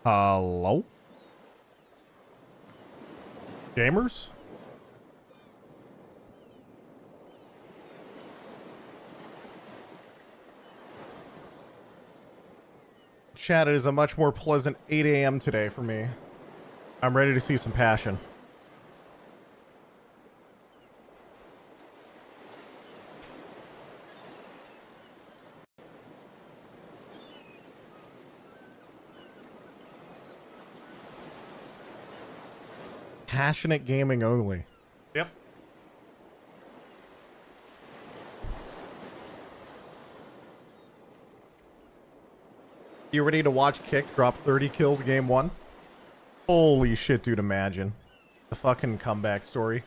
Hello? Gamers? Chat, it is a much more pleasant 8 a.m. today for me. I'm ready to see some passion. Passionate gaming only. Yep. You ready to watch Kick drop 30 kills game 1? Holy shit, dude, imagine. The fucking comeback story.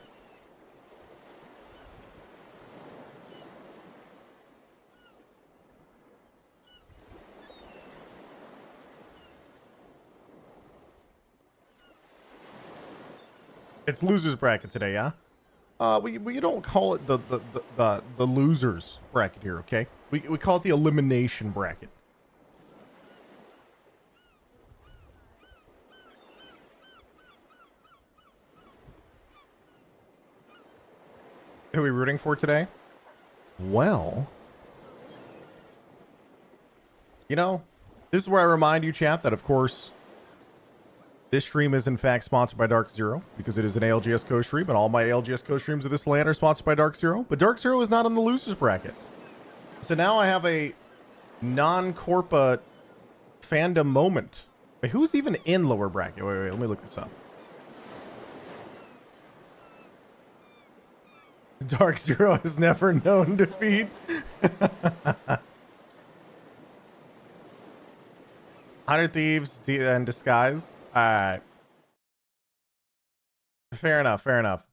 It's losers bracket today, yeah? We don't call it the losers bracket here, okay? We call it the elimination bracket. Who are we rooting for today? Well, you know, this is where I remind you, chat, that of course this stream is in fact sponsored by Dark Zero because it is an ALGS co-stream, and all my ALGS co-streams of this land are sponsored by Dark Zero. But Dark Zero is not on the losers bracket. So now I have a non-Corpa fandom moment. Wait, who's even in lower bracket? Wait, let me look this up. Dark Zero has never known defeat. 100 Thieves and Disguise. Alright. Fair enough, fair enough.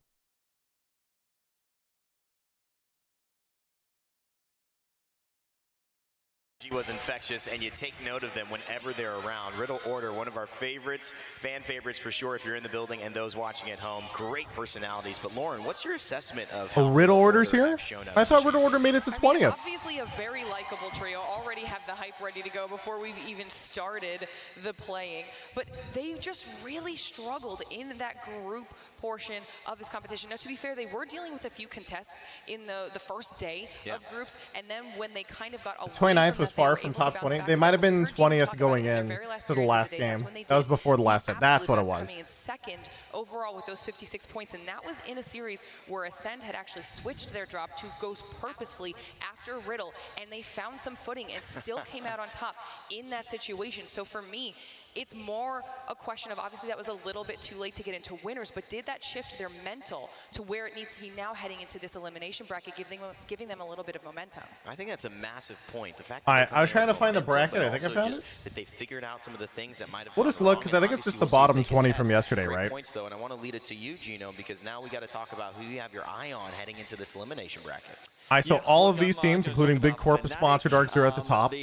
Was infectious, and you take note of them whenever they're around. Riddle Order, one of our favorites, fan favorites for sure if you're in the building, and those watching at home. Great personalities. But Lauren, what's your assessment of how Riddle Order's here? I thought Riddle Order made it to 20th. I mean, obviously a very likable trio. Already have the hype ready to go before we've even started the playing. But they just really struggled in that group portion of this competition. Now, to be fair, they were dealing with a few contests in the first day of groups, and then when they kind of got away 29th was far from top 20. They might have been 20th going in to the last game. That was before the last set. That's what it was. Coming in second overall with those 56 points, and that was in a series where Ascend had actually switched their drop to Ghost purposefully after Riddle, and they found some footing and still came out on top in that situation. So for me, it's more a question of, obviously that was a little bit too late to get into winners, but did that shift their mental to where it needs to be now heading into this elimination bracket, giving them a little bit of momentum? I think that's a massive point. The fact that I was trying to find the bracket. I think I found it. That they figured out some of the things that might have. We'll just look, because I think it's just the bottom 20 from yesterday, right? Points though, and I want to lead it to you, Gino, because now we got to talk about who you have your eye on heading into this elimination bracket. So all of these teams, including Big Corpus sponsored Dark Zero at the top,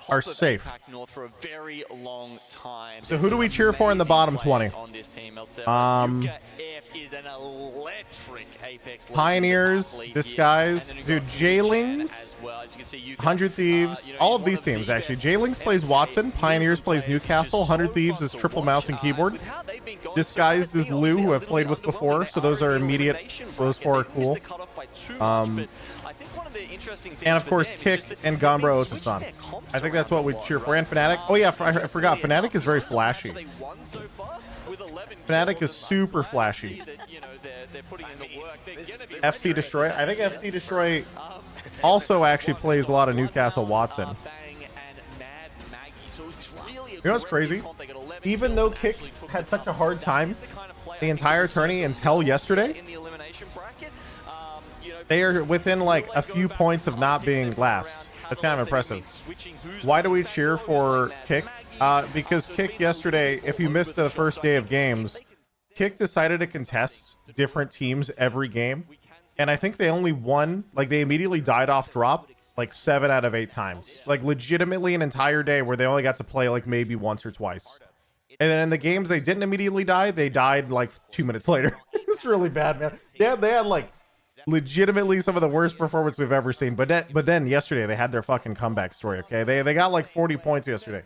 are safe. For a very long time. So who do we cheer for in the bottom 20? Pioneers, Disguise, dude, Jailings, 100 Thieves, all of these teams actually. Jailings plays Watson, Pioneers plays Newcastle, 100 Thieves is triple mouse and keyboard, Disguised is Lou, who I've played with before, so those are immediate, those four are cool. And of course, Kick and Gombro Otasan. I think that's what we cheer for. And Fnatic. Oh yeah, I forgot. Fnatic is very flashy. Fnatic is super flashy. FC Destroy. I think FC Destroy also actually plays a lot of Newcastle Watson. You know what's crazy? Even though Kick had such a hard time the entire tourney until yesterday, they are within like a few points of not being last. That's kind of impressive. Why do we cheer for Kick? Because Kick yesterday, if you missed the first day of games, Kick decided to contest different teams every game. And I think they only won, like they immediately died off drop like 7 out of 8 times. Like legitimately an entire day where they only got to play like maybe once or twice. And then in the games they didn't immediately die, they died like 2 minutes later. It's really bad, man. They had like legitimately some of the worst performance we've ever seen. But then yesterday they had their fucking comeback story. Okay, they got like 40 points yesterday.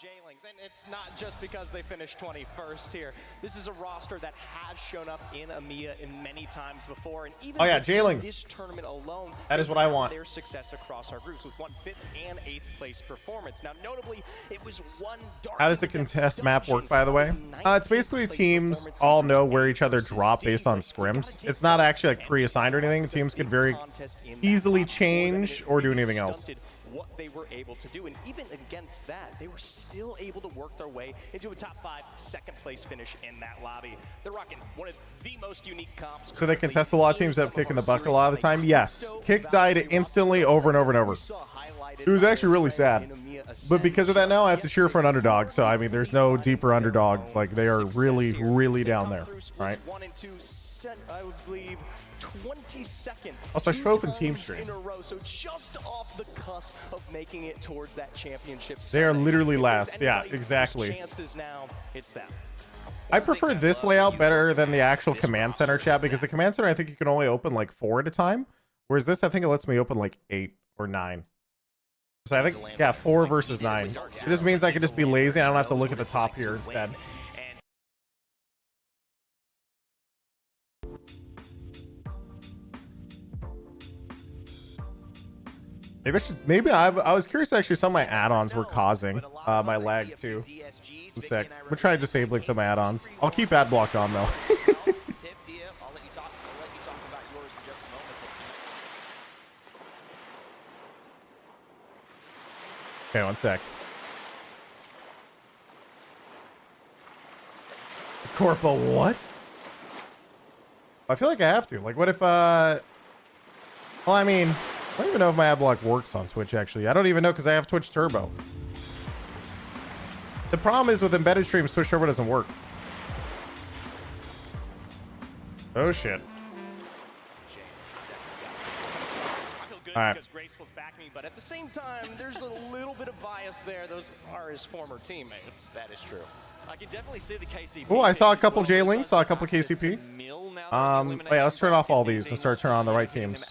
Jailings, and it's not just because they finished 21st here. This is a roster that has shown up in EMEA in many times before, and even Oh yeah, Jailings. this tournament alone, That is what I want. Their success across our groups with 1 5th and 8th place performance. Now, notably, it was one dark. How does the contest map work, by the way? It's basically teams all know where each other drop based on scrims. It's not actually like pre-assigned or anything. Teams could very easily change or do anything else. What they were able to do, and even against that, they were still able to work their way into a top 5 second place finish in that lobby. They're rocking one of the most unique comps. So they contest a lot of teams that kick in the bucket a lot of the time. Yes, Kick died instantly over and over and over. It was actually really sad. But because of that now, I have to cheer for an underdog. So I mean, there's no deeper underdog. Like they are really, really down there, right? 1 and 2 set, I would believe. 22nd. Also, I should open team stream. In a row, so just off the cusp of making it towards that championship. They are Sunday. literally If last. there's Yeah, anybody whose exactly. chances now, it's them. I prefer this layout better than the actual command center chat because the command center I think you can only open like 4 at a time, whereas this I think it lets me open like 8 or 9. So I think yeah, 4 versus 9. It just means I can just be lazy. I don't have to look at the top here instead. Maybe I was curious actually some of my add-ons were causing my lag too. One sec. We're trying disabling some add-ons. I'll keep ad block on though. Okay, one sec. Corpo, what? I feel like I have to. Like, what if, well, I mean, I don't even know if my ad block works on Twitch, actually. I don't even know because I have Twitch Turbo. The problem is with embedded streams, Twitch Turbo doesn't work. Oh, shit. All right. Because Graceful's backing me, but at the same time, there's a little bit of bias there. Those are his former teammates. That is true. I can definitely see the KCP. Oh, I saw a couple J-Links, saw a couple KCP. Wait, let's turn off all these and start turning on the right teams.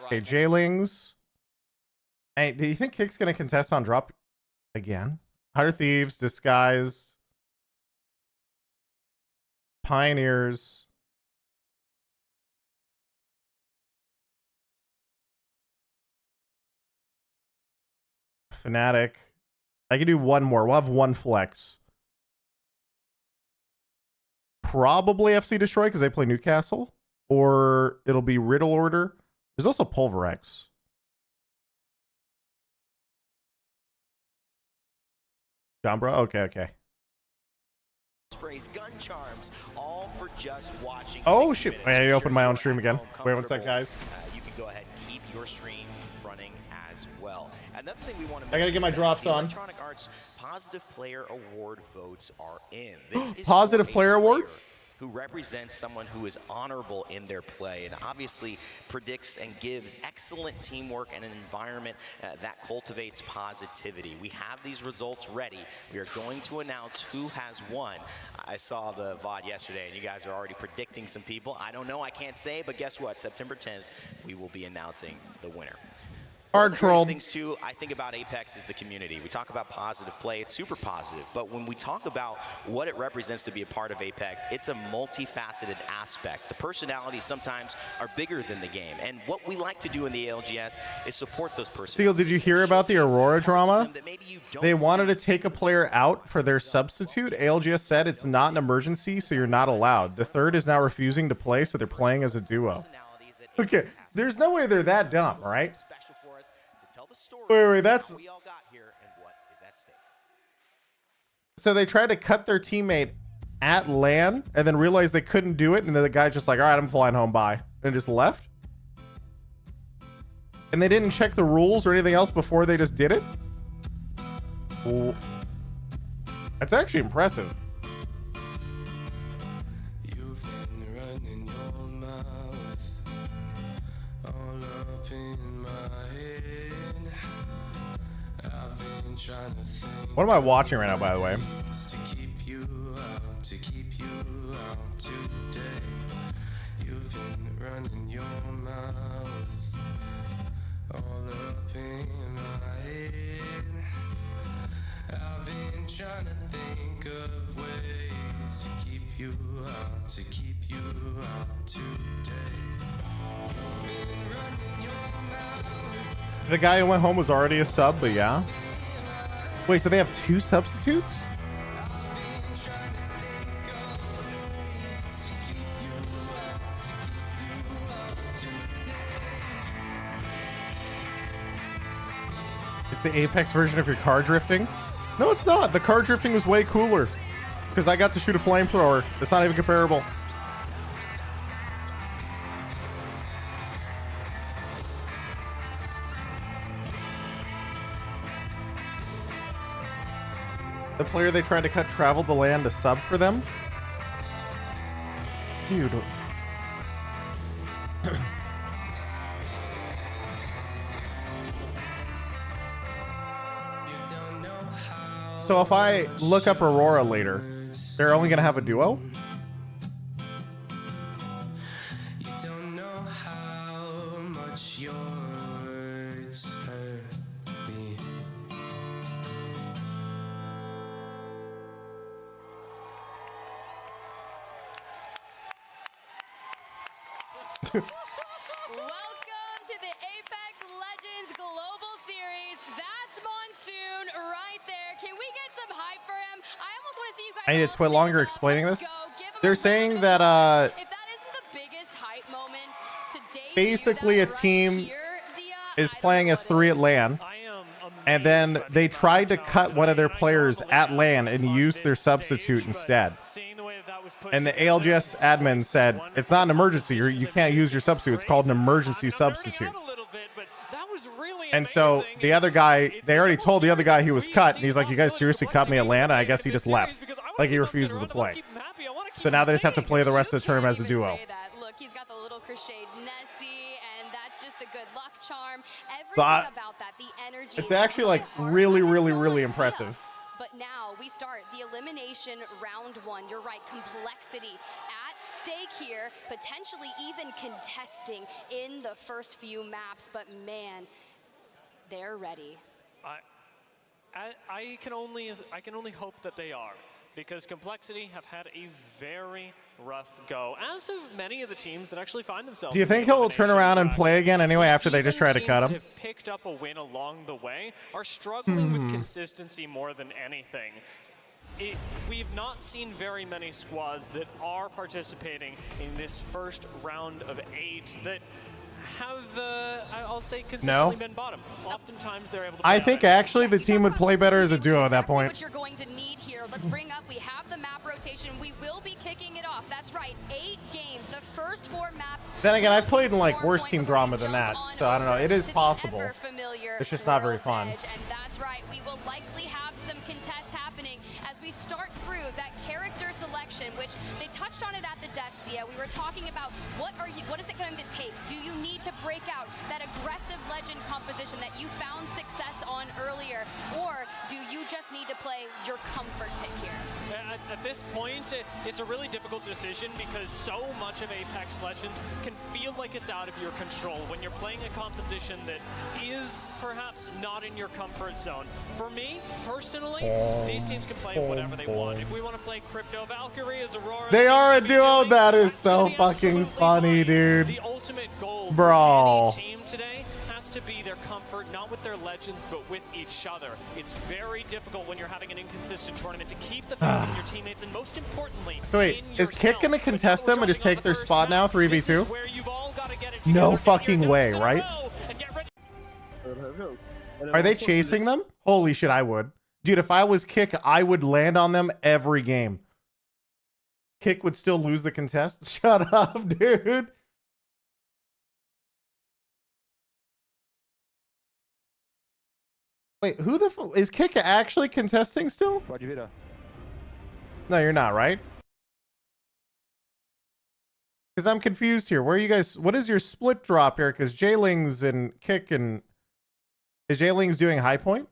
Okay, J-Lings. Hey, do you think Kick's gonna contest on drop again? 100 Thieves, Disguised, Pioneers. Fnatic. I can do one more. We'll have one flex. Probably FC Destroy because they play Newcastle. Or it'll be Riddle Order. There's also Pulverex. John Bro? Okay. Sprays, gun charms, all for just watching. Oh shit. I opened my own stream again. Wait one sec, guys. You can go ahead and keep your stream running as well. Another thing we want to I gotta get my drops on. Electronic Arts Positive Player Award votes are in. This is Positive for a Player Award? who represents someone who is honorable in their play and obviously predicts and gives excellent teamwork and an environment that cultivates positivity. We have these results ready. We are going to announce who has won. I saw the VOD yesterday and you guys are already predicting some people. I don't know, I can't say, but guess what? September 10th, we will be announcing the winner. Hard trolled. Things too, I think about Apex is the community. We talk about positive play, it's super positive. But when we talk about what it represents to be a part of Apex, it's a multifaceted aspect. The personalities sometimes are bigger than the game. And what we like to do in the ALGS is support those personalities. Seal, did you hear about the Aurora drama? They wanted to take a player out for their substitute. ALGS said it's not an emergency, so you're not allowed. The third is now refusing to play, so they're playing as a duo. Okay, there's no way they're that dumb, right? Wait, that's... So they tried to cut their teammate at LAN and then realized they couldn't do it, and then the guy's just like, all right, I'm flying home, bye. And just left? And they didn't check the rules or anything else before they just did it? Well, that's actually impressive. What am I watching right now, by the way? trying to think of ways to keep you out today. You've been running your mouth. The guy who went home was already a sub, but yeah. Wait, so they have 2 substitutes? It's the Apex version of your car drifting? No, it's not. The car drifting was way cooler because I got to shoot a flamethrower. It's not even comparable. The player they tried to cut traveled the land to sub for them? Dude. So if I look up Aurora later, they're only going to have a duo? You don't know how much your words hurt me. Welcome to the Apex Legends Global Series. That's Monsoon right there. Can we get some hype for him? I almost want to see you guys. I need to all twit sing longer along. explaining Let's this. go. Give him They're a saying round of that applause. If that isn't the biggest hype moment to debut basically a that right team here, Dia, is I don't playing know as what 3 is. at LAN, and then they tried to cut one of their players at LAN and use their substitute instead. And the ALGS admin said, it's not an emergency. You can't use your substitute. It's called an emergency substitute. And so the other guy, they already told the other guy he was cut. And he's like, you guys seriously cut me at LAN? And I guess he just left. Like he refuses to play. So now they just have to play the rest of the term as a duo. Look, he's got the little crocheted Nessie, and that's just the good luck charm. So Everything about that, the energy. it's actually like really, really, really impressive. But now we start the elimination round 1. You're right, complexity at stake here, potentially even contesting in the first few maps. But man, they're ready. I can only hope that they are, because Complexity have had a very rough go, as have many of the teams that actually find themselves. Do you think he'll turn around and play again anyway after they just try to cut him? Have picked up a win along the way are struggling with consistency more than anything. We've not seen very many squads that are participating in this first round of 8 that have, I'll say, consistently been bottom. Oftentimes they're able to I think actually the team would play better as a duo at that point. What you're going to need here. Let's bring up, we have the map rotation. We will be kicking it off. That's right, 8 games. The first 4 maps. Then again, I've played in like worse team drama than that, so I don't know. It is possible. It's just not very fun. And that's right, we will likely have some contests happening as we start through that character selection, which they touched on it at the desk, Dia. We were talking about what is it going to take? Do you need to break out that aggressive legend composition that you found success on earlier, or do you just need to play your comfort pick here? At this point, it's a really difficult decision because so much of Apex Legends can feel like it's out of your control when you're playing a composition that is perhaps not in your comfort zone. For me, personally, these teams can play whatever they want. If we want to play Crypto Valkyrie as Aurora, They are a duo. That is so fucking funny, dude. The ultimate goal Bro. for any team today has to be their comfort, not with their legends, but with each other. It's very difficult when you're having an inconsistent tournament to keep the faith in your teammates, and most importantly, So wait, in is Kick yourself. gonna contest them and just take their spot now, 3v2? Where you've all got to get it No together, fucking get your way, ducks in a right? row, and get ready. Are they chasing them? Holy shit, I would. Dude, if I was Kick, I would land on them every game. Kick would still lose the contest? Shut up, dude. Wait, who the is Kick actually contesting still? No, you're not, right? Because I'm confused here. Where are you guys? What is your split drop here? Because Jaylings and Kick and... Is Jaylings doing high point?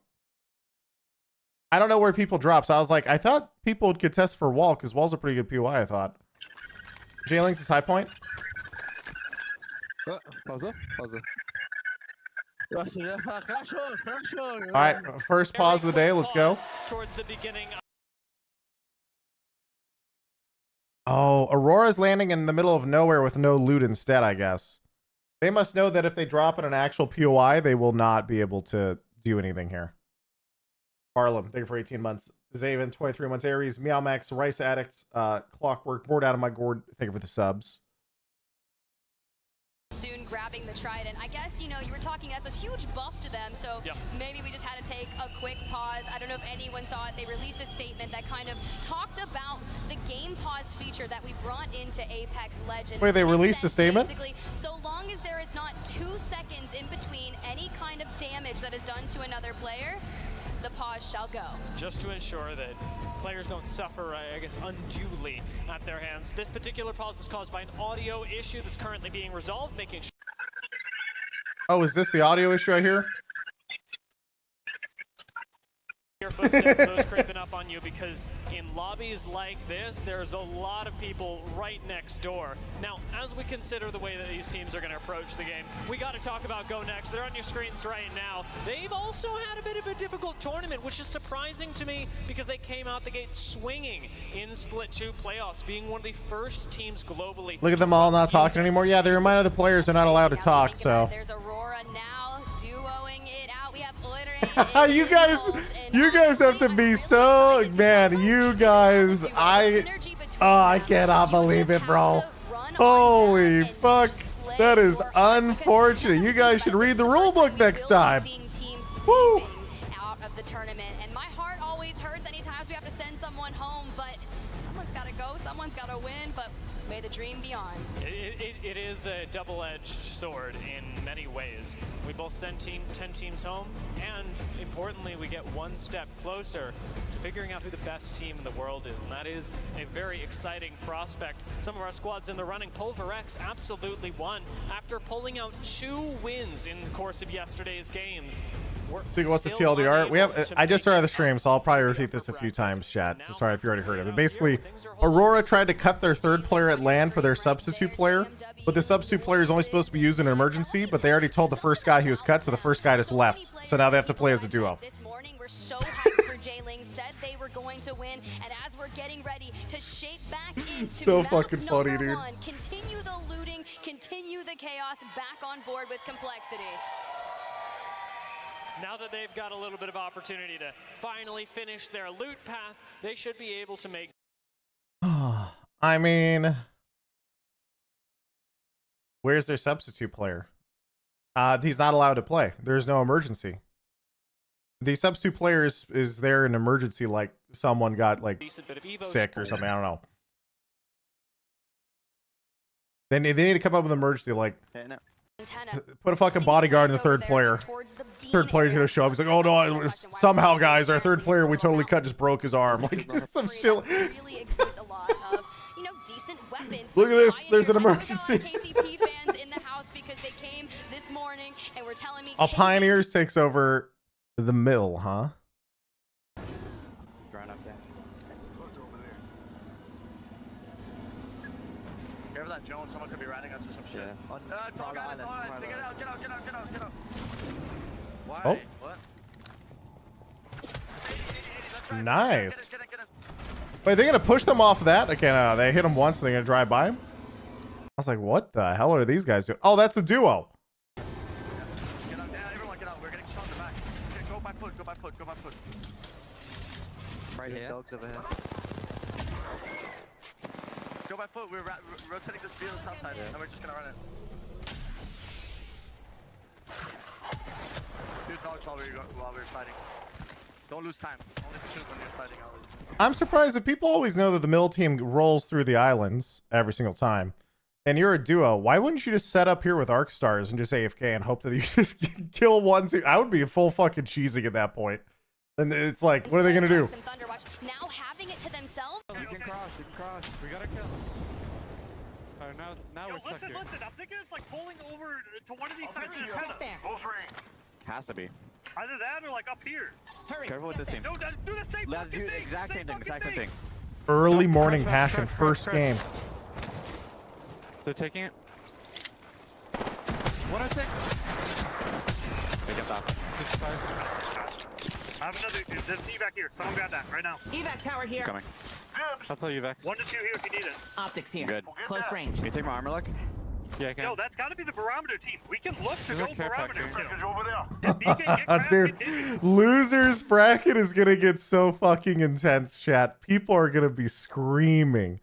I don't know where people drop. So I was like, I thought people would contest for Wall because Wall's a pretty good POI, I thought. Jaylings is high point? Pausa. All right, first pause of the day. Let's go. Towards the beginning. Oh, Aurora's landing in the middle of nowhere with no loot instead, I guess. They must know that if they drop in an actual POI, they will not be able to do anything here. Harlem, thank you for 18 months. Zaven, 23 months. Aries, Meow Max, Rice Addicts, Clockwork, Bored Out of My Gourd, thank you for the subs. Soon grabbing the trident. I guess, you know, you were talking, that's a huge buff to them, so maybe we just had to take a quick pause. I don't know if anyone saw it. They released a statement that kind of talked about the game pause feature that we brought into Apex Legends. Wait, they released a statement? Basically, so long as there is not 2 seconds in between any kind of damage that is done to another player, the pause shall go. Just to ensure that players don't suffer, I guess, unduly at their hands. This particular pause was caused by an audio issue that's currently being resolved, making sure. Oh, is this the audio issue I hear? Your footsteps, those creeping up on you, because in lobbies like this, there's a lot of people right next door. Now, as we consider the way that these teams are going to approach the game, we got to talk about Go Next. They're on your screens right now. They've also had a bit of a difficult tournament, which is surprising to me because they came out the gate swinging in Split 2 playoffs, being one of the first teams globally. Look at them all not talking anymore. Yeah, they remind other players they're not allowed to talk, so. There's Aurora now duoing it out. We have you guys have to be so, man, you guys, I cannot believe it, bro. Holy fuck, that is unfortunate. You guys should read the rule book next time. Woo. Out of the tournament, and my heart always hurts anytime we have to send someone home, but someone's got to go, someone's got to win, but may the dream be on. It is a double-edged sword in many ways. We both send 10 teams home, and importantly, we get one step closer to figuring out who the best team in the world is, and that is a very exciting prospect. Some of our squads in the running, Pulverex absolutely won after pulling out 2 wins in the course of yesterday's games. So what's the TLDR? We have. I just started the stream, so I'll probably repeat this a few times, chat. So sorry if you already heard it. But basically, Aurora tried to cut their 3rd player at land for their substitute player, but the substitute player is only supposed to be used in an emergency. But they already told the first guy he was cut, so the first guy just left. So now they have to play as a duo. This morning, we're so hyped for J-Ling. Said they were going to win, and as we're getting ready to shape back into So fucking funny, dude. Continue the looting, continue the chaos, back on board with complexity. Now that they've got a little bit of opportunity to finally finish their loot path, they should be able to make. I mean, where's their substitute player? He's not allowed to play. There's no emergency. The substitute player is there in emergency, like someone got like sick or something. I don't know. They need to come up with an emergency, like put a fucking bodyguard in the 3rd player. 3rd player's gonna show up. He's like, oh no, somehow guys, our 3rd player we totally cut just broke his arm. Like some shit. Really exudes a lot of, you know, decent weapons. Look at this. There's an emergency. KCP fans in the house because they came this morning and were telling me. Pioneers takes over the mill, huh? Wherever that Jones, someone could be riding us or some shit. Yeah. Dog island. Get out. Why? Oh. What? Nice. Wait, they're gonna push them off that? Okay, no, they hit them once and they're gonna drive by him? I was like, what the hell are these guys doing? Oh, that's a duo. Get out. Yeah, everyone get out. We're getting shot in the back. Okay, go by foot. Right here. Dogs over here. Go by foot. We're rotating this field south side, and we're just gonna run it. Do dogs while we're sliding. Don't lose time. Only shoot when you're sliding always. I'm surprised that people always know that the mill team rolls through the islands every single time. And you're a duo. Why wouldn't you just set up here with arc stars and just AFK and hope that you just kill one team? I would be full fucking cheesing at that point. And it's like, what are they gonna do? Now having it to themselves. You can cross. We gotta kill. Alright, now we're stuck here. Listen, I'm thinking it's like pulling over to one of these sides of the antenna. Has to be. Either that or like up here. Hurry. Careful with this team. No, do the same fucking thing. Exact same thing. Early morning passion, first game. They're taking it. 106. I have another. There's evac here. Someone grab that right now. Evac tower here. Coming. I'll tell you evac. 1 to 2 here if you need it. Optics here. Good. Close range. Can you take my armor look? Yeah, I can. Yo, that's got to be the barometer team. We can look to go barometer. Dude, losers bracket is gonna get so fucking intense, chat. People are gonna be screaming.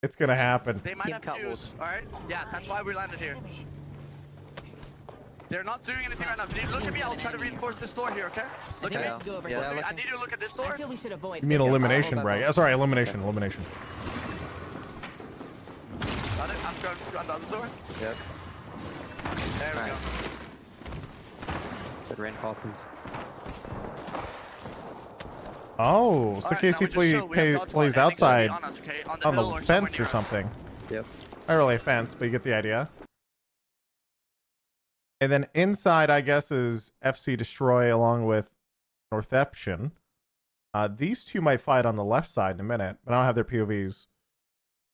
It's gonna happen. They might have fuse. Alright? Yeah, that's why we landed here. They're not doing anything right now. If you need to look at me, I'll try to reinforce this door here, okay? Look at me. I need you to look at this door. I feel we should avoid. You mean elimination bracket? Oh, sorry, elimination. Elimination. Got it. I'm going on the other door. Yep. There we go. Good reinforces. Oh, so Casey plays outside on the fence or something. Yep. Not really a fence, but you get the idea. And then inside, I guess, is FC Destroy along with Northeption. These two might fight on the left side in a minute, but I don't have their POVs.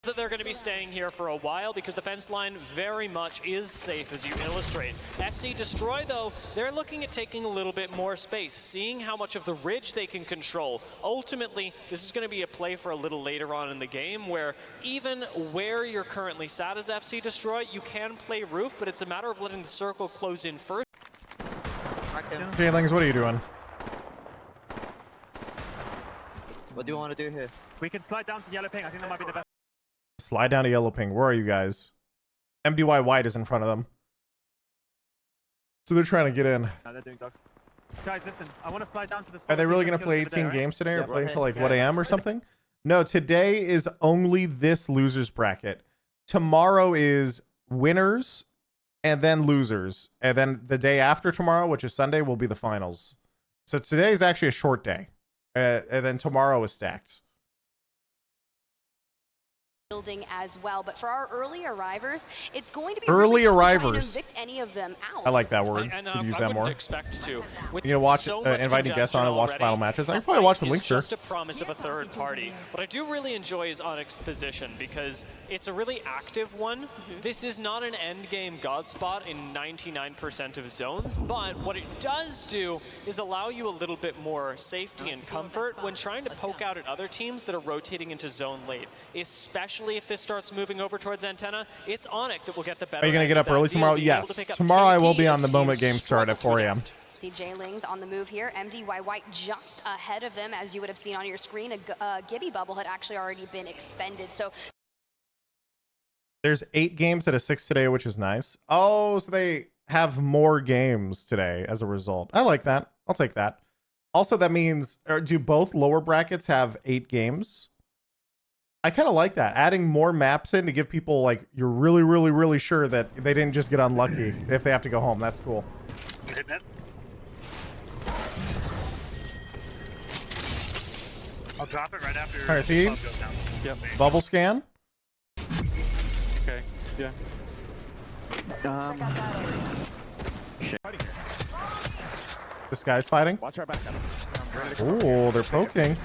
That they're going to be staying here for a while because the fence line very much is safe, as you illustrate. FC Destroy, though, they're looking at taking a little bit more space, seeing how much of the ridge they can control. Ultimately, this is going to be a play for a little later on in the game where even where you're currently sat as FC Destroy, you can play roof, but it's a matter of letting the circle close in first. Jailings, what are you doing? What do you want to do here? We can slide down to yellow ping. I think that might be the best. Slide down to yellow ping. Where are you guys? MDY white is in front of them. So they're trying to get in. No, they're doing dogs. Guys, listen. I want to slide down to this. Are they really going to play 18 games today or play until like what AM or something? No, today is only this losers bracket. Tomorrow is winners and then losers. And then the day after tomorrow, which is Sunday, will be the finals. So today is actually a short day. And then tomorrow is stacked. Building as well, but for our early arrivers, it's going to be early really tough to try and arrivers. evict any of them out. I like that word. Could use that more. Expect to. You know, watch inviting guests on and watch final matches. I can probably watch with Linkster. It's just a promise of a third party. What I do really enjoy is Onyx's position because it's a really active one. This is not an end game god spot in 99% of zones, but what it does do is allow you a little bit more safety and comfort when trying to poke out at other teams that are rotating into zone late, especially if this starts moving over towards Antenna. It's Onyx that will get the better. Are you going to get up early tomorrow? Yes. Tomorrow I will be on the moment games start at 4 a.m. See J-Lings on the move here. MDY White just ahead of them, as you would have seen on your screen. A Gibby bubble had actually already been expended. So there's 8 games out of 6 today, which is nice. Oh, so they have more games today as a result. I like that. I'll take that. Also, that means, do both lower brackets have 8 games? I kind of like that. Adding more maps in to give people, like, you're really, really, really sure that they didn't just get unlucky if they have to go home. That's cool. I'll drop it right after. All right, thieves. Yep. Bubble scan. Okay. Yeah. This guy's fighting. Watch our back. Oh, they're poking.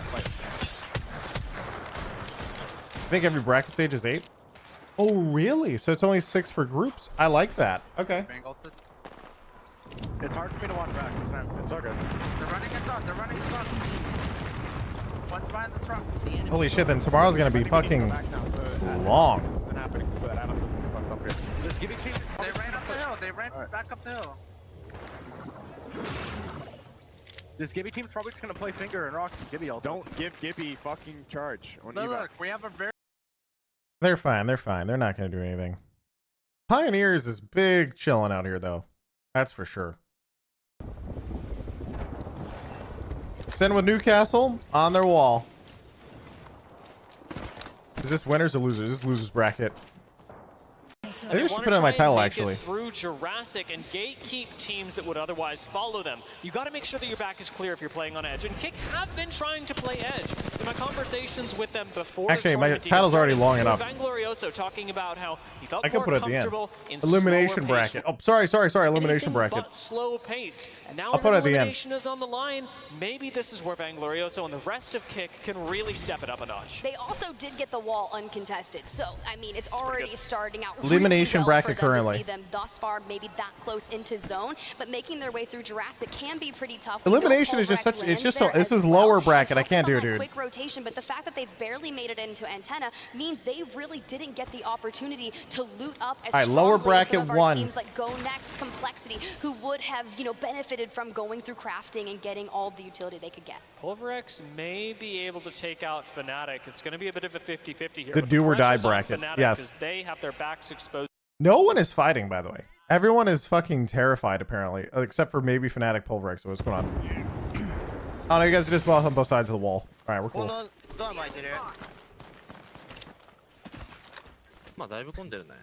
I think every bracket stage is 8. Oh, really? So it's only 6 for groups? I like that. Okay. It's hard for me to watch back. It's so good. They're running in front. They're running in front. One's behind this rock. Holy shit, then tomorrow's going to be fucking long. This Gibby team, they ran up the hill. They ran back up the hill. This Gibby team's probably just going to play Finger and Rocks and Gibby all. Don't give Gibby fucking charge. Look, we have a very... They're fine. They're fine. They're not going to do anything. Pioneers is big chilling out here, though. That's for sure. Send with Newcastle on their wall. Is this winners or losers? This is losers bracket. I think I should put it on my title, actually. Through Jurassic and gatekeep teams that would otherwise follow them. You got to make sure that your back is clear if you're playing on Edge. And Kick have been trying to play Edge. In my conversations with them before, actually, my title's already long enough. Vanglorioso talking about how he felt I could more put it at the comfortable end. in Elimination bracket. Oh, sorry. Elimination bracket. But slow paced. Now I'll put it at the end. elimination is on the line. Maybe this is where Vanglorioso and the rest of Kick can really step it up a notch. they also did get the wall uncontested. So, I mean, it's already starting out. Elimination elimination bracket for them currently. To see them thus far, maybe that close into zone, but making their way through Jurassic can be pretty tough. Elimination is just such. It's just so. This is lower bracket. I can't do it, dude. Quick rotation, but the fact that they've barely made it into Antenna means they really didn't get the opportunity to loot up as All right, lower strongly as bracket some of our one. teams like Go Next, Complexity, who would have, you know, benefited from going through crafting and getting all the utility they could get. Pulverex may be able to take out Fnatic. It's going to be a bit of a 50-50 here. The but do or die pressure's on bracket. Fnatic Yes. 'cause they have their backs exposed. No one is fighting, by the way. Everyone is fucking terrified, apparently, except for maybe Fnatic Pulverex. So what's going on? Oh no, you guys are just both on both sides of the wall. All right, we're cool. まあだいぶ混んでるね。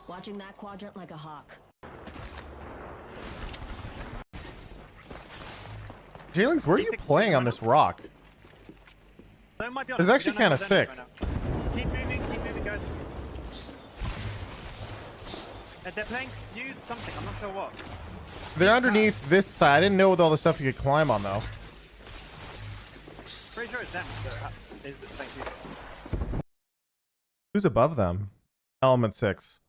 Watching that quadrant like a hawk. Jaylings, where are you playing on this rock? It's actually kind of sick. Keep moving, guys. They're playing use something, I'm not sure what. They're underneath this side. I didn't know with all the stuff you could climb on, though. Pretty sure it's them. Thank you. Who's above them? Element 6.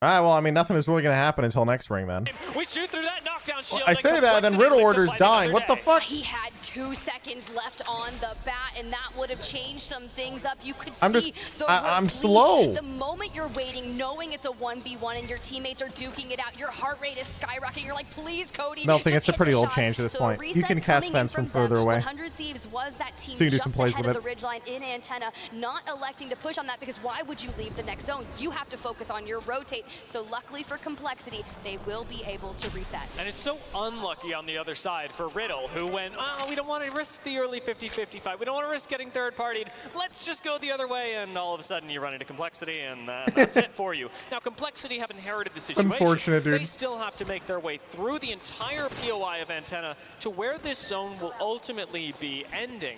All right, well, I mean, nothing is really going to happen until next ring, then. We shoot through that knockdown shield. I say that, then Riddle Order's dying. What the fuck? He had 2 seconds left on the bat, and that would have changed some things up. You could I'm see just- the I'm relief. slow. The moment you're waiting, knowing it's a 1v1 and your teammates are duking it out, your heart rate is skyrocketing. You're like, please, Cody. Melting, just it's a hit pretty the old shots. change at this So point. a You reset can cast coming in fence from them. further away. 100 Thieves was that team So you can do just some plays ahead with of it. the ridgeline in Antenna, not electing to push on that, because why would you leave the next zone? You have to focus on your rotate. So luckily for Complexity, they will be able to reset. And it's so unlucky on the other side for Riddle, who went, oh, we don't want to risk the early 50-50 fight. We don't want to risk getting third-partied. Let's just go the other way, and all of a sudden you run into Complexity, and that's it for you. Now, Complexity have inherited the situation. Unfortunate, dude. They still have to make their way through the entire POI of Antenna to where this zone will ultimately be ending.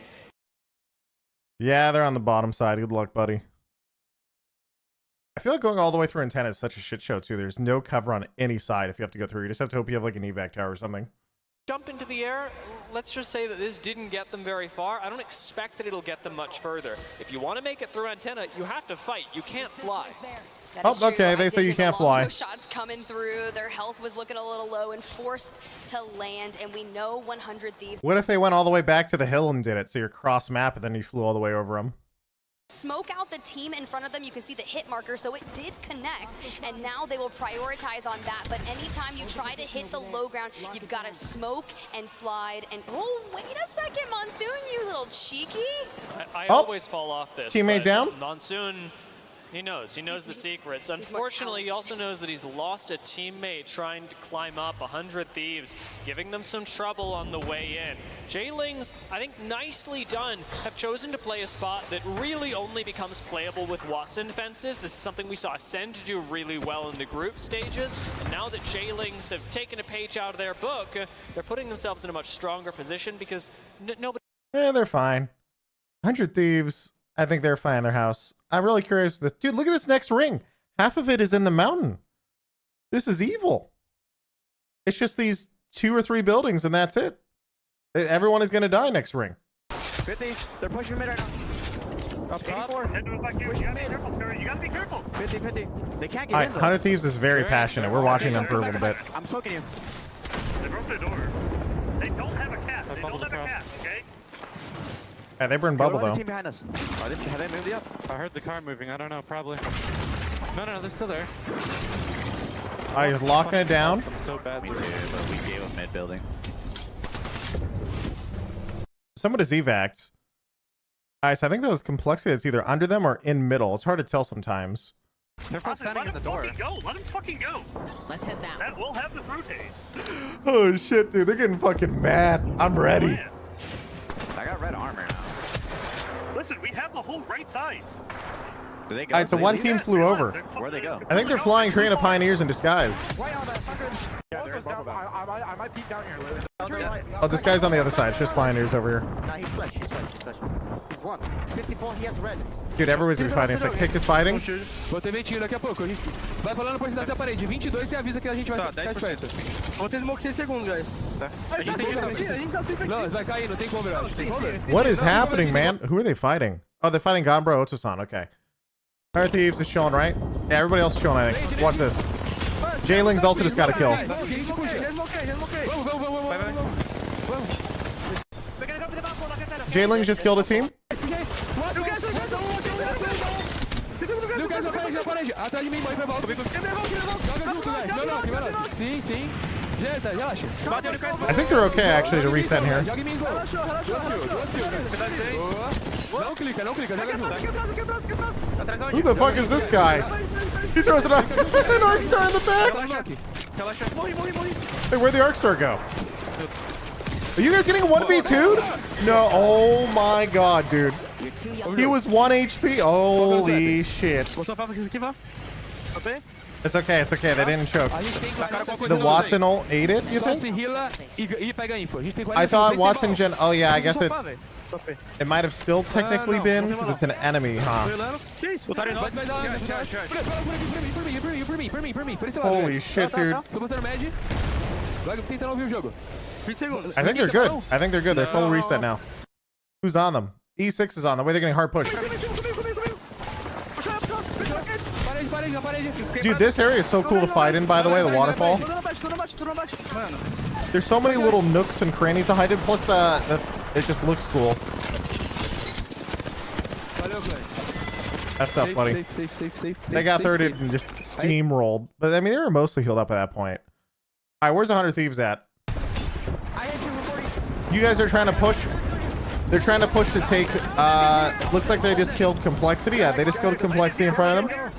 Yeah, they're on the bottom side. Good luck, buddy. I feel like going all the way through Antenna is such a shit show, too. There's no cover on any side if you have to go through. You just have to hope you have, like, an evac tower or something. Jump into the air, let's just say that this didn't get them very far. I don't expect that it'll get them much further. If you want to make it through Antenna, you have to fight. You can't fly. That Oh, is true. okay, they I say did you get can't the long fly. throw shots coming through. Their health was looking a little low and forced to land, and we know 100 Thieves. What if they went all the way back to the hill and did it? So you're cross map, and then you flew all the way over them. Smoke out the team in front of them. You can see the hit marker, so it did connect, and now they will prioritize on that. But anytime you try to hit the low ground, you've got to smoke and slide. And oh, wait a second, Monsoon, you little cheeky. I Oh. always fall off this. Teammate but down? Monsoon, he knows the secrets. Unfortunately, he also knows that he's lost a teammate trying to climb up 100 Thieves, giving them some trouble on the way in. Jaylings, I think nicely done, have chosen to play a spot that really only becomes playable with Watson fences. This is something we saw Ascend do really well in the group stages, and now that Jaylings have taken a page out of their book, they're putting themselves in a much stronger position because nobody... Yeah, they're fine. 100 Thieves, I think they're fine in their house. I'm really curious. Dude, look at this next ring. Half of it is in the mountain. This is evil. It's just these 2 or 3 buildings, and that's it. Everyone is going to die next ring. 50. They're pushing mid right now. Up top. 84. You gotta be careful, Scurry. You gotta be careful. 50, 50. They can't get All right, in though. 100 Thieves is very passionate. We're watching them for a little bit. I'm smoking you. They broke the door. They don't have a cap. They don't have a cap, okay? Yeah, they burn bubble, Go to the though. team behind us. Oh, have they moved up? I heard the car moving. I don't know. Probably. No, they're still there. All right, he's locking it down. I'm so bad. Me too, but we gave him mid building. Someone is evac. All right, so I think that was Complexity that's either under them or in middle. It's hard to tell sometimes. They're standing in the door. Let him fucking go. Let's head that way. That will have this rotate. Oh, shit, dude. They're getting fucking mad. I'm ready. I got red armor now. Listen, we have the whole right side. Do they go? All right, so one team flew over. Where'd they go? I think they're flying train of pioneers in disguise. Right on that 100. Yeah, they're down. I might peek down here. Oh, this guy's on the other side. It's just pioneers over here. Nah, he's flash. He's one. 54, he has red. Dude, everybody's gonna be fighting. It's like Kick is fighting. Vou ter ventinho daqui a pouco. Vai falando por cima da parede. 22 e avisa que a gente vai ficar esperto. Vou ter smoke 6 segundos, guys. A gente tá sempre aqui. Não, vai cair. Não tem como, eu acho. Tem como? What is happening, man? Who are they fighting? Oh, they're fighting Gambro Otosan. Okay. Our Thieves is chilling, right? Yeah, everybody else is chilling, I think. Watch this. J-Ling's also just got a kill. J-Ling's just killed a team. Atrás de mim, morre pra volta. Joga junto, guys. Não. Sim, sim. Relaxa. I think they're okay, actually, to reset in here. Joga em mim, slow. Não clica, joga junto. Who the fuck is this guy? He throws it up. An arc star in the back. Hey, where'd the arc star go? Are you guys getting 1v2'd? No. Oh my god, dude. He was 1 HP. Holy shit. It's okay, it's okay. They didn't choke. The Watson ult ate it, you think? I thought Watson gen... Oh yeah, I guess it might have still technically been because it's an enemy, huh? Holy shit, dude. I think they're good. I think they're good. They're full reset now. Who's on them? E6 is on the way. They're getting hard pushed. Dude, this area is so cool to fight in, by the way, the waterfall. There's so many little nooks and crannies to hide in, plus it just looks cool. That's tough, buddy. They got thirded and just steamrolled. But, I mean, they were mostly healed up at that point. All right, where's the 100 Thieves at? You guys are trying to push... They're trying to push to take, looks like they just killed Complexity. Yeah, they just killed Complexity in front of them.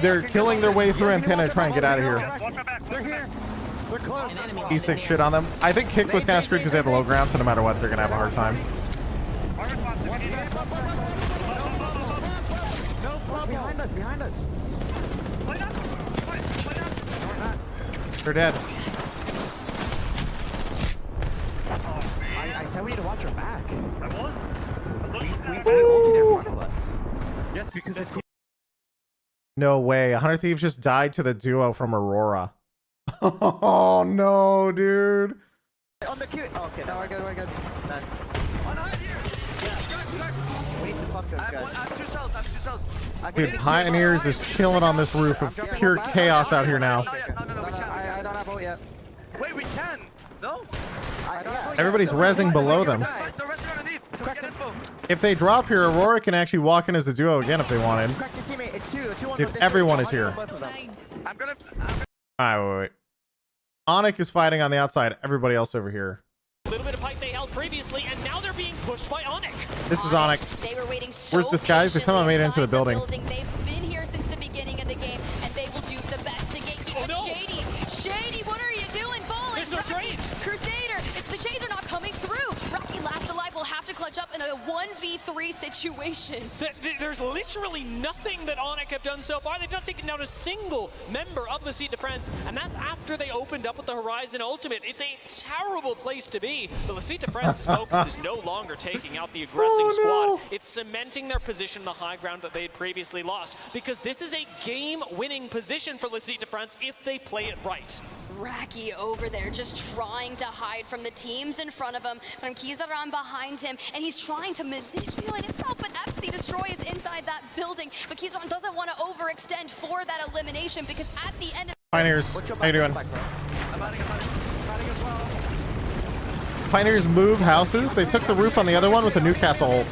They're killing their way through Antenna to try and get out of here. E6 shit on them. I think Kick was kind of screwed because they had the low ground, so no matter what, they're going to have a hard time. Behind us. They're dead. I said we need to watch our back. I was. We ulted in front of us. Yes, because it's... No way. 100 Thieves just died to the duo from Aurora. Oh, no, dude. On the queue. Oh, okay. No, we're good. Nice. Yeah. We need to fuck those guys. I have two cells. Dude, Pioneers is chilling on this roof of pure chaos out here now. No, we can't. I don't have ult yet. Wait, we can. No? Everybody's rezzing below them. They're rezzing underneath. Get info. If they drop here, Aurora can actually walk in as a duo again if they wanted. If everyone is here. I'm gonna... Alright, wait. Onyx is fighting on the outside. Everybody else over here. A little bit of height they held previously, and now they're being pushed by Onyx. This is Onyx. They were waiting so Where's Disguise? They somehow made it into the building. They've been here since the beginning of the game, and they will do the best to gatekeep. Oh, no. Shady, what are you doing? Falling. There's no trade. Crusader, it's the Shades are not coming through. Rocky Last Alive will have to clutch up in a 1v3 situation. There's literally nothing that Onyx have done so far. They've not taken down a single member of the Seat Defense, and that's after they opened up with the Horizon Ultimate. It's a terrible place to be, but the Seat Defense's focus is no longer taking out the aggressing squad. It's cementing their position, the high ground that they had previously lost, because this is a game-winning position for the Seat Defense if they play it right. Raki over there just trying to hide from the teams in front of him. Kizaran behind him, and he's trying to manipulate himself, but FC Destroy is inside that building. But Kizaran doesn't want to overextend for that elimination because at the end of Pioneers, how you doing? Pioneers move houses. They took the roof on the other one with a Newcastle ult.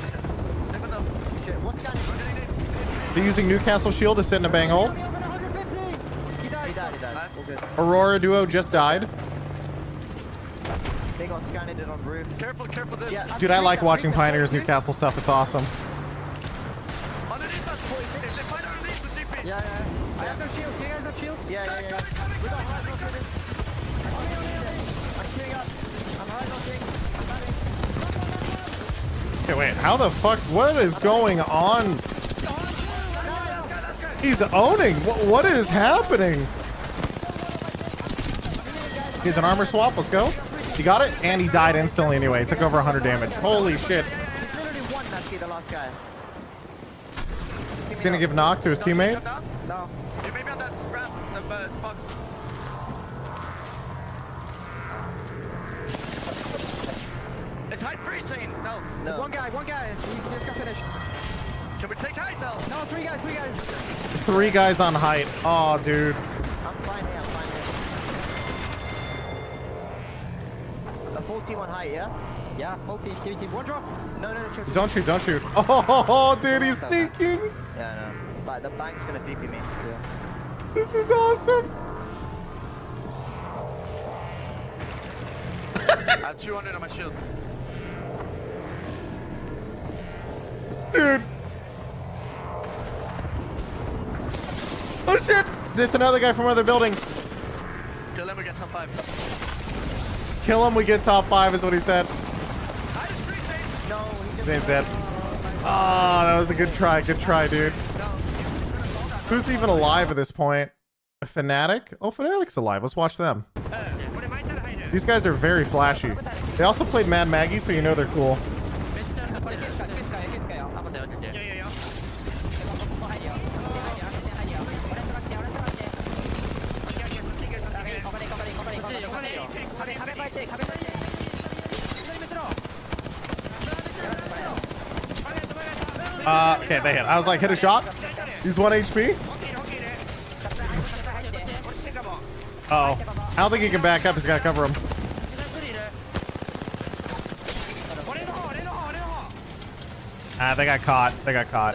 They're using Newcastle shield to sit in a bang hole. Aurora duo just died. They got scanned on roof. Careful this. Yeah, Dude, I like watching Pioneers Newcastle stuff. It's awesome. Underneath us, boys. If they fight underneath the DP. Yeah. I have no shield. Do you guys have shields? Yeah. We got hard no shield. I'm queuing up. I'm hard no shield. Okay, wait. How the fuck? What is going on? He's owning. What is happening? He's an armor swap. Let's go. He got it, and he died instantly anyway. He took over 100 damage. Holy shit. There's literally one Nasky, the last guy. He's gonna give knock to his teammate. No. You may be on that ramp, the box. Is height freezing? No. One guy. He just got finished. Can we take height though? No, 3 guys, 3 guys. 3 guys on height. Oh, dude. I'm fine here, I'm fine here. A full team on height, yeah? Yeah, full team, team. One dropped. No, shoot. Don't shoot, don't shoot. Oh, dude, he's sneaking. Yeah, I know. But the bank's gonna TP me. Yeah. This is awesome. I have 200 on my shield. Dude. Oh shit! It's another guy from another building. Kill him, we get top 5. Kill him, we get top 5 is what he said. No, he just... Zane's dead. Ah, that was a good try, dude. Who's even alive at this point? A Fnatic? Oh, Fnatic's alive. Let's watch them. These guys are very flashy. They also played Mad Maggie, so you know they're cool. Okay, they hit. I was like, hit a shot. He's 1 HP. Uh-oh. I don't think he can back up. He's got to cover him. Ah, they got caught. They got caught.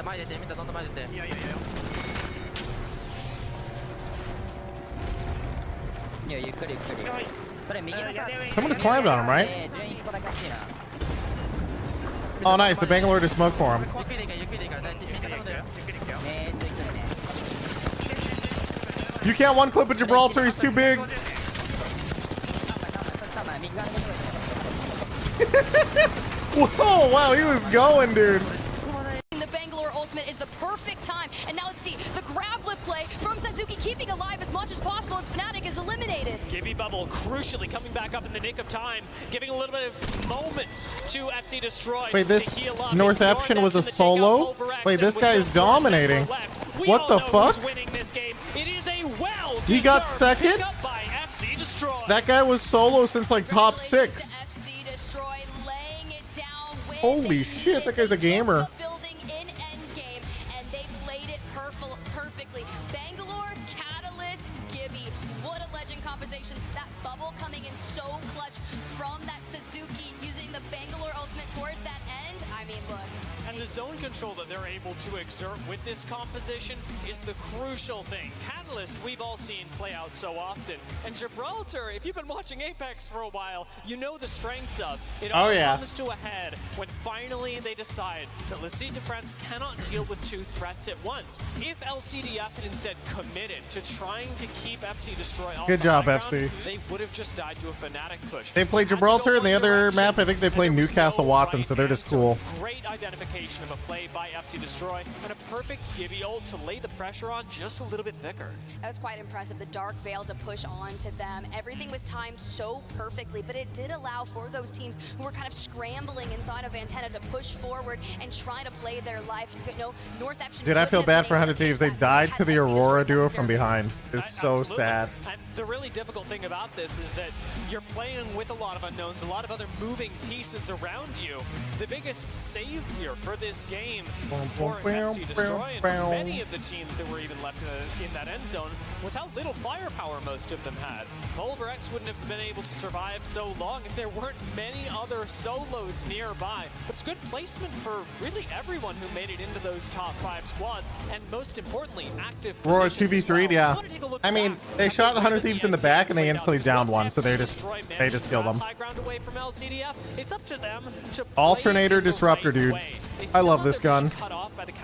Someone just climbed on him, right? Oh, nice. The Bangalore just smoked for him. You can't one clip at Gibraltar. He's too big. Whoa, wow, he was going, dude. The Bangalore ultimate is the perfect time. And now let's see the grab flip play from Suzuki, keeping alive as much as possible as Fnatic is eliminated. Gibby Bubble crucially coming back up in the nick of time, giving a little bit of moments to FC Destroy. Wait, this Northeption was a solo? Wait, this guy is dominating. What the fuck? He got second? That guy was solo since like top 6. Holy shit, that guy's a gamer. Perfectly. Bangalore, Catalyst, Gibby. What a legend composition. That bubble coming in so clutch from that Suzuki using the Bangalore ultimate towards that end. I mean, look. And the zone control that they're able to exert with this composition is the crucial thing. Catalyst, we've all seen play out so often. And Gibraltar, if you've been watching Apex for a while, you know the strengths of. It all comes to a head when finally they decide that Licite de France cannot deal with 2 threats at once. If LCDF had instead committed to trying to keep FC Destroy off Good job, FC. They would have just died to a Fnatic push. They played Gibraltar, and the other map, I think they played Newcastle Watson, so they're just cool. Great identification of a play by FC Destroy, and a perfect Gibby ult to lay the pressure on just a little bit thicker. That was quite impressive. The Dark Veil to push on to them. Everything was timed so perfectly, but it did allow for those teams who were kind of scrambling inside of Antenna to push forward and try to play their life. You know, Northeption. Dude, I feel bad for 100 Thieves. They died to the Aurora duo from behind. It's so sad. And the really difficult thing about this is that you're playing with a lot of unknowns, a lot of other moving pieces around you. The biggest savior for this game for FC Destroy and for many of the teams that were even left in that end zone was how little firepower most of them had. Pulverex wouldn't have been able to survive so long if there weren't many other solos nearby. But it's good placement for really everyone who made it into those top 5 squads, and most importantly, active Aurora positions 2v3, as well. yeah. I mean, they shot the 100 Thieves in the back and they instantly downed one, so they just killed them. High ground away from LCDF. It's up to them to Alternator Disruptor, dude. I love this gun.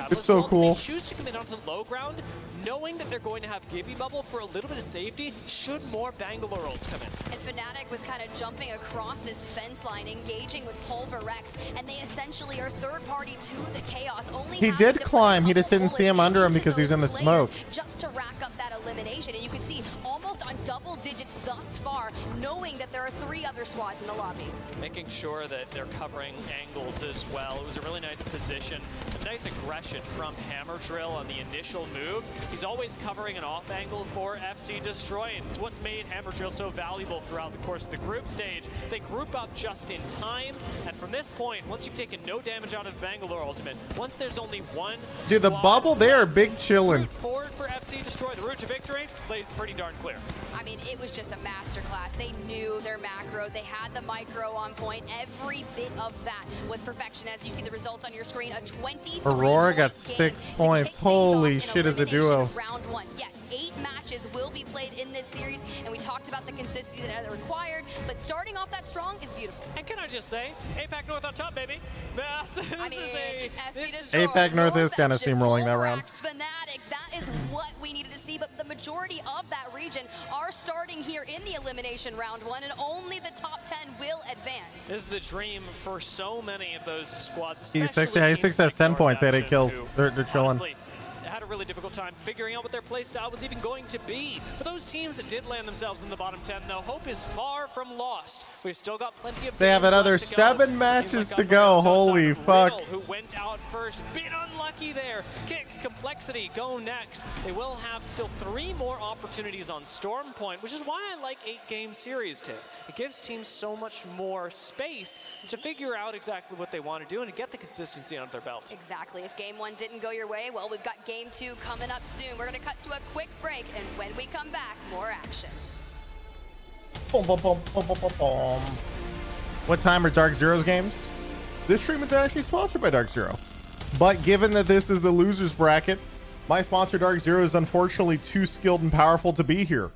It's so cool. They choose to come in onto the low ground, knowing that they're going to have Gibby Bubble for a little bit of safety should more Bangalore ults come in. And Fnatic was kind of jumping across this fence line, engaging with Pulverex, and they essentially are third party to the chaos. Only he did climb, he just didn't see him under him because he's in the smoke. Just to rack up that elimination, and you can see almost on double digits thus far, knowing that there are 3 other squads in the lobby. Making sure that they're covering angles as well. It was a really nice position, a nice aggression from Hammer Drill on the initial moves. He He's always covering an off angle for FC Destroy, and it's what's made Hammer Drill so valuable throughout the course of the group stage. They group up just in time, and from this point, once you've taken no damage out of Bangalore Ultimate, once there's only one Dude, the bubble there, big chillin'. route forward for FC Destroy, the route to victory lays pretty darn clear. I mean, it was just a masterclass. They knew their macro. They had the micro on point. Every bit of that was perfection. As you see the results on your screen, a 23 Aurora got 6 points. Holy shit, as a duo. Round 1. Yes, 8 matches will be played in this series, and we talked about the consistency that are required, but starting off that strong is beautiful. And can I just say, APAC North on top, baby. APAC North is kind of steamrolling that round. Fnatic, that is what we needed to see, but the majority of that region are starting here in the elimination round 1, and only the top 10 will advance. This is the dream for so many of those squads. E6 has 10 points, 8 kills. They're chilling. Honestly, had a really difficult time figuring out what their play style was even going to be. For those teams that did land themselves in the bottom 10, though, hope is far from lost. We've still got plenty of They have another 7 matches to go. Holy fuck. Riddle, who went out first, bit unlucky there. Kick, Complexity go next. They will have still 3 more opportunities on Storm Point, which is why I like 8-game series, Tiff. It gives teams so much more space to figure out exactly what they want to do and to get the consistency under their belt. Exactly. If game 1 didn't go your way, well, we've got game 2 coming up soon. We're going to cut to a quick break, and when we come back, more action. Boom, boom, boom, boom, boom, boom, boom. What time are Dark Zero's games? This stream is actually sponsored by Dark Zero. But given that this is the losers bracket, my sponsor Dark Zero is unfortunately too skilled and powerful to be here.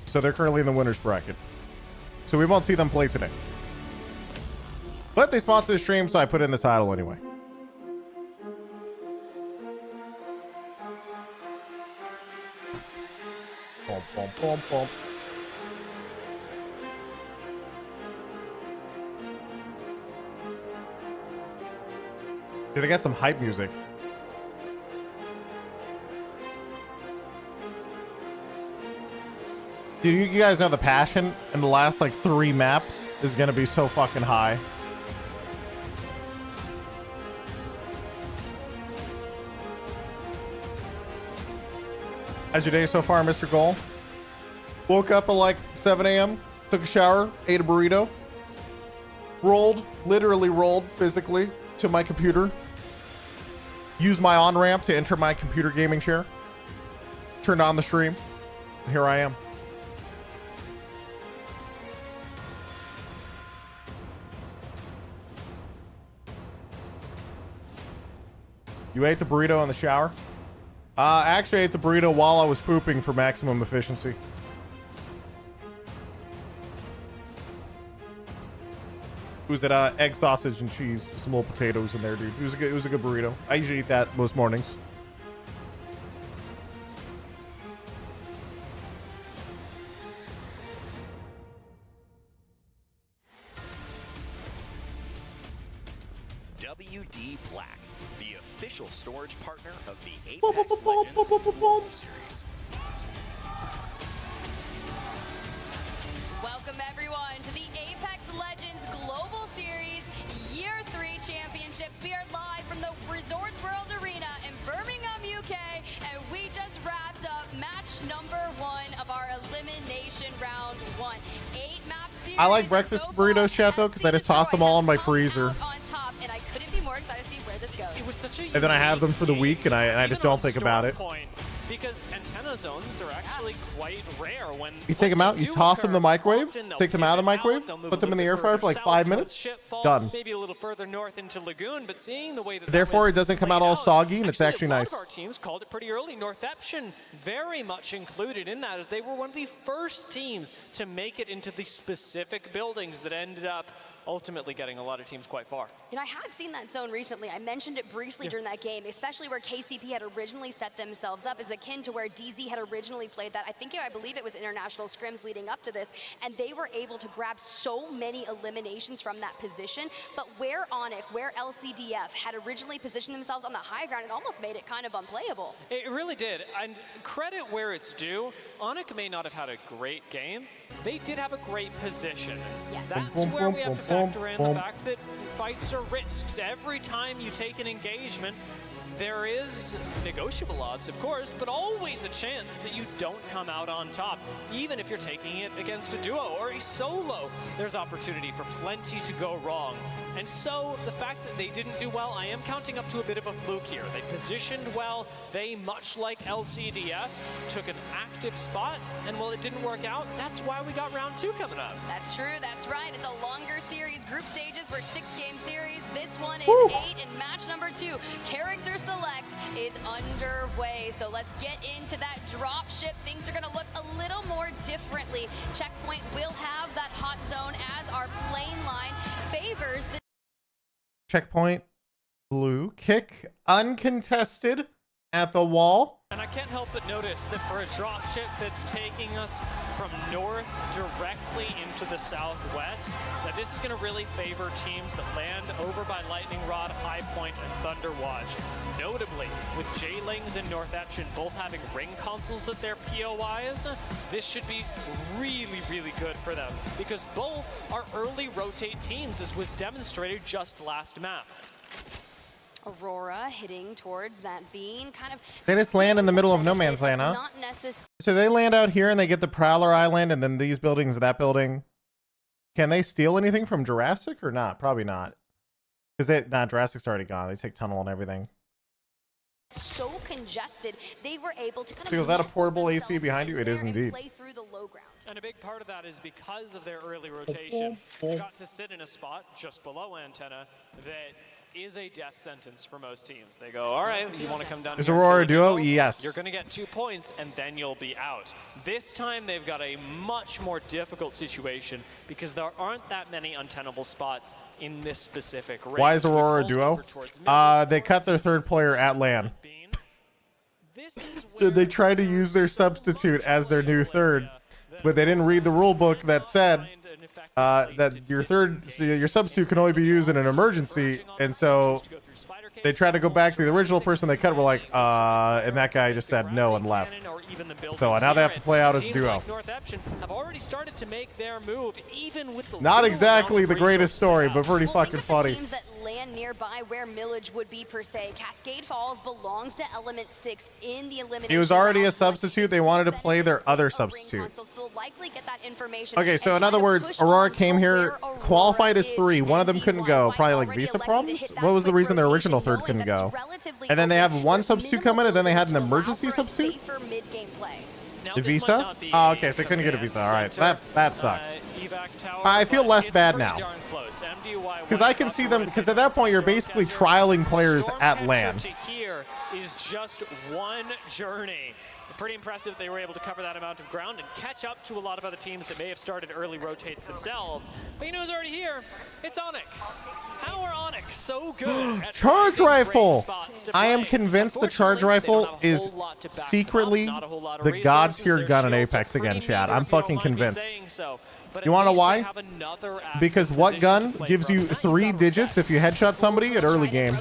So they're currently in the winners bracket. So we won't see them play today. But they sponsor the stream, so I put in the title anyway. Boom, boom, boom, boom. Dude, they got some hype music. Dude, you guys know the passion in the last like 3 maps is gonna be so fucking high. How's your day so far, Mr. Goal? Woke up at like 7 a.m., took a shower, ate a burrito, rolled, literally rolled physically to my computer, used my on-ramp to enter my computer gaming chair, turned on the stream, and here I am. You ate the burrito in the shower? I actually ate the burrito while I was pooping for maximum efficiency. It was at egg, sausage, and cheese. Some little potatoes in there, dude. It was a good burrito. I usually eat that most mornings. WD Black, the official storage partner of the Apex Legends Global Series. Welcome everyone to the Apex Legends Global Series Year 3 Championships. We are live from the Resorts World Arena in Birmingham, UK, and we just wrapped up match number 1 of our elimination round 1. 8 map series. I like breakfast burritos, chat, though, because I just toss them all in my freezer. On top, and I couldn't be more excited to see where this goes. It was such a And then I have them for the week, and I just don't think about it. Because antenna zones are actually quite rare when You take them out, you toss them in the microwave, take them out of the microwave, put them in the air fryer for like 5 minutes, done. Maybe a little further north into Lagoon, but seeing the way that Therefore, it doesn't come out all soggy, and it's actually nice. A lot of our teams called it pretty early. Northeption very much included in that, as they were one of the first teams to make it into the specific buildings that ended up ultimately getting a lot of teams quite far. And I had seen that zone recently. I mentioned it briefly during that game, especially where KCP had originally set themselves up, is akin to where DZ had originally played that. I believe it was international scrims leading up to this, and they were able to grab so many eliminations from that position. But where Onyx, where LCDF had originally positioned themselves on the high ground, it almost made it kind of unplayable. It really did, and credit where it's due. Onyx may not have had a great game. They did have a great position. Yes. That's where we have to factor in the fact that fights are risks. Every time you take an engagement, there is negotiable odds, of course, but always a chance that you don't come out on top. Even if you're taking it against a duo or a solo, there's opportunity for plenty to go wrong. And so the fact that they didn't do well, I am counting up to a bit of a fluke here. They positioned well. They, much like LCDF, took an active spot. And while it didn't work out, that's why we got round 2 coming up. That's true. That's right. It's a longer series. Group stages were 6-game series. This one is 8, and match number 2, Character Select, is underway. So let's get into that drop ship. Things are going to look a little more differently. Checkpoint will have that hot zone as our plane line favors the Checkpoint blue. Kick uncontested at the wall. And I can't help but notice that for a dropship that's taking us from north directly into the southwest, that this is going to really favor teams that land over by Lightning Rod, High Point, and Thunder Watch. Notably, with J-Lings and North Eption both having ring consoles at their POIs, this should be really, really good for them, because both are early rotate teams, as was demonstrated just last map. Aurora hitting towards that beam, kind of. They just land in the middle of no man's land, huh? Not necessarily. So they land out here and they get the Prowler Island and then these buildings, that building. Can they steal anything from Jurassic or not? Probably not. Because Jurassic's already gone. They take tunnel and everything. So congested, they were able to kind So is that a portable AC behind you? It is indeed. play through the low ground. And a big part of that is because of their early rotation, got to sit in a spot just below Antenna that is a death sentence for most teams. They go, all right, you want to come down Is here Aurora and kill duo? a duo? Yes. You're going to get 2 points, and then you'll be out. This time, they've got a much more difficult situation because there aren't that many untenable spots in this specific range. Why is Aurora duo? They cut their third player at LAN. They tried to use their substitute as their new third, but they didn't read the rule book that said that your substitute can only be used in an emergency, and so they tried to go back to the original person they cut. Were like, and that guy just said no and left. So now they have to play out as a duo. Not exactly the greatest story, but pretty fucking funny. Teams that land nearby where Millage would be per se. Cascade Falls belongs to Element 6 in the elimination. He was already a substitute. They wanted to play their other substitute. Okay, so in other words, Aurora came here, qualified as 3. One of them couldn't go. Probably like visa problems? What was the reason their original third couldn't go? And then they have one substitute come in, and then they had an emergency substitute? The visa? Oh, okay, so they couldn't get a visa. All right, that sucks. I feel less bad now. Because I can see them, because at that point, you're basically trialing players at LAN. Here is just one journey. Pretty impressive they were able to cover that amount of ground and catch up to a lot of other teams that may have started early rotates themselves. But you know who's already here? It's Onyx. How are Onyx so good at Charge rifle! I am convinced the charge rifle is secretly the god tier gun in Apex again, Chad. I'm fucking convinced. You wanna know why? Because what gun gives you 3 digits if you headshot somebody at early game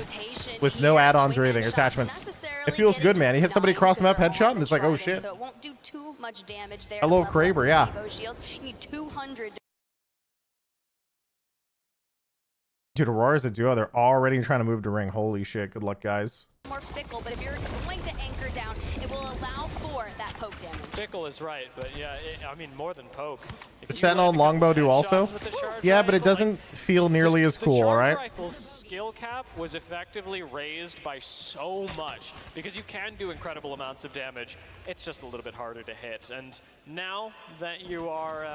with no add-ons or anything, attachments? It feels good, man. You hit somebody across the map, headshot, and it's like, oh shit. So it won't do too much damage there. Hello, Kraber, yeah. You need 200. Dude, Aurora's a duo. They're already trying to move to ring. Holy shit. Good luck, guys. More fickle, but if you're going to anchor down, it will allow for that poke damage. Fickle is right, but yeah, I mean, more than poke. The Sentinel and Longbow do also? Yeah, but it doesn't feel nearly as cool, all right? The charge rifle's skill cap was effectively raised by so much because you can do incredible amounts of damage. It's just a little bit harder to hit. And now that you are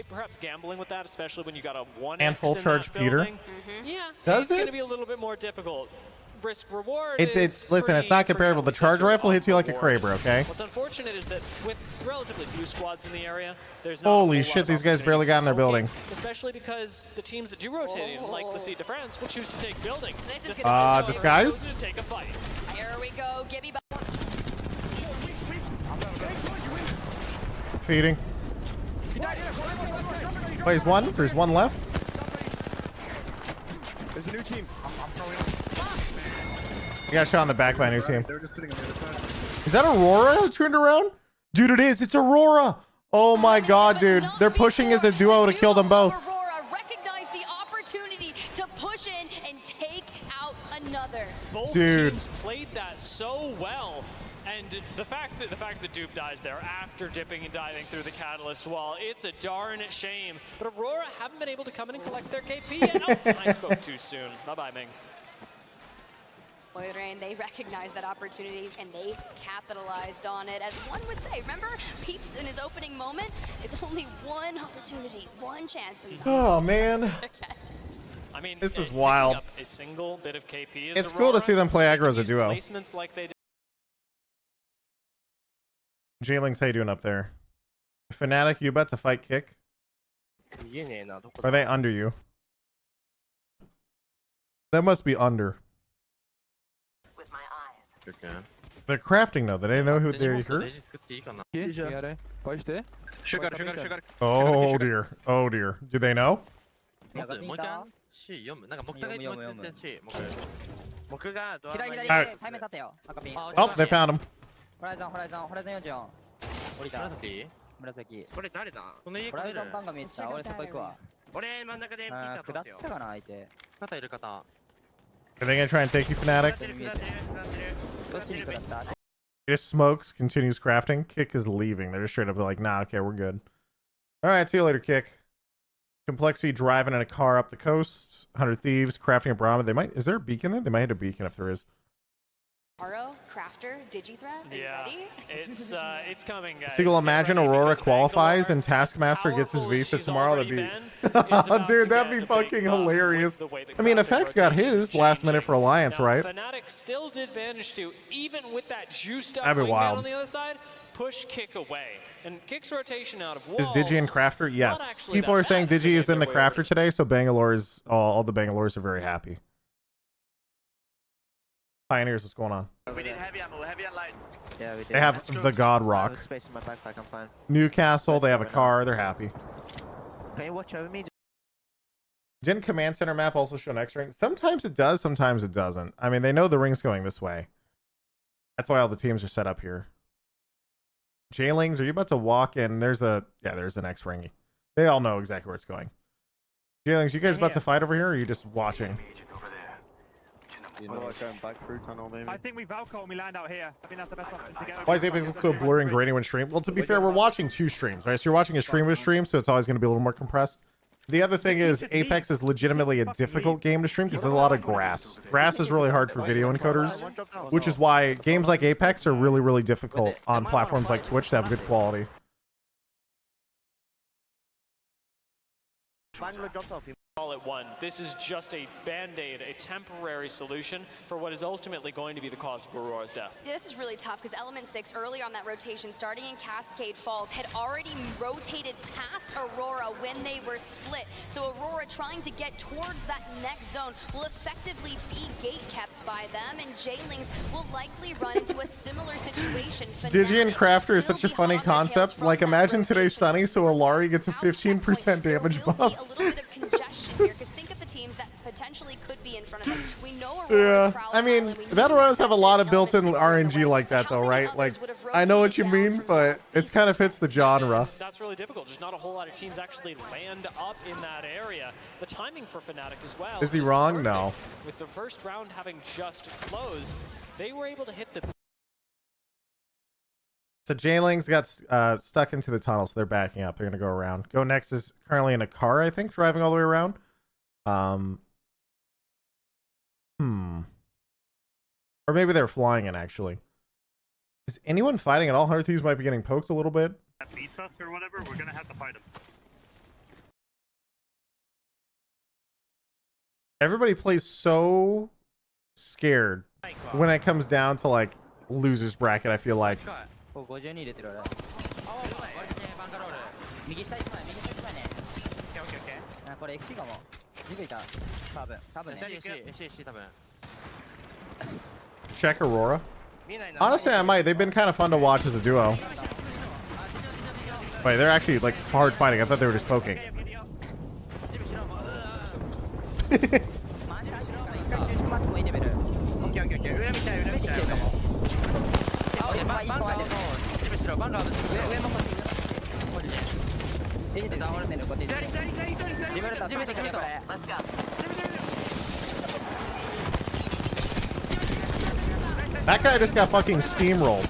perhaps gambling with that, especially when you got a 1x and full charge Peter. Yeah, does it's going to be a little bit more difficult. Risk reward. Listen, it's not comparable. The charge rifle hits you like a Kraber, okay? What's unfortunate is that with relatively few squads in the area, there's not holy shit, these guys barely got in their building. Especially because the teams that do rotate in, like the Seed de France, will choose to take buildings. Disguise? To take a fight. Here we go, Gibby. Feeding. Wait, there's one left? There's a new team. You got shot in the back by a new team. They're just sitting on the other side. Is that Aurora who turned around? Dude, it is. It's Aurora. Oh my god, dude. They're pushing as a duo to kill them both. Aurora recognized the opportunity to push in and take out another. Both Dude. teams played that so well. And the fact that Dupe dies there after dipping and diving through the Catalyst wall, it's a darn shame. But Aurora haven't been able to come in and collect their KP yet. Oh, I spoke too soon. Bye-bye, Ming. Rain, they recognized that opportunity and they capitalized on it. As one would say, remember Peeps in his opening moment? It's only one opportunity, one chance. Oh man. I mean, this is picking wild. up a single bit of KP is It's cool to see them play aggro as a duo. Placements like they did. J-Links, how you doing up there? Fnatic, you about to fight Kick? Are they under you? That must be under. They're crafting though. They know who they're hurt. Oh dear. Oh dear. Do they know? Oh, they found him. Are they gonna try and take you, Fnatic? He just smokes, continues crafting. Kick is leaving. They're just straight up like, nah, okay, we're good. Alright, see you later, Kick. Complexity driving in a car up the coast. 100 Thieves, crafting a Brahma. They might, is there a beacon there? They might hit a beacon if there is. Aro, Crafter, Digithreat, are you ready? It's coming, guys. Seagull, imagine Aurora qualifies and Taskmaster gets his visa tomorrow. That'd be, dude, that'd be fucking hilarious. I mean, Effects got his last minute for Alliance, right? Fnatic still did manage to, even with that juiced up That'd be wingman wild. on the other side, push Kick away. And Kick's rotation out of wall. Is Digi and Crafter? Yes. People are saying Digi is in the Crafter today, so Bangalore's, all the Bangalores are very happy. Pioneers, what's going on? We need heavy ammo, heavy and light. Yeah, we did. They have the God Rock. Space in my backpack, I'm fine. Newcastle, they have a car, they're happy. Can you watch over me? Didn't Command Center map also show an X ring? Sometimes it does, sometimes it doesn't. I mean, they know the ring's going this way. That's why all the teams are set up here. Jailings, are you about to walk in? There's an X ring. They all know exactly where it's going. Jailings, you guys about to fight over here, or are you just watching? Back through tunnel, maybe. I think we Valco and we land out here. I think that's the best option to get. Why is Apex look so blurry and grainy when stream? Well, to be fair, we're watching two streams, right? So you're watching a stream of a stream, so it's always going to be a little more compressed. The other thing is Apex is legitimately a difficult game to stream because there's a lot of grass. Grass is really hard for video encoders, which is why games like Apex are really, really difficult on platforms like Twitch to have good quality. All at one. This is just a band-aid, a temporary solution for what is ultimately going to be the cause of Aurora's death. Yeah, this is really tough because Element 6 early on that rotation, starting in Cascade Falls, had already rotated past Aurora when they were split. So Aurora trying to get towards that next zone will effectively be gate-kept by them, and Jailings will likely run into a similar situation. Digi and Crafter is such a funny concept. Like, imagine today's Sunny, so Alari gets a 15% damage buff. Because think of the teams that potentially could be in front of them. We know Aurora's Yeah, I mean, Battle Royals have a lot of built-in RNG like that, though, right? Like, I know what you mean, but it kind of fits the genre. That's really difficult. Just not a whole lot of teams actually land up in that area. The timing for Fnatic as well. Is he wrong? Perfect. No. With the first round having just closed, they were able to hit the. So Jailings got stuck into the tunnel, so they're backing up. They're going to go around. Go Next is currently in a car, I think, driving all the way around. Or maybe they're flying in, actually. Is anyone fighting at all? 100 Thieves might be getting poked a little bit. That beats us or whatever, we're gonna have to fight him. Everybody plays so scared when it comes down to, like, losers bracket, I feel like. Check Aurora. Honestly, I might. They've been kind of fun to watch as a duo. Wait, they're actually like hard fighting. I thought they were just poking. That guy just got fucking steamrolled.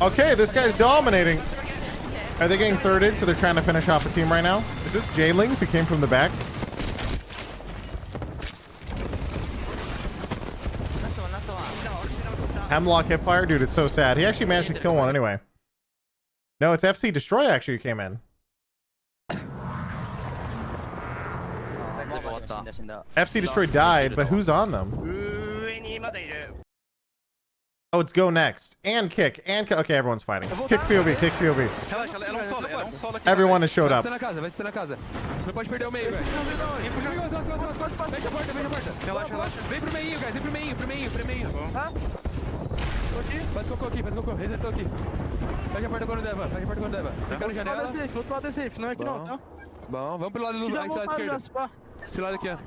Okay, this guy's dominating. Are they getting thirded, so they're trying to finish off a team right now? Is this Jaylings who came from the back? Hemlock hipfire? Dude, it's so sad. He actually managed to kill one anyway. No, it's FC Destroy actually who came in. FC Destroy died, but who's on them? Oh, it's go next. And kick. And okay, everyone's fighting. Kick POV, kick POV. Everyone has showed up. Vai ser na casa. Não pode perder o meio, velho. Fecha a porta, fecha a porta. Relaxa. Vem pro meio, guys. Vem pro meio. Tá? Tô aqui. Faz cocô aqui, resetou aqui. Fecha a porta quando deva, Fica na janela. Do outro lado é safe, não é aqui não, tá? Bom, vamos pro lado do lado esquerdo. Esse lado aqui, ó.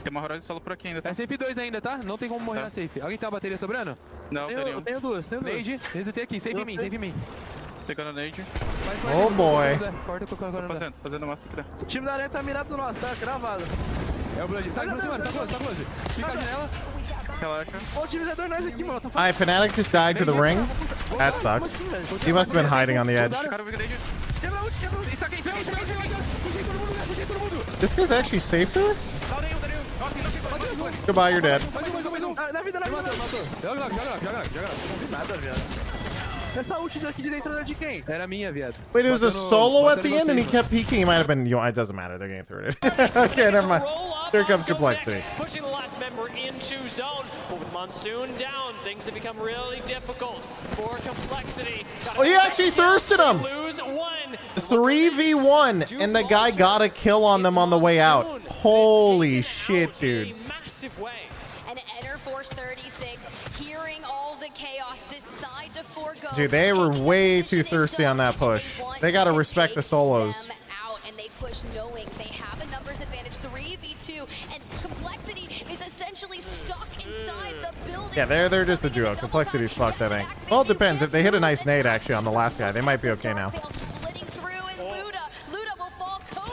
Tem uma Horizon solo por aqui ainda, tá? É safe 2 ainda, tá? Não tem como morrer na safe. Alguém tem uma bateria sobrando? Não, eu tenho duas. Nade, resetei aqui. Safe em mim. Pegando nade. Oh boy. Tô fazendo massa aqui. O time da arena tá mirado do nosso, tá? Gravado. É o Blood. Tá aproximando, tá close. Fica a janela. Relaxa. Ó, o utilizador nós aqui, mano. Hi, Fnatic just died to the ring. That sucks. He must have been hiding on the edge. This guy's actually safe there? Goodbye, you're dead. Essa ult aqui de dentro era de quem? Era minha, viado. Wait, it was a solo at the end and he kept peeking. He might have been, it doesn't matter. They're getting through it. Okay, never mind. Here comes complexity. Pushing the last member into zone, but with Monsoon down, things have become really difficult for complexity. Oh, he actually thirsted him. 3v1, and the guy got a kill on them on the way out. Holy shit, dude. And Enter Force 36, hearing all the chaos, decide to forego. Dude, they were way too thirsty on that push. They got to respect the solos. And they push knowing they have a numbers advantage, 3v2, and complexity is essentially stuck inside the building. Yeah, they're just a duo. Complexity's fucked, I think. Well, it depends. If they hit a nice nade actually on the last guy, they might be okay now.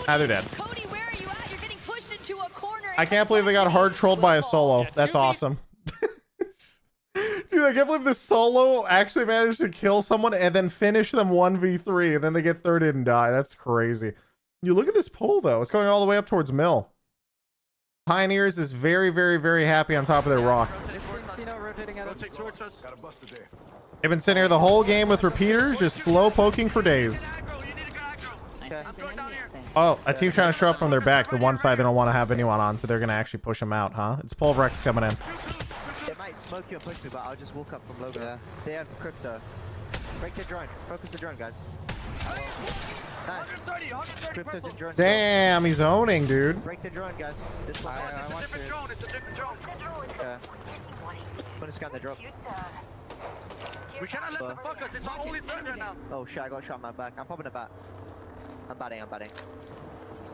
Ah, they're dead. Cody, where are you at? You're getting pushed into a corner. I can't believe they got hard trolled by a solo. That's awesome. Dude, I can't believe this solo actually managed to kill someone and then finish them 1v3 and then they get thirded and die. That's crazy. You look at this pull though. It's going all the way up towards Mill. Pioneers is very, very, very happy on top of their rock. They've been sitting here the whole game with repeaters, just slow poking for days. Oh, a team's trying to show up from their back. The one side they don't want to have anyone on, so they're going to actually push them out, huh? It's Pulverex coming in. They might smoke you and push me, but I'll just walk up from low. Yeah. They have crypto. Break the drone. Focus the drone, guys. Nice. Crypto's in drone. Damn, he's owning, dude. Break the drone, guys. This one. It's a different drone. It's a different drone. Yeah. I'm gonna scan the drop. We cannot let them fuck us. It's our only third right now. Oh shit, I got shot in my back. I'm popping a bat. I'm batting.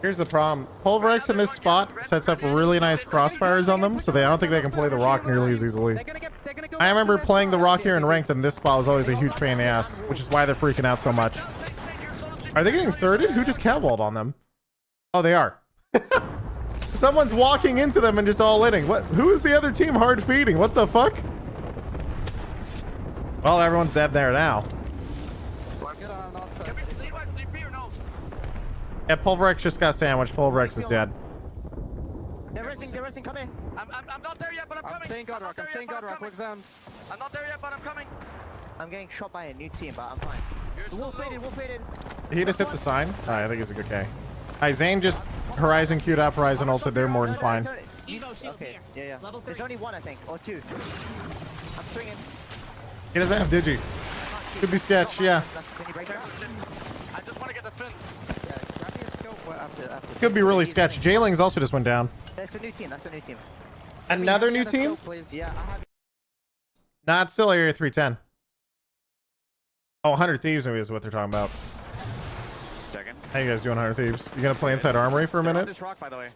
Here's the problem. Pulverex in this spot sets up really nice crossfires on them, so I don't think they can play the rock nearly as easily. I remember playing the rock here in ranked, and this spot was always a huge pain in the ass, which is why they're freaking out so much. Are they getting thirded? Who just catwalled on them? Oh, they are. Someone's walking into them and just all hitting. What? Who is the other team hard feeding? What the fuck? Well, everyone's dead there now. Yeah, Pulverex just got sandwiched. Pulverex is dead. They're resting, come in. I'm not there yet, but I'm coming. I'm staying God Rock, look down. I'm not there yet, but I'm coming. I'm getting shot by a new team, but I'm fine. Wolf faded. He just hit the sign? Oh, I think he's a good K. Hi, Zane just Horizon queued up, Horizon ulted. They're more than fine. Okay, yeah. There's only one, I think, or two. I'm swinging. He doesn't have Digi. Could be sketch, yeah. I just want to get the fin. Could be really sketch. Jaylings also just went down. That's a new team. Another new team? Yeah, I have. Not still Area 310. Oh, 100 Thieves maybe is what they're talking about. Second. How you guys doing, 100 Thieves? You gonna play inside Armory for a minute? This rock, by the way.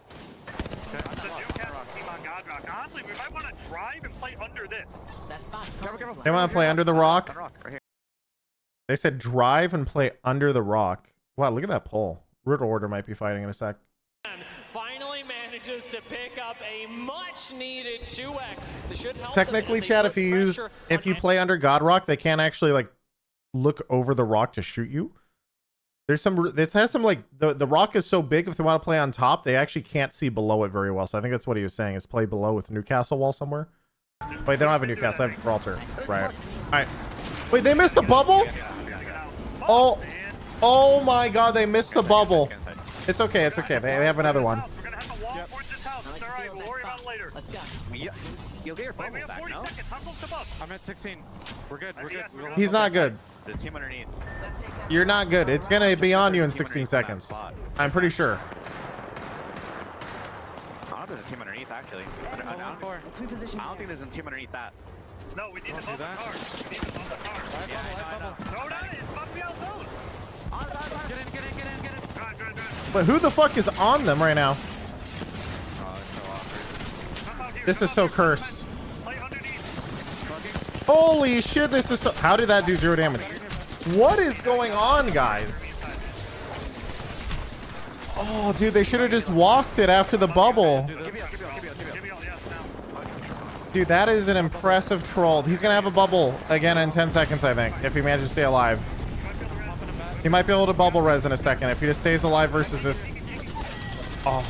That's a new cast team on God Rock. Honestly, we might want to drive and play under this. Careful. They want to play under the rock? They said drive and play under the rock. Wow, look at that pull. Riddle Order might be fighting in a sec. Finally managed manages to pick up a much-needed Shuek. This should help Technically, chat, if you play under God Rock, they can't actually like look over the rock to shoot you. There's some, it has some like the rock is so big, if they want to play on top, they actually can't see below it very well. So I think that's what he was saying, is play below with Newcastle wall somewhere. Wait, they don't have a Newcastle, they have Gibraltar. Right. All right. Wait, they missed the bubble? Oh my god, they missed the bubble. It's okay, it's okay. They have another one. You'll get your bubble back, no? I'm at 16. We're good, we're good. He's not good. The team underneath. You're not good. It's gonna be on you in 16 seconds. I'm pretty sure. I don't think there's a team underneath, actually. I don't think there's a team underneath that. No, we need to bump the car. We need to bump the car. Throw it at it. It's bumpy out zone. Get in. But who the fuck is on them right now? This is so cursed. Holy shit, this is so... How did that do 0 damage? What is going on, guys? Oh, dude, they should have just walked it after the bubble. Dude, that is an impressive troll. He's going to have a bubble again in 10 seconds, I think, if he manages to stay alive. He might be able to bubble res in a second if he just stays alive versus this. Oh.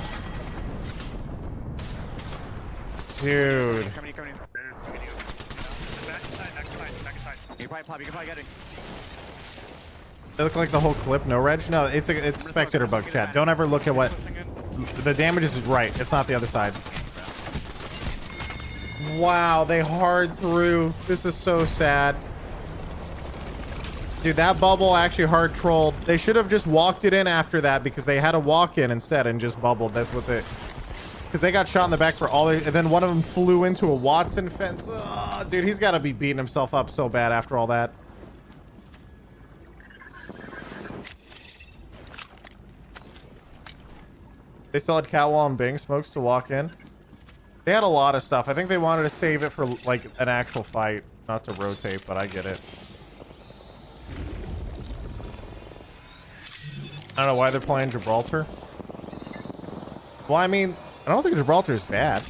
Dude. You can probably get it. They look like the whole clip, no reg? No, it's spectator bug, chat. Don't ever look at what... The damage is right. It's not the other side. Wow, they hard through. This is so sad. Dude, that bubble actually hard trolled. They should have just walked it in after that, because they had to walk in instead and just bubbled. That's what they... Because they got shot in the back for all they... And then one of them flew into a Watson fence. Oh, dude, he's got to be beating himself up so bad after all that. They still had Catwall and Bing Smokes to walk in. They had a lot of stuff. I think they wanted to save it for like an actual fight, not to rotate, but I get it. I don't know why they're playing Gibraltar. Well, I mean, I don't think Gibraltar is bad.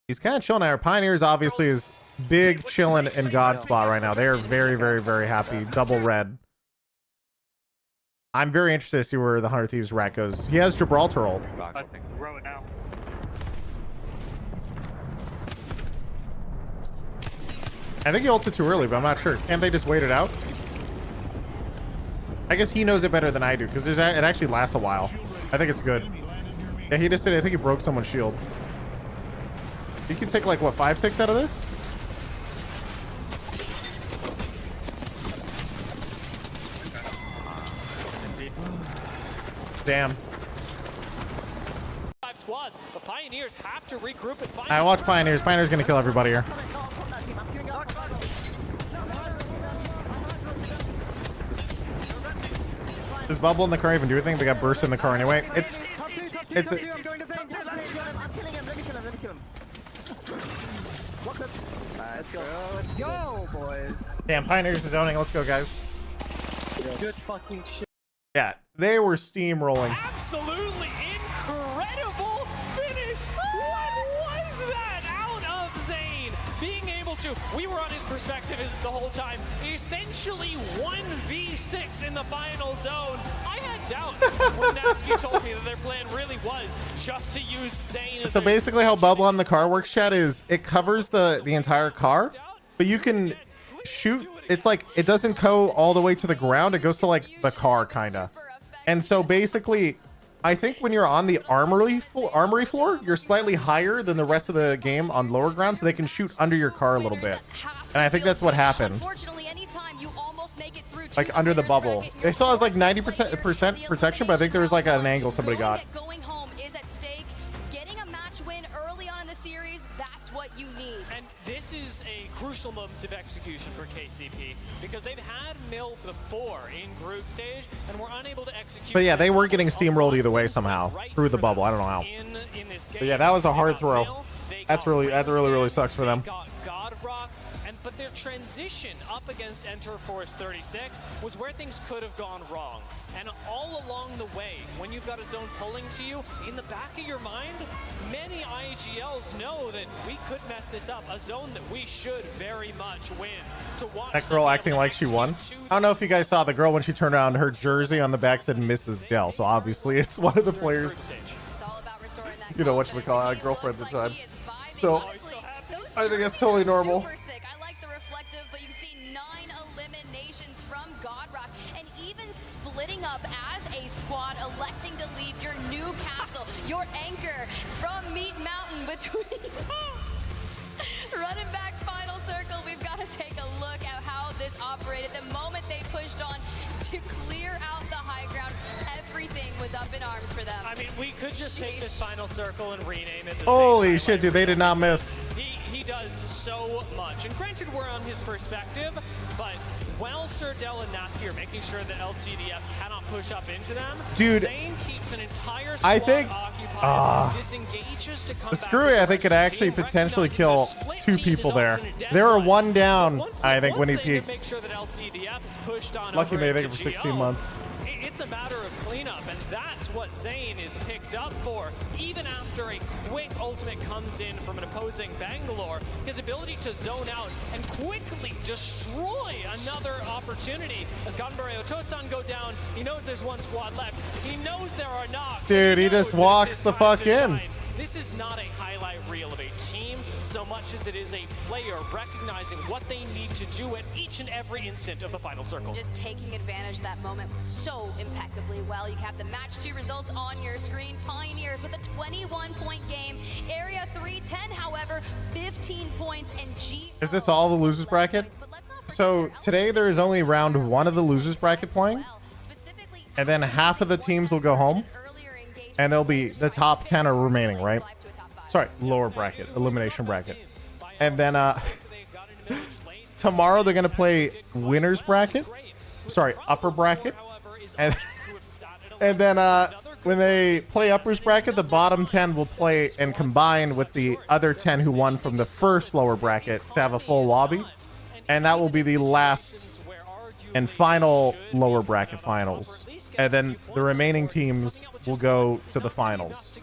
He's kind of chilling. Our Pioneers obviously is big chilling in God spot right now. They are very, very, very happy. Double red. I'm very interested to see where the 100 Thieves rat goes. He has Gibraltar ult. I think throw it now. I think he ulted too early, but I'm not sure. Can't they just wait it out? I guess he knows it better than I do, because it actually lasts a while. I think it's good. Yeah, he just did. I think he broke someone's shield. You can take like what, 5 ticks out of this? Damn. 5 squads. The Pioneers have to regroup and find... I watch Pioneers. Pioneers gonna kill everybody here. Does bubble in the car even do anything? They got burst in the car anyway. It's a... Let's go, boys. Damn, Pioneers is zoning. Let's go, guys. Good fucking shit. Yeah, they were steamrolling. Absolutely incredible finish. What was that out of Zane? Being able to, we were on his perspective the whole time, essentially 1v6 in the final zone. I had doubts when Natsuki told me that their plan really was just to use Zane as So basically how bubble on the car works, chat, is it covers the entire car, but you can shoot. It's like it doesn't go all the way to the ground. It goes to like the car kind of. And so basically I think when you're on the armory floor, you're slightly higher than the rest of the game on lower ground, so they can shoot under your car a little bit. And I think that's what happened. Like under the bubble. They still has like 90% protection, but I think there was like an angle somebody got. Going home is at stake. Getting a match win early on in the series, that's what you need. And this is a crucial moment of execution for KCP because they've had Mill before in group stage and were unable to execute. But yeah, they were getting steamrolled either way somehow through the bubble. I don't know how. But yeah, that was a hard throw. That really sucks for them. God Rock, and but their transition up against Enter Force 36 was where things could have gone wrong. And all along the way, when you've got a zone pulling to you, in the back of your mind, many IGLs know that we could mess this up, a zone that we should very much win. To watch That girl acting like she won. I don't know if you guys saw the girl when she turned around, her jersey on the back said Mrs. Dell. So obviously it's one of the players, you know, whatchamacallit, girlfriend at the time. So I think that's totally normal. I like the reflective, but you can see 9 eliminations from Godrock, and even splitting up as a squad, electing to leave your new castle, your anchor from Meat Mountain between running back final circle. We've got to take a look at how this operated. The moment they pushed on to clear out the high ground, everything was up in arms for them. I mean, we could just take this final circle and rename it. Holy shit, dude, they did not miss. He does so much. And granted, we're on his perspective, but while Sir Dell and Nasky are making sure that LCDF cannot push up into them, dude, Zane keeps an entire squad I think disengages to come the Screwy, I think, could actually potentially kill 2 people there. They were 1 down, I think, when he peaked. Make sure that LCDF is pushed on Lucky over me, I think, into for 16 GO. months. It's a matter of cleanup, and that's what Zane is picked up for. Even after a quick ultimate comes in from an opposing Bangalore, his ability to zone out and quickly destroy another opportunity. As Ganbare Otosan go down, he knows there's 1 squad left. He knows there are knocks. Dude, he just walks the fuck in. This is not a highlight reel of a team so much as it is a player recognizing what they need to do at each and every instant of the final circle. Just taking advantage of that moment so impeccably well. You have the match 2 results on your screen. Pioneers with a 21-point game. Area 310, however, 15 points, and G. Is this all the losers bracket? So today there is only round 1 of the losers bracket playing, and then half of the teams will go home, and there'll be the top 10 are remaining, right? Sorry, lower bracket, elimination bracket. And then tomorrow they're gonna play winners bracket, sorry, upper bracket, and then when they play uppers bracket, the bottom 10 will play and combine with the other 10 who won from the first lower bracket to have a full lobby, and that will be the last and final lower bracket finals. And then the remaining teams will go to the finals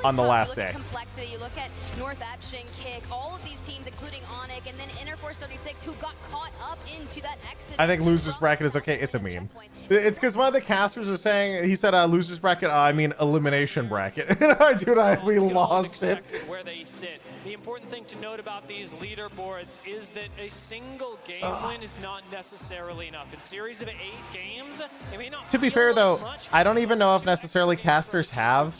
on the last day. Complexity. You look at North Epshing, Kick, all of these teams, including Onyx, and then Interforce 36, who got caught up into that exit. I think losers bracket is okay. It's a meme. It's because one of the casters are saying, he said losers bracket, I mean elimination bracket. Dude, we lost it. Where they sit. The important thing to note about these leaderboards is that a single game win is not necessarily enough. In series of 8 games, it may not. To be fair though, I don't even know if necessarily casters have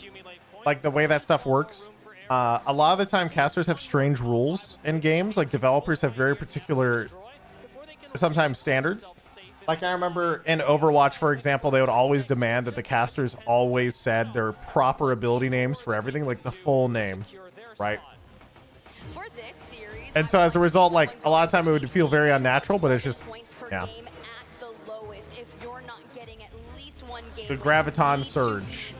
like the way that stuff works. A lot of the time casters have strange rules in games. Like developers have very particular sometimes standards. Like I remember in Overwatch, for example, they would always demand that the casters always said their proper ability names for everything, like the full name, right? For this series, and so as a result, like a lot of time it would feel very unnatural, but it's just, yeah. The Graviton Surge.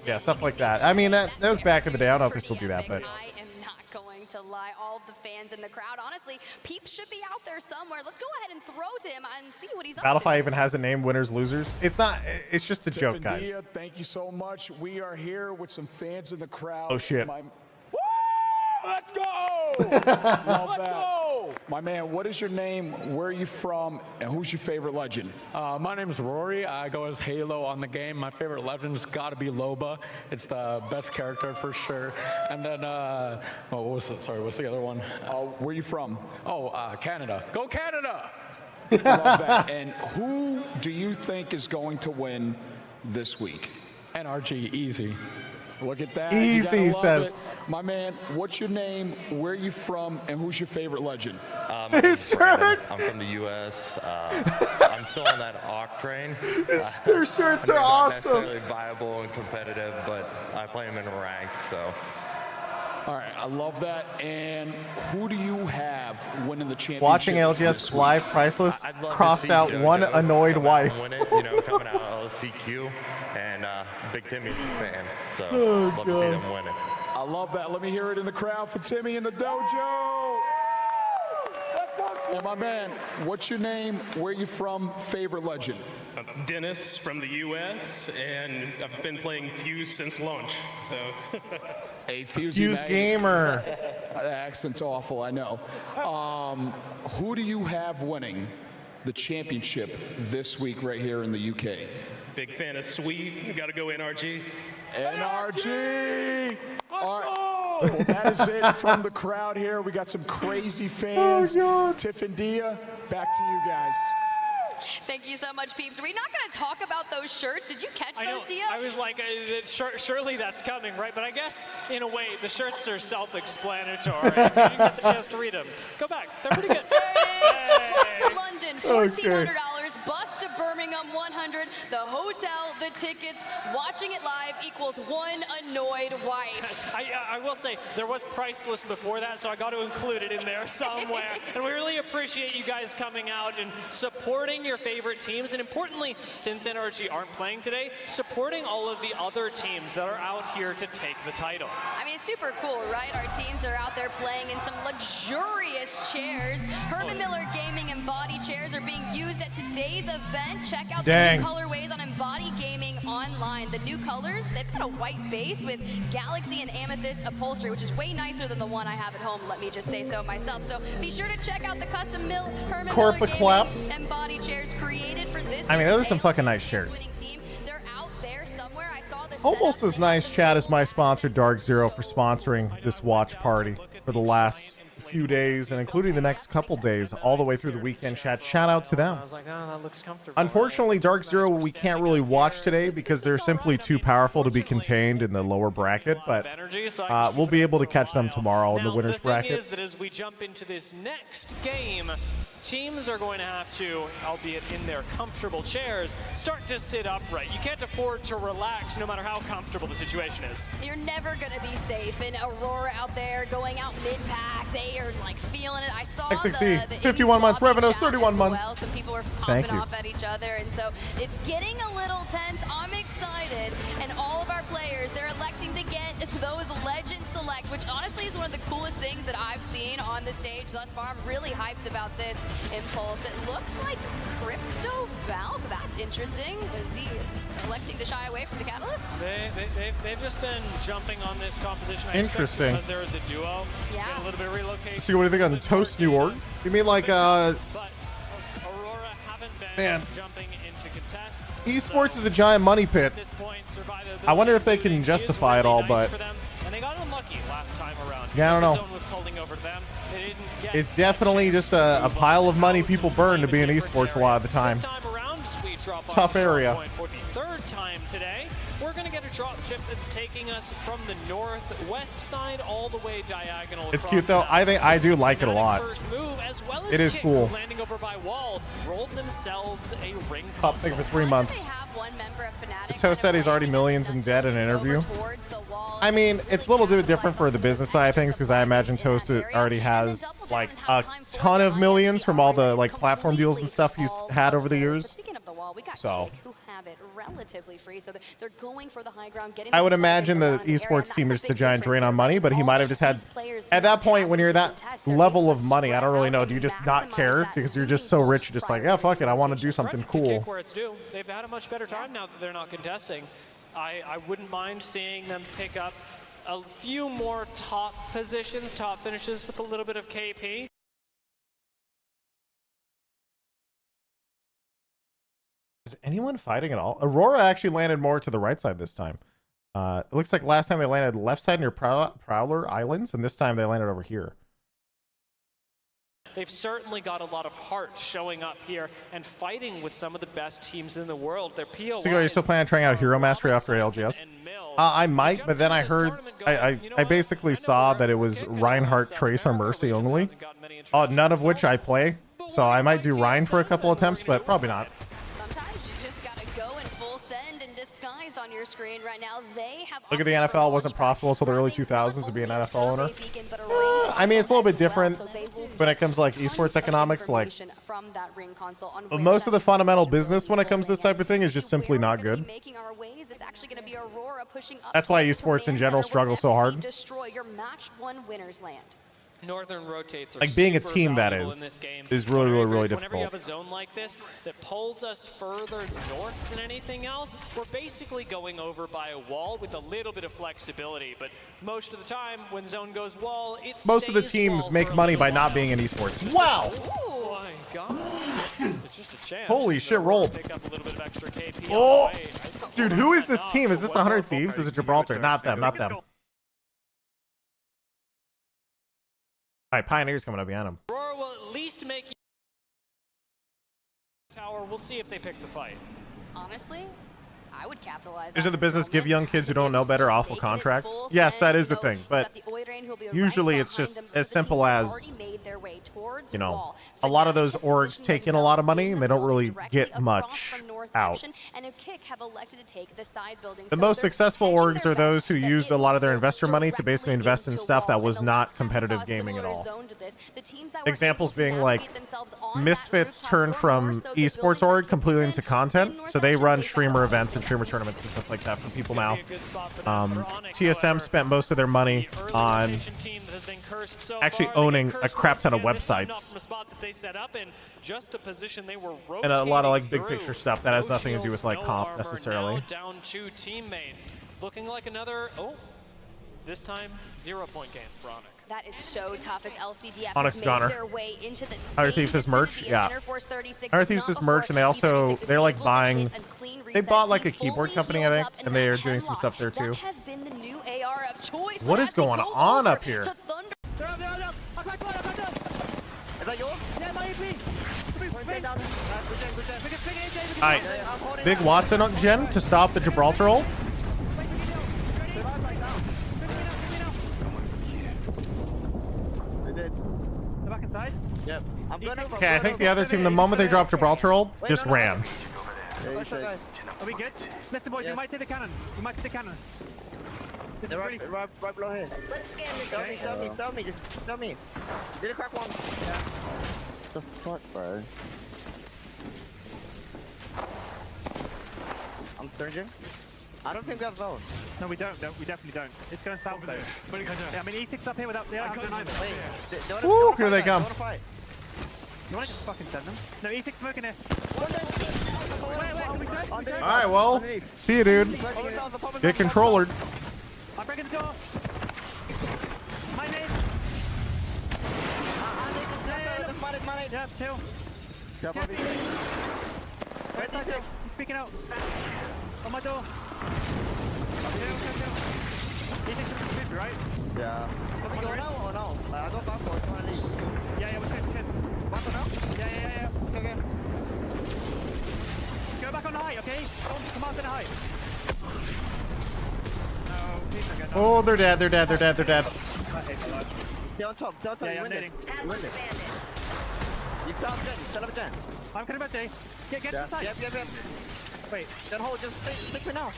Yeah, stuff like that. I mean, that was back in the day. I don't know if they still do that, but I am not going to lie. All the fans in the crowd, honestly, Peeps should be out there somewhere. Let's go ahead and throw to him and see what he's up to. Battlefy even has a name, winners, losers. It's not, it's just a joke, guys. Thank you so much. We are here with some fans in the crowd. Oh, shit. Let's go! Love that. My man, what is your name? Where are you from? And who's your favorite legend? My name is Rory. I go as Halo on the game. My favorite legend's got to be Loba. It's the best character for sure. And then, what was it? Sorry, what's the other one? Where are you from? Oh, Canada. Go Canada! Love that. And who do you think is going to win this week? NRG, easy. Look at that. Easy, he says. My man, what's your name? Where are you from? And who's your favorite legend? His shirt. I'm from the U.S. I'm still on that AUK train. Their shirts are awesome. Not necessarily viable and competitive, but I play them in ranked, so. All right, I love that. And who do you have winning the championship? Watching ALGS live priceless, crossed out JoJo one annoyed wife. Win it, you know, coming out of LCQ, and big Timmy fan, so love to see them win it. I love that. Let me hear it in the crowd for Timmy in the dojo. And my man, what's your name? Where you from? Favorite legend? Dennis from the U.S. and I've been playing Fuse since launch. So. A Fuse gamer. The accent's awful, I know. Who do you have winning the championship this week right here in the UK? Big fan of Sweet. Got to go NRG. NRG! All right. Well, that is it from the crowd here. We got some crazy fans. Tiff and Dia, back to you guys. Thank you so much, peeps. We're not going to talk about those shirts. Did you catch those, Dia? I was like, surely that's coming, right? But I guess, in a way, the shirts are self-explanatory. If you didn't get the chance to read them, go back. They're pretty good. Flight to London, $1,400. Bus to Birmingham, $100. The hotel, the tickets, watching it live equals one annoyed wife. I will say, there was price list before that, so I got to include it in there somewhere. And we really appreciate you guys coming out and supporting your favorite teams, and importantly, since NRG aren't playing today, supporting all of the other teams that are out here to take the title. I mean, it's super cool, right? Our teams are out there playing in some luxurious chairs. Herman Miller Gaming Embody chairs are being used at today's event. Check out the new colorways on Embody Gaming online. The new colors, they've got a white base with Galaxy and Amethyst upholstery, which is way nicer than the one I have at home, let me just say so myself. So be sure to check out the custom Herman Miller Gaming Embody chairs created for this. I mean, those are some fucking nice chairs. They're out there somewhere. I saw this Almost as nice, chat, as my sponsor Dark Zero for sponsoring this watch party for the last few days and including the next couple days all the way through the weekend, chat. Shout out to them. I was like, oh, that looks comfortable. Unfortunately, Dark Zero we can't really watch today because they're simply too powerful to be contained in the lower bracket, but we'll be able to catch them tomorrow in the winners bracket. The thing is that as we jump into this next game, teams are going to have to, albeit in their comfortable chairs, start to sit upright. You can't afford to relax no matter how comfortable the situation is. You're never going to be safe. And Aurora out there going out mid-pack, they are like feeling it. I saw XXC, 51 months, Revenos, 31 months. Well. Some people are popping off at each other, and so it's getting a little tense. I'm excited, and all of our players, they're electing to get those Legend Select, which honestly is one of the coolest things that I've seen on the stage thus far. I'm really hyped about this. Impulse. It looks like Crypto Valk. That's interesting. Is he electing to shy away from the Catalyst? They've just been jumping on this composition. Interesting. Because there is a duo. Yeah. Get a little bit of relocation. So what do you think on the Toast New Org? You mean like But Aurora haven't been man, jumping into contests. esports is a giant money pit. I wonder if they can justify it all, but And they got unlucky last time around. yeah, I don't know. The zone was holding over them. They didn't get It's definitely just a pile of money people burn to be in esports a lot of the time. This time around, we drop Tough area. point for the third time today. We're going to get a drop chip that's taking us from the northwest side all the way diagonal. It's cute though. I think I do like it a lot. Move, as well as It is Kick, cool. landing over by wall, rolled themselves a ring Top thing for 3 months. Toast said he's already millions in debt in an interview. I mean, it's a little bit different for the business side of things because I imagine Toast already has like a ton of millions from all the like platform deals and stuff he's had over the years. So who have it relatively free, so they're going for the high ground. I would imagine the esports team is just a giant drain on money, but he might have just had at that point when you're that level of money. I don't really know. Do you just not care because you're just so rich? You're just like, yeah, fuck it. I want to do something cool. Where it's due. They've had a much better time now that they're not contesting. I wouldn't mind seeing them pick up a few more top positions, top finishes with a little bit of KP. Is anyone fighting at all? Aurora actually landed more to the right side this time. It looks like last time they landed left side near Prowler Islands, and this time they landed over here. They've certainly got a lot of heart showing up here and fighting with some of the best teams in the world. Their POI. So you're still planning on trying out Hero Mastery after ALGS? I might, but then I heard, I basically saw that it was Reinhardt, Trace, or Mercy only. None of which I play. So I might do Ryan for a couple attempts, but probably not. On your screen right now, they have Look at the NFL. It wasn't profitable until the early 2000s to be an NFL owner. I mean, it's a little bit different when it comes to like esports economics. Like most of the fundamental business when it comes to this type of thing is just simply not good. That's why esports in general struggle so hard. Destroy your match one winners land. Northern rotates are Like being a super team that valuable in this is game. really really Whenever you difficult. have a zone like this that pulls us further north than anything else, we're basically going over by a wall with a little bit of flexibility. But most of the time, when zone goes wall, it Most of the stays teams wall make for a money little by not while. being in esports. Wow. Oh my god. It's just a chance. Holy shit, rolled. Pick up a little bit of extra KP Oh, on the way. dude, who is this team? Is this 100 Thieves? Is it Gibraltar? Not them, not them. All right, Pioneer's coming up behind him. Aurora will at least make tower. We'll see if they pick the fight. Honestly, I would capitalize. Is it the business give young kids who don't know better awful contracts? Yes, that is the thing, but usually it's just as simple as, you know, a lot of those orgs take in a lot of money and they don't really get much out. The most successful orgs are those who used a lot of their investor money to basically invest in stuff that was not competitive gaming at all. Examples being like Misfits turned from esports org completely into content, so they run streamer events and streamer tournaments and stuff like that for people now. TSM spent most of their money on actually owning a crap ton of websites and a lot of like big picture stuff that has nothing to do with like comp necessarily. Down 2 teammates. It's looking like another, this time 0-point game for Onyx. That is so tough as LCDF Onyx has Goner. made their way into the 100 Thieves is merch, yeah. 100 Thieves is merch, and they're like buying. They bought like a keyboard company, I think, and they are doing some stuff there too. Has been the new AR of choice. What is going on up here? Is that yours? Yeah, my AP. All right, big Watson on Gen to stop the Gibraltar ult. They're back inside? Yep. I'm going over. Okay, I think the other team, the moment they dropped Gibraltar ult, just ran. Are we good? Listen, boys, you might take the cannon. You might take the cannon. This is ready. Right below here. Let's scan this. Stop me. Just stop me. Get a crack one. Yeah. What the fuck, bro? I'm surging. I don't think we have zone. No, we don't. We definitely don't. It's going south though. Yeah, I mean, E6 up here without the other. Wait. Woo, here they come. You want to just fucking send them? No, E6 smoking here. All right, well, see you, dude. Get controllered. I'm breaking the door. My name. My name. Yeah, chill. Where's E6? He's speaking out. On my door. E6 is right? Yeah. Can we go now or no? I got back for it. Yeah, we're good. Back on now? Yeah. Okay. Go back on the high, okay? Come on to the high. No, please don't get Oh, they're dead. Stay on top, you win it. You start Gen, set up Gen. I'm coming back, Jay. Get to the side. Yep. Wait, Gen hold, just stick me now.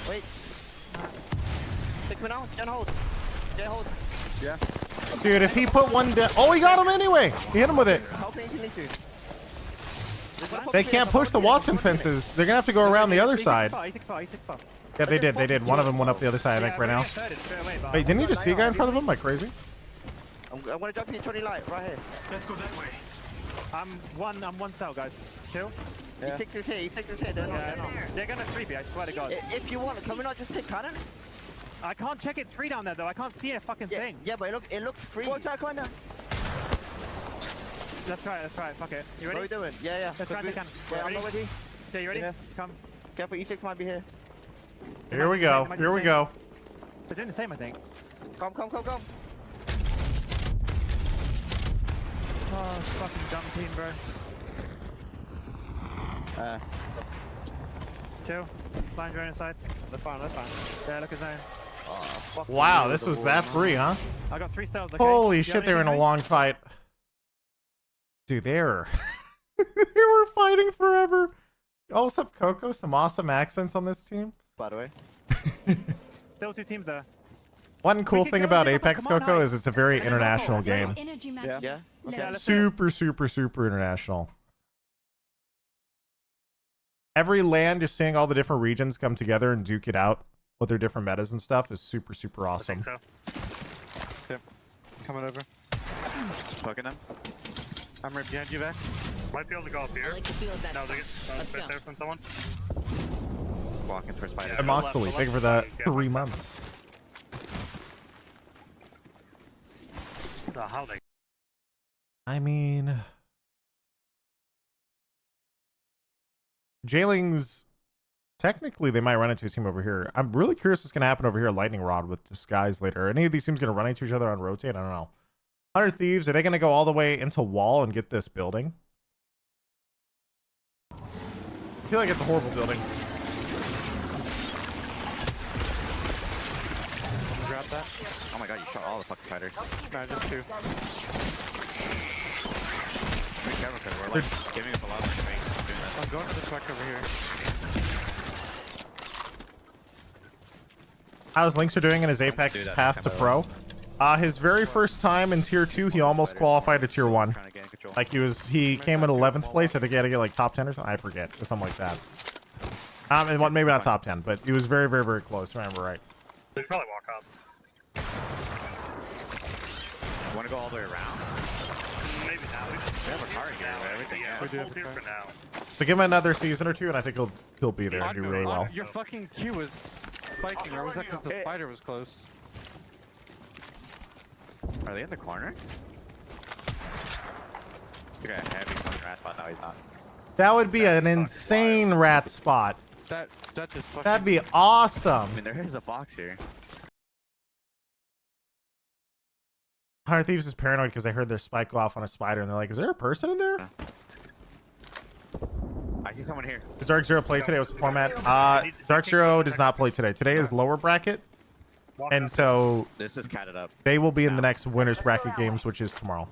Wait. Stick me now, Gen hold. Yeah. Dude, if he put one down, oh, he got him anyway. He hit him with it. Help me if you need to. They can't push the Watson fences. They're gonna have to go around the other side. E6 far. Yeah, they did. One of them went up the other side, I think, right now. Wait, didn't you just see a guy in front of him like crazy? I'm gonna jump in 20 light right here. Let's go that way. I'm one cell, guys. Chill. Yeah. E6 is here. They're not. They're gonna 3B, I swear to God. If you want, can we not just take cannon? I can't check it's free down there though. I can't see a fucking thing. Yeah, but it looks free. Watch out, come down. Let's try it. Fuck it. You ready? What are we doing? Yeah. Let's try the cannon. Yeah, I'm ready. Yeah, you ready? Yeah. Come. Careful, E6 might be here. Here we go. They're doing the same, I think. Come. Oh, fucking dumb team, bro. Chill. Flying drone inside. That's fine. Yeah, look at zone. Oh, fuck. Wow, this was that free, huh? I got 3 cells. Okay. Holy shit, they were in a long fight. Dude, they were fighting forever. Oh, what's up, Coco? Some awesome accents on this team. By the way. Still 2 teams there. One cool thing about Apex, Coco, is it's a very international game. Yeah. Okay. Super international. Every land, just seeing all the different regions come together and duke it out with their different metas and stuff is super awesome. I think so. Okay. Coming over. Poking them. I'm right behind you, Vex. Might be able to go up here. I like the feel of that. No, they get Let's right go. there from someone. Walking towards spider. And Moxley, thank you for the 3 months. How they? I mean, Jailings, technically they might run into a team over here. I'm really curious what's going to happen over here at Lightning Rod with Disguise later. Are any of these teams going to run into each other on rotate? I don't know. 100 Thieves, are they going to go all the way into wall and get this building? I feel like it's a horrible building. Drop that. Oh my god, you shot all the fucking spiders. No, just 2. Be careful because we're like giving up a lot of space. I'm going to the truck over here. How's Lynx are doing in his Apex path to pro? His very first time in tier 2, he almost qualified to tier 1. Like he came in 11th place. I think he had to get like top 10 or something. I forget, or something like that. And maybe not top 10, but he was very, very, very close. If I remember right. They probably walk up. Want to go all the way around? Maybe now. We have a car here. Everything. Yeah, We do hold here for now. So give him another season or 2, and I think he'll be there and do really well. Your fucking Q was spiking, or was that because the spider was close? Are they in the corner? Okay, heavy fucking rat spot. No, he's not. That would be an insane rat spot. That just fucking... That'd be awesome. I mean, there is a box here. 100 Thieves is paranoid because they heard their spike go off on a spider, and they're like, "Is there a person in there?" I see someone here. Does Dark Zero play today? What's the format? Dark Zero does not play today. Today is lower bracket, and so This is catted up. they will be in the next winners bracket games, which is tomorrow.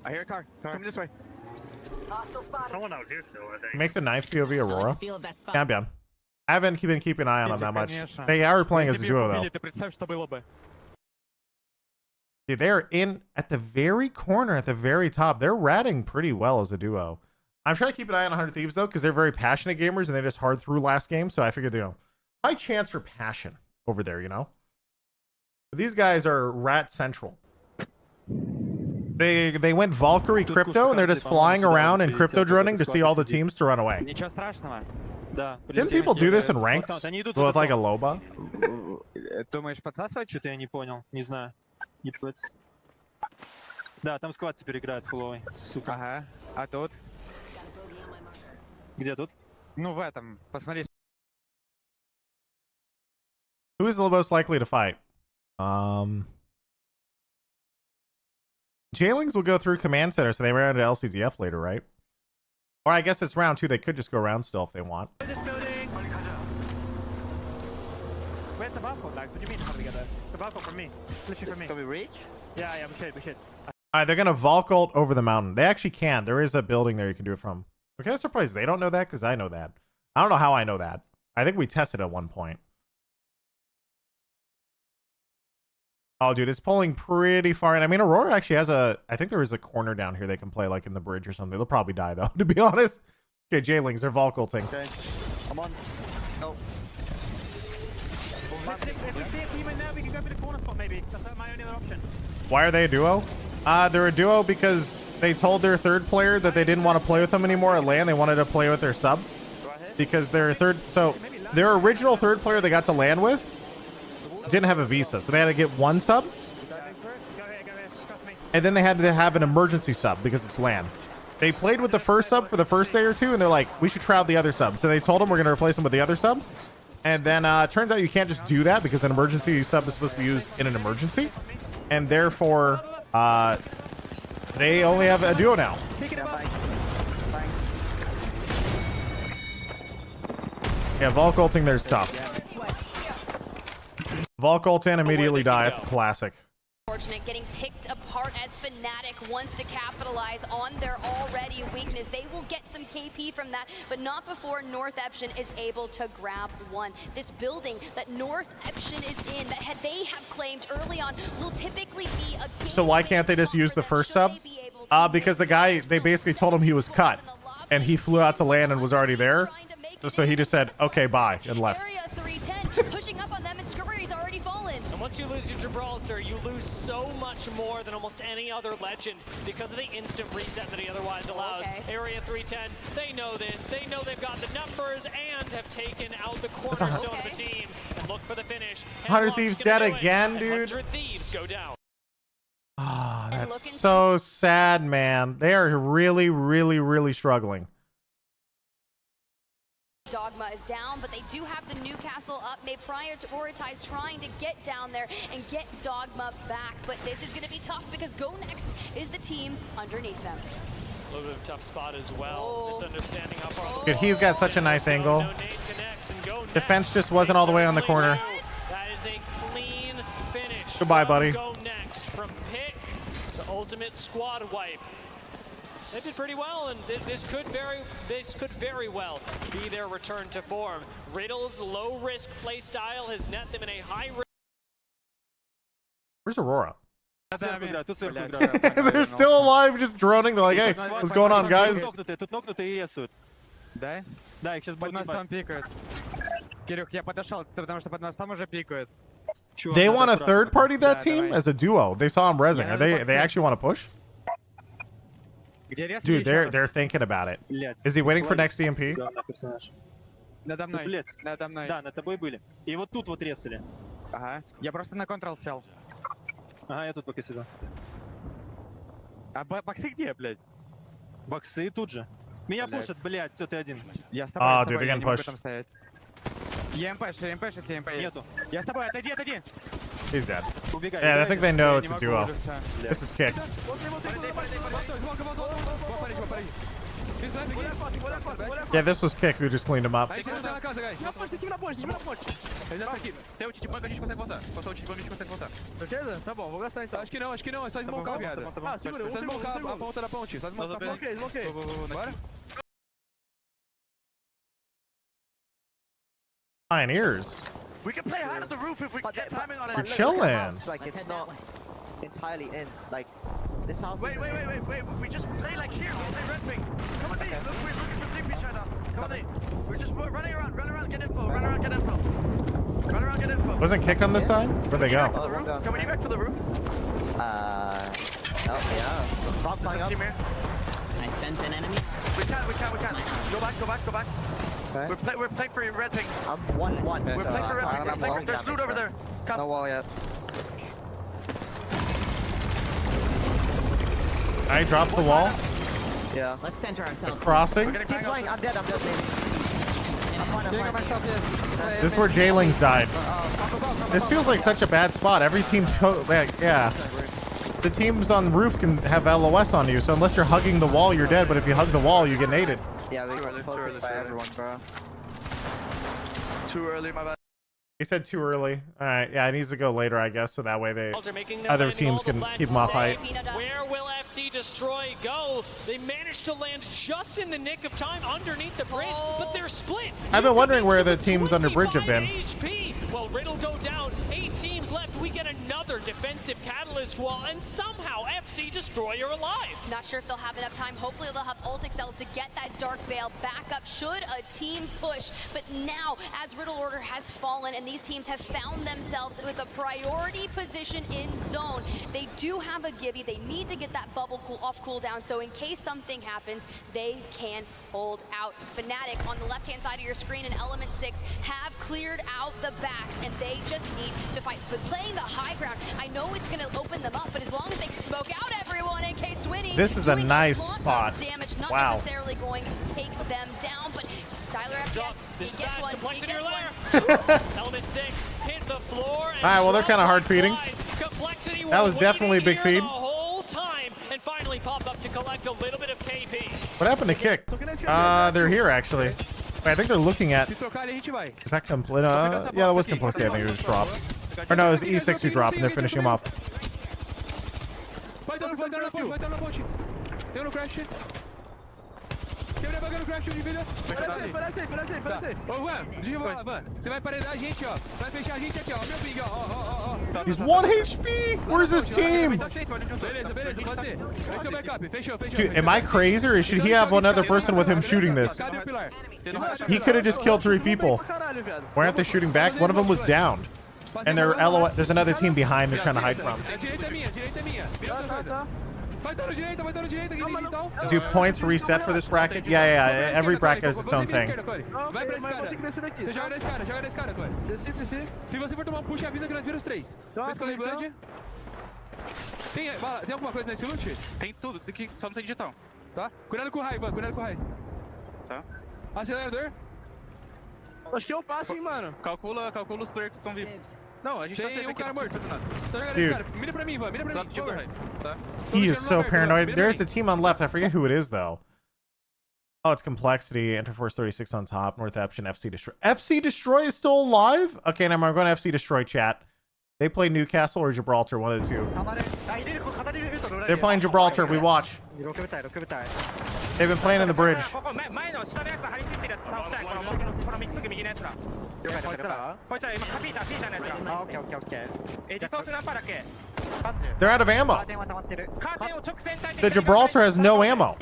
I hear a car. Coming this way. Someone out here still, I think. Make the knife POV Aurora. Feel of that spot. Yeah, I'm down. I haven't been keeping an eye on them that much. They are playing as a duo though. Dude, they're in at the very corner, at the very top. They're ratting pretty well as a duo. I'm trying to keep an eye on 100 Thieves though, because they're very passionate gamers and they just hard through last game. So I figured, high chance for passion over there, But these guys are rat central. They went Valkyrie crypto and they're just flying around and crypto droning to see all the teams to run away. Didn't people do this in ranks with like a Loba? Думаешь, подсасывать что-то? Я не понял. Не знаю. Ебать. Да, там сквад теперь играет фуловый. Сука. Ага. А тут? Где тут? Ну, в этом. Посмотри. Who is the most likely to fight? Jailings will go through command center, so they ran into LCDF later, right? Or I guess it's round 2. They could just go round still if they want. Where's the balcony? Like, what do you mean how do we get there? The balcony from me. Literally from me. Can we reach? Yeah, we should. Alright, they're gonna Valk ult over the mountain. They actually can. There is a building there you can do it from. Okay, I'm surprised they don't know that, because I know that. I don't know how I know that. I think we tested at one point. Oh, dude, it's pulling pretty far. And I mean, Aurora actually has I think there is a corner down here they can play, like in the bridge or something. They'll probably die, though, to be honest. Okay, Jailings, they're Valk ulting. Okay, I'm on. No. If we see a team in there, we can go for the corner spot, maybe. That's my only other option. Why are they a duo? They're a duo because they told their third player that they didn't want to play with them anymore at LAN. They wanted to play with their sub. Because their original third player they got to LAN with didn't have a visa, so they had to get one sub. And then they had to have an emergency sub because it's LAN. They played with the first sub for the first day or two, and they're like, we should try out the other sub. So they told them we're going to replace them with the other sub. And then turns out you can't just do that because an emergency sub is supposed to be used in an emergency. And therefore, they only have a duo now. Yeah, Valk ulting there's tough. Valk ult in, immediately die. It's a classic. Fortunate getting picked apart as Fnatic wants to capitalize on their already weakness. They will get some KP from that, but not before North Eption is able to grab one. This building that North Eption is in, that they have claimed early on, will typically be a game. So why can't they just use the first sub? Because the guy, they basically told him he was cut, and he flew out to land and was already there. So he just said, okay, bye, and left. Area 310 pushing up on them, and Scribbery's already fallen. once you lose your Gibraltar, you lose so much more than almost any other legend because of the instant reset that he otherwise allows. Area 310, they know this. They know they've got the numbers and have taken out the cornerstone of the team. And look for the finish. 100 Thieves dead again, dude. 100 Thieves go down. Ah, that's so sad, man. They are really, really, really struggling. Dogma is down, but they do have the Newcastle up. May prioritize trying to get down there and get Dogma back, but this is going to be tough because Go Next is the team underneath them. A little bit of a tough spot as well. Misunderstanding how far. Dude, he's got such a nice angle. Defense just wasn't all the way on the corner. That is a clean finish. Goodbye, buddy. Go Next from pick to ultimate squad wipe. They did pretty well, and this could very well be their return to form. Riddle's low-risk play style has net them in a high-risk. Where's Aurora? They're still alive, just droning. They're like, hey, what's going on, guys? Да, их сейчас под нас там пикают. Кирюх, я подошел, потому что под нас там уже пикают. They want a third party that team as a duo. They saw him rezzing. Are they actually want to push? Dude, they're thinking about it. Is he waiting for next EMP? Надо мной. Надо мной. Да, над тобой были. И вот тут вот резали. Ага. Я просто на контрол сел. Ага, я тут пока сижу. А боксы где, блядь? Боксы тут же. Меня пушат, блядь, все, ты один. Я с тобой, я dude, не могу push. там стоять. ЕМП, если ЕМП есть. Нету. Я с тобой, отойди, отойди. He's dead. Убегай. Yeah, I think they know it's a duo. This is kick. Yeah, this was kick who just cleaned him up. Certeza? Tá bom, vou gastar então. Acho que não, é só smocar, viado. Ah, segura, só smocar a ponta da ponte, só smocar. Ok. Bora? Pioneers. We can play high to the roof if we get timing on it. You're chilling. Like it's not entirely in. Like this house. Wait. We just play like here. We play red ping. Come on, Nate. Look, we're looking for 3P right now. Come on, Nate. We're just running around. Run around, get info. Run around, get info. Run around, get info. Wasn't kick on this side? Where'd they go? Can we get back to the roof? Oh yeah. Rob flying up. I sense an enemy. We can. Go back. Okay. We're playing for your red ping. I'm 1-1. We're playing for red ping. There's loot over there. Come. No wall yet. I dropped the wall. Yeah. Let's center ourselves. Crossing. Keep playing. I'm dead, baby. I'm fine. This is where Jailings died. This feels like such a bad spot. Every team, yeah. The teams on the roof can have LOS on you, so unless you're hugging the wall, you're dead. But if you hug the wall, you get naded. Yeah, we got focused by everyone, bro. Too early, my bad. He said too early. All right, yeah, it needs to go later, I guess, so that way other teams can keep him off height. Where will FC Destroy go? They managed to land just in the nick of time underneath the bridge, but they're split. I've been wondering where the teams under bridge have been. HP. Well, Riddle go down. 8 teams left. We get another defensive catalyst wall, and somehow FC Destroy are alive. Not sure if they'll have enough time. Hopefully they'll have ult excels to get that Dark Veil back up should a team push. But now, as Riddle Order has fallen and these teams have found themselves with a priority position in zone, they do have a Gibby. They need to get that bubble off cooldown, so in case something happens, they can hold out. Fnatic on the left-hand side of your screen and Element 6 have cleared out the backs, and they just need to fight. But playing the high ground, I know it's going to open them up, but as long as they can smoke out everyone in case Swinny This is a nice spot. Damage, not Wow. necessarily going to take them down, but Tyler FGS, This he gets one, complexity he gets layer. Element 6 hit the floor. All right, well, they're kind of hard feeding. That was definitely a big feed. The whole time, and finally pop up to collect a little bit of KP. What happened to kick? They're here, actually. Wait, I think they're looking at... Is that complete? Yeah, it was complicity. I think it was dropped. Or no, it was E6 who dropped, and they're finishing him off. Quebrei a bagulho no crash, vídeo. Foi safe. Ô, Juan, deixa eu falar, Van. Você vai paredar a gente, ó. Vai fechar a gente aqui, ó. Meu ping, ó. He's 1 HP! Where's his team? Beleza, pode ser. Esse é o backup. Fechou. Dude, am I crazy, or should he have one other person with him shooting this? Cadê o pilar? He could have just killed 3 people. Why aren't they shooting back? One of them was downed. And they're LOL. There's another team behind they're trying to hide from. Do points reset for this bracket? Yeah. Every bracket has its own thing. Se você for tomar um push, avisa que nós vira os 3. Tem alguma coisa nesse loot? Tem tudo, só não tem digital. Tá? Cuidado com o raio, Ivan, cuidado com o raio. Tá. Acelerador. Acho que eu passo, hein, mano. Calcula os players que estão vivos. Não, a gente tá Tem um cara morto. Só joga Dude. nesse cara. Mira pra mim, Ivan. Mira pra mim. Tá. He is so paranoid. There's a team on left. I forget who it is, though. Oh, it's Complexity, Interforce 36 on top, North Eption, FC Destroy. FC Destroy is still alive? Okay, now I'm going to FC Destroy chat. They play Newcastle or Gibraltar, one of the two. They're playing Gibraltar, we watch. They've been playing in the bridge. They're out of ammo. The Gibraltar has no ammo.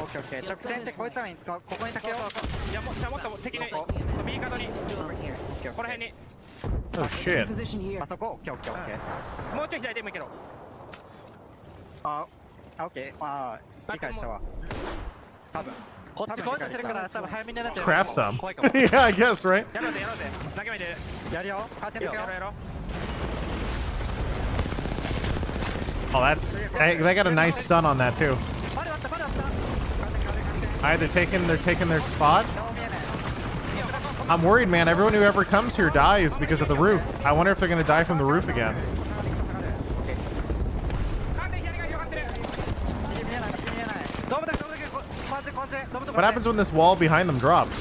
Oh shit. Craft some. Yeah, I guess, right? Oh, that's... They got a nice stun on that, too. Alright, they're taking their spot. I'm worried, man. Everyone who ever comes here dies because of the roof. I wonder if they're going to die from the roof again. What happens when this wall behind them drops?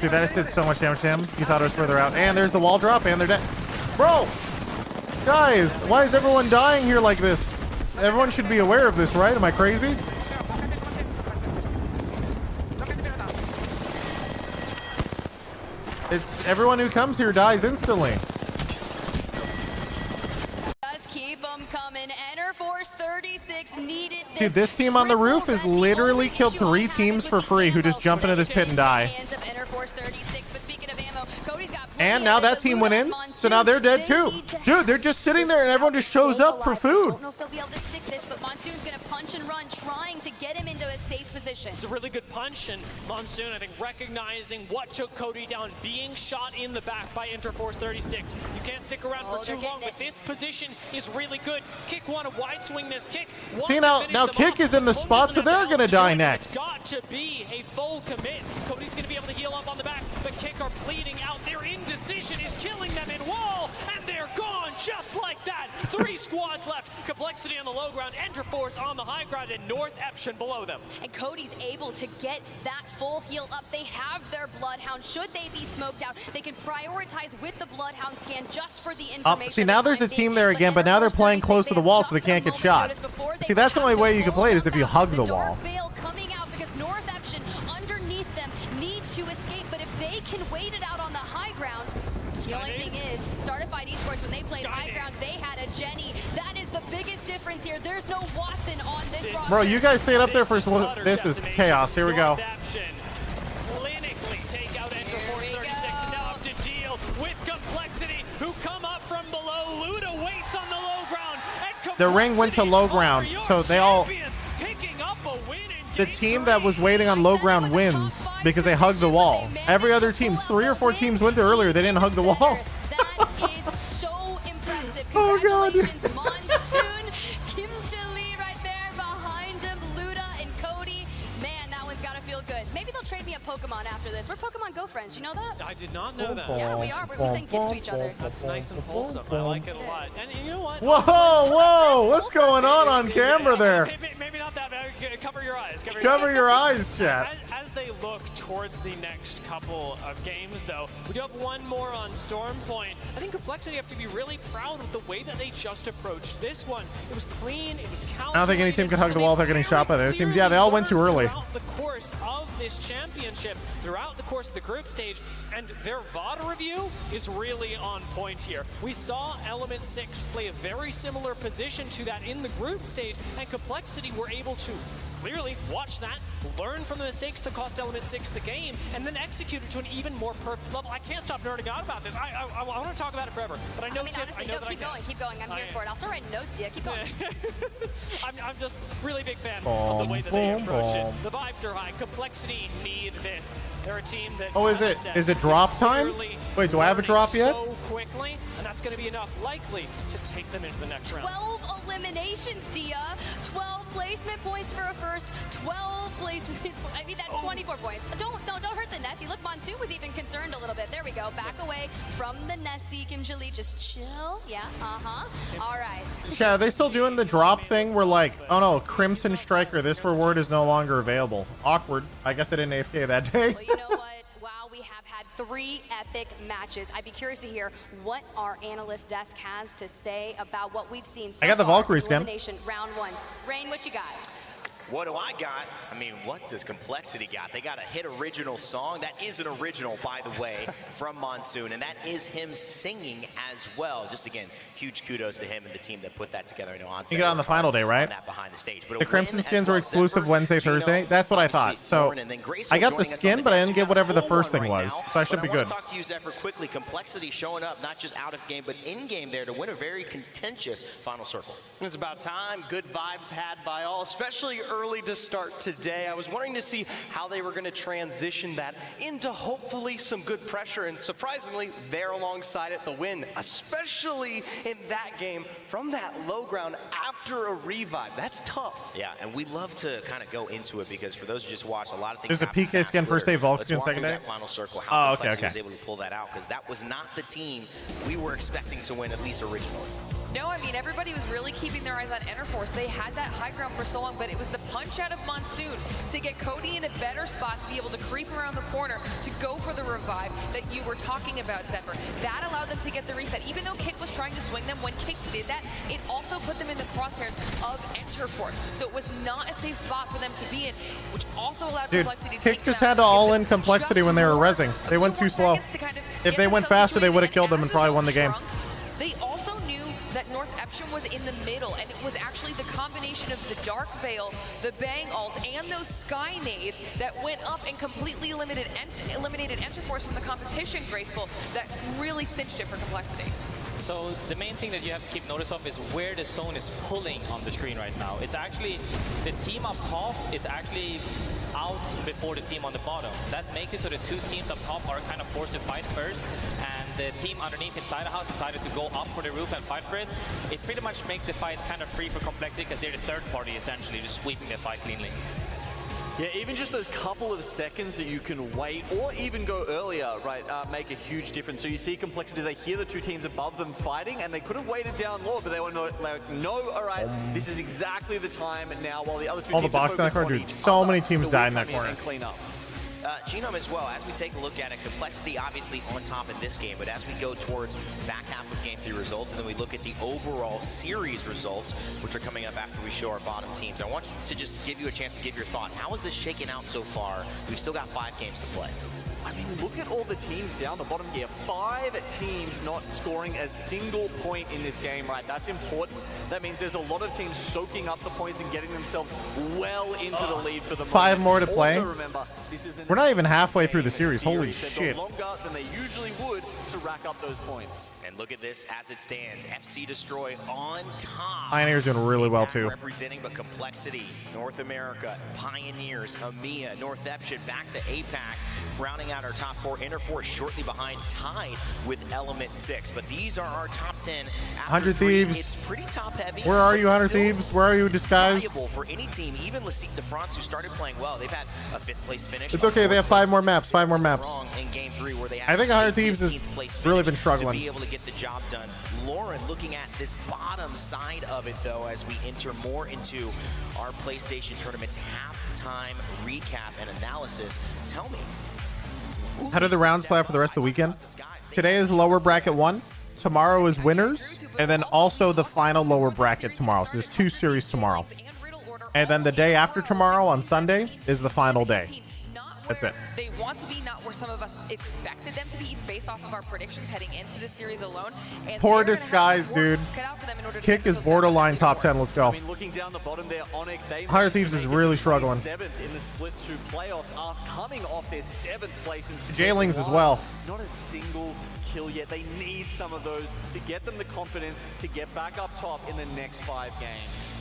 Dude, that just did so much damage to him. He thought it was further out. And there's the wall drop, and they're dead. Bro! Guys, why is everyone dying here like this? Everyone should be aware of this, right? Am I crazy? It's everyone who comes here dies instantly. Dude, this team on the roof has literally killed 3 teams for free who just jump into this pit and die. And now that team went in, so now they're dead too. Dude, they're just sitting there and everyone just shows up for food. I don't know if they'll be able to stick this, but Monsoon's going to punch and run, trying to get him into a safe position. It's a really good punch, and Monsoon, I think, recognizing what took Cody down, being shot in the back by Interforce 36. You can't stick around for too long, but this position is really good. Kick want to wide swing this Kick. See, now Kick is in the spot, so they're going to die next. It's got to be a full commit. Cody's going to be able to heal up on the back, but Kick are bleeding out. Their indecision is killing them in wall, and they're gone just like that. 3 squads left. Complexity on the low ground, Interforce on the high ground, and North Eption below them. And Cody's able to get that full heal up. They have their Bloodhound. Should they be smoked out, they can prioritize with the Bloodhound scan just for the information. See, now there's a team there again, but now they're playing close to the wall so they can't get shot. See, that's the only way you can play it is if you hug the wall. Coming out because North Eption underneath them need to escape, but if they can wait it out on the high ground, the only thing is, Startified Esports, when they played high ground, they had a Jenny. That is the biggest difference here. There's no Watson on this roster. Bro, you guys stayed up there for this is chaos. Here we go. Clinically take out Interforce 36. Now have to deal with Complexity, who come up from below. Luda waits on the low ground. The ring went to low ground, so they all... The team that was waiting on low ground wins because they hugged the wall. Every other team, 3 or 4 teams went there earlier. They didn't hug the wall. That is so impressive. Oh, God. Congratulations, Monsoon. Kim Chili right there behind him. Luda and Cody. Man, that one's got to feel good. Maybe they'll trade me a Pokemon after this. We're Pokemon Go friends. You know that? I did not know that. Yeah, we are. We send gifts to each other. That's nice and wholesome. I like it a lot. And you know what? Whoa! What's going on camera there? Maybe not that bad. Cover your eyes. Cover your eyes, chat. As they look towards the next couple of games, though, we do have one more on Storm Point. I think Complexity have to be really proud of the way that they just approached this one. It was clean. It was calculated. I don't think any team could hug the wall if they're getting shot by those teams. Yeah, they all went too early. Throughout the course of this championship, throughout the course of the group stage, and their VOD review is really on point here. We saw Element 6 play a very similar position to that in the group stage, and Complexity were able to clearly watch that, learn from the mistakes that cost Element 6 the game, and then execute it to an even more perfect level. I can't stop nerding out about this. I want to talk about it forever, but I know, Chip, honestly, I know no, that keep going, keep going. I'm here for it. I'll start writing notes, Dia. Keep going. I'm just really big fan of the way that they approach it. The vibes are high. Complexity need this. They're a team that. Oh, is it drop time? Wait, do I have a drop yet? So quickly, and that's going to be enough, likely, to take them into the next round. 12 eliminations, Dia. 12 placement points for a first. 12 placement. I mean, that's 24 points. Don't hurt the Nessie. Look, Monsoon was even concerned a little bit. There we go. Back away from the Nessie. Kim Jali, just chill. Yeah. All right. Yeah, are they still doing the drop thing where like, oh no, Crimson Striker, this reward is no longer available? Awkward. I guess I didn't AFK that day. Well, you know what? Wow, we have had 3 epic matches. I'd be curious to hear what our analyst desk has to say about what we've seen so I got the far Valkyrie in skin. elimination round 1. Rain, what you got? What do I got? I mean, what does Complexity got? They got a hit original song. That is an original, by the way, from Monsoon, and that is him singing as well. Just again, huge kudos to him and the team that put that together. I know on You get on the final day, right? that behind the stage. But The Crimson skins were exclusive Wednesday, Thursday. That's what I thought. So I got the skin, but I didn't get whatever the first thing was. So I should be good. I want to talk to you, Zephyr, quickly. Complexity showing up, not just out of game, but in game there to win a very contentious final circle. It's about time. Good vibes had by all, especially early to start today. I was wanting to see how they were going to transition that into hopefully some good pressure, and surprisingly, they're alongside it the win, especially in that game from that low ground after a revive. That's tough. Yeah, and we love to kind of go into it because for those who just watched, a lot of things. There's a PK skin first day, Vulcan skin second day. That final circle, how Oh, okay, Complexity okay. was able to pull that out because that was not the team we were expecting to win, at least originally. No, I mean, everybody was really keeping their eyes on Enterforce. They had that high ground for so long, but it was the punch out of Monsoon to get Cody in a better spot to be able to creep around the corner to go for the revive that you were talking about, Zephyr. That allowed them to get the reset. Even though Kick was trying to swing them, when Kick did that, it also put them in the crosshairs of Enterforce. So it was not a safe spot for them to be in, which also allowed Complexity to take Kick just them had to out. all in Complexity when they were rezzing. They went too slow. If they went faster, they would have killed them and probably won the game. They also knew that North Epsham was in the middle, and it was actually the combination of the Dark Veil, the Bang ult, and those Sky Nades that went up and completely eliminated Enterforce from the competition, Graceful, that really cinched it for Complexity. So the main thing that you have to keep notice of is where the zone is pulling on the screen right now. It's actually, the team up top is actually out before the team on the bottom. That makes it so the two teams up top are kind of forced to fight first, and the team underneath inside the house decided to go up for the roof and fight for it. It pretty much makes the fight kind of free for Complexity because they're the third party essentially, just sweeping the fight cleanly. Yeah, even just those couple of seconds that you can wait or even go earlier, right, make a huge difference. So you see Complexity, they hear the two teams above them fighting, and they could have waited down low, but they were like, no, all right, this is exactly the time now, while the other two All teams the box in that corner, dude. So many teams died in that corner. and clean up. Genome as well, as we take a look at it, Complexity obviously on top in this game, but as we go towards back half of Game 3 results, and then we look at the overall series results, which are coming up after we show our bottom teams, I want to just give you a chance to give your thoughts. How is this shaking out so far? We've still got 5 games to play. I mean, look at all the teams down the bottom here. 5 teams not scoring a single point in this game, right? That's important. That means there's a lot of teams soaking up the points and getting themselves well into the lead for the moment. 5 more to play. Also remember, this is We're not even halfway through the series. Holy shit. Longer than they usually would to rack up those points. And look at this as it stands. FC Destroy on top. Pioneer's doing really well too. Representing but Complexity, North America, Pioneers, EMEA, North Epsham, back to APAC, rounding out our top 4. Interforce shortly behind, tied with Element 6. But these are our top 10. 100 Thieves. It's pretty top heavy. Where are you, 100 Thieves? Where are you, Disguise? Valuable for any team, even Lassique de France, who started playing well. They've had a 5th place finish. It's okay. They have 5 more maps. 5 more maps. In Game 3, where they I think 100 Thieves has really been struggling. To be able to get the job done. Lauren, looking at this bottom side of it, though, as we enter more into our PlayStation Tournament's halftime recap and analysis. Tell me, How do the rounds play out for the rest of the weekend? Today is lower bracket 1. Tomorrow is winners. And then also the final lower bracket tomorrow. So there's 2 series tomorrow. And then the day after tomorrow on Sunday is the final day. That's it. They want to be, not where some of us expected them to be, even based off of our predictions heading into this series alone. And Poor Disguise, dude. Kick is borderline top 10. Let's go. I mean, looking down the bottom there, Onyx, they Higher Thieves is really struggling. 7th in the split 2 playoffs are coming off their 7th place in split Jailings as 1. well. Not a single kill yet. They need some of those to get them the confidence to get back up top in the next 5 games.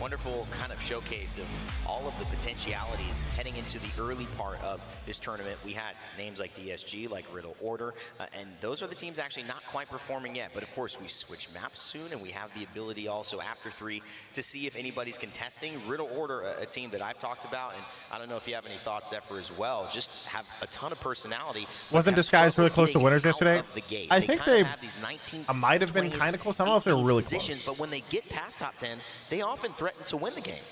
Wonderful kind of showcase of all of the potentialities heading into the early part of this tournament. We had names like DSG, like Riddle Order, and those are the teams actually not quite performing yet. But of course, we switch maps soon, and we have the ability also after 3 to see if anybody's contesting. Riddle Order, a team that I've talked about, and I don't know if you have any thoughts, Zephyr, as well. Just have a ton of personality. Wasn't Disguise really close to winners yesterday? I think they have these 19th, I might have been kind of close. I don't know if they were really close. But when they get past top 10s, they often threaten to win the game.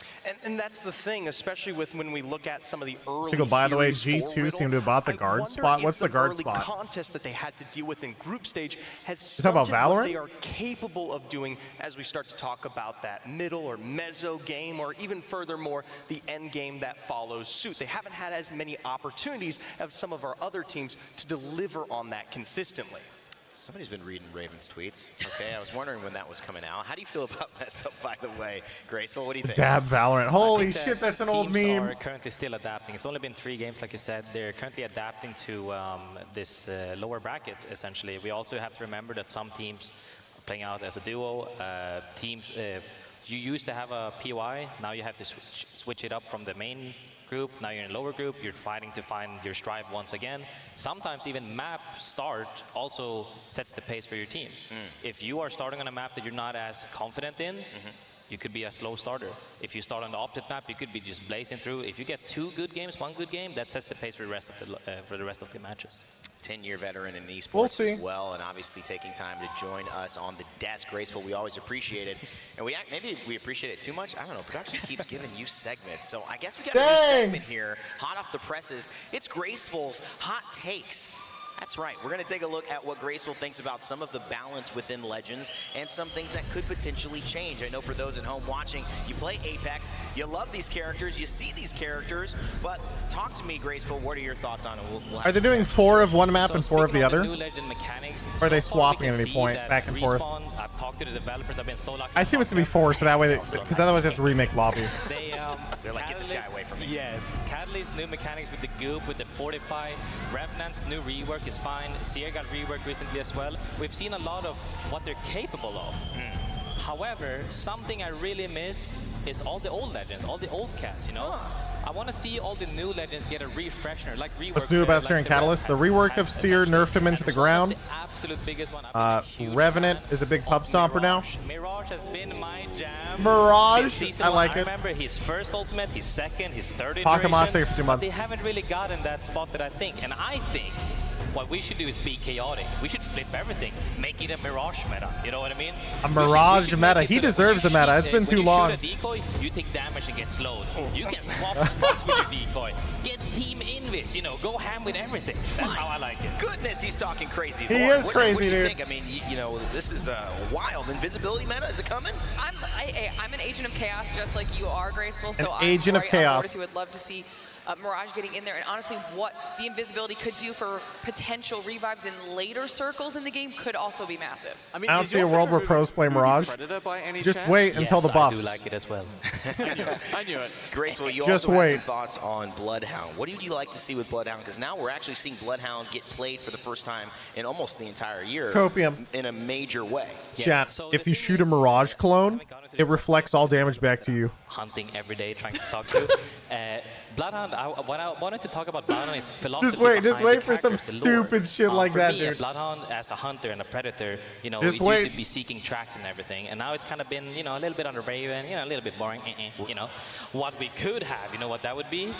And that's the thing, especially with when we look at some of the early So, by the way, series G2 seemed to have bought the guard spot. What's the guard spot? The contest that they had to deal with in group stage has talking about stunted what Valorant? they are capable of doing as we start to talk about that middle or mezzo game, or even furthermore, the end game that follows suit. They haven't had as many opportunities as some of our other teams to deliver on that consistently. Somebody's been reading Raven's tweets. Okay, I was wondering when that was coming out. How do you feel about Mezzo, by the way, Graceful? What do you think? Dab Valorant. Holy shit, that's an old meme. Teams are currently still adapting. It's only been 3 games, like you said. They're currently adapting to this lower bracket, essentially. We also have to remember that some teams are playing out as a duo. You used to have a POI. Now you have to switch it up from the main group. Now you're in a lower group. You're fighting to find your stripe once again. Sometimes even map start also sets the pace for your team. If you are starting on a map that you're not as confident in, you could be a slow starter. If you start on the opposite map, you could be just blazing through. If you get 2 good games, 1 good game, that sets the pace for the rest of the matches. 10-year veteran in esports as well, and obviously taking time to join us on the desk. Graceful, we always appreciate it. And maybe we appreciate it too much. I don't know. Production keeps giving you segments. So I guess we got a new segment here, hot off the presses. It's Graceful's Hot Takes. That's right. We're going to take a look at what Graceful thinks about some of the balance within Legends and some things that could potentially change. I know for those at home watching, you play Apex, you love these characters, you see these characters, but talk to me, Graceful. What are your thoughts on it? Are they doing 4 of one map and 4 of the other? New Legend mechanics, or are they swapping at any point back and forth? I've talked to the developers. I've been so lucky. I assume it's going to be 4, so that way, because otherwise they have to remake lobby. They're like, get this guy away from me. Yes. Catalyst's new mechanics with the goop, with the Fortify. Revenant's new rework is fine. Seer got reworked recently as well. We've seen a lot of what they're capable of. However, something I really miss is all the old Legends, all the old casts, you know? I want to see all the new Legends get a refresher, like rework. What's new about Seer and Catalyst? The rework of Seer nerfed him into the ground. Absolute biggest one. Revenant is a big pub stomper now. Mirage has been my jam. Mirage, I like it. I remember his first ultimate, his second, his third Pokémon's iteration. taken for 2 months. They haven't really gotten that spot that I think. And I think what we should do is be chaotic. We should flip everything, make it a Mirage meta. You know what I mean? A Mirage meta. He deserves a meta. It's been too long. When you shoot a decoy, you take damage and get slowed. You can swap spots with your decoy. Get team invis, you know, go ham with everything. That's how I like it. Goodness, he's talking crazy. He Lauren, is what crazy, do you dude. think? I mean, you know, this is wild. Invisibility meta, is it coming? I'm an agent of chaos, just like you are, Graceful. So An agent of chaos. If you would love to see Mirage getting in there, and honestly, what the invisibility could do for potential revives in later circles in the game could also be massive. I don't see a world where pros play Mirage. Just wait until the buffs. I do like it as well. I knew it. Graceful, you Just also had wait. some thoughts on Bloodhound. What would you like to see with Bloodhound? Because now we're actually seeing Bloodhound get played for the first time in almost the entire year. Copium. In a major way. Chat, if you shoot a Mirage clone, it reflects all damage back to you. Hunting every day, trying to talk to. Bloodhound, what I wanted to talk about Bloodhound is philosophy. Just wait for some stupid shit like that, dude. Bloodhound as a hunter and a predator, you know, Just we wait. used to be seeking tracks and everything, and now it's kind of been, you know, a little bit on the Raven, you know, a little bit boring, you know. What we could have, you know what that would be?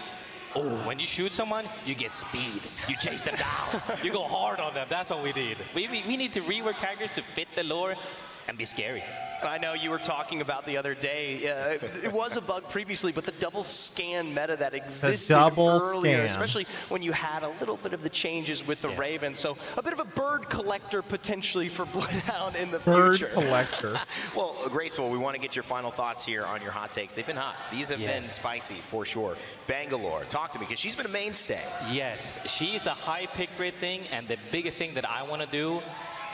Oh, when you shoot someone, you get speed. You chase them down. You go hard on them. That's what we need. We need to rework characters to fit the lore. and be scary. I know you were talking about the other day, it was a bug previously, but the double scan meta that existed earlier, especially when you had a little bit of the changes with the Raven. So a bit of a bird collector potentially for Bloodhound in the future. Bird collector. Well, Graceful, we want to get your final thoughts here on your hot takes. They've been hot. These have been spicy for sure. Bangalore, talk to me, because she's been a mainstay. Yes, she's a high pick rate thing, and the biggest thing that I want to do,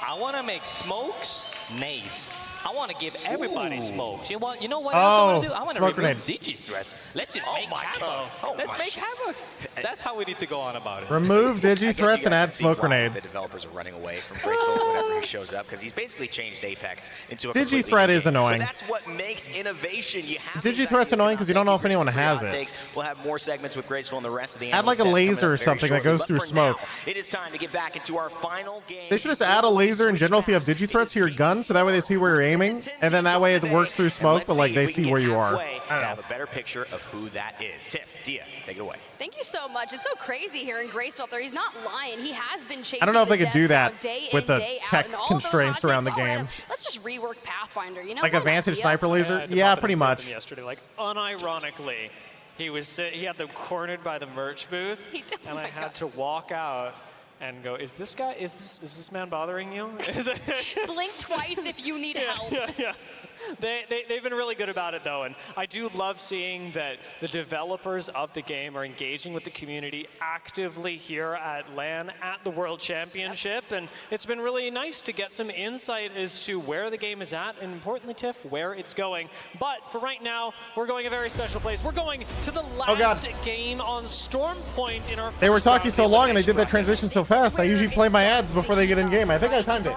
I want to make smokes nades. I want to give everybody smokes. You know what else I want to do? I want to remove digi-threats. Let's just make havoc. Let's make havoc. That's how we need to go on about it. Remove digi-threats and add smoke grenades. The developers are running away from Graceful whenever he shows up, because he's basically changed Apex into a Digi-threat is annoying. But that's what makes innovation. You have Digi-threat's annoying because you don't know if anyone has it. We'll have more segments with Graceful and the rest of the add like a laser or something that goes through smoke. It is time to get back into our final game. They should just add a laser in general if you have digi-threats to your gun, so that way they see where you're aiming, and then that way it works through smoke, but like they see where you are. I don't know. Have a better picture of who that is. Tiff, Dia, take it away. Thank you so much. It's so crazy hearing Graceful up there. He's not lying. He has been chasing. I don't know if they could do that day with in, the day tech out, and all constraints those around the game. Let's just rework Pathfinder. You know, Like a Vantage sniper laser? Yeah, pretty much. Yesterday, like unironically, he had them cornered by the merch booth, and I had to walk out and go, is this this man bothering you? Blink twice if you need help. Yeah. They've been really good about it, though, and I do love seeing that the developers of the game are engaging with the community actively here at LAN at the World Championship, and it's been really nice to get some insight as to where the game is at, and importantly, Tiff, where it's going. But for right now, we're going a very special place. We're going to the last game on Storm Point in our They were talking so long and they did that transition so fast. I usually play my ads before they get in game. I think I timed it.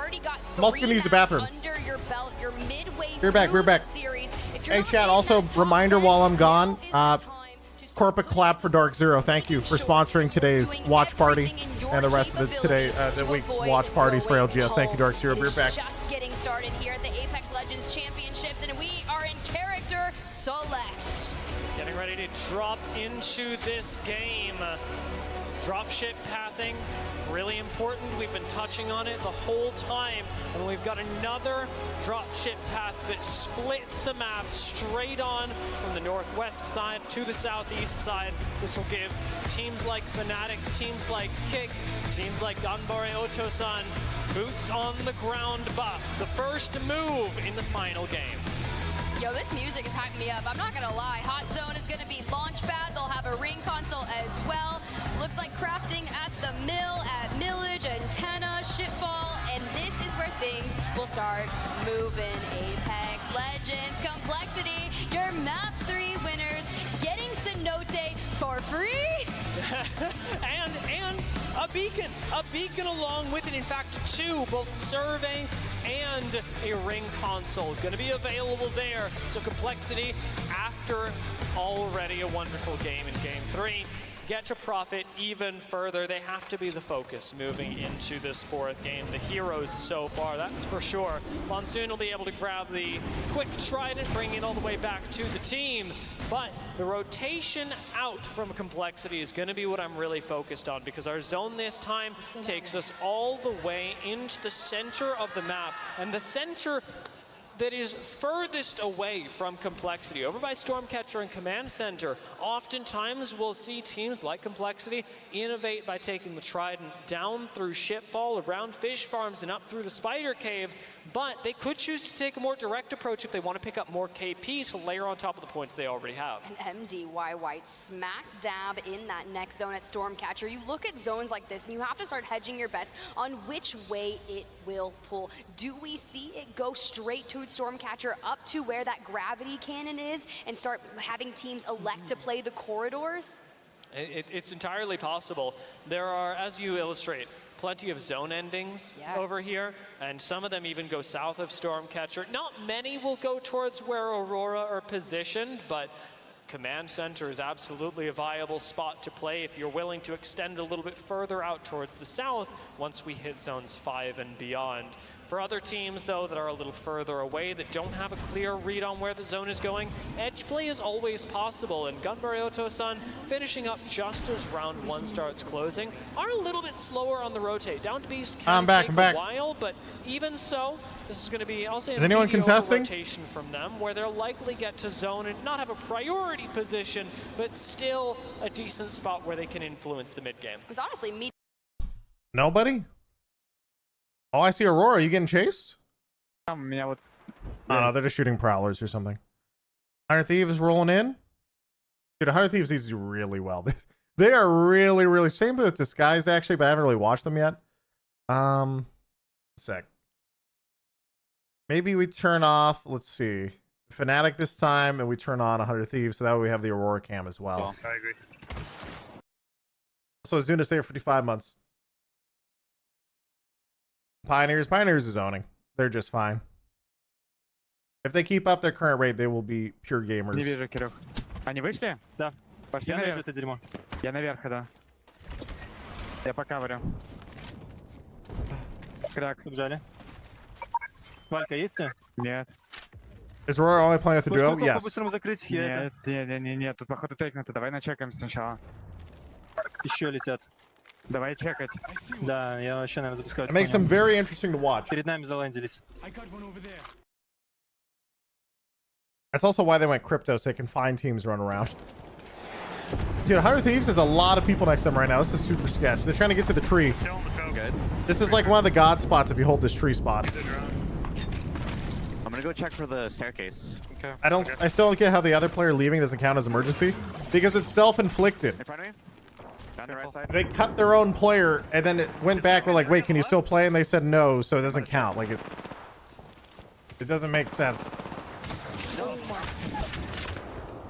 I'm also gonna use the bathroom. We're back. Hey, chat, also, reminder while I'm gone, corporate clap for Dark Zero. Thank you for sponsoring today's watch party and the rest of the week's watch parties for ALGS. Thank you, Dark Zero. We're back. Just getting started here at the Apex Legends Championships, and we are in character select. Getting ready to drop into this game. Dropship pathing, really important. We've been touching on it the whole time, and we've got another dropship path that splits the map straight on from the northwest side to the southeast side. This will give teams like Fnatic, teams like Kick, teams like Ganbare Otosan boots on the ground buff. The first move in the final game. Yo, this music is hyping me up. I'm not gonna lie. Hot Zone is gonna be launchpad. They'll have a ring console as well. Looks like crafting at the mill, at Millage, Antenna, Shipfall, and this is where things will start moving. Apex Legends Complexity, your map 3 winners, getting Cenote for free. and a beacon along with it. In fact, 2, both survey and a ring console going to be available there. So Complexity, after already a wonderful game in game 3, get to profit even further. They have to be the focus moving into this 4th game. The heroes so far, that's for sure. Monsoon will be able to grab the quick trident, bring it all the way back to the team. But the rotation out from Complexity is going to be what I'm really focused on, because our zone this time takes us all the way into the center of the map. And the center that is furthest away from Complexity, over by Stormcatcher and Command Center, oftentimes we'll see teams like Complexity innovate by taking the Trident down through Shipfall, around fish farms, and up through the Spider Caves, but they could choose to take a more direct approach if they want to pick up more KP to layer on top of the points they already have. MDY White smack dab in that next zone at Stormcatcher. You look at zones like this and you have to start hedging your bets on which way it will pull. Do we see it go straight to Stormcatcher up to where that gravity cannon is and start having teams elect to play the corridors? It's entirely possible. There are, as you illustrate, plenty of zone endings over here, and some of them even go south of Stormcatcher. Not many will go towards where Aurora are positioned, but Command Center is absolutely a viable spot to play if you're willing to extend a little bit further out towards the south once we hit zones 5 and beyond. For other teams, though, that are a little further away, that don't have a clear read on where the zone is going, edge play is always possible, and Ganbare Otosan, finishing up just as round 1 starts closing, are a little bit slower on the rotate. Down to Beast can take a while, but even so, This is going to be, I'll say, is anyone contesting? Rotation from them, where they'll likely get to zone and not have a priority position, but still a decent spot where they can influence the mid game. It was honestly me. Nobody? Oh, I see Aurora. Are you getting chased? Там у меня вот. Oh, no, they're just shooting prowlers or something. 100 Thieves rolling in. Dude, 100 Thieves needs to do really well. They are really, really... Same with Disguise, actually, but I haven't really watched them yet. Sec. Maybe we turn off, let's see, Fnatic this time, and we turn on 100 Thieves, so that way we have the Aurora cam as well. I agree. So Zuna stay for 55 months. Pioneers is zoning. They're just fine. If they keep up their current rate, they will be pure gamers. Не вижу, Кирюх. Они вышли? Да. Пошли Я наверх. вижу это дерьмо. Я наверх, да. Я покаврю. Крак. Побежали. Валька, есть все? Нет. Is Aurora only playing with the duo? Yes. По-быстрому закрыть. Нет, нет, тут походу тейкнуто. Давай начекаем сначала. Еще летят. Давай чекать. Да, я вообще, наверное, запускаю. It makes them very interesting to watch. Перед нами залендились. That's also why they went crypto, so they can find teams run around. Dude, 100 Thieves has a lot of people next to them right now. This is super sketch. They're trying to get to the tree. Good. This is like one of the god spots if you hold this tree spot. I'm gonna go check for the staircase. Okay. I still don't get how the other player leaving doesn't count as emergency because it's self-inflicted. In front of me? Down the right side? They cut their own player and then it went back. We're like, wait, can you still play? And they said no, so it doesn't count. Like it doesn't make sense.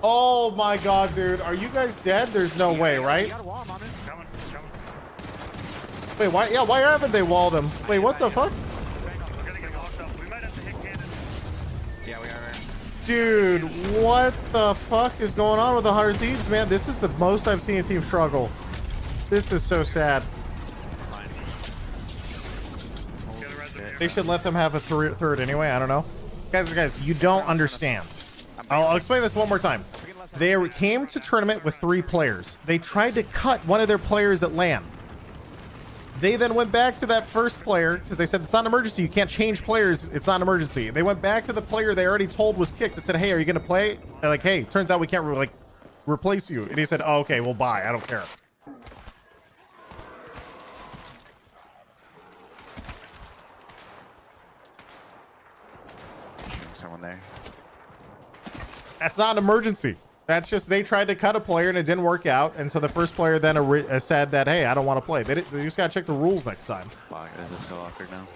Oh my god, dude. Are you guys dead? There's no way, right? Wait, why? Yeah, why haven't they walled him? Wait, what the fuck? Yeah, we are. Dude, what the fuck is going on with the 100 Thieves, man? This is the most I've seen a team struggle. This is so sad. They should let them have a third anyway. I don't know. Guys, you don't understand. I'll explain this one more time. They came to tournament with 3 players. They tried to cut one of their players at LAN. They then went back to that first player because they said it's not an emergency. You can't change players. It's not an emergency. They went back to the player they already told was kicked and said, hey, are you going to play? They're like, hey, turns out we can't replace you. And he said, oh, okay, well, bye. I don't care. Someone there. That's not an emergency. That's just they tried to cut a player and it didn't work out. And so the first player then said that, hey, I don't want to play. They just got to check the rules next time. Fuck, this is so awkward now.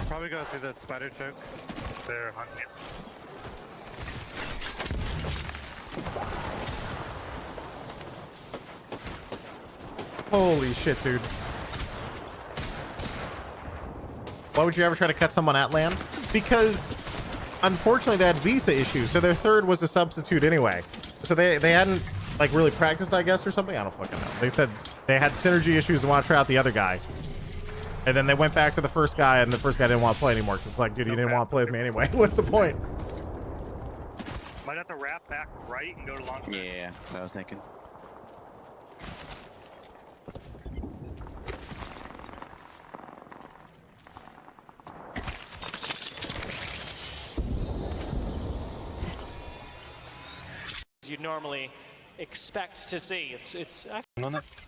Probably go through that spider choke. They're hunting it. Holy shit, dude. Why would you ever try to cut someone at LAN? Because unfortunately they had visa issues, so their third was a substitute anyway. So they hadn't like really practiced, I guess, or something. I don't fucking know. They said they had synergy issues and want to try out the other guy. And then they went back to the first guy, and the first guy didn't want to play anymore. Cause it's like, dude, you didn't want to play with me anyway. What's the point? Might have to wrap back right and go to long. Yeah, that's what I was thinking. You'd normally expect to see. It's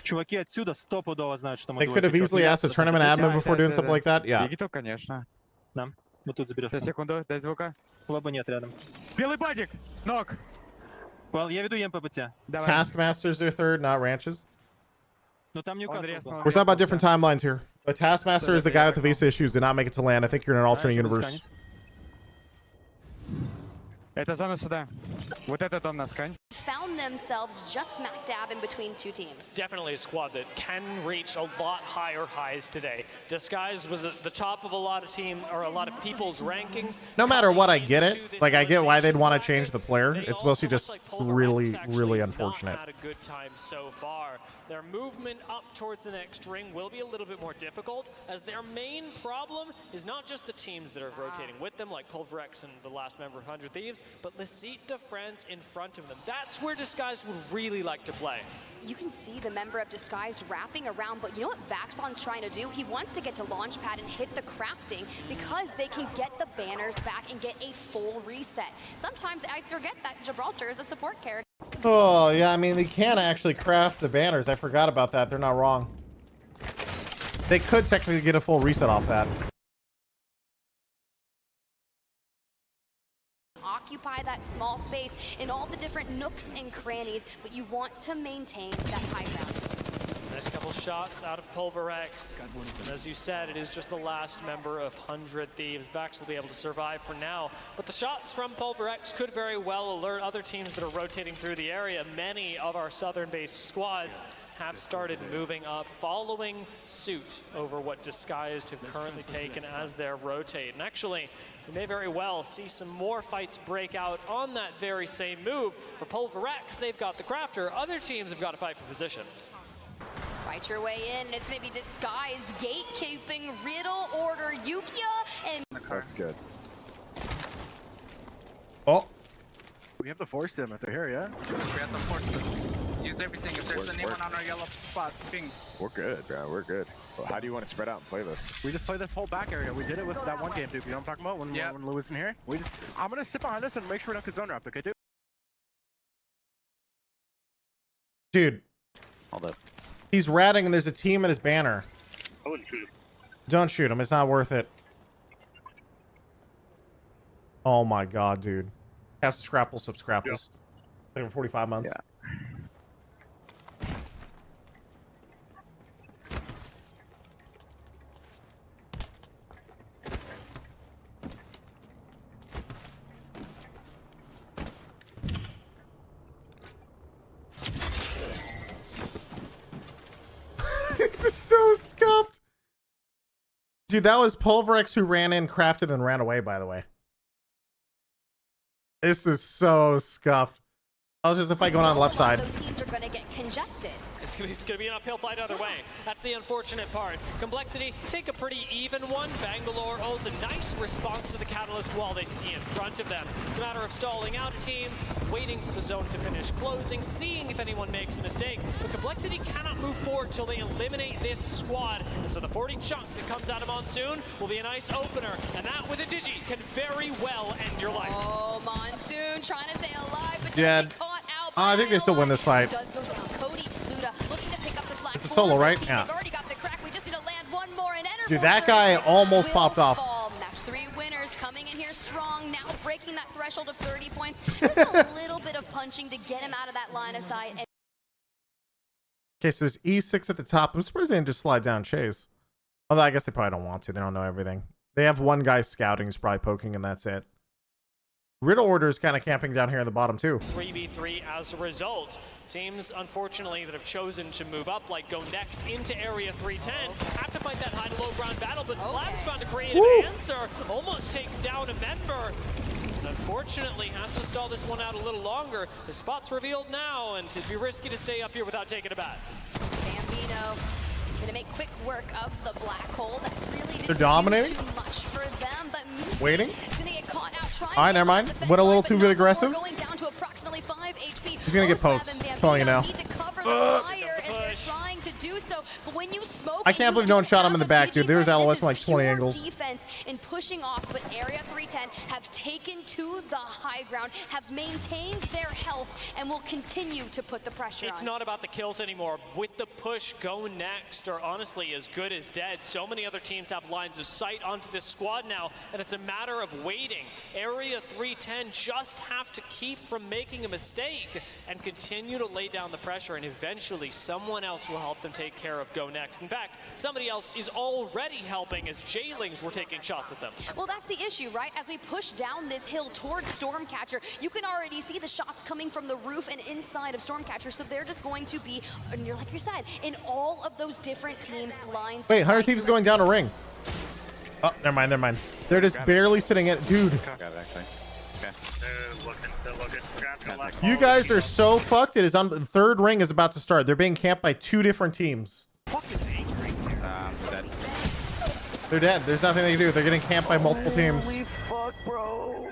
Чуваки отсюда стопудово знают, что мы They could have easily asked a tournament admin before doing something like that. Yeah. Дигитал, конечно. Да. Вот тут заберешь. Секунду, дай звука. Лоба нет рядом. Белый бадик! Ног! Well, я веду ем по ПТ. Taskmaster's their third, not Ranches. Но там Ньюкасл. We're talking about different timelines here. But Taskmaster is the guy with the visa issues, did not make it to land. I think you're in an alternate universe. Это зона сюда. Вот этот дом на скань. Found themselves just smack dab in between 2 teams. definitely a squad that can reach a lot higher highs today. Disguise was at the top of a lot of people's rankings. No matter what, I get it. Like, I get why they'd want to change the player. It's mostly just really, really unfortunate. Had a good time so far. their movement up towards the next ring will be a little bit more difficult, as their main problem is not just the teams that are rotating with them, like Pulverex and the last member of 100 Thieves, but Licite de France in front of them. That's where Disguised would really like to play. You can see the member of Disguised wrapping around, but you know what Vaxlon's trying to do? He wants to get to Launchpad and hit the crafting because they can get the banners back and get a full reset. Sometimes I forget that Gibraltar is a support character. Oh, yeah, I mean, they can actually craft the banners. I forgot about that. They're not wrong. They could technically get a full reset off that. Occupy that small space in all the different nooks and crannies, but you want to maintain that high ground. Nice couple shots out of Pulverex. And as you said, it is just the last member of 100 Thieves. Vax will be able to survive for now. But the shots from Pulverex could very well alert other teams that are rotating through the area. Many of our southern-based squads have started moving up, following suit over what Disguised have currently taken as their rotate. And actually, we may very well see some more fights break out on that very same move. For Pulverex, they've got the Crafter. Other teams have got to fight for position. Fight your way in. It's going to be Disguised, gatekeeping, Riddle, Order, Yukia, and... That's good. Oh. We have to force them if they're here, yeah? We have to force them. Use everything. If there's anyone on our yellow spot, ping. We're good, bro. We're good. Well, how do you want to spread out and play this? We just play this whole back area. We did it with that one game, dude. You know what I'm talking about? When Lou was in here? I'm going to sit behind us and make sure we don't get zone wrapped, okay, dude? Dude. Hold up. He's ratting and there's a team at his banner. I wouldn't shoot him. Don't shoot him. It's not worth it. Oh my god, dude. Have to scrapple, subscrapples. Like for 45 months. Yeah. This is so scuffed. Dude, that was Pulverex who ran in, crafted, and ran away, by the way. This is so scuffed. I was just a fight going on the left side. Those teams are going to get congested. It's going to be an uphill fight either way. That's the unfortunate part. Complexity take a pretty even one. Bangalore ult a nice response to the Catalyst wall they see in front of them. It's a matter of stalling out a team, waiting for the zone to finish closing, seeing if anyone makes a mistake. But Complexity cannot move forward till they eliminate this squad. And so the 40 chunk that comes out of Monsoon will be a nice opener. And that with a Digi can very well end your life. Oh, Monsoon trying to stay alive, but Dead. caught out. I think they still win this fight. Does go down. Cody, Luda looking to pick up the slack. It's a solo, right? Yeah. They've already got the crack. We just need to land one more and enter. Dude, that guy almost popped off. Match 3 winners coming in here strong, now breaking that threshold of 30 points. Just a little bit of punching to get him out of that line of sight. Okay, so there's E6 at the top. I'm surprised they didn't just slide down Chase. Although I guess they probably don't want to. They don't know everything. They have one guy scouting who's probably poking, and that's it. Riddle Order is kind of camping down here in the bottom, too. 3v3 as a result. Teams, unfortunately, that have chosen to move up, like go next into Area 310, have to fight that high to low ground battle, but Slab's found a creative answer. Almost takes down a member. And unfortunately, has to stall this one out a little longer. The spot's revealed now, and it'd be risky to stay up here without taking a bat. Bambino gonna make quick work of the black hole. That really didn't They're dominating. do too much for them, but Waiting. gonna get caught out trying. All right, never mind. Went a little too good aggressive. Going down to approximately 5 HP. He's gonna get poked. I'm telling you now. Need to cover the fire as they're trying to do so. But when you smoke, I can't believe no one shot him in the back, dude. There's LOS from like 20 angles. Defense in pushing off, but Area 310 have taken to the high ground, have maintained their health, and will continue to put the pressure on. It's not about the kills anymore. With the push, go next, or honestly, as good as dead. So many other teams have lines of sight onto this squad now, and it's a matter of waiting. Area 310 just have to keep from making a mistake and continue to lay down the pressure, and eventually someone else will help them take care of go next. In fact, somebody else is already helping as Jailings were taking shots at them. Well, that's the issue, right? As we push down this hill towards Stormcatcher, you can already see the shots coming from the roof and inside of Stormcatcher, so they're just going to be, like you said, in all of those different teams' lines. Wait, 100 Thieves is going down a ring. Oh, never mind, never mind. They're just barely sitting in. Dude. Got it, actually. You guys are so fucked. It is on the third ring is about to start. They're being camped by 2 different teams. They're dead. There's nothing they can do. They're getting camped by multiple teams. Holy fuck, bro.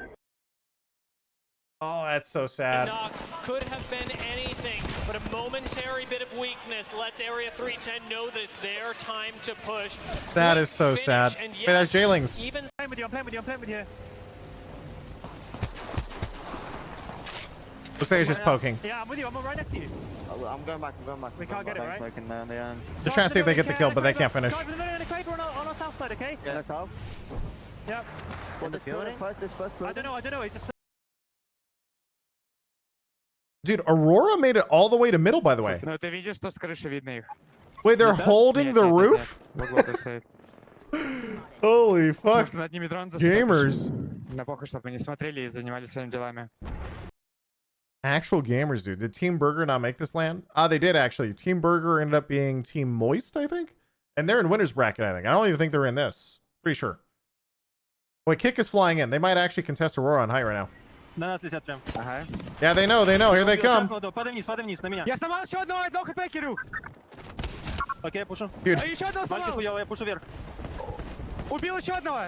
Oh, that's so sad. Knock could have been anything, but a momentary bit of weakness lets Area 310 know that it's their time to push. That is so sad. Hey, that's Jailings. Even I'm playing with you. Looks like it's just poking. Yeah, I'm with you. I'm right next to you. I'm going back. We can't get it, right? Smoking, man. Yeah. They're trying to see if they get the kill, but they can't finish. Guys, on our south side, okay? Yeah, south. Yep. This first I don't know. It's just. Dude, Aurora made it all the way to middle, by the way. Ну, ты видишь, что с крыши видно их. Wait, they're holding the roof? Holy fuck. Над ними дрон Gamers. На похуй, чтобы они смотрели и занимались своими делами. Actual gamers, dude. Did Team Burger not make this land? Ah, they did actually. Team Burger ended up being Team Moist, I think. And they're in winner's bracket, I think. I don't even think they're in this. Pretty sure. Wait, Kick is flying in. They might actually contest Aurora on height right now. На нас летят прям. Yeah, they know. Here they come. Падай вниз, на меня. Я сломал еще одного хп, Кирюх. Окей, я пушу. Dude. Еще одного Мальчик сломал. хуёвый, я пушу вверх. Убил еще одного.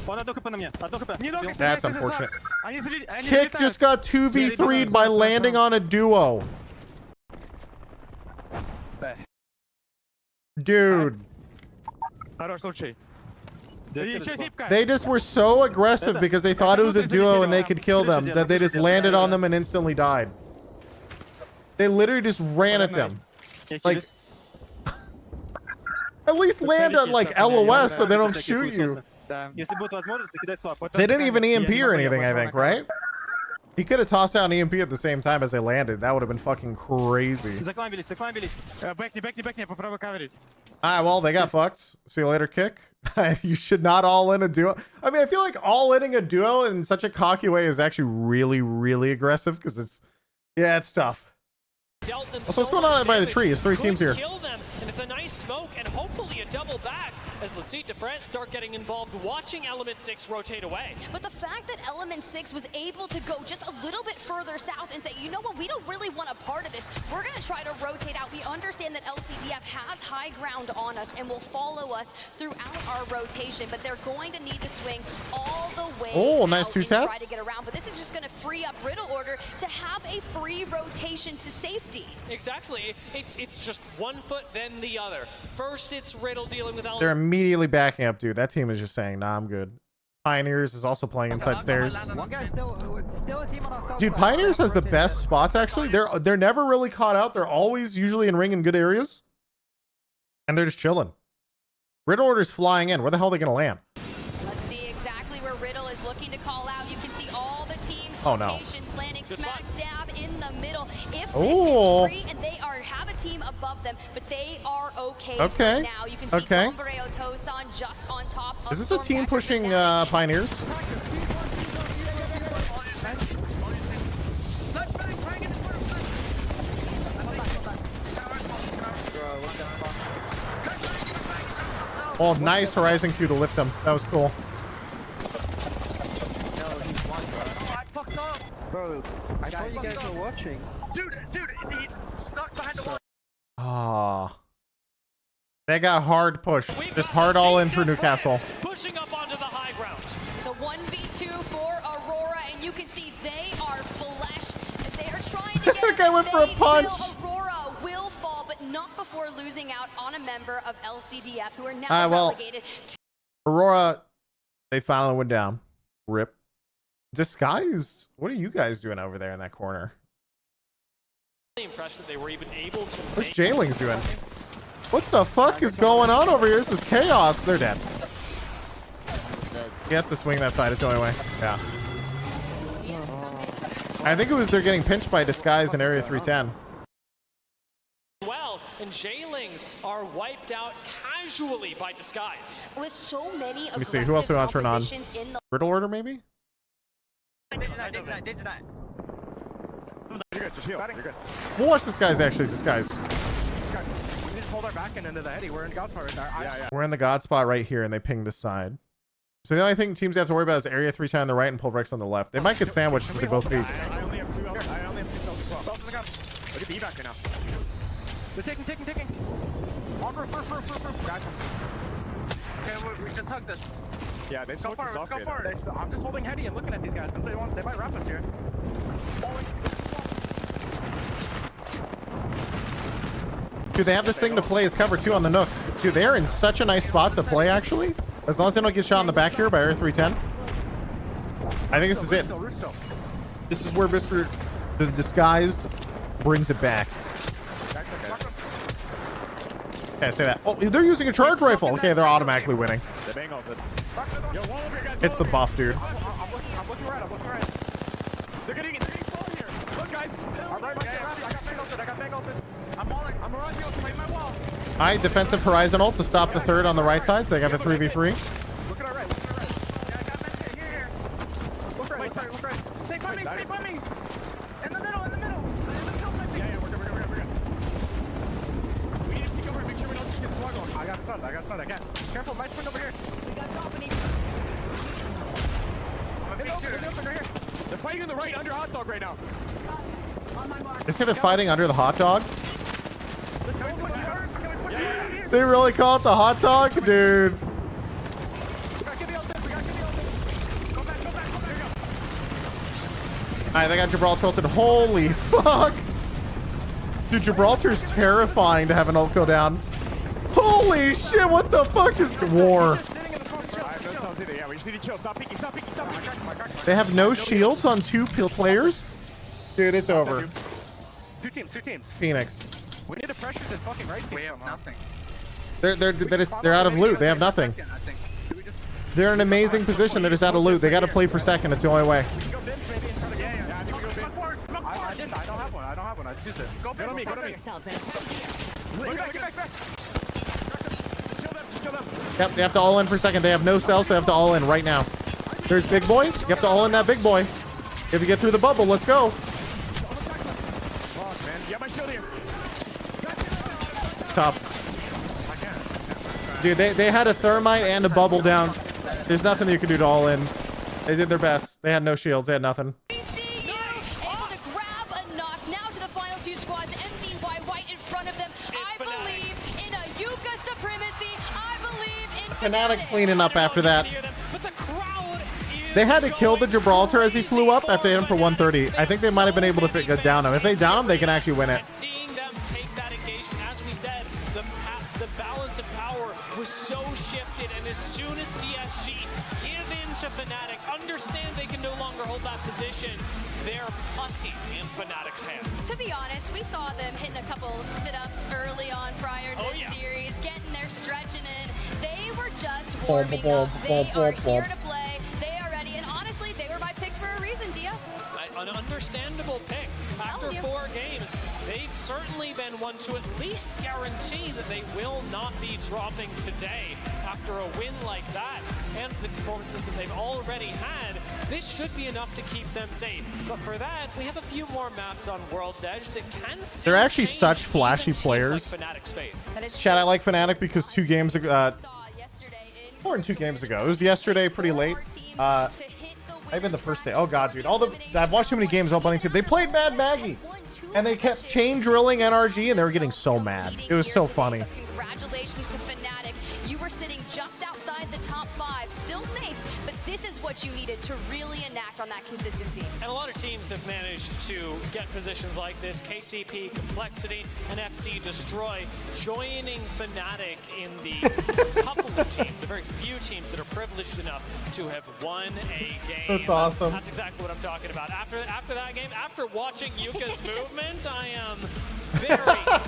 Он одно хп на мне. Одно хп. That's unfortunate. Они Kick just got 2v3'd by landing on a duo. Dude. Хорош, лучший. They just were so aggressive because they thought it was a duo and they could kill them that they just landed on them and instantly died. They literally just ran at them. Like, at least land on like LOS so they don't shoot you. They didn't even EMP or anything, I think, right? He could have tossed out an EMP at the same time as they landed. That would have been fucking crazy. Закланивались. Бэкни, попробуй каверить. Alright, well, they got fucked. See you later, Kick. You should not all in a duo. I mean, I feel like all inning a duo in such a cocky way is actually really, really aggressive because it's tough. Also, what's going on by the tree? There's 3 teams here. Kill them, and it's a nice smoke, and hopefully a double back as Lecite de France start getting involved, watching Element 6 rotate away. But the fact that Element 6 was able to go just a little bit further south and say, you know what, we don't really want a part of this. We're going to try to rotate out. We understand that LCDF has high ground on us and will follow us throughout our rotation, but they're going to need to swing all the way Oh, nice out 2-tap. and try to get around. But this is just going to free up Riddle Order to have a free rotation to safety. Exactly. It's just one foot, then the other. First, it's Riddle dealing with They're immediately backing up, dude. That team is just saying, nah, I'm good. Pioneers is also playing inside stairs. Dude, Pioneers has the best spots, actually. They're never really caught out. They're always usually in ring in good areas. And they're just chilling. Riddle Order's flying in. Where the hell are they going to land? Let's see exactly where Riddle is looking to call out. You can see all the teams' Oh, no. locations landing smack dab in the middle. If Oh. this is free and they have a team above them, but they are okay, Okay. right now. You can see Okay. Bombareo Tosan just on top of Is this a team pushing Pioneers? Oh, nice Horizon Q to lift him. That was cool. I fucked up. Bro, I thought you guys were watching. Dude, he stuck behind the wall. Ah. They got hard push. Just hard all in for Newcastle. pushing up onto the high ground. It's a 1v2 for Aurora, and you can see they are flesh as they are trying to get That guy went for a punch. Aurora will fall, but not before losing out on a member of LCDF who are now Well, relegated to Aurora, they finally went down. Rip. Disguised. What are you guys doing over there in that corner? Impressed that they were even able to. What's Jailings doing? What the fuck is going on over here? This is chaos. They're dead. He has to swing that side. It's the only way. Yeah. I think it was they're getting pinched by Disguise in Area 310. Well, and Jailings are wiped out casually by Disguised. with so many Let me see. Who else do we want to turn on? in the Riddle Order, maybe? You're good, just heal. You're good. We'll watch this guy's actually Disguise. We just hold our back and into the heady. We're in God spot right now. We're in the God spot right here, and they ping this side. So the only thing teams have to worry about is area 3 on the right and pull Rex on the left. They might get sandwiched if they both beat. I only have 2 cells. I only have 2 cells as well. Look at the evac right now. They're taking. On roof. Gotcha. Okay, we just hugged this. Yeah, they Let's go forward. I'm just holding heady and looking at these guys. They might wrap us here. Dude, they have this thing to play as cover 2 on the Nook. Dude, they're in such a nice spot to play, actually. As long as they don't get shot in the back here by Area 310. I think this is it. This is where Mr. the Disguised brings it back. Okay, I say that. Oh, they're using a charge rifle. Okay, they're automatically winning. It's the buff, dude. I'm looking right. They're getting full here. Look, guys. I got bang open. I'm rising up to my wall. Alright, defensive horizon ult to stop the third on the right side, so they got the 3v3. Look at our right. Yeah, I got that here. Look right. Stay by me. In the middle. Yeah, we're good. We need to peek over. Make sure we don't just get slug on. I got stunned. I can't. Careful, might swing over here. We got company. Open right here. They're fighting on the right under hot dog right now. On my mark. They say they're fighting under the hot dog. They really call it the hot dog? Dude. Alright, they got Gibraltar ulted. Holy fuck! Dude, Gibraltar's terrifying to have an ult go down. Holy shit, what the fuck is the war? They have no shields on 2 players? Dude, it's over. Two teams. Phoenix. We need to pressure this fucking right team. We have nothing. They're out of loot. They have nothing. They're in an amazing position. They're just out of loot. They got to play for second. It's the only way. I don't have one. I just use it. Go to me. Back. Kill them. Yep, they have to all in for second. They have no cells. They have to all in right now. There's big boy. You have to all in that big boy. If you get through the bubble, let's go. Fuck, man. Yeah, my shield here. Tough. Dude, they had a thermite and a bubble down. There's nothing you can do to all in. They did their best. They had no shields. They had nothing. Able to grab a knock. Now to the final 2 squads. MCY White in front of them. I believe in a Yuka supremacy. I believe in Fnatic cleaning up after that. They had to kill the Gibraltar as he flew up after they hit him for 130. I think they might have been able to down him. If they down him, they can actually win it. Seeing them take that engagement, as we said, the balance of power was so shifted, and as soon as DSG give in to Fnatic, understand they can no longer hold that position, they're putty in Fnatic's hands. To be honest, we saw them hitting a couple sit-ups early on prior to this series, getting their stretching in. They were just warming up. They are here to play. They are ready, and honestly, they were my pick for a reason, Dia. An understandable pick. After 4 games, they've certainly been one to at least guarantee that they will not be dropping today after a win like that. And the performances that they've already had, this should be enough to keep them safe. But for that, we have a few more maps on World's Edge that can still They're actually such flashy players. Chat, I like Fnatic because 2 games ago, more than 2 games ago. It was yesterday, pretty late. Even the first day. Oh god, dude. I've watched too many games all bunny too. They played Mad Maggie, and they kept chain drilling NRG, and they were getting so mad. It was so funny. Congratulations to Fnatic. You were sitting just outside the top 5, still safe, but this is what you needed to really enact on that consistency. And a lot of teams have managed to get positions like this. KCP, Complexity, and FC Destroy joining Fnatic in the couple of teams, the very few teams that are privileged enough to have won a game. That's awesome. That's exactly what I'm talking about. After that game, after watching Yuka's movement, I am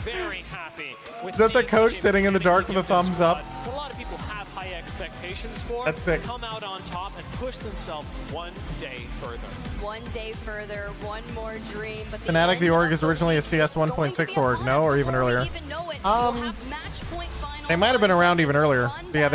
very happy with Is that the coach sitting in the dark with a thumbs up? A lot of people have high expectations for. That's sick. Come out on top and push themselves one day further. One day further, one more dream. But Fnatic, the org, is originally a CS 1.6 org, no? Or even earlier? They might have been around even earlier. But yeah,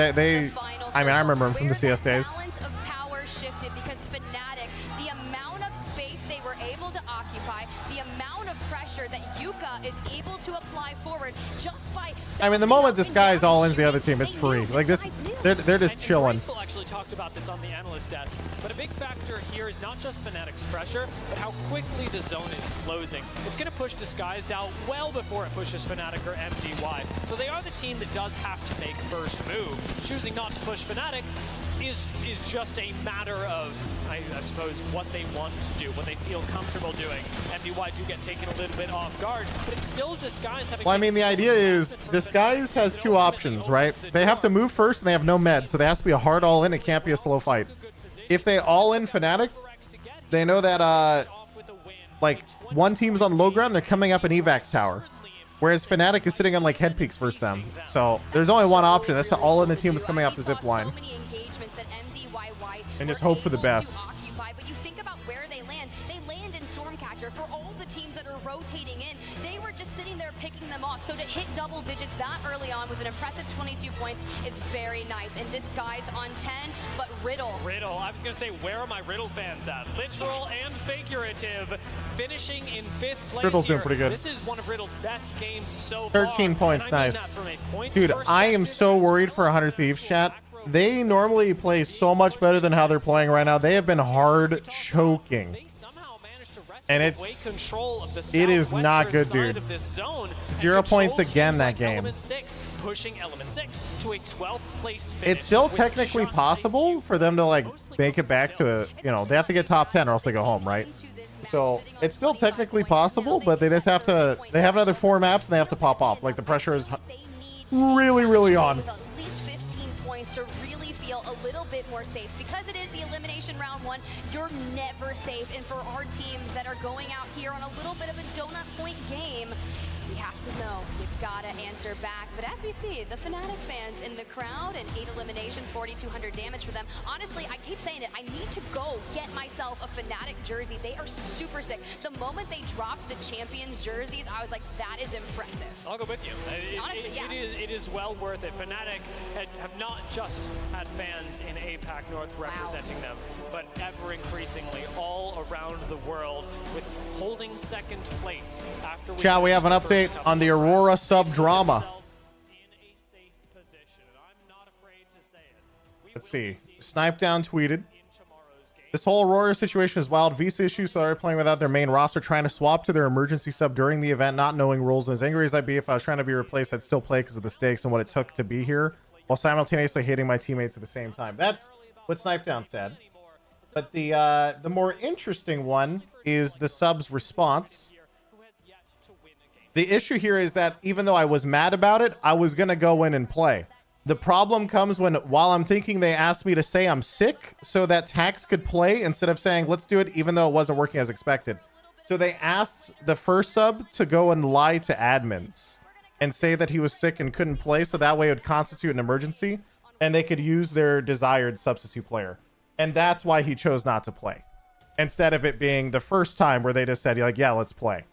I mean, I remember them from the CS days. Balance of power shifted because Fnatic, the amount of space they were able to occupy, the amount of pressure that Yuka is able to apply forward just by. I mean, the moment Disguise all ins the other team, it's free. Like this, they're just chilling. Graceful actually talked about this on the analyst desk, but a big factor here is not just Fnatic's pressure, but how quickly the zone is closing. It's going to push Disguised out well before it pushes Fnatic or MDY. So they are the team that does have to make first move. Choosing not to push Fnatic is just a matter of, I suppose, what they want to do, what they feel comfortable doing. MDY do get taken a little bit off guard, but it's still Disguised having... Well, I mean, the idea is Disguise has two options, right? They have to move first and they have no med, so there has to be a hard all-in. It can't be a slow fight. If they all-in Fnatic, they know that, like, one team's on low ground, they're coming up an evac tower. Whereas Fnatic is sitting on, like, head peaks versus them. So there's only one option. That's all in the team is coming up the zip line. And just hope for the best. But you think about where they land in Stormcatcher. For all the teams that are rotating in, they were just sitting there picking them off. So to hit double digits that early on with an impressive 22 points is very nice. And Disguise on 10, but Riddle. I was going to say, where are my Riddle fans at? Literal and figurative, finishing in 5th place. Riddle's doing pretty good. This is one of Riddle's best games so 13 far. points, nice. Dude, I am so worried for 100 Thieves, chat. They normally play so much better than how they're playing right now. They have been hard choking. And it is not good, dude. 0 points again that game. Pushing Element 6 to a 12th place finish. It's still technically possible for them to, like, make it back to a, you know, they have to get top 10 or else they go home, right? So it's still technically possible, but they just have to, they have another 4 maps and they have to pop off. Like, the pressure is really, really on. To really feel a little bit more safe, because it is the elimination round 1. You're never safe, and for our teams that are going out here on a little bit of a donut point game, we have to know you've got to answer back. But as we see, the Fnatic fans in the crowd, and 8 eliminations, 4,200 damage for them. Honestly, I keep saying it, I need to go get myself a Fnatic jersey. They are super sick. The moment they dropped the champions jerseys, I was like, that is impressive. I'll go with you. Honestly, yeah. It is well worth it. Fnatic have not just had fans in APAC North representing them, but ever increasingly all around the world, with holding 2nd place after we... Chat, we have an update on the Aurora sub drama. Let's see. Snipe Down tweeted, this whole Aurora situation is wild. Visa issues, so they're playing without their main roster, trying to swap to their emergency sub during the event, not knowing rules. And as angry as I'd be if I was trying to be replaced, I'd still play because of the stakes and what it took to be here, while simultaneously hating my teammates at the same time. That's what Snipe Down said. But the more interesting one is the sub's response. The issue here is that even though I was mad about it, I was going to go in and play. The problem comes when, while I'm thinking, they asked me to say I'm sick so that Tax could play instead of saying, let's do it, even though it wasn't working as expected. So they asked the first sub to go and lie to admins and say that he was sick and couldn't play, so that way it would constitute an emergency and they could use their desired substitute player. And that's why he chose not to play, instead of it being the first time where they just said, like, yeah, let's play.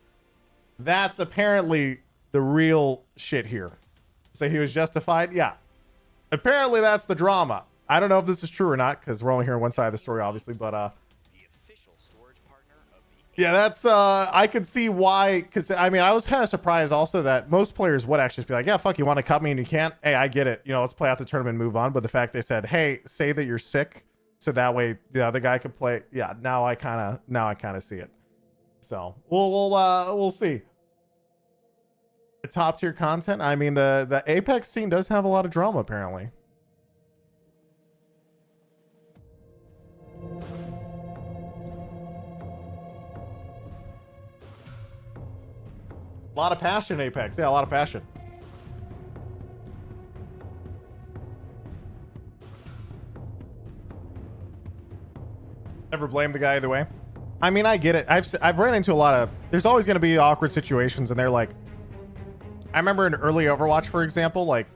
That's apparently the real shit here. So he was justified? Yeah. Apparently that's the drama. I don't know if this is true or not, because we're only hearing one side of the story, obviously, but yeah, that's I could see why, because I mean, I was kind of surprised also that most players would actually just be like, yeah, fuck, you want to cut me and you can't? Hey, I get it, you know, let's play out the tournament and move on. But the fact they said, hey, say that you're sick so that way the other guy could play, yeah, now I kind of see it. So we'll see. The top tier content, I mean, the Apex scene does have a lot of drama apparently. A lot of passion, Apex. Yeah, a lot of passion. Never blame the guy either way. I mean, I get it. I've ran into a lot of... There's always going to be awkward situations, and they're like... I remember in early Overwatch, for example, like,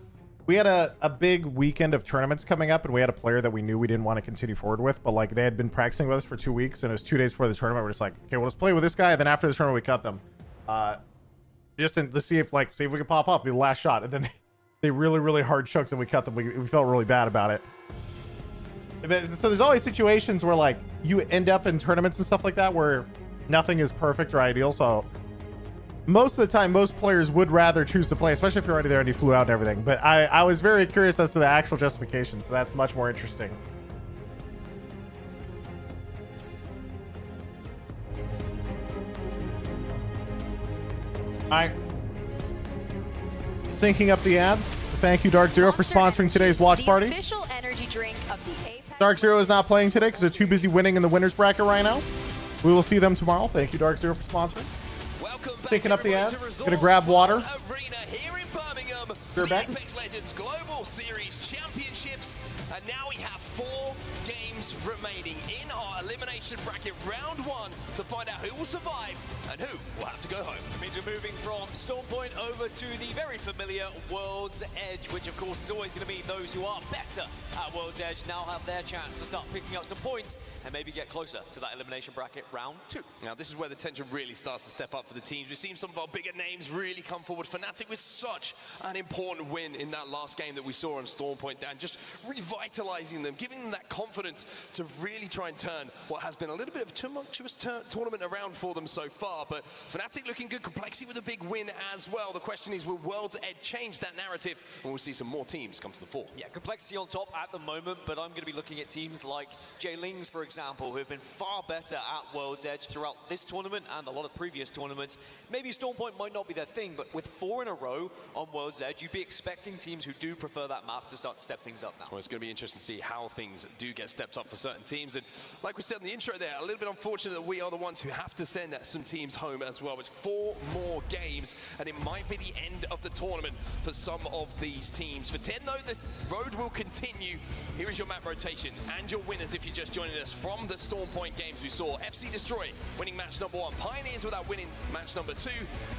we had a big weekend of tournaments coming up, and we had a player that we knew we didn't want to continue forward with, but, like, they had been practicing with us for 2 weeks, and it was 2 days before the tournament. We're just like, okay, well, let's play with this guy, and then after the tournament, we cut them. Just to see if we can pop up, be the last shot. And then they really, really hard choked and we cut them. We felt really bad about it. So there's always situations where, like, you end up in tournaments and stuff like that where nothing is perfect or ideal, so most of the time, most players would rather choose to play, especially if you're already there and you flew out and everything. But I was very curious as to the actual justification, so that's much more interesting. All right. Syncing up the ads. Thank you, Dark Zero, for sponsoring today's watch party. Official energy drink of the Apex. Dark Zero is not playing today because they're too busy winning in the winners bracket right now. We will see them tomorrow. Thank you, Dark Zero, for sponsoring. Syncing up the ads. Gonna grab water. The Apex Legends Global Series Championships, and now we have 4 games remaining in our elimination bracket round 1 to find out who will survive and who will have to go home. It means we're moving from Stormpoint over to the very familiar World's Edge, which of course is always going to mean those who are better at World's Edge now have their chance to start picking up some points and maybe get closer to that elimination bracket round 2. Now this is where the tension really starts to step up for the teams. We've seen some of our bigger names really come forward. Fnatic with such an important win in that last game that we saw on Stormpoint, and just revitalizing them, giving them that confidence to really try and turn what has been a little bit of a tumultuous tournament around for them so far. But Fnatic looking good, Complexity with a big win as well. The question is, will World's Edge change that narrative, and we'll see some more teams come to the fore? Yeah, Complexity on top at the moment, but I'm going to be looking at teams like J-Lings, for example, who have been far better at World's Edge throughout this tournament and a lot of previous tournaments. Maybe Stormpoint might not be their thing, but with 4 in a row on World's Edge, you'd be expecting teams who do prefer that map to start to step things up now. Well, it's going to be interesting to see how things do get stepped up for certain teams. And like we said in the intro there, a little bit unfortunate that we are the ones who have to send some teams home as well. It's 4 more games, and it might be the end of the tournament for some of these teams. For 10, though, the road will continue. Here is your map rotation and your winners if you're just joining us from the Stormpoint games. We saw FC Destroy winning match number 1, Pioneers without winning match number 2,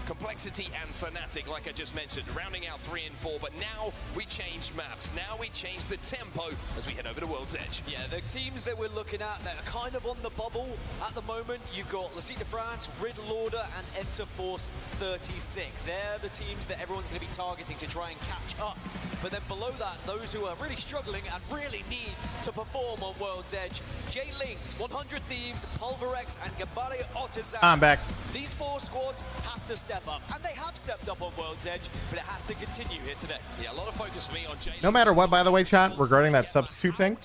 Complexity and Fnatic, like I just mentioned, rounding out 3 and 4. But now we change maps. Now we change the tempo as we head over to World's Edge. Yeah, the teams that we're looking at that are kind of on the bubble at the moment, you've got La Cite de France, Riddle Order, and Enter Force 36. They're the teams that everyone's going to be targeting to try and catch up. But then below that, those who are really struggling and really need to perform on World's Edge, J-Lings, 100 Thieves, Pulverex, and Gabare Otazan. I'm back. These 4 squads have to step up, and they have stepped up on World's Edge, but it has to continue here today. Yeah, a lot of focus for me on J-Lings. No matter what, by the way, chat, regarding that substitute thing,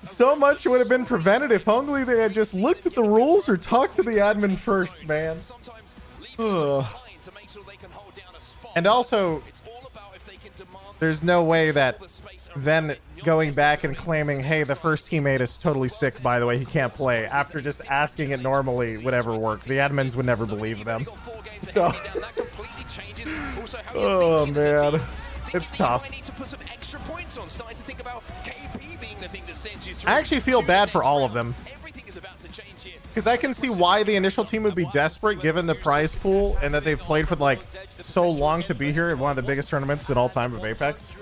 so much would have been prevented if only they had just looked at the rules or talked to the admin first, man. Ugh. And also, there's no way that then going back and claiming, hey, the first teammate is totally sick, by the way, he can't play, after just asking it normally would ever work. The admins would never believe them. So, oh man, it's tough. I actually feel bad for all of them, because I can see why the initial team would be desperate given the prize pool and that they've played for like so long to be here in one of the biggest tournaments in all time of Apex.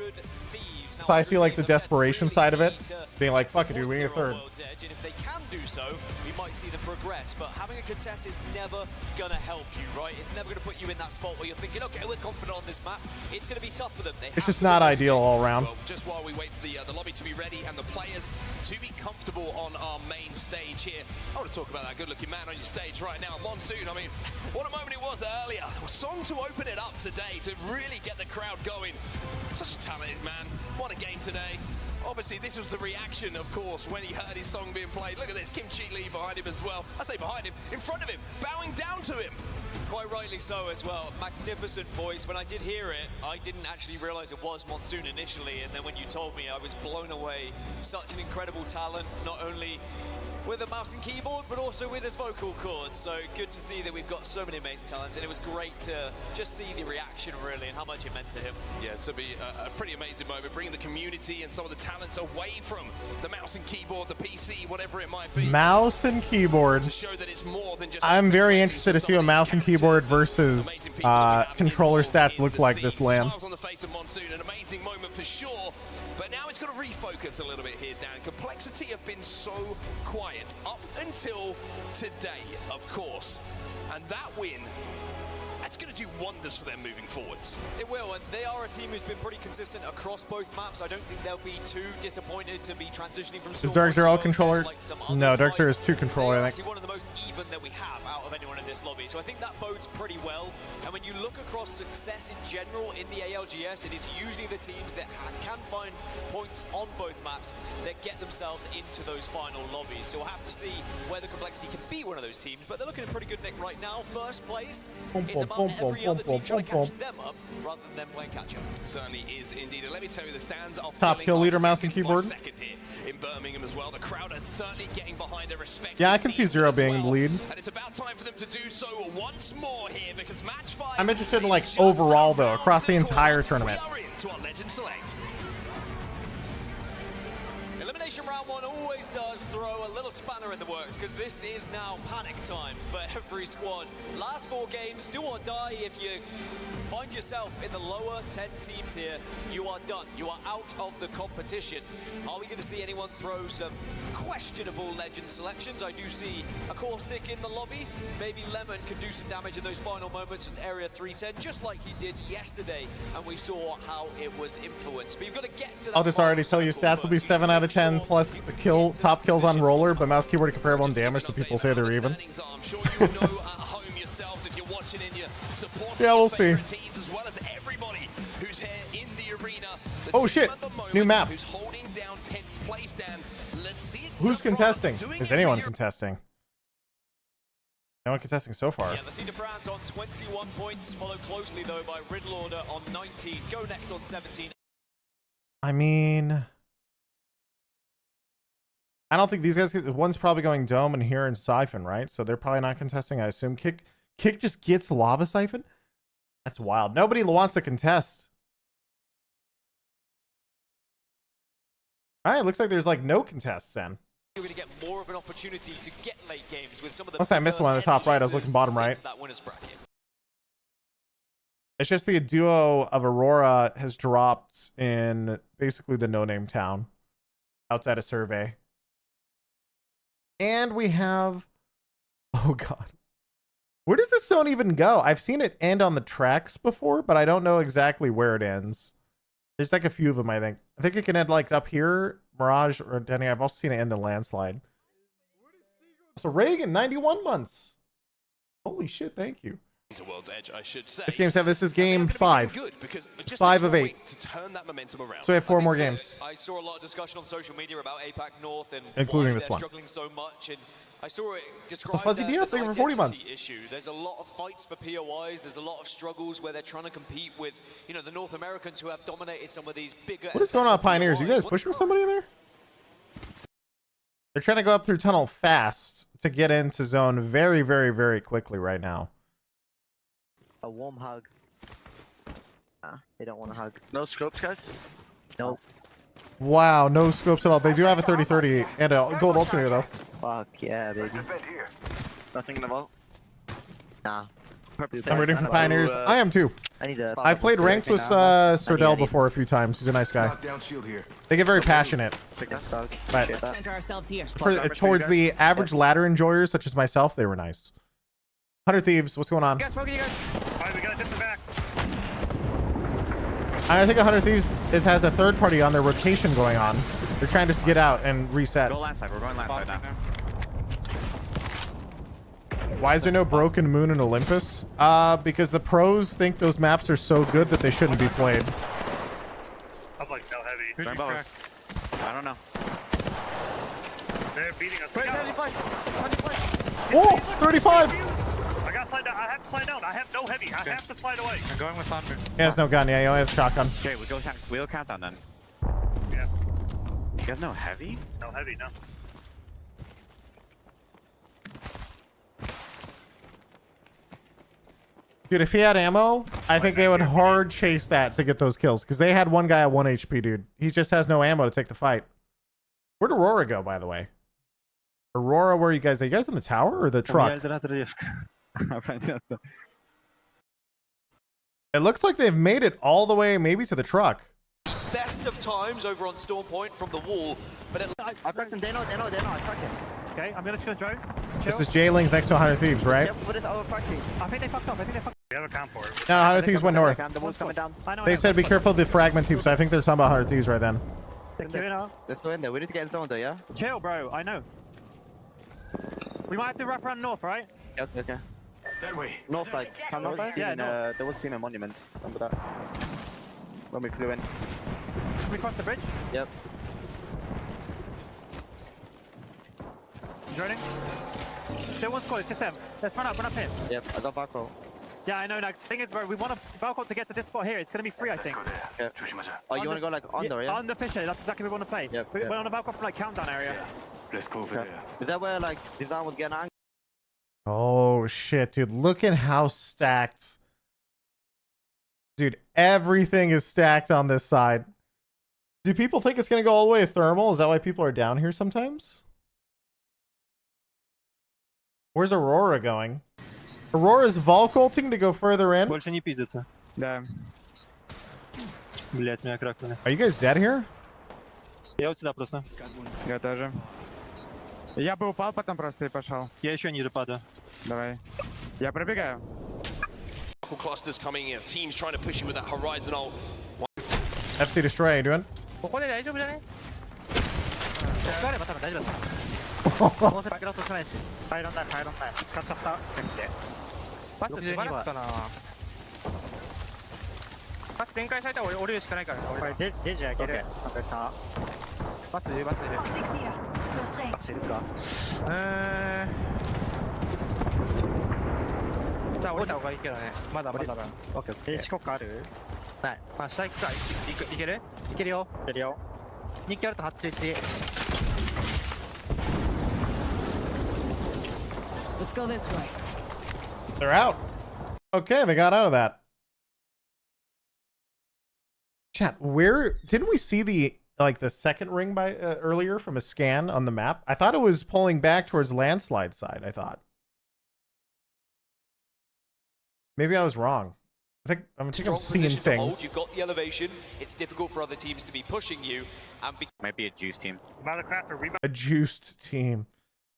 So I see like the desperation side of it, being like, fuck it, dude, we need a third. And if they can do so, we might see them progress. But having a contest is never going to help you, right? It's never going to put you in that spot where you're thinking, okay, we're confident on this map. It's going to be tough for them. It's just not ideal all around. Just while we wait for the lobby to be ready and the players to be comfortable on our main stage here, I want to talk about that good-looking man on your stage right now, Monsoon. I mean, what a moment it was earlier. A song to open it up today to really get the crowd going. Such a talented man. What a game today. Obviously, this was the reaction, of course, when he heard his song being played. Look at this, Kim Chi Lee behind him as well. I say behind him, in front of him, bowing down to him. Quite rightly so as well. Magnificent voice. When I did hear it, I didn't actually realize it was Monsoon initially, and then when you told me, I was blown away. Such an incredible talent, not only with a mouse and keyboard, but also with his vocal cords. So good to see that we've got so many amazing talents, and it was great to just see the reaction really and how much it meant to him. Yeah, so it'll be a pretty amazing moment, bringing the community and some of the talents away from the mouse and keyboard, the PC, whatever it might be. Mouse and keyboard. To show that it's more than just I'm very interested to see what mouse and keyboard versus controller stats look like this LAN. Smiles on the face of Monsoon, an amazing moment for sure. But But now it's got to refocus a little bit here, Dan. Complexity have been so quiet up until today, of course. And that win, that's going to do wonders for them moving forwards. It will, and they are a team who's been pretty consistent across both maps. I don't think they'll be too disappointed to be transitioning from Is Darkzer all controller? No, Darkzer is 2 controller, I think. One of the most even that we have out of anyone in this lobby, so I think that bodes pretty well. And when you look across success in general in the ALGS, it is usually the teams that can find points on both maps that get themselves into those final lobbies. So we'll have to see whether Complexity can be one of those teams, but they're looking in pretty good nick right now. First place, it's about every other team trying to catch them up rather than them playing catch up. Certainly is indeed. And let me tell you, the stands are top kill leader, mouse and keyboard. Second here in Birmingham as well. The crowd are certainly getting behind their respective Yeah, I can see Zero being the lead. And it's about time for them to do so once more here, because match 5. I'm interested in like overall though, across the entire tournament. We are into our Legend Select. Elimination round 1 always does throw a little spanner in the works, because this is now panic time for every squad. Last 4 games, do or die. If you find yourself in the lower 10 teams here, you are done. You are out of the competition. Are we going to see anyone throw some questionable legend selections? I do see a Caustic in the lobby. Maybe Lemon can do some damage in those final moments in Area 310, just like he did yesterday, and we saw how it was influenced. But you've got to get to that. I'll just already tell you, stats will be 7 out of 10 plus top kills on roller, but mouse keyboard comparable in damage, so people say they're even. I'm sure you know at home yourselves if you're watching in your support. Yeah, we'll see. Teams, as well as everybody who's here in the arena. Oh shit! New map. Who's holding down 10th place, Dan. Let's see. Who's contesting? Is anyone contesting? No one contesting so far. Yeah, Lecita France on 21 points, followed closely though by Riddle Order on 19. Go next on 17. I mean, I don't think these guys. One's probably going Dome and here in Siphon, right? So they're probably not contesting. I assume Kick just gets Lava Siphon. That's wild. Nobody wants to contest. All right, looks like there's like no contests then. You're going to get more of an opportunity to get late games with some of the. Unless I missed one on the top right, I was looking bottom right. It's just the duo of Aurora has dropped in basically the no-name town outside a survey. And we have, oh God, where does this zone even go? I've seen it end on the tracks before, but I don't know exactly where it ends. There's like a few of them, I think. I think it can end like up here, Mirage or Denny. I've also seen it end the landslide. So Reagan, 91 months. Holy shit, thank you. To World's Edge, I should say. This is game 5. Good because it just 5 of 8. To turn that momentum around. So we have 4 more games. I saw a lot of discussion on social media about APAC North and including why this they're one. Struggling so much, and I saw it described Fuzzy as DF, an thank you for 40 months. identity issue. There's a lot of fights for POIs. There's a lot of struggles where they're trying to compete with, you know, the North Americans who have dominated some of these bigger. What is going on, Pioneers? You guys pushing somebody in there? They're trying to go up through tunnel fast to get into zone very, very, very quickly right now. A warm hug. Ah, they don't want to hug. No scopes, guys? Nope. Wow, no scopes at all. They do have a 30-30 and a gold alternator though. Fuck yeah, baby. Nothing in the vault? Nah. I'm rooting for Pioneers. I am too. I need to. I've played ranked with Sordell before a few times. He's a nice guy. They get very passionate. But towards the average ladder enjoyers such as myself, they were nice. 100 Thieves, what's going on? Alright, we gotta dip the back. I think 100 Thieves has a third party on their rotation going on. They're trying just to get out and reset. Go last side. We're going last side now. Why is there no Broken Moon in Olympus? Because the pros think those maps are so good that they shouldn't be played. I'm like no heavy. I don't know. They're beating us. Whoa, 35! I gotta slide down. I have to slide down. I have no heavy. I have to slide away. I'm going with Thunder. He has no gun. Yeah, he only has a shotgun. Okay, we'll countdown then. Yeah. You have no heavy? No heavy, no. Dude, if he had ammo, I think they would hard chase that to get those kills. Because they had one guy at 1 HP, dude. He just has no ammo to take the fight. Where'd Aurora go, by the way? Aurora, where are you guys? Are you guys in the tower or the truck? It looks like they've made it all the way maybe to the truck. best of times over on Storm Point from the wall, but it... I cracked him. They know. I cracked him. Okay, I'm gonna chill drone. This is J-Lings next to 100 Thieves, right? What is our factory? I think they fucked up. We have a count for it. No, 100 Thieves went north. The wall's coming down. They said be careful of the fragment team, so I think they're talking about 100 Thieves right then. Let's go in there. We need to get in zone though, yeah? Chill, bro. I know. We might have to wrap around north, right? Okay. That way. North, like, come north? Yeah, there was seen a monument. Remember that? When we flew in. Can we cross the bridge? Yep. Joining. Still one squad, it's just them. Let's run up here. Yep, I got back row. Yeah, I know. Next thing is, bro, we want to bulk up to get to this spot here. It's gonna be free, I think. Yep. Oh, you want to go like under, yeah? Under Fisher. That's exactly what we want to play. Yep. We're on a bulk up like countdown area. Let's go over there. Is that where like design was getting angry? Oh shit, dude! Look at how stacked. Dude, everything is stacked on this side. Do people think it's gonna go all the way to thermal? Is that why people are down here sometimes? Where's Aurora going? Aurora's Volk-ulting to go further in. Больше не пиздится. Да. Блять, меня кракнули. Are you guys dead here? Я вот сюда просто. Я тоже. Я бы упал, потом просто и пошел. Я еще ниже падаю. Давай. Я пробегаю. Clusters coming in. Teams trying to push you with that horizontal. FC Destroy, how you doing? ここで大丈夫じゃない使えれば多分大丈夫だと思う。どうせバックラウトしないし。入らない。使っちゃった。さっきで。パス手放すかな。パス展開されたら降りるしかないからね。これデジ開ける。パスいる。パスいるか。じゃあ降りた方がいいけどね。まだ。オッケーオッケー。電子国家ある？ない。まあ下行くか。いける？いけるよ。2機あると81。Let's go this way. They're out. Okay, they got out of that. Chat, where didn't we see the second ring by earlier from a scan on the map? I thought it was pulling back towards landslide side. I thought. Maybe I was wrong. I'm seeing things. You've got the elevation. It's difficult for other teams to be pushing you. And might be a juice team. A juiced team.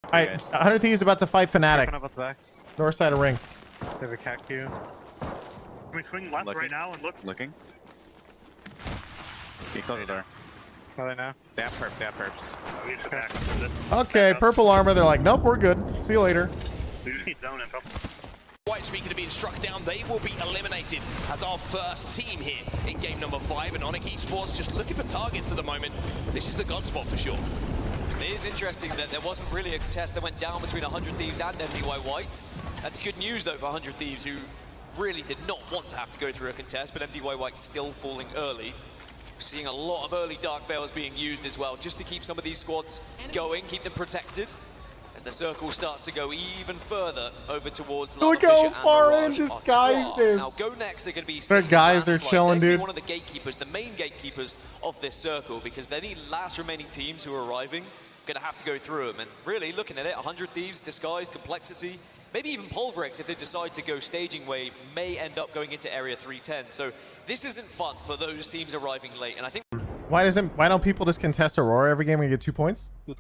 All right, 100 Thieves about to fight Fnatic. North side of ring. They have a cat queue. Can we swing left right now and look? Looking. Get closer there. How are they now? They have perps. Okay, purple armor. They're like, nope, we're good. See you later. We just need zone info. White speaking of being struck down, they will be eliminated as our first team here in game number 5. And Onyx Esports just looking for targets at the moment. This is the god spot for sure. It is interesting that there wasn't really a contest that went down between 100 Thieves and MDY White. That's good news though for 100 Thieves, who really did not want to have to go through a contest, but MDY White still falling early. We're seeing a lot of early Dark Veils being used as well, just to keep some of these squads going, keep them protected, as the circle starts to go even further over towards Look how far in disguised is. Now go next, they're going to be the guys are chilling, dude. One of the gatekeepers, the main gatekeepers of this circle, because they're the last remaining teams who are arriving. Going to have to go through them, and really looking at it, 100 Thieves, Disguised, Complexity, maybe even Pulverex if they decide to go staging way, may end up going into area 310. So this isn't fun for those teams arriving late, and I think why don't people just contest Aurora every game and get 2 points? The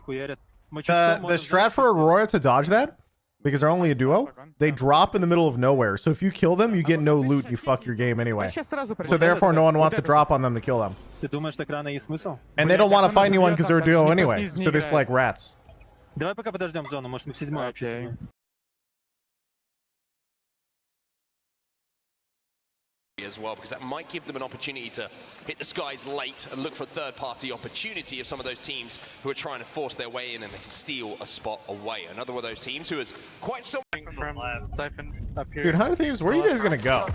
strat for Aurora to dodge that, because they're only a duo, they drop in the middle of nowhere. So if you kill them, you get no loot and you fuck your game anyway. So therefore, no one wants to drop on them to kill them. And they don't want to find anyone because they're a duo anyway. So they play like rats. As well, because that might give them an opportunity to hit the skies late and look for third-party opportunity of some of those teams who are trying to force their way in and they can steal a spot away. Another one of those teams who is quite from Siphon up here. Dude, 100 Thieves, where are you guys gonna go?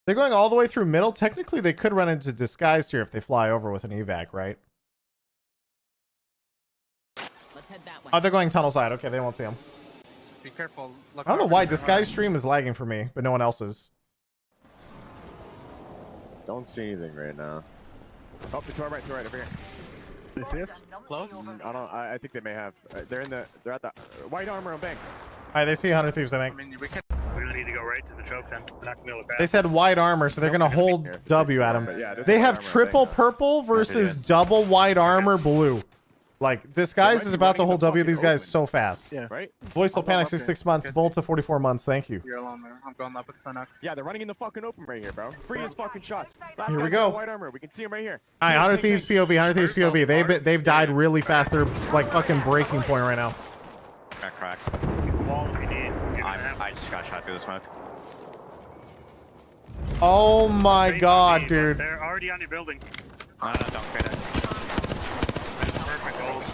They're going all the way through middle. Technically, they could run into Disguised here if they fly over with an evac, right? Let's head that way. Oh, they're going tunnel side. Okay, they won't see them. Be careful. I don't know why Disguised stream is lagging for me, but no one else's. Don't see anything right now. Oh, it's all right, over here. They see us? Close? I think they may have. They're at the white armor on bank. Alright, they see 100 Thieves, I think. I mean, we can. need to go right to the choke then. They're not gonna be able to grab. They said white armor, so they're gonna hold W at him. They have triple purple versus double white armor blue. Like, Disguise is about to hold W these guys so fast. Yeah. Right? Voice will panic 6 months. Bolt to 44 months. Thank you. You're alone there. I'm going up with Sunox. Yeah, they're running in the fucking open right here, bro. Free as fucking shots. Last Here we guy's go. got white armor. We can see him right here. All right, 100 Thieves POV. 100 Thieves POV. They've died really fast. They're like fucking breaking point right now. Got cracked. Wall if you need. I just got shot through the smoke. Oh my god, dude. They're already on your building. No, don't crit it. Perfect goals.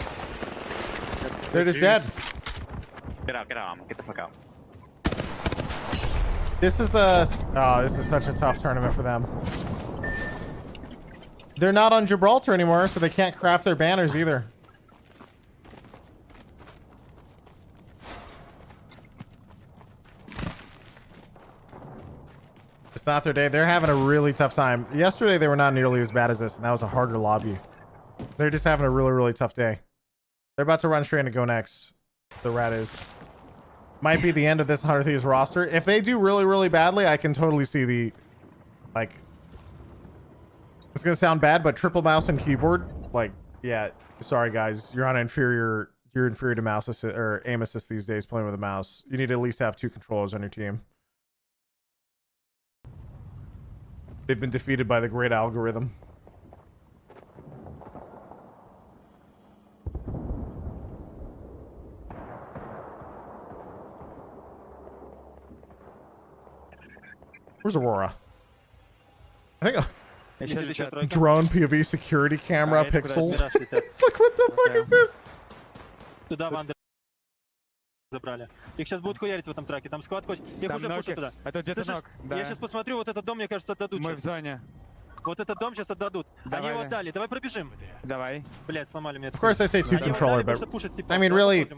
They're just dead. Get out, get the fuck out. This is the... Oh, this is such a tough tournament for them. They're not on Gibraltar anymore, so they can't craft their banners either. It's not their day. They're having a really tough time. Yesterday, they were not nearly as bad as this, and that was a harder lobby. They're just having a really, really tough day. They're about to run straight and go next. The rat is. Might be the end of this 100 Thieves roster. If they do really, really badly, I can totally see the... Like... It's going to sound bad, but triple mouse and keyboard. Like, yeah. Sorry, guys. You're on inferior... You're inferior to mouse assist, or aim assist these days playing with a mouse. You need to at least have 2 controllers on your team. They've been defeated by the great algorithm. Where's Aurora? I think drone POV security camera pixels. It's like, what the fuck is this? Забрали. Их сейчас будут хуярить в этом траке. Там склад хочет. Их уже пушат туда. Это где-то ног. Я сейчас посмотрю, вот этот дом, мне кажется, отдадут. Мы в зоне. Вот этот дом сейчас отдадут. Они его отдали. Давай пробежим. Давай. Блять, сломали мне. Of course I say 2 controller, but I mean really,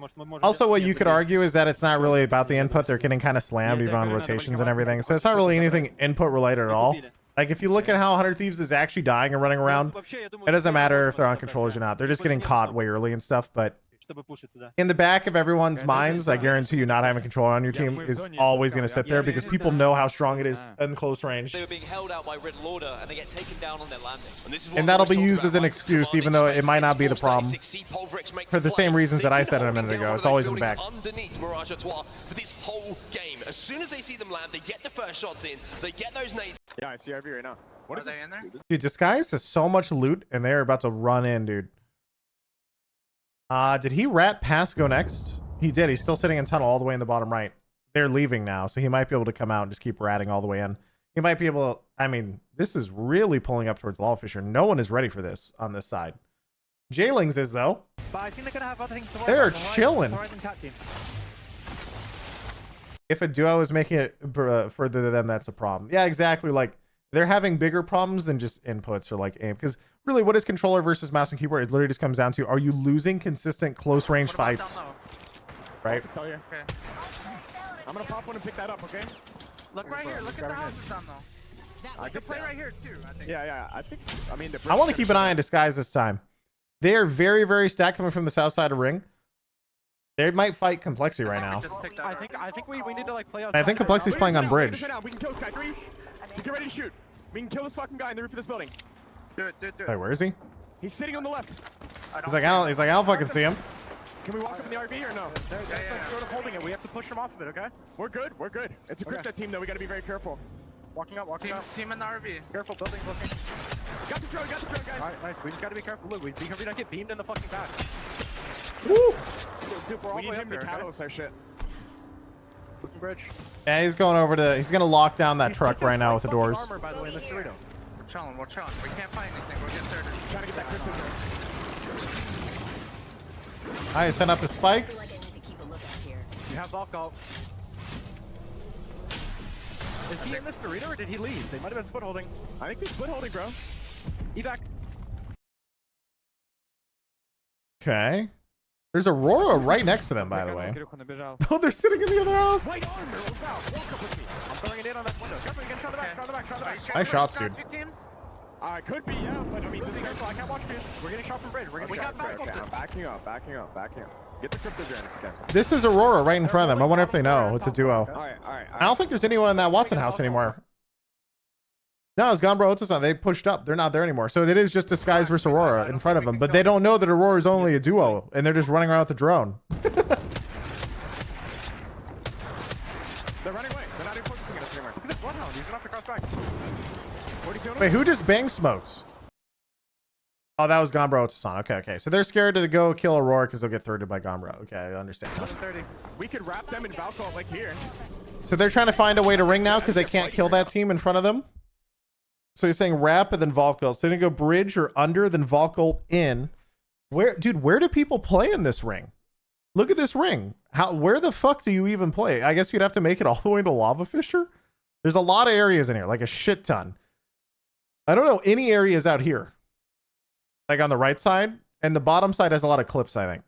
also what you could argue is that it's not really about the input. They're getting kind of slammed even on rotations and everything. So it's not really anything input related at all. Like if you look at how 100 Thieves is actually dying and running around, it doesn't matter if they're on controllers or not. They're just getting caught way early and stuff, but in the back of everyone's minds, I guarantee you not having a controller on your team is always going to sit there because people know how strong it is in close range. They were being held out by Riddle Order and they get taken down on their landing. And that'll be used as an excuse, even though it might not be the problem. For the same reasons that I said it a minute ago. It's always in the back. Underneath Mirage Etoile for this whole game. As soon as they see them land, they get the first shots in, they get those nades. Yeah, I see RV right now. What is they in there? Dude, Disguise has so much loot and they're about to run in, dude. Did he rat past go next? He did. He's still sitting in tunnel all the way in the bottom right. They're leaving now, so he might be able to come out and just keep ratting all the way in. He might be able to... I mean, this is really pulling up towards Lawfisher. No one is ready for this on this side. Jailings is, though. But I think they're gonna have other things to worry They're about. chilling. Team. If a duo is making it further to them, that's a problem. Yeah, exactly. Like, they're having bigger problems than just inputs or like aim. Because really, what is controller versus mouse and keyboard? It literally just comes down to, are you losing consistent close range fights? Right? Okay. I'm gonna pop one and pick that up, okay? Look right here. Look at the houses down though. I could play right here too, I think. Yeah. I think. I mean, I want to keep an eye on Disguise this time. They are very, very stacked coming from the south side of Ring. They might fight Complexity right now. I think we need to like play out. I think Complexity's playing on bridge. We can kill Sky 3. So get ready to shoot. We can kill this fucking guy in the roof of this building. Do it. Wait, where is he? He's sitting on the left. He's like, I don't fucking see him. Can we walk up in the RV or no? They're like sort of holding it. We have to push them off of it, okay? We're good. It's a crypto team though. We gotta be very careful. Walking up. Team in the RV. Careful, building, looking. Got the drone, guys. Alright, nice. We just gotta be careful. Look, we don't get beamed in the fucking back. Woo! Dude, we're all We the need way up him there, to okay? catalyst our shit. Looking bridge. Yeah, he's going over to... He's going to lock down that truck right now with the doors. Armor, by the way, in this Cerrito. We're chilling. We can't find anything. We're getting started. Trying to get that crypto drone. Alright, send up the spikes. You have bulk out. Is he in this Cerrito or did he leave? They might have been split holding. I think they're split holding, bro. Evac. Okay. There's Aurora right next to them, by the way. Oh, they're sitting in the other house. White armor, walk up with me. I'm throwing it in on that window. Careful, you can shot the back, shot the back. Nice shots, dude. Could be, yeah, but I mean, this is careful. I can't watch for you. We're getting shot from bridge. We got back Okay, I'm backing up. Get the crypto drain if you can. This is Aurora right in front of them. I wonder if they know. It's a duo. All right. I don't think there's anyone in that Watson house anymore. No, it's Gambro Otosan. They pushed up. They're not there anymore. So it is just Disguise versus Aurora in front of them. But they don't know that Aurora is only a duo, and they're just running around with the drone. They're running away. They're not even focusing on us anymore. Look at this Bloodhound. He's gonna have to cross back. Wait, who just bang smokes? Oh, that was Gambro Otosan. Okay. So they're scared to go kill Aurora because they'll get thirded by Gambro. Okay, I understand. 30. We could wrap them in Valko like here. So they're trying to find a way to ring now because they can't kill that team in front of them. So he's saying wrap and then Volko. So they're gonna go bridge or under, then Volko in. Where do people play in this ring? Look at this ring. Where the fuck do you even play? I guess you'd have to make it all the way to Lava Fisher. There's a lot of areas in here, like a shit ton. I don't know any areas out here. Like on the right side, and the bottom side has a lot of cliffs, I think.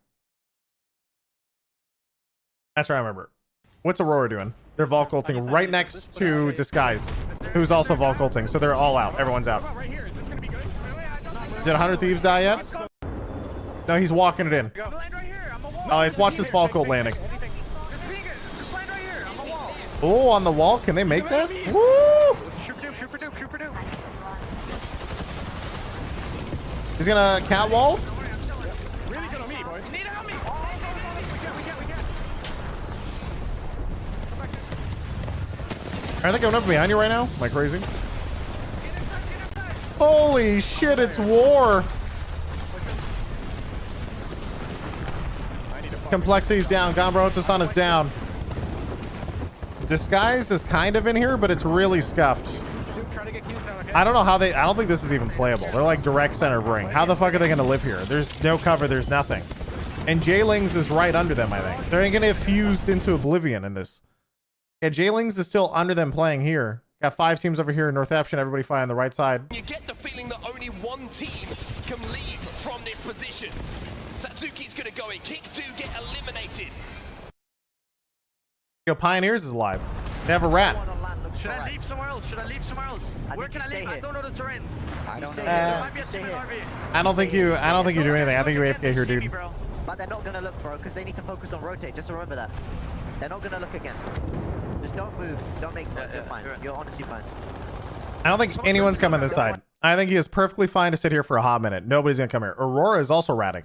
That's what I remember. What's Aurora doing? They're Volculting right next to Disguise, who's also Volculting. So they're all out. Everyone's out. Did 100 Thieves die yet? No, he's walking it in. Oh, let's watch this Volcult landing. Oh, on the wall. Can they make that? Woo! Shoot for dupe. He's gonna catwall. Really good on me, boys. Need help me. We can. Are they going up behind you right now? Am I crazy? Holy shit, it's war. Complexity's down. Gambro Otosan is down. Disguise is kind of in here, but it's really scuffed. I don't know how I don't think this is even playable. They're like direct center of ring. How the fuck are they going to live here? There's no cover. There's nothing. And J-Lings is right under them, I think. They're going to get fused into oblivion in this. Yeah, J-Lings is still under them playing here. Got 5 teams over here in Northampton. Everybody fine on the right side. You get the feeling that only one team can leave from this position. Satsuki's going to go in. Kick do get eliminated. Yo, Pioneers is alive. They have a rat. Should I leave somewhere else? Where can I leave? I don't know the terrain. I don't know. There might be a team in RV. I don't think you do anything. I think you AFK here, dude. But they're not gonna look, bro, because they need to focus on rotate. Just remember that. They're not gonna look again. Just don't move. Don't make noise. You're fine. You're honestly fine. I don't think anyone's coming this side. I think he is perfectly fine to sit here for a hot minute. Nobody's gonna come here. Aurora is also ratting.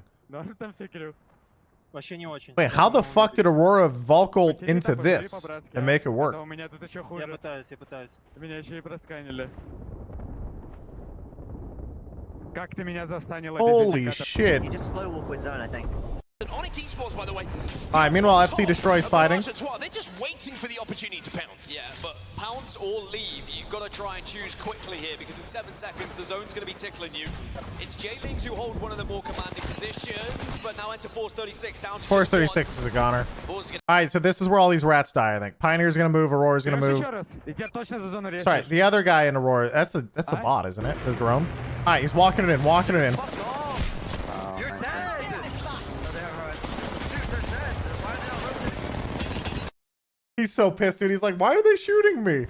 Wait, how the fuck did Aurora Volcult into this and make it work? Holy shit. You just slow walk with zone, I think. By the way, Alright, meanwhile, FC Destroy's fighting. They're just waiting for the opportunity to pounce. Yeah, but pounce or leave, you've got to try and choose quickly here because in 7 seconds the zone's going to be tickling you. It's J-Lings who hold one of the more commanding positions, but now enter Force 36 down to Force 36 is a goner. Alright, so this is where all these rats die, I think. Pioneer's gonna move, Aurora's gonna move. Sorry, the other guy in Aurora, that's the bot, isn't it? The drone? Alright, he's walking it in. He's so pissed, dude. He's like, why are they shooting me?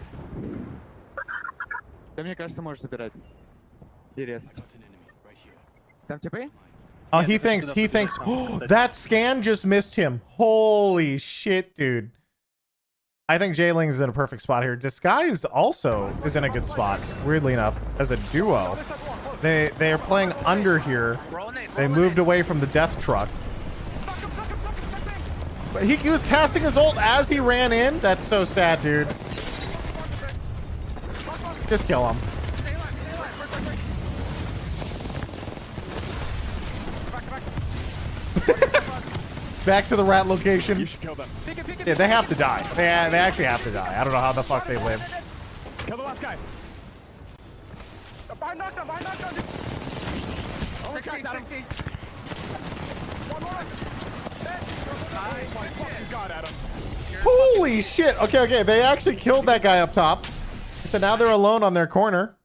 Oh, he thinks, oh, that scan just missed him. Holy shit, dude. I think J-Lings is in a perfect spot here. Disguise also is in a good spot, weirdly enough, as a duo. They are playing under here. They moved away from the death truck. But he was casting his ult as he ran in. That's so sad, dude. Just kill him. Back to the rat location. You should kill them. Yeah, they have to die. They actually have to die. I don't know how the fuck they live. Kill the last guy. Behind knockdown. Oh, this guy's at him. One more. Oh my fucking god, Adam. Holy shit. Okay. They actually killed that guy up top. So now they're alone on their corner.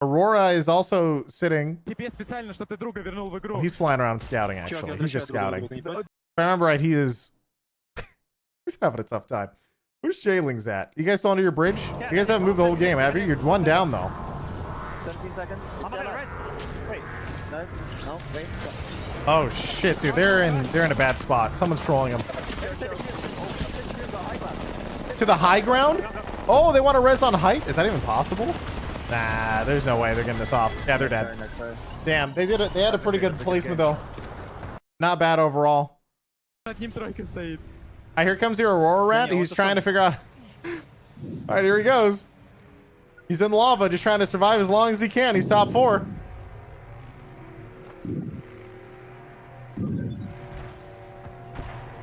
Aurora is also sitting. Oh, he's flying around scouting, actually. He's just scouting. If I remember right, he's having a tough time. Where's J-Lings at? You guys still under your bridge? You guys haven't moved the whole game, have you? You're one down, though. 17 seconds. I'm gonna red. Wait. No, wait. Oh shit, dude, they're in a bad spot. Someone's trolling them. To the high ground? Oh, they want to res on height? Is that even possible? Nah, there's no way they're getting this off. Yeah, they're dead. Damn, they did it. They had a pretty good placement though. Not bad overall. Here comes the Aurora rat. He's trying to figure out. All right, here he goes. He's in lava, just trying to survive as long as he can. He's top 4.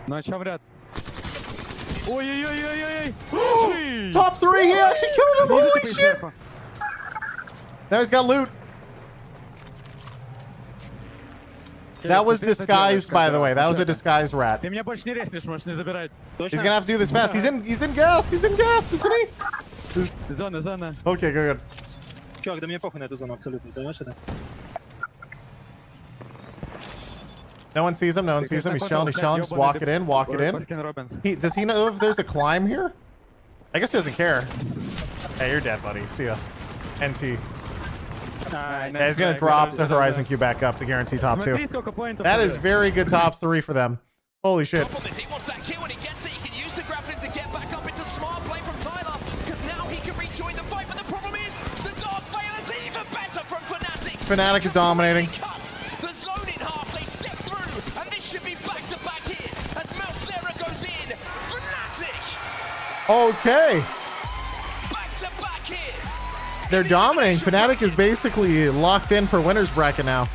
Nice shot that. Oi. Top 3. He actually killed him. Holy shit. Now he's got loot. That was disguised, by the way. That was a disguised rat. He's gonna have to do this fast. He's in gas. He's in gas, isn't he? Зона. Okay, good. Чувак, да мне похуй на эту зону абсолютно, понимаешь это? No one sees him. No one sees him. He's chilling. Just walk it in. Does he know if there's a climb here? I guess he doesn't care. Hey, you're dead, buddy. See ya. NT. Yeah, he's gonna drop the Horizon Q back up to guarantee top 2. That is very good top 3 for them. Holy shit. He wants that kill when he gets it. He can use the grappling to get back up. It's a smart play from Tyler because now he can rejoin the fight. But the problem is the dog fail is even better from Fnatic. Fnatic is dominating. The zone in half. They step through, and this should be back to back here as Melzera goes in. Fnatic. Okay. Back to back here. They're dominating. Fnatic is basically locked in for winner's bracket now.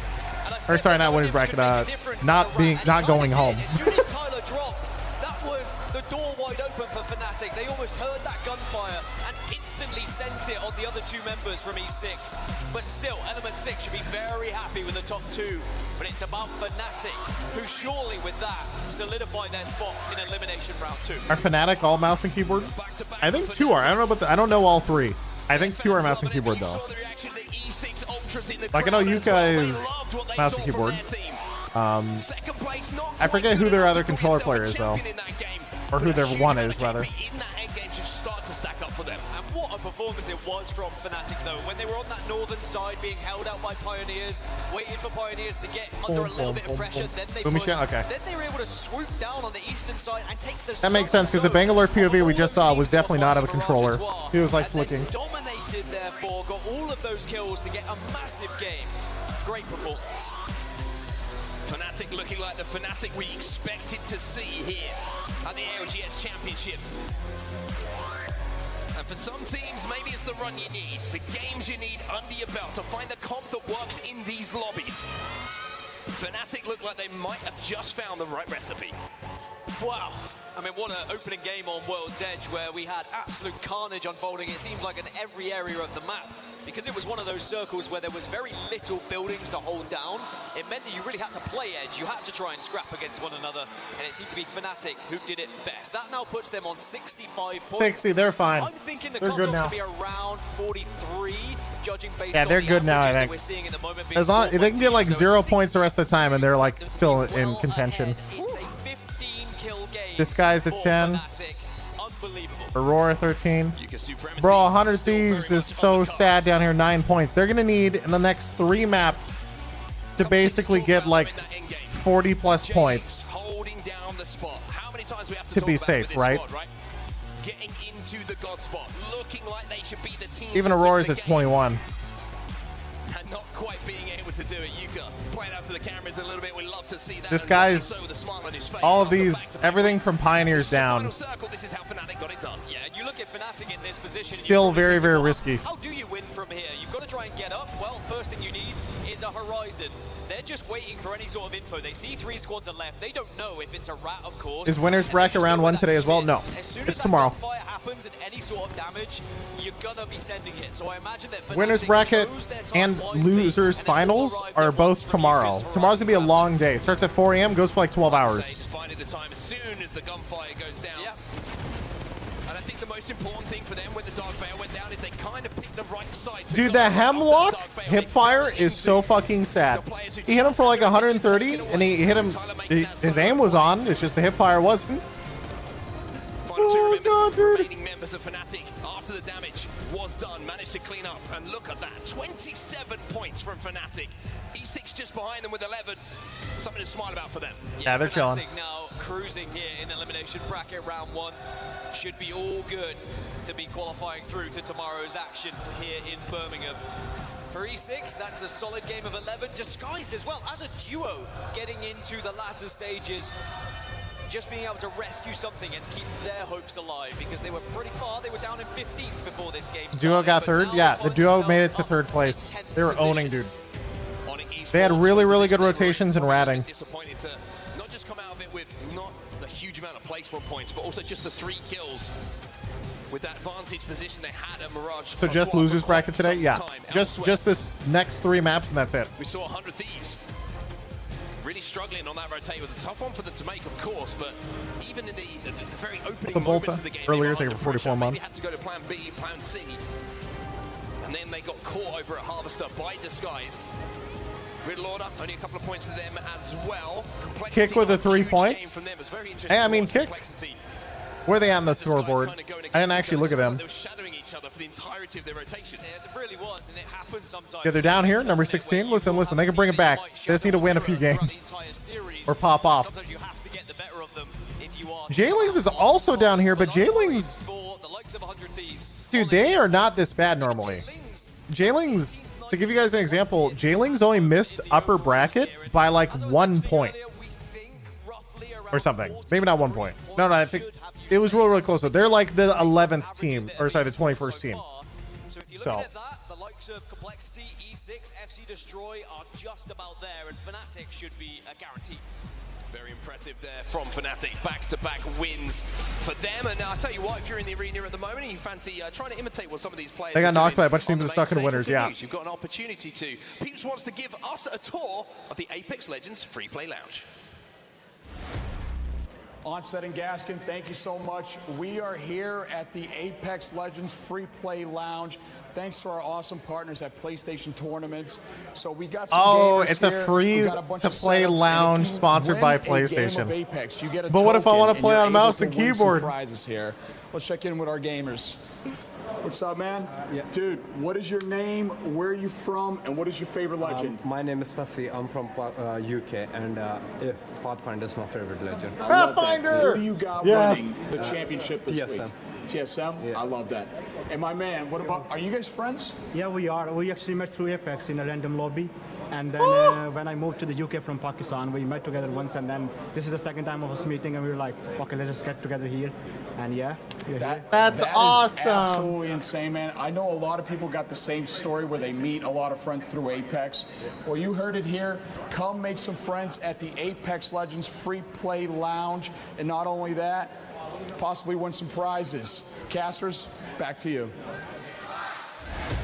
Or sorry, not winner's bracket. Not going home. As soon as Tyler dropped, that was the door wide open for Fnatic. They almost heard that gunfire and instantly sent it on the other 2 members from E6. But still, Element 6 should be very happy with the top 2. But it's about Fnatic, who surely with that solidify their spot in elimination round 2. Are Fnatic all mouse and keyboard? I think 2 are. I don't know, but I don't know all 3. I think 2 are mouse and keyboard though. Like I know Yuka is mouse and keyboard. I forget who their other controller player is though, or who their one is rather. And what a performance it was from Fnatic though, when they were on that northern side being held out by Pioneers, waiting for Pioneers to get under a little bit of pressure, then they pushed, okay. then they were able to swoop down on the eastern side and take the That makes sense because the Bangalore POV we just saw was definitely not of a controller. He was like flicking. Dominated therefore, got all of those kills to get a massive game. Great performance. Fnatic looking like the Fnatic we expected to see here at the ALGS Championships. And for some teams, maybe it's the run you need, the games you need under your belt to find the comp that works in these lobbies. Fnatic look like they might have just found the right recipe. Wow. I mean, what an opening game on World's Edge where we had absolute carnage unfolding, it seemed like in every area of the map. Because it was one of those circles where there was very little buildings to hold down, it meant that you really had to play Edge. You had to try and scrap against one another, and it seemed to be Fnatic who did it best. That now puts them on 65 points. 60, they're fine. I'm thinking the they're good now. Going to be around 43, judging based yeah, they're on the good now, I think. we're seeing in the moment as long they can get like 0 points the rest of the time, and they're like still in contention. It's a 15-kill game. This guy's at 10. Aurora 13. Bro, 100 Thieves is so sad down here. 9 points. They're gonna need in the next 3 maps to basically get like 40 plus points to be safe, right? Getting into the god spot, looking like they should be the team. Even Aurora's at 21. And not quite being able to do it. Yuka playing out to the cameras a little bit. We love to see that. This guy's all of these, everything from Pioneers down. This is how Fnatic got it done. Yeah, and you look at Fnatic in this position. Still very, very risky. How do you win from here? You've got to try and get up. Well, first thing you need is a horizon. They're just waiting for any sort of info. They see 3 squads are left. They don't know if it's a rat, of course. Is winner's bracket round 1 today as well? No, it's tomorrow. Fire happens and any sort of damage, you're gonna be sending it. So I imagine that winner's bracket and losers finals are both tomorrow. Tomorrow's gonna be a long day. Starts at 4 a.m. goes for like 12 hours. Just finding the time as soon as the gunfire goes down. Yep. And I think the most important thing for them when the Dark Veil went down is they kind of picked the right side. Dude, the Hemlock hipfire is so fucking sad. He hit him for like 130, and he hit him. His aim was on. It's just the hipfire wasn't. Oh, God, remaining members of Fnatic, after the damage was done, managed to clean up. And look at that, 27 points from Fnatic. E6 just behind them with 11. Something to smile about for them. Yeah, they're chilling. Fnatic now cruising here in elimination bracket round 1. Should be all good to be qualifying through to tomorrow's action here in Birmingham. For E6, that's a solid game of 11, disguised as well as a duo getting into the latter stages. Just being able to rescue something and keep their hopes alive, because they were pretty far. They were down in 15th before this game started. Duo got third? Yeah, the duo made it to third place. They were owning, dude. They had really, really good rotations and ratting. Disappointed to not just come out of it with not the huge amount of placement points, but also just the 3 kills. With that vantage position they had at Mirage. So just losers bracket today? Yeah. Just this next 3 maps and that's it. We saw 100 Thieves really struggling on that rotate. It was a tough one for them to make, of course, but even in the very opening moments of the game, earlier they were 44 months. They had to go to plan B, plan C, and then they got caught over at Harvester by Disguised. Riddle Order, only a couple of points to them as well. Kick with the 3 points. Hey, I mean, Kick. Where are they at on the scoreboard? I didn't actually look at them. They were shadowing each other for the entirety of their rotations. It really was, and it happened sometimes. Yeah, they're down here, number 16. Listen, they can bring it back. They just need to win a few games or pop off. Sometimes you have to get the better of them if you are. J-Lings is also down here, but J-Lings, dude, they are not this bad normally. J-Lings, to give you guys an example, J-Lings only missed upper bracket by like 1 point or something. Maybe not 1 point. No, I think it was really, really close. So they're like the 11th team, or sorry, the 21st team. So if you look at that, the likes of Complexity, E6, FC Destroy are just about there, and Fnatic should be a guarantee. Very impressive there from Fnatic. Back-to-back wins for them. And I'll tell you what, if you're in the arena at the moment and you fancy trying to imitate what some of these players they got knocked by a bunch of teams that stuck in winners, yeah. You've got an opportunity to. Peeps wants to give us a tour of the Apex Legends Free Play Lounge. Onset and Gaskin, thank you so much. We are here at the Apex Legends Free Play Lounge. Thanks to our awesome partners at PlayStation Tournaments. So we got some gamers it's here. a free to play lounge sponsored by PlayStation. Apex, you get a but what if I want to play on a mouse and keyboard? Prizes here. Let's check in with our gamers. What's up, man? Yeah. Dude, what is your name? Where are you from? And what is your favorite legend? My name is Fassi. I'm from UK, and Pathfinder is my favorite legend. Pathfinder! Who do you got winning the championship this TSM. week? TSM? Yeah. I love that. And my man, what about, are you guys friends? Yeah, we are. We actually met through Apex in a random lobby. And then when I moved to the UK from Pakistan, we met together once, and then this is the second time of us meeting, and we were like, okay, let's just get together here. And yeah, that's awesome. Is absolutely insane, man. I know a lot of people got the same story where they meet a lot of friends through Apex. Well, you heard it here. Come make some friends at the Apex Legends Free Play Lounge. And not only that, possibly win some prizes. Casters, back to you.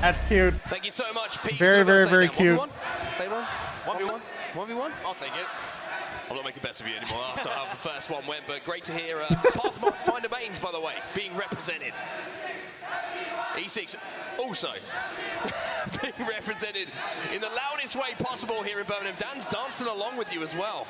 That's cute. Thank you so much, Pete. Very, very, very cute. 1v1? 1v1? I'll take it. I'm not making bets of you anymore after how the first one went, but great to hear Pathfinder Mains, by the way, being represented. E6 also being represented in the loudest way possible here in Birmingham. Dan's dancing along with you as well.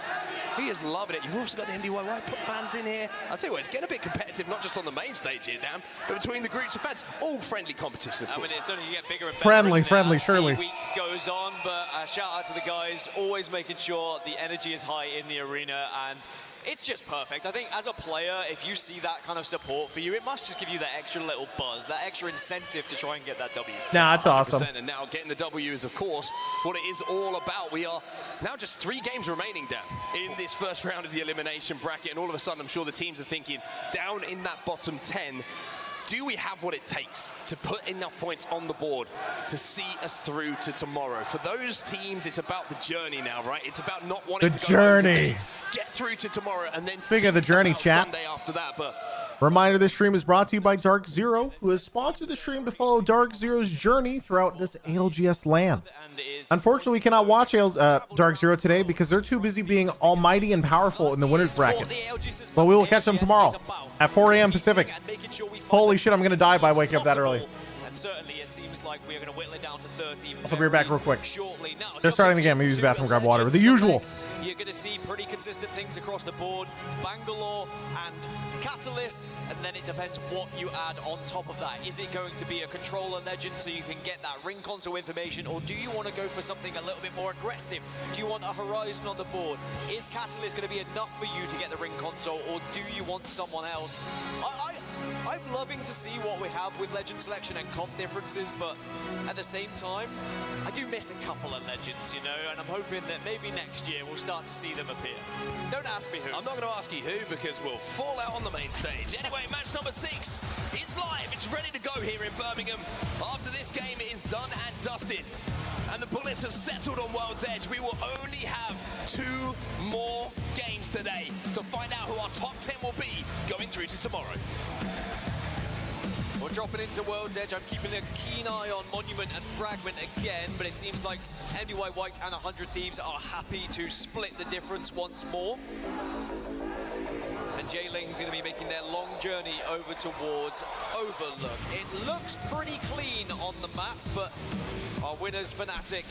He is loving it. You've also got the NDYY fans in here. I'll tell you what, it's getting a bit competitive, not just on the main stage here, Dan, but between the groups of fans. All friendly competition, of course. I mean, it's only you get bigger and better. Friendly, surely. The week goes on, but shout out to the guys, always making sure the energy is high in the arena, and it's just perfect. I think as a player, if you see that kind of support for you, it must just give you that extra little buzz, that extra incentive to try and get that W. Nah, that's awesome. And now getting the W is, of course, what it is all about. We are now just 3 games remaining, Dan, in this first round of the elimination bracket, and all of a sudden, I'm sure the teams are thinking, down in that bottom 10, do we have what it takes to put enough points on the board to see us through to tomorrow? For those teams, it's about the journey now, right? It's about not wanting to go home today, get through to tomorrow, and then speaking of the journey, chat, Sunday after that. But reminder, this stream is brought to you by Dark Zero, who has sponsored the stream to follow Dark Zero's journey throughout this ALGS land. Unfortunately, we cannot watch Dark Zero today because they're too busy being almighty and powerful in the winners bracket. But we will catch them tomorrow at 4 a.m. Pacific. Holy shit, I'm going to die by waking up that early. And certainly it seems like we're going to whittle it down to 30. I'll be right back real quick. They're starting the game. I'm going to use the bathroom, grab water. The usual. you're going to see pretty consistent things across the board. Bangalore and Catalyst, and then it depends what you add on top of that. Is it going to be a controller legend so you can get that ring console information, or do you want to go for something a little bit more aggressive? Do you want a Horizon on the board? Is Catalyst going to be enough for you to get the ring console, or do you want someone else? I'm loving to see what we have with legend selection and comp differences, but at the same time, I do miss a couple of legends, you know, and I'm hoping that maybe next year we'll start to see them appear. Don't ask me who. I'm not going to ask you who, because we'll fall out on the main stage. Anyway, match number 6, it's live, it's ready to go here in Birmingham. After this game, it is done and dusted, and the bullets have settled on World's Edge. We will only have 2 more games today to find out who our top 10 will be going through to tomorrow. We're dropping into World's Edge. I'm keeping a keen eye on Monument and Fragment again, but it seems like MDY White and 100 Thieves are happy to split the difference once more. And J-Ling's going to be making their long journey over towards Overlook. It looks pretty clean on the map, but our winners, Fnatic,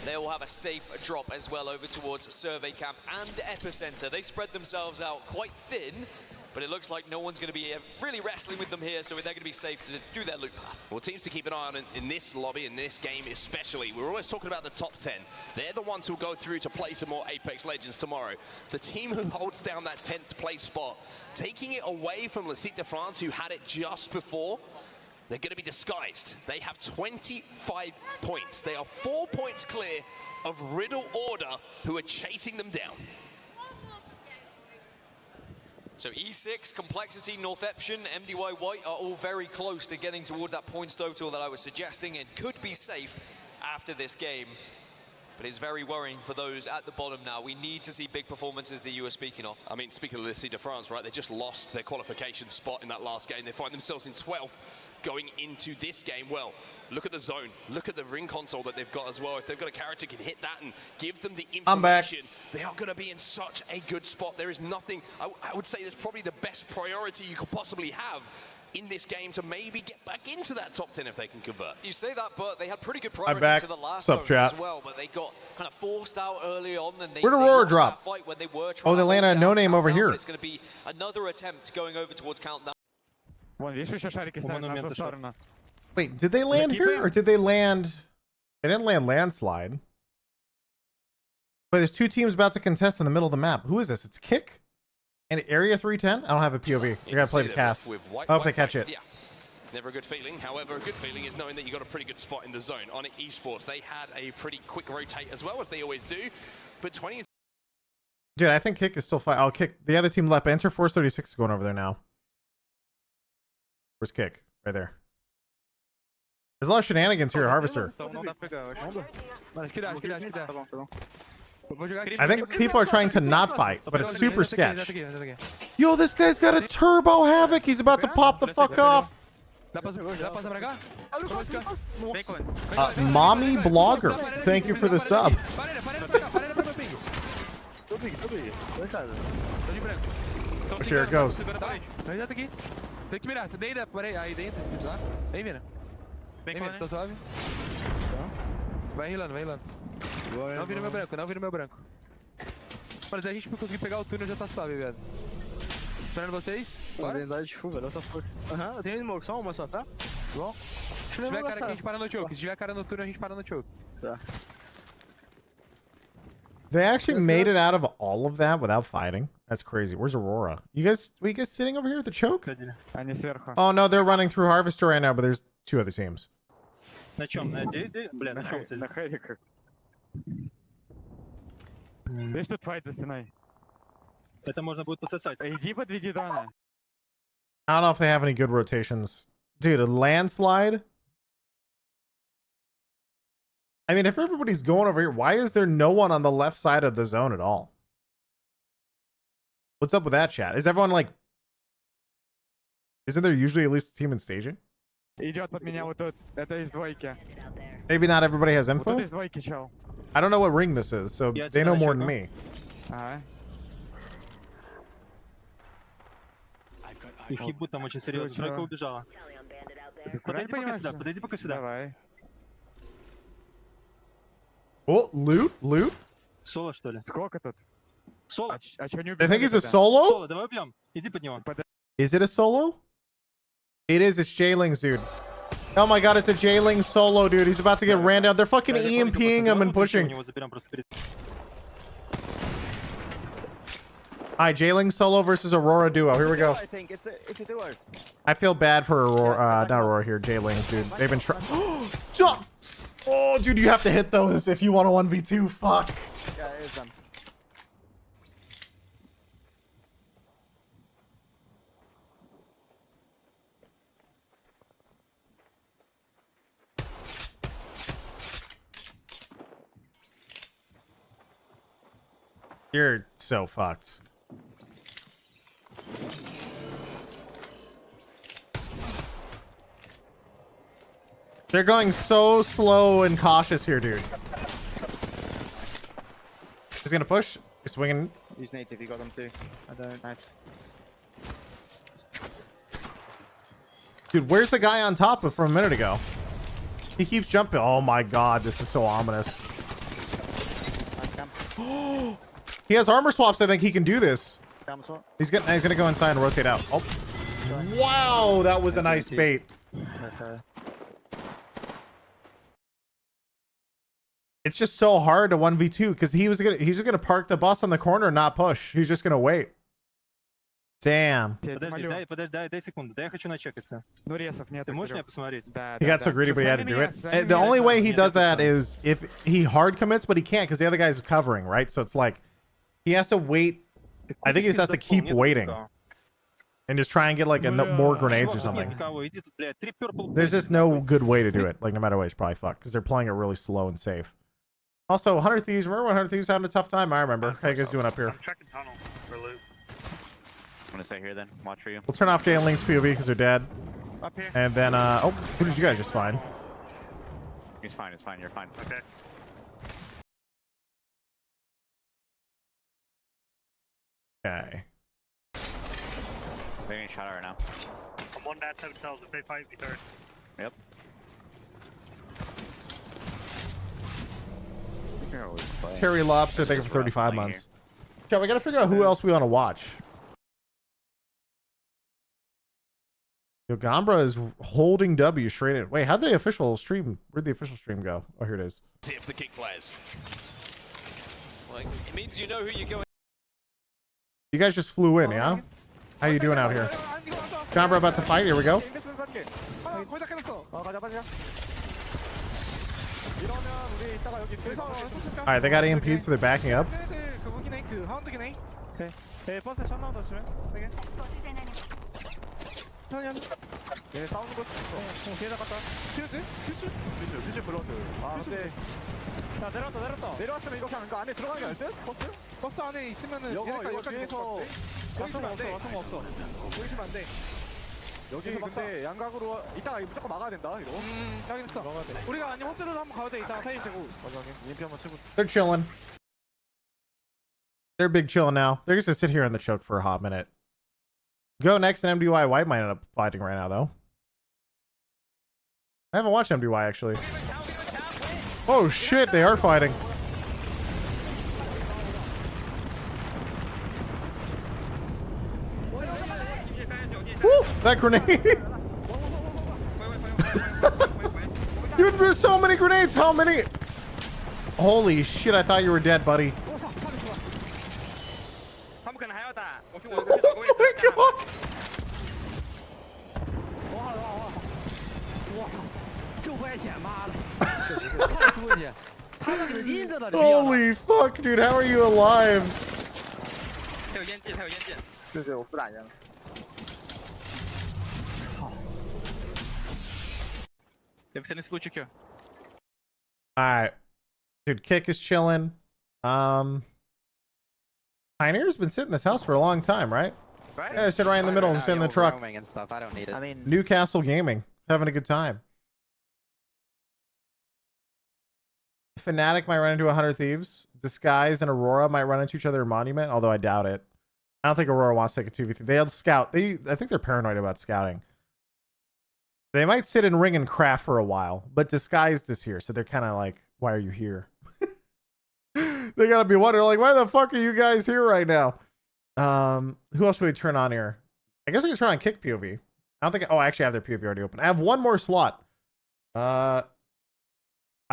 they will have a safe drop as well over towards Survey Camp and Epicenter. They spread themselves out quite thin, but it looks like no one's going to be really wrestling with them here, so they're going to be safe to do their loop path. Well, teams to keep an eye on in this lobby, in this game especially. We're always talking about the top 10. They're the ones who'll go through to play some more Apex Legends tomorrow. The team who holds down that 10th place spot, taking it away from Le Site de France, who had it just before, they're going to be disguised. They have 25 points. They are 4 points clear of Riddle Order, who are chasing them down. So E6, Complexity, Northeption, MDY White are all very close to getting towards that points total that I was suggesting, and could be safe after this game. But it's very worrying for those at the bottom now. We need to see big performances that you were speaking of. I mean, speaking of Le Site de France, right, they just lost their qualification spot in that last game. They find themselves in 12th going into this game. Well, look at the zone. Look at the ring console that they've got as well. If they've got a character who can hit that and give them the information, they are going to be in such a good spot. There is nothing, I would say that's probably the best priority you could possibly have in this game to maybe get back into that top 10 if they can convert. You say that, but they had pretty good progress into the last zone as well, but they got kind of forced out early on, and they Aurora drop? Fight when they were trying Oh, they land on a no-name over here. It's going to be another attempt going over towards Countdown. Wait, did they land here or did they land? They didn't land landslide. But there's 2 teams about to contest in the middle of the map. Who is this? It's Kick and Area 310. I don't have a POV. You gotta play the cast. I hope they catch it. Yeah. Never a good feeling. However, a good feeling is knowing that you got a pretty good spot in the zone. On Esports, they had a pretty quick rotate as well, as they always do. But 20. Dude, I think Kick is still fine. I'll Kick. The other team left. Enter Force 36 is going over there now. Where's Kick? Right there. There's a lot of shenanigans here at Harvester. I think people are trying to not fight, but it's super sketch. Yo, this guy's got a turbo havoc. He's about to pop the fuck off. Mommy Blogger, thank you for the sub. Here it goes. Tem que mirar, você deita por aí dentro, se precisar. Vem, Vina. Vem, Vina, tá suave. Vai rilando, vai rilando. Não vira meu branco, não vira meu branco. Mas a gente conseguir pegar o túnel já tá suave, viado. Esperando vocês? Bora? Verdade de full, velho, outra full. Aham, eu tenho smoke, só uma só, tá? Bom. Se tiver cara aqui, a gente para no choke. Se tiver cara no túnel, a gente para no choke. Tá. They actually made it out of all of that without fighting. That's crazy. Where's Aurora? Were you guys sitting over here at the choke? Oh no, they're running through Harvester right now, but there's 2 other teams. На чем? Бля, на чем ты? На Хэвиках. Видишь, тут файт за стеной. Это можно будет подсосать. Иди подведи дрона. I don't know if they have any good rotations. Dude, a landslide? I mean, if everybody's going over here, why is there no one on the left side of the zone at all? What's up with that, chat? Is everyone like... Isn't there usually at least a team in staging? Идет под меня вот тут. Это из двойки. Maybe not everybody has info? Вот тут из двойки, чел. I don't know what ring this is, so they know more than me. Ага. Их ебут там очень серьезно. Тройка убежала. Подойди пока сюда, Давай. Oh, loot? Соло, что ли? Сколько тут? Solo. I think he's a solo? Is it a solo? It is. It's J-Lings, dude. Oh my god, it's a J-Ling solo, dude. He's about to get ran down. They're fucking EMPing him and pushing. Alright, J-Ling solo versus Aurora duo. Here we go. I think it's a duo. I feel bad for Aurora, not Aurora here, J-Lings, dude. They've been trying. Oh, dude, you have to hit those if you want a 1v2. Fuck. Yeah, it is them. You're so fucked. They're going so slow and cautious here, dude. He's gonna push. He's swinging. Use native, you got them too. I don't. Nice. Dude, where's the guy on top of from a minute ago? He keeps jumping. Oh my god, this is so ominous. He has armor swaps. I think he can do this. He's gonna go inside and rotate out. Oh, wow, that was a nice bait. Okay. It's just so hard to 1v2 because he's just gonna park the bus on the corner and not push. He's just gonna wait. Damn. Подожди, дай секунду. Да я хочу начекаться. Ну, ресов нет. Ты можешь меня посмотреть? Да. He got so greedy, but he had to do it. And the only way he does that is if he hard commits, but he can't because the other guy's covering, right? So it's like he has to wait. I think he just has to keep waiting and just try and get like more grenades or something. There's just no good way to do it. Like no matter what, he's probably fucked because they're playing it really slow and safe. Also, 100 Thieves. Remember when 100 Thieves had a tough time? I remember. How you guys doing up here? I'm checking tunnel for loot. I'm gonna stay here then. Watch for you. We'll turn off Jay and Link's POV because they're dead. Up here. And then, oh, who did you guys just find? He's fine. It's fine. You're fine. Okay. Okay. They're getting shot at right now. I'm one that hotels. If they fight me third. Yep. Terry Lobster, thank you for 35 months. Okay, we gotta figure out who else we want to watch. Yo, Gambra is holding W straight in. Wait, how'd the official stream? Where'd the official stream go? Oh, here it is. Here for the kick players. Like, it means you know who you're going. You guys just flew in, yeah? How you doing out here? Gambra about to fight. Here we go. Alright, they got EMP'd, so they're backing up. 얘네 싸우는 거 뒤에다 갔다. 퓨즈? 퓨즈 블런드. 아 근데 자 내려왔다. 내려왔으면 이거 그냥 안에 들어가는 게 나을 듯? 버스 안에 있으면은 이거 뒤에서 왔으면 안 돼. 없어. 보이시면 안 돼. 여기 근데 양각으로 이따가 무조건 막아야 된다 이거. 확인했어. 우리가 아니면 호텔로 한번 가야 돼. 이따가 타임 재고. 맞아. EMP 한번 치고. They're chilling. They're big chilling now. They're just gonna sit here in the choke for a hot minute. Go next, and MDY White might end up fighting right now, though. I haven't watched MDY, actually. Oh, shit, they are fighting. Woo, that grenade. You threw so many grenades. How many? Holy shit, I thought you were dead, buddy. Oh my god. Holy fuck, dude, how are you alive? Alright. Dude, Kick is chilling. Pioneer's been sitting in this house for a long time, right? Right? Yeah, sit right in the middle, sit in the truck. And stuff. I don't need it. I mean, Newcastle Gaming, having a good time. Fnatic might run into 100 Thieves. Disguise and Aurora might run into each other in Monument, although I doubt it. I don't think Aurora wants to take a 2v3. They'll scout. I think they're paranoid about scouting. They might sit in Ring and Craft for a while, but Disguised is here, so they're kind of like, why are you here? They gotta be wondering, like, why the fuck are you guys here right now? Who else would we turn on here? I guess I can turn on Kick POV. I don't think. Oh, I actually have their POV already open. I have one more slot. I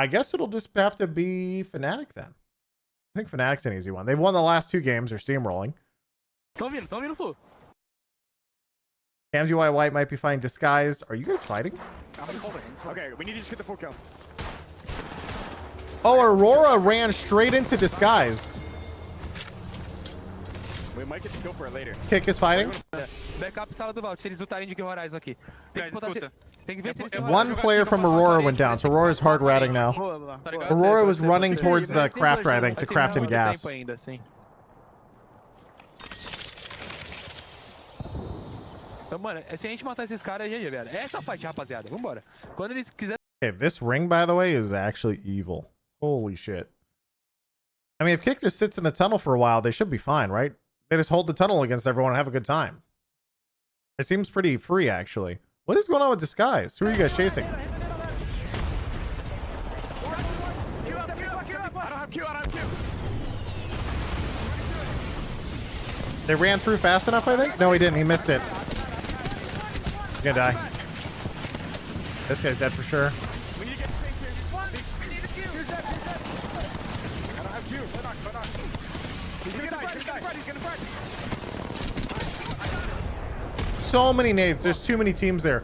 guess it'll just have to be Fnatic then. I think Fnatic's an easy one. They've won the last 2 games. They're steamrolling. Cam's UI White might be fine disguised. Are you guys fighting? Okay, we need to just get the full kill. Oh, Aurora ran straight into disguise. We might get the kill for it later. Kick is fighting. Backup sala do Vault, se eles lutarem de Horizon aqui. Tem que botar... Tem que ver se eles têm One player from Aurora went down, so Aurora's hard ratting now. Aurora was running towards the crafter, I think, to craft in gas. Então, mano, se a gente matar esses caras aí, velho. Essa fight, rapaziada. Vambora. Quando eles quiserem... Okay, this ring, by the way, is actually evil. Holy shit. I mean, if Kick just sits in the tunnel for a while, they should be fine, right? They just hold the tunnel against everyone and have a good time. It seems pretty free, actually. What is going on with Disguise? Who are you guys chasing? They ran through fast enough, I think? No, he didn't. He missed it. He's gonna die. This guy's dead for sure. We need to get space here. We need a Q. I don't have Q. He's gonna die. He's gonna fight. So many nades. There's too many teams there.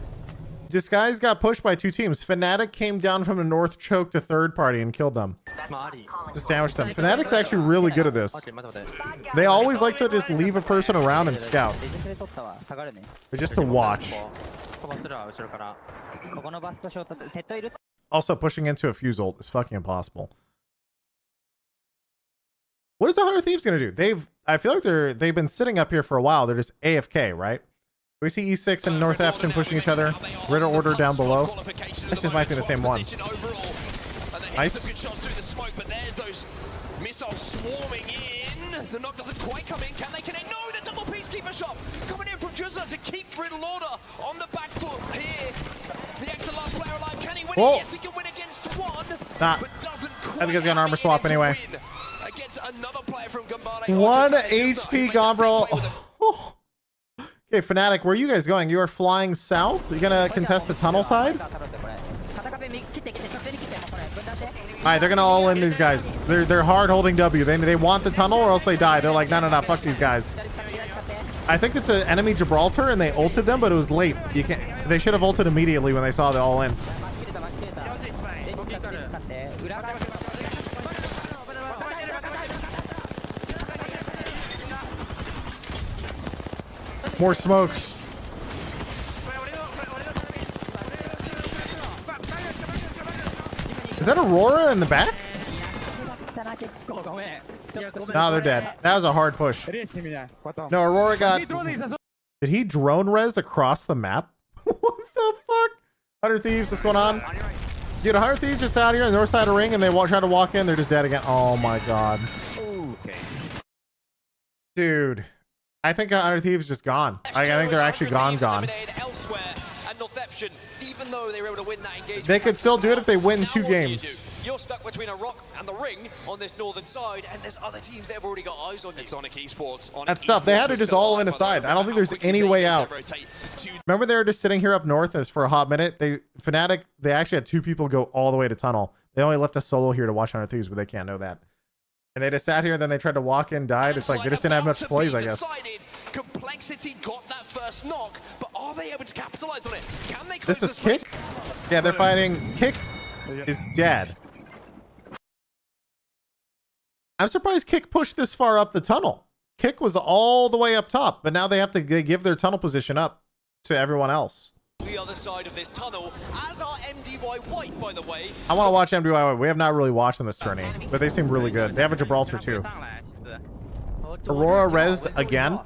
Disguise got pushed by 2 teams. Fnatic came down from the north choke to third party and killed them. To sandwich them. Fnatic's actually really good at this. They always like to just leave a person around and scout. But just to watch. Also, pushing into a fuse ult is fucking impossible. What is the 100 Thieves gonna do? I feel like they've been sitting up here for a while. They're just AFK, right? We see E6 and North Afton pushing each other. Ritter Order down below. This just might be the same one. Nice. Missiles swarming in. The knock doesn't quite come in. Can they connect? No, the double peacekeeper shot coming in from Drizzler to keep Riddle Order on the back foot here. The extra last player alive. Can he win it? Yes, he can win against one. Nah. But doesn't I think he's got an armor swap anyway. Against another player from Gambare. 1 HP Gombro. Okay, Fnatic, where are you guys going? You are flying south? Are you gonna contest the tunnel side? Alright, they're gonna all in these guys. They're hard holding W. They want the tunnel or else they die. They're like, no, fuck these guys. I think it's an enemy Gibraltar and they ulted them, but it was late. You can't. They should have ulted immediately when they saw the all in. More smokes. Is that Aurora in the back? No, they're dead. That was a hard push. No, Aurora got... Did he drone res across the map? What the fuck? 100 Thieves, what's going on? Dude, 100 Thieves just out here on the north side of ring and they try to walk in. They're just dead again. Oh my god. Okay. Dude. I think 100 Thieves just gone. I think they're actually gone. Even though they were able to win that engagement, they could still do it if they win 2 games. You're stuck between a rock and the ring on this northern side, and there's other teams that have already got eyes on you. Sonic Esports. That's tough. They had to just all in aside. I don't think there's any way out. Remember they were just sitting here up north as for a hot minute? Fnatic, they actually had 2 people go all the way to tunnel. They only left a solo here to watch 100 Thieves, but they can't know that. And they just sat here, and then they tried to walk in, died. It's like they just didn't have much plays, I guess. Complexity got that first knock, but are they able to capitalize on it? Can they? This is Kick? Yeah, they're fighting. Kick is dead. I'm surprised Kick pushed this far up the tunnel. Kick was all the way up top, but now they have to give their tunnel position up to everyone else. The other side of this tunnel, as are MDY White, by the way. I want to watch MDY White. We have not really watched them this tourney, but they seem really good. They have a Gibraltar too. Aurora rezzed again.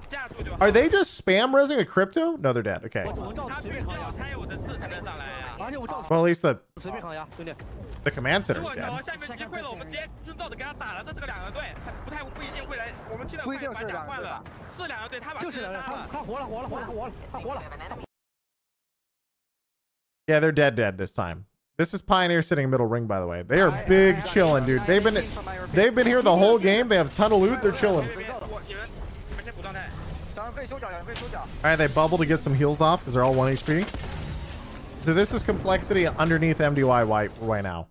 Are they just spam rezzing a crypto? No, they're dead. Okay. Well, at least the command center's dead. Yeah, they're dead this time. This is Pioneer sitting middle ring, by the way. They are big chilling, dude. They've been here the whole game. They have a ton of loot. They're chilling. Alright, they bubble to get some heals off because they're all 1 HP. So this is Complexity underneath MDY White right now.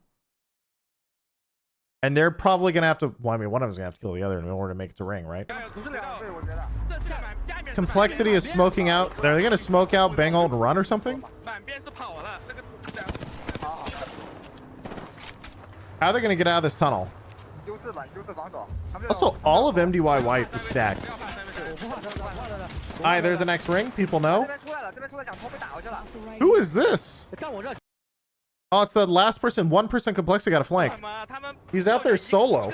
And they're probably going to have to... Well, I mean, one of them's going to have to kill the other in order to make it to ring, right? Complexity is smoking out. Are they going to smoke out, bang ult, and run or something? How are they going to get out of this tunnel? Also, all of MDY White is stacked. Alright, there's the next ring. People know. Who is this? Oh, it's the last person. 1% Complexity got a flank. He's out there solo.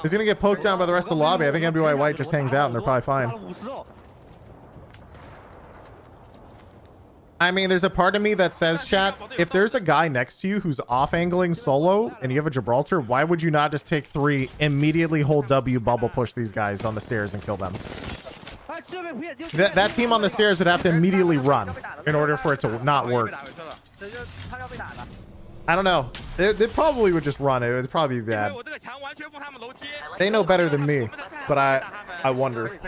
He's going to get poked down by the rest of the lobby. I think MDY White just hangs out and they're probably fine. I mean, there's a part of me that says, chat, if there's a guy next to you who's off-angling solo and you have a Gibraltar, why would you not just take 3, immediately hold W, bubble push these guys on the stairs and kill them? That team on the stairs would have to immediately run in order for it to not work. I don't know. They probably would just run. It would probably be bad. They know better than me, but I wonder.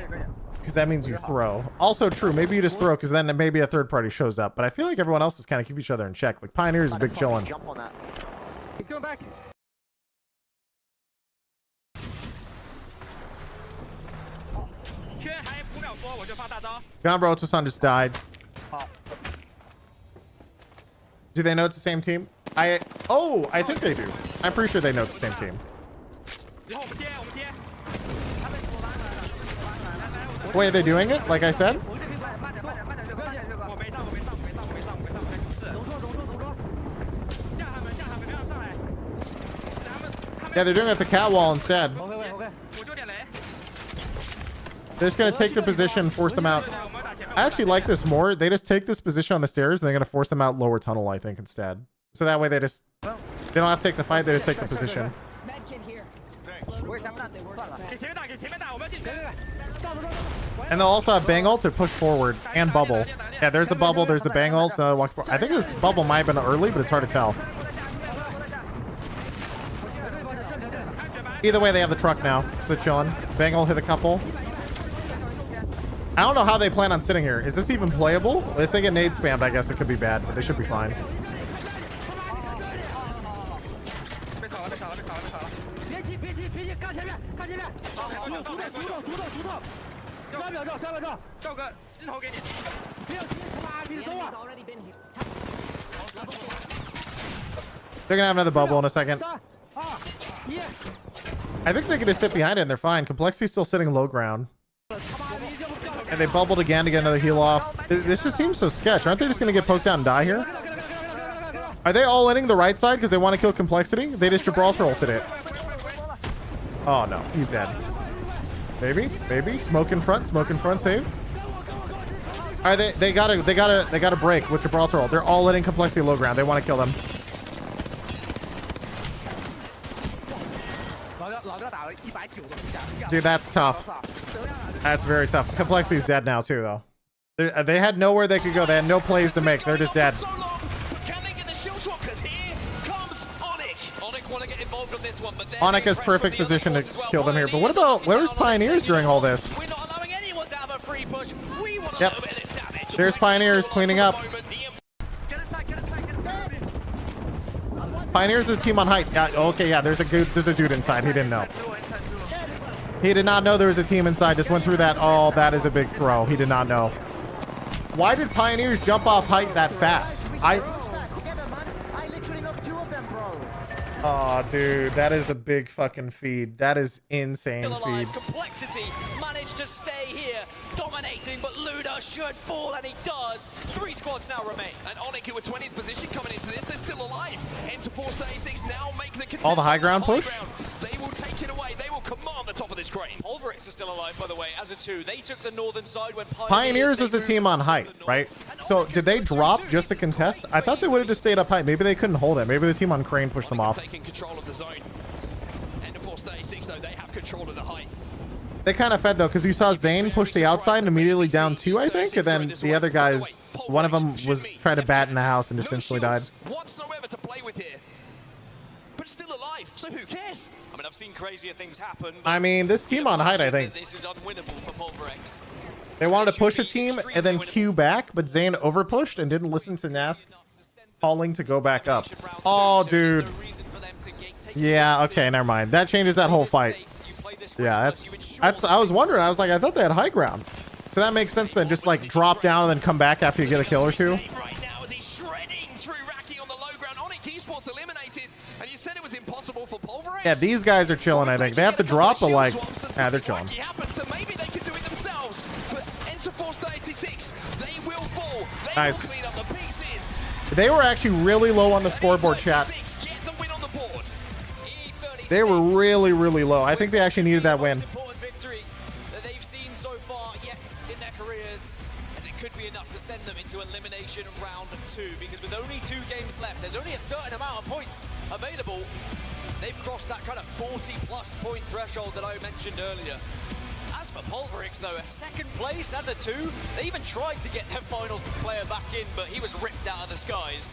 Because that means you throw. Also true, maybe you just throw because then maybe a third party shows up. But I feel like everyone else is kind of keep each other in check. Like Pioneer is a big chillin'. He's going back. Gambro Otosan just died. Do they know it's the same team? I think they do. I'm pretty sure they know it's the same team. Wait, are they doing it? Like I said? Yeah, they're doing it at the cat wall instead. They're just going to take the position, force them out. I actually like this more. They just take this position on the stairs and they're going to force them out lower tunnel, I think, instead. So that way they don't have to take the fight, they just take the position. And they'll also have bang ult to push forward and bubble. Yeah, there's the bubble, there's the bang ult. So I think this bubble might have been early, but it's hard to tell. Either way, they have the truck now, so they're chilling. Bang ult hit a couple. I don't know how they plan on sitting here. Is this even playable? If they get nade spammed, I guess it could be bad, but they should be fine. They're gonna have another bubble in a second. I think they can just sit behind it and they're fine. Complexity's still sitting low ground. And they bubbled again to get another heal off. This just seems so sketch. Aren't they just gonna get poked out and die here? Are they all hitting the right side because they want to kill Complexity? They just Gibraltar ulted it. Oh no, he's dead. Baby, smoke in front, save. All right, they gotta break with Gibraltar ult. They're all hitting Complexity low ground. They want to kill them. Dude, that's tough. That's very tough. Complexity's dead now too, though. They had nowhere they could go. They had no plays to make. They're just dead. Onyx has perfect position to kill them here. But what about where's Pioneers during all this? Yep. There's Pioneers cleaning up. Pioneers is team on height. Okay, yeah, there's a dude inside. He didn't know. He did not know there was a team inside. Just went through that. Oh, that is a big throw. He did not know. Why did Pioneers jump off height that fast? Oh, dude, that is a big fucking feed. That is insane feed. Complexity managed to stay here, dominating, but Luda should fall, and he does. 3 squads now remain. And Onyx with 20th position coming into this, they're still alive. Enter Force 36 now make the contest. All the high ground push? They will take it away. They will command the top of this crane. Pulverix is still alive, by the way, as a 2. They took the northern side when Pioneers was the team on height, right? So did they drop just to contest? I thought they would have just stayed up height. Maybe they couldn't hold it. Maybe the team on crane pushed them off. Taking control of the zone. Enter Force 36 though, they have control of the height. They kind of fed though, because you saw Zane push the outside and immediately down 2, I think, and then the other guys, one of them was trying to bat in the house and just instantly died. Whatsoever So who cares? I mean, I've seen crazier things happen. I mean, this team on height, I think. This is unwinnable for Pulverex. They wanted to push a team and then queue back, but Zane overpushed and didn't listen to Nas calling to go back up. Oh, dude. Yeah, okay, never mind. That changes that whole fight. Yeah, that's I was wondering. I was like, I thought they had high ground. So that makes sense then. Just like drop down and then come back after you get a kill or two. Right now, as he's shredding through Raki on the low ground. Onyx Esports eliminated, and you said it was impossible for Pulverex. Yeah, these guys are chilling, I think. They have to drop, but like, yeah, they're chilling. Maybe they can do it themselves. But Enter Force 36, they will fall. They Nice. will clean up the pieces. They were actually really low on the scoreboard, chat. Get the win on the board. They were really, really low. I think they actually needed that win. Important victory that they've seen so far yet in their careers, as it could be enough to send them into elimination round 2, because with only 2 games left, there's only a certain amount of points available. They've crossed that kind of 40+ point threshold that I mentioned earlier. As for Pulverex, though, a second place as a 2. They even tried to get their final player back in, but he was ripped out of the skies.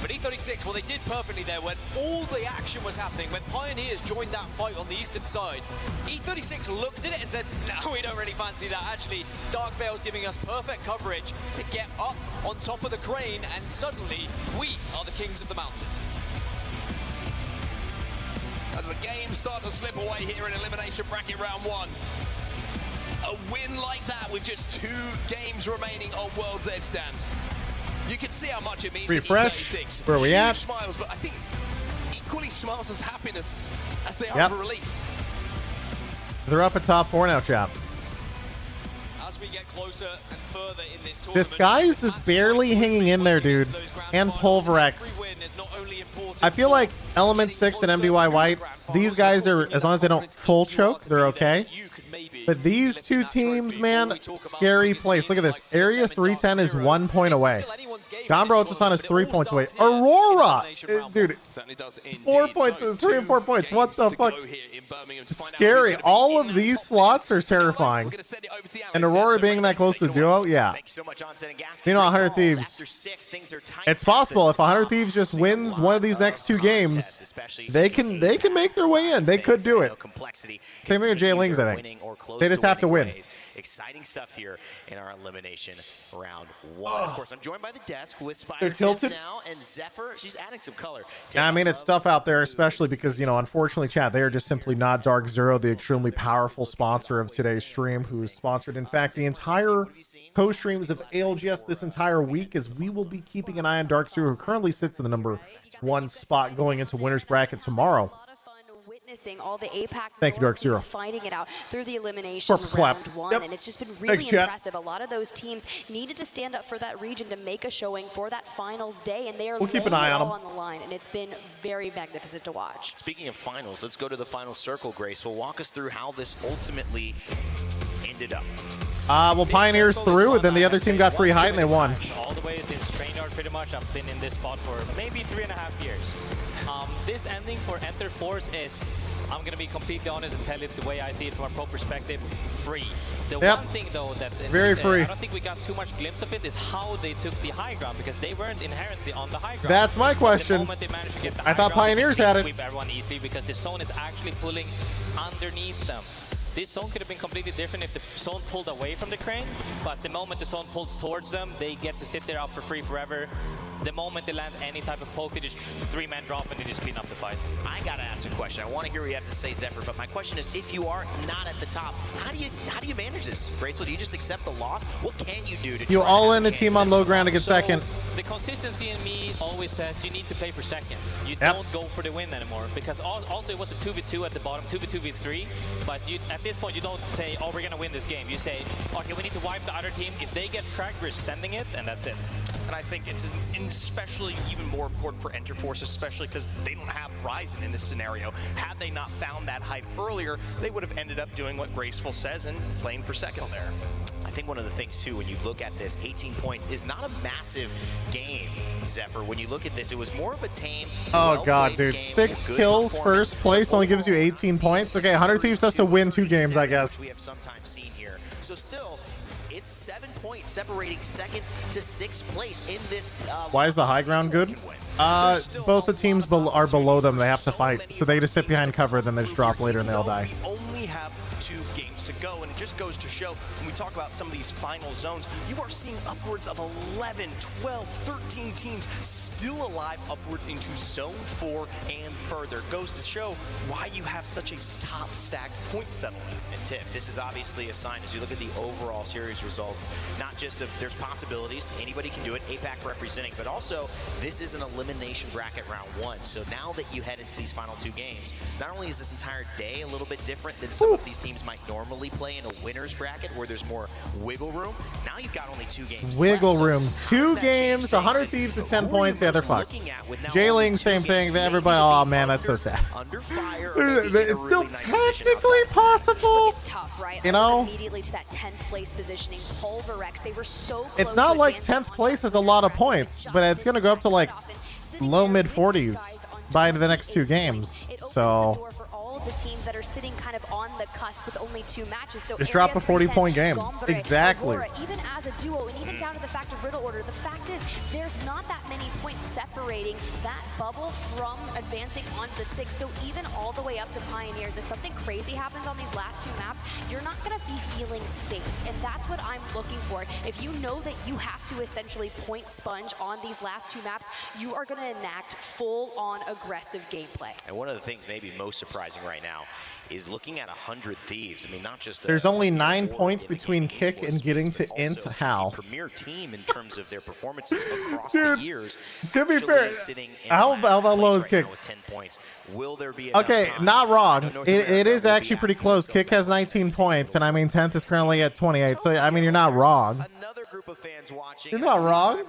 But E36, well, they did perfectly there when all the action was happening, when Pioneers joined that fight on the eastern side. E36 looked at it and said, no, we don't really fancy that. Actually, Dark Veil's giving us perfect coverage to get up on top of the crane, and suddenly, we are the kings of the mountain. As the games start to slip away here in Elimination Bracket Round 1. A win like that with just 2 games remaining on World's Edge, Dan. You can see how much it means Refresh. to E36. Where are we Huge at? Smiles, but I think equally smiles as happiness as they are Yep. for relief. They're up at top 4 now, chap. As we get closer and further in this tournament, Disguised is barely hanging in there, dude. And Pulverex. I feel like Element 6 and MDY White, these guys are, as long as they don't full choke, they're okay. But these 2 teams, man, scary place. Look at this. Area 310 is 1 point away. Gombro Otasan is 3 points away. Aurora! Dude, 4 points, 3 and 4 points. What the fuck? Scary. All of these slots are terrifying. And Aurora being that close to duo, yeah. You know, 100 Thieves. It's possible. if 100 Thieves just wins one of these next 2 games, they can make their way in. They could do it. Same thing with Jay Lings, I think. They just have to win. Exciting stuff here in our elimination round 1. Of course, I'm joined by the desk with They're Spider tilted. now and Zephyr. She's adding some color. I mean, it's tough out there, especially because, you know, unfortunately, chat, they are just simply not Dark Zero, the extremely powerful sponsor of today's stream, who's sponsored, in fact, the entire co-streams of ALGS this entire week, as we will be keeping an eye on Dark Zero, who currently sits in the number 1 spot going into winner's bracket tomorrow. Witnessing all the APAC Thank you, Dark Zero. fighting it out through the elimination Clap. round 1, Yep. and it's just been really Thanks, chat. impressive. A lot of those teams needed to stand up for that region to make a showing for that finals day, and they are We'll keep laying an eye it on all them. on the line, and it's been very magnificent to watch. Speaking of finals, let's go to the final circle, Grace. Will walk us through how this ultimately ended up. Well, Pioneers through, and then the other team got free height, and they won. All the way since Trainyard, pretty much. I've been in this spot for maybe 3.5 years. This ending for Enter Force is, I'm going to be completely honest and tell it the way I see it from a pro perspective, free. The Yep. one thing, though, that Very free. I don't think we got too much glimpse of it is how they took the high ground, because they weren't inherently on the high ground. That's my question. The moment they managed to get the I high thought ground, they Pioneers can had it. sweep everyone easily, because the zone is actually pulling underneath them. This zone could have been completely different if the zone pulled away from the crane, but the moment the zone pulls towards them, they get to sit there up for free forever. The moment they land any type of poke, they just 3-man drop and they just clean up the fight. I gotta ask a question. I want to hear what you have to say, Zephyr, but my question is, if you are not at the top, how do you manage this? Graceful, do you just accept the loss? What can you do to You try all to in the have a team chance on at low this ground to get So, second. the consistency in me always says you need to play for second. You Yep. don't go for the win anymore, because also it was a 2v2 at the bottom, 2v2v3, but at this point you don't say, oh, we're gonna win this game. You say, okay, we need to wipe the other team. If they get cracked, we're sending it, and that's it. And I think it's especially even more important for Enter Force, especially because they don't have Ryzen in this scenario. Had they not found that height earlier, they would have ended up doing what Graceful says and playing for second there. I think one of the things, too, when you look at this, 18 points is not a massive game, Zephyr. When you look at this, it was more of a tame, Oh, God, dude. game, 6 good kills, performance. first place, only gives you 18 points. Okay, 100 Thieves has to win 2 games, I guess. We have sometimes seen here. So still, It's 7 points separating second to sixth place in this. Why is the high ground good? Both the teams are below them. They have to fight, so they just sit behind cover, then they just drop later and they all die. We only have 2 games to go, and it just goes to show when we talk about some of these final zones, you are seeing upwards of 11, 12, 13 teams still alive upwards into zone 4 and further. Goes to show why you have such a top stacked point settlement. And Tiff, this is obviously a sign as you look at the overall series results, not just of there's possibilities, anybody can do it, APAC representing, but also this is an elimination bracket round 1. So now that you head into these final 2 games, not only is this entire day a little bit different than some of these teams might normally play in a winner's bracket where there's more wiggle room, now you've got only 2 games Wiggle left. room. 2 games, 100 Thieves at 10 points. Yeah, they're fucked. Jailing, same thing. Everybody, oh man, that's so sad. Under fire, it's still technically possible. It's tough, right? You know? Immediately to that 10th place positioning. Pulverex, they were so close. It's not like 10th place is a lot of points, but it's going to go up to like low mid 40s by the next 2 games. So the teams that are sitting kind of on the cusp with only 2 matches. So just drop a 40-point game. Gombre, exactly. Aurora, even as a duo, and even down to the fact of Riddle Order, the fact is there's not that many points separating that bubble from advancing onto the 6th. So even all the way up to Pioneers, if something crazy happens on these last 2 maps, you're not going to be feeling safe. And that's what I'm looking for. If you know that you have to essentially point sponge on these last 2 maps, you are going to enact full-on aggressive gameplay. And one of the things maybe most surprising right now is looking at 100 Thieves. I mean, not just there's only 9 points between Kick and getting to Int How. Premier team in terms of their performances across the years. To be fair, how low is Kick? With 10 points. Will there be okay, not wrong. It is actually pretty close. Kick has 19 points, and I mean 10th is currently at 28. So I mean, you're not wrong. Another group of fans watching. You're not wrong.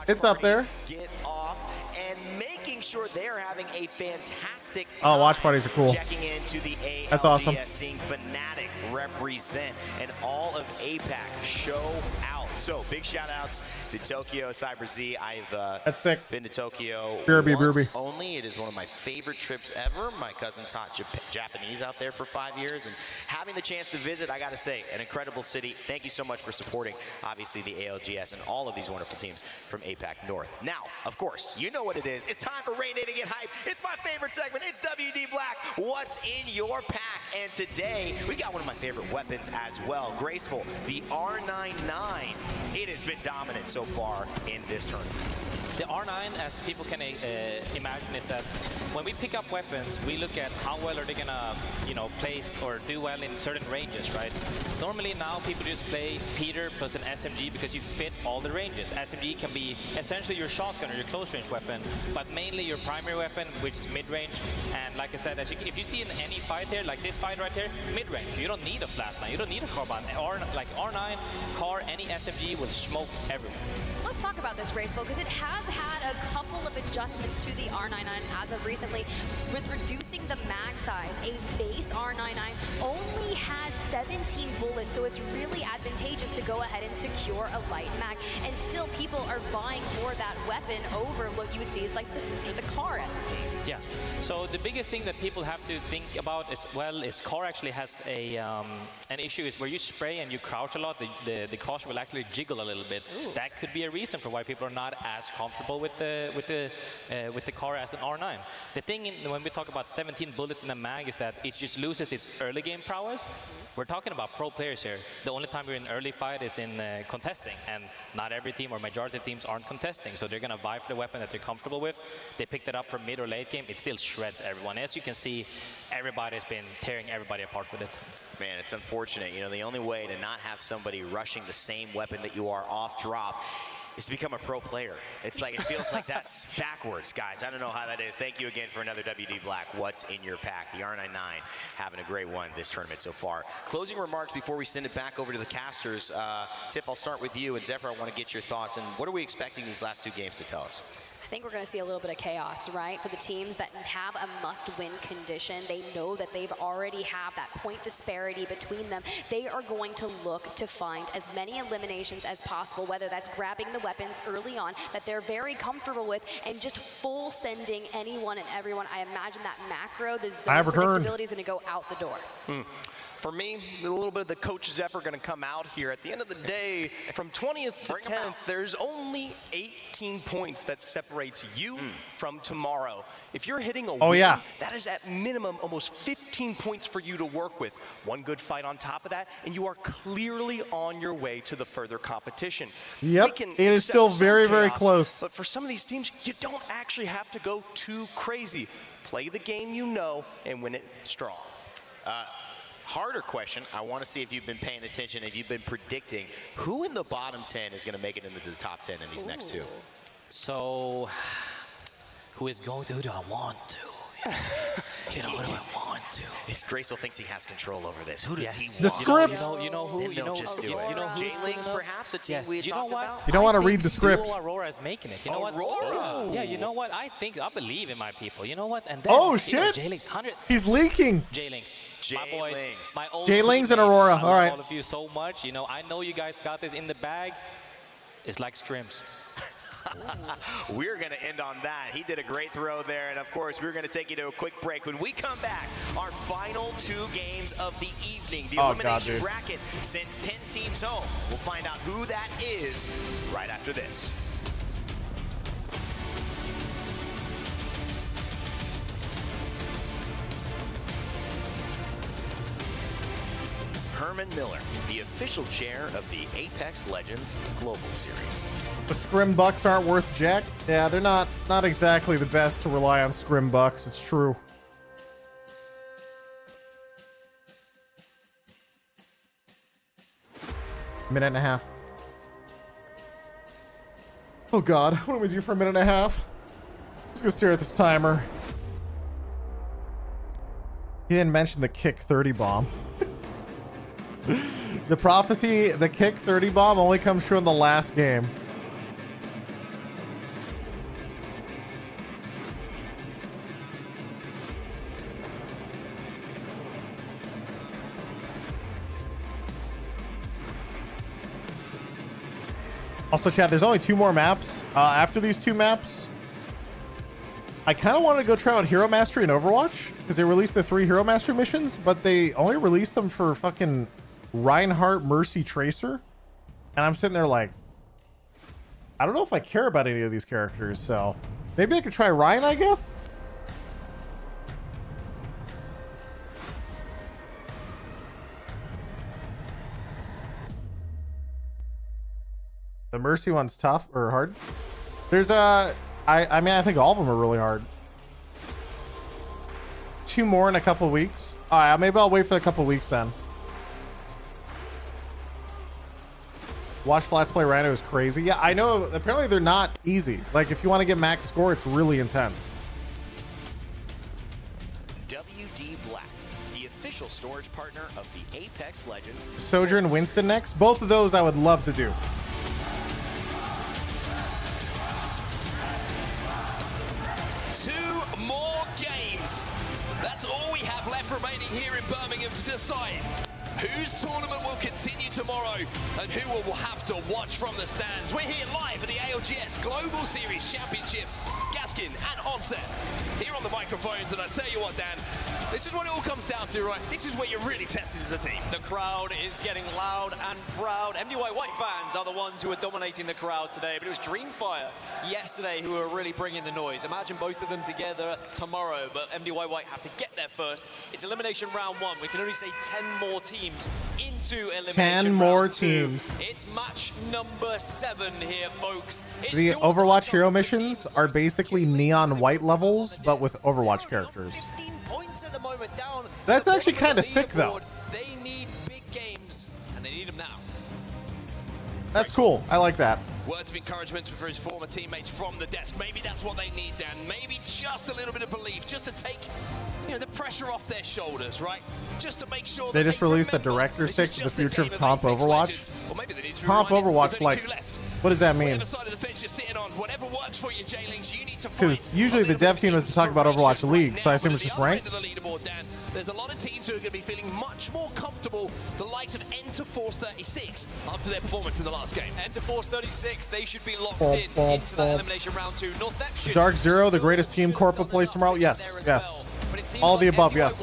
It's up there. Get off and making sure they're having a fantastic time. Oh, watch parties are cool. Checking into the ALGS, that's awesome. Seeing Fnatic represent and all of APAC show out. So big shout outs to Tokyo Cyber Z. I've that's sick. Been to Tokyo once only. It is one of my favorite trips ever. My cousin taught Japanese out there for 5 years, and having the chance to visit, I got to say, an incredible city. Thank you so much for supporting, obviously, the ALGS and all of these wonderful teams from APAC North. Now, of course, you know what it is. It's time for Rain Day to get hype. It's my favorite segment. It's WD Black. What's in your pack? And today, we got one of my favorite weapons as well. Graceful, the R99. It has been dominant so far in this tournament. The R9, as people can imagine, is that when we pick up weapons, we look at how well are they gonna, place or do well in certain ranges, right? Normally now people just play Peter plus an SMG because you fit all the ranges. SMG can be essentially your shotgun or your close range weapon, but mainly your primary weapon, which is mid-range. And like I said, if you see in any fight here, like this fight right here, mid-range, you don't need a flatline, you don't need a carbine. Like R9, CAR, any SMG will smoke everyone. Let's talk about this, Graceful, because it has had a couple of adjustments to the R99 as of recently. With reducing the mag size, a base R99 only has 17 bullets, so it's really advantageous to go ahead and secure a light mag. And still, people are vying for that weapon over what you would see is like the sister, the CAR SMG. Yeah, so the biggest thing that people have to think about is CAR actually has an issue is where you spray and you crouch a lot, the crouch will actually jiggle a little bit. Ooh. That could be a reason for why people are not as comfortable with the CAR as an R9. The thing when we talk about 17 bullets in a mag is that it just loses its early game prowess. We're talking about pro players here. The only time you're in early fight is in contesting, and not every team or majority of teams aren't contesting, so they're gonna vie for the weapon that they're comfortable with. They picked it up from mid or late game, it still shreds everyone. As you can see, everybody's been tearing everybody apart with it. Man, it's unfortunate. The only way to not have somebody rushing the same weapon that you are off drop is to become a pro player. It's like, it feels like that's backwards, guys. I don't know how that is. Thank you again for another WD Black. What's in your pack? The R99 having a great one this tournament so far. Closing remarks before we send it back over to the casters. Tiff, I'll start with you, and Zephyr, I want to get your thoughts. And what are we expecting these last 2 games to tell us? I think we're going to see a little bit of chaos, right? For the teams that have a must-win condition, they know that they've already have that point disparity between them. They are going to look to find as many eliminations as possible, whether that's grabbing the weapons early on that they're very comfortable with and just full sending anyone and everyone. I imagine that macro, the zone predictability is going to go out the door. For me, a little bit of the coach's effort going to come out here. At the end of the day, from 20th to 10th, there's only 18 points that separates you from tomorrow. If you're hitting a win, that is at minimum almost 15 points for you to work with. One good fight on top of that, and you are clearly on your way to the further competition. Yep, it is still very, very close. But for some of these teams, you don't actually have to go too crazy. Play the game you know and win it strong. Harder question. I want to see if you've been paying attention, if you've been predicting who in the bottom 10 is going to make it into the top 10 in these next two. So, who is going to? Who do I want to? You know, what do I want to? It's Graceful thinks he has control over this. Who does he want? The script. You know who? You know, just do it. J-Lings, perhaps, a team we had talked about. You don't want to read the script. Aurora is making it. You know Aurora? What? Yeah, you know what? I believe in my people. You know what? And then, shit. J-Lings, 100. He's leaking. J-Lings. My boys, my old J-Lings and Aurora. All right. All of you so much. You know, I know you guys got this in the bag. It's like scrims. We're going to end on that. He did a great throw there, and of course, we're going to take you to a quick break. When we come back, our final two games of the evening, the elimination bracket sends 10 teams home. We'll find out who that is right after this. Herman Miller, the official chair of the Apex Legends Global Series. The scrim bucks aren't worth jack. Yeah, they're not exactly the best to rely on scrim bucks. It's true. Minute and a half. Oh God, what do we do for a minute and a half? Let's go stare at this timer. He didn't mention the kick 30 bomb. The prophecy, the kick 30 bomb only comes true in the last game. Also, chat, there's only 2 more maps. After these 2 maps, I kind of wanted to go try out Hero Mastery in Overwatch because they released the 3 Hero Mastery missions, but they only released them for fucking Reinhardt, Mercy, Tracer. And I'm sitting there like, I don't know if I care about any of these characters, so maybe I could try Ryan, I guess? The Mercy one's tough or hard. There's I mean, I think all of them are really hard. 2 more in a couple weeks. All right, maybe I'll wait for a couple weeks then. Watch Flats play Rhino is crazy. Yeah, I know. Apparently they're not easy. Like, if you want to get max score, it's really intense. WD Black, the official storage partner of the Apex Legends. Sojourn Winston next. Both of those I would love to do. Two more games. That's all we have left remaining here in Birmingham to decide whose tournament will continue tomorrow and who will have to watch from the stands. We're here live at the ALGS Global Series Championships. Gaskin and Onset here on the microphones, and I tell you what, Dan, this is what it all comes down to, right? This is where you're really tested as a team. The crowd is getting loud and proud. MDY White fans are the ones who are dominating the crowd today, but it was Dreamfire yesterday who were really bringing the noise. Imagine both of them together tomorrow, but MDY White have to get there first. It's elimination round 1. We can only say 10 more teams into elimination 10 more round 2. teams. It's match number 7 here, folks. It's The Overwatch hero missions are basically neon white levels, but with Overwatch characters. 15 points at the moment down. That's actually kind of sick, though. They need big games, and they need them now. That's cool. I like that. Words of encouragement for his former teammates from the desk. Maybe that's what they need, Dan. Maybe just a little bit of belief, just to take, you know, the pressure off their shoulders, right? Just to make sure They that just released a director's pick for the future of Comp Overwatch. Comp Overwatch, like, what does that mean? Because usually the dev team is to talk about Overwatch League, so I assume it's just ranked. There's a lot of teams who are going to be feeling much more comfortable, the likes of Enter Force 36, after their performance in the last game. Enter Force 36, they should be locked into that elimination round 2. Northep Dark Zero, the greatest team Corpa plays tomorrow? Yes, yes. All the above, yes.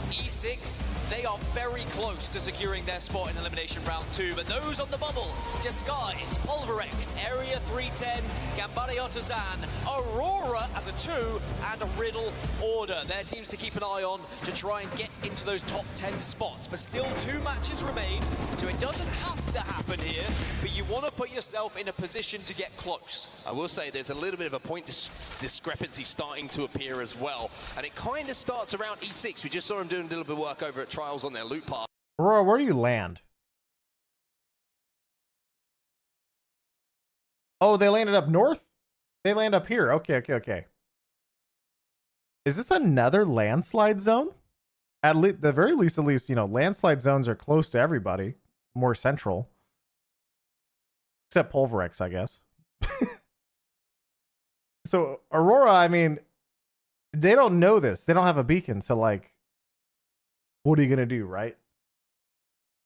E6, they are very close to securing their spot in Elimination Round 2. But those on the bubble, Disguised, Pulverex, Area 310, Gambare Artisan, Aurora as a 2, and Riddle Order. They're teams to keep an eye on to try and get into those top 10 spots. But still 2 matches remain, so it doesn't have to happen here, but you want to put yourself in a position to get close. I will say there's a little bit of a point discrepancy starting to appear as well, and it kind of starts around E6. We just saw him doing a little bit of work over at Trials on their loot path. Aurora, where do you land? Oh, they landed up north? They land up here. Okay. Is this another landslide zone? At the very least, you know, landslide zones are close to everybody. More central. Except Pulverex, I guess. So, Aurora, I mean, they don't know this. They don't have a beacon, so, like, what are you going to do, right?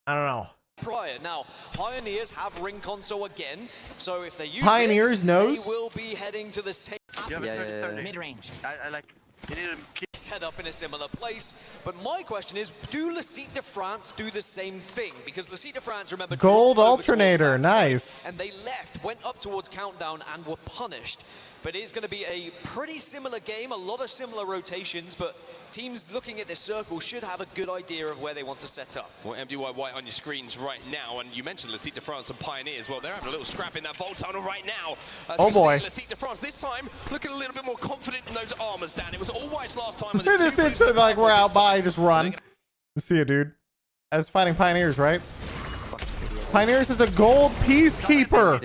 I don't know. Prior. Now, Pioneers have ring console again, so if they use Pioneers it, knows? they will be heading to the same Mid-range. I like, you need to keep set up in a similar place. But my question is, do Le Site de France do the same thing? Because Le Site de France, remember, Gold drove over alternator, towards Last nice. Night, and they left, went up towards Countdown, and were punished. But it is going to be a pretty similar game, a lot of similar rotations, but teams looking at this circle should have a good idea of where they want to set up. Well, MDY White on your screens right now, and you mentioned Le Site de France and Pioneers. Well, they're having a little scrap in that vault tunnel right now. As oh we boy. see Le Site de France this time looking a little bit more confident in those armors, Dan. It was all whites last time. This is like we're out by, just run. See ya, dude. As fighting Pioneers, right? Pioneers is a gold peacekeeper.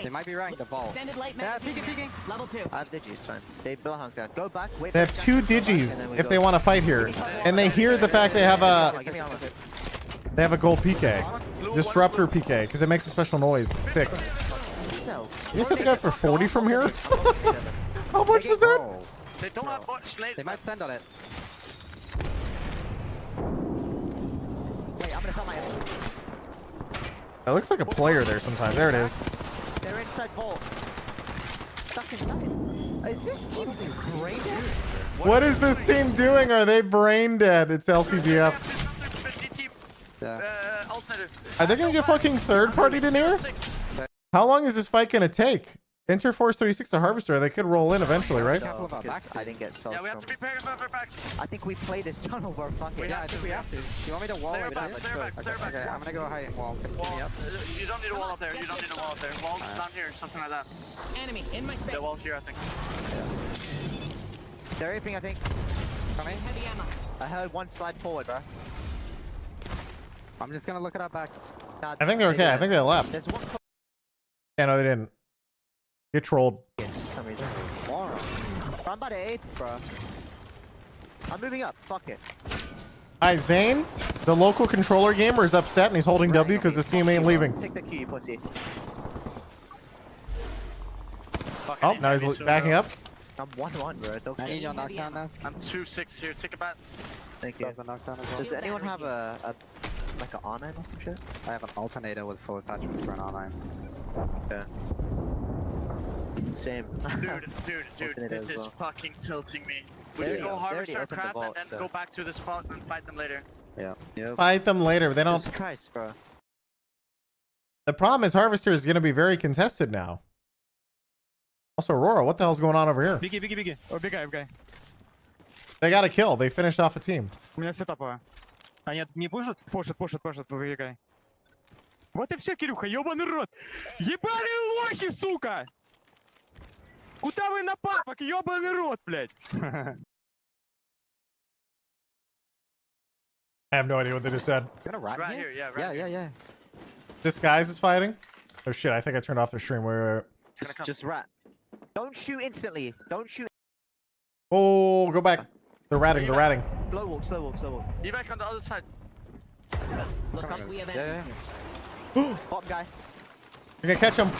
They might be right. The ball. Peeking. Level 2. I have Digis, fine. They Bloodhound's got go back, wait. They have 2 Digis if they want to fight here. And they hear the fact they have a gold PK. Disruptor PK, because it makes a special noise. It's 6. You just have to go for 40 from here? How much was that? They don't have much nades. They might stand on it. Wait, I'm gonna call my. It looks like a player there sometimes. There it is. They're inside vault. Stuck inside. Is this team brain dead? What is this team doing? Are they brain dead? It's LCDF. Are they gonna get fucking third partied in here? How long is this fight gonna take? Interforce 36 to Harvester. They could roll in eventually, right? I didn't get cells. Yeah, we have to prepare for our backs. I think we play this tunnel, bro. Fuck it. Yeah, I think we have to. Do you want me to wall it up? Okay, I'm gonna go high and wall. You don't need a wall up there. You don't need a wall up there. Wall down here, something like that. Enemy in my space. The wall here, I think. They're aping, I think. Coming. Heavy ammo. I heard one slide forward, bro. I'm just gonna look at our backs. Nah, I think they're okay. I think they left. There's one. Yeah, no, they didn't. Get trolled. For some reason. I'm about to ape, bro. I'm moving up. Fuck it. Hi, Zane. The local controller gamer is upset and he's holding W because his team ain't leaving. Take the Q, you pussy. Oh, now he's backing up. I'm 1-1, bro. Don't I need your knockdown mask. I'm 2-6 here. Take a bat. Thank you. Does anyone have like an R9 or some shit? I have an alternator with full attachments for an R9. Yeah. Same. Dude, this is fucking tilting me. We should go harvest our crap and then go back to the spot and fight them later. Yeah. Fight them later. They don't. Jesus Christ, bro. The problem is Harvester is going to be very contested now. Also, Aurora, what the hell's going on over here? Беги. О, бегай. They got a kill. They finished off a team. У меня все топовое. А нет, не пушат? Пушат, побегай. Вот и все, Кирюха, ёбаный рот. Ебаные лохи, сука! Куда вы на папок, ёбаный рот, блядь? I have no idea what they just said. Right here, yeah. Yeah. Disguise is fighting? Oh shit, I think I turned off their stream. Wait. Just rat. Don't shoot instantly. Don't shoot. Oh, go back. They're ratting. Slow walk. You back on the other side. Looks like we have enemies here. Bottom guy. You're gonna catch him.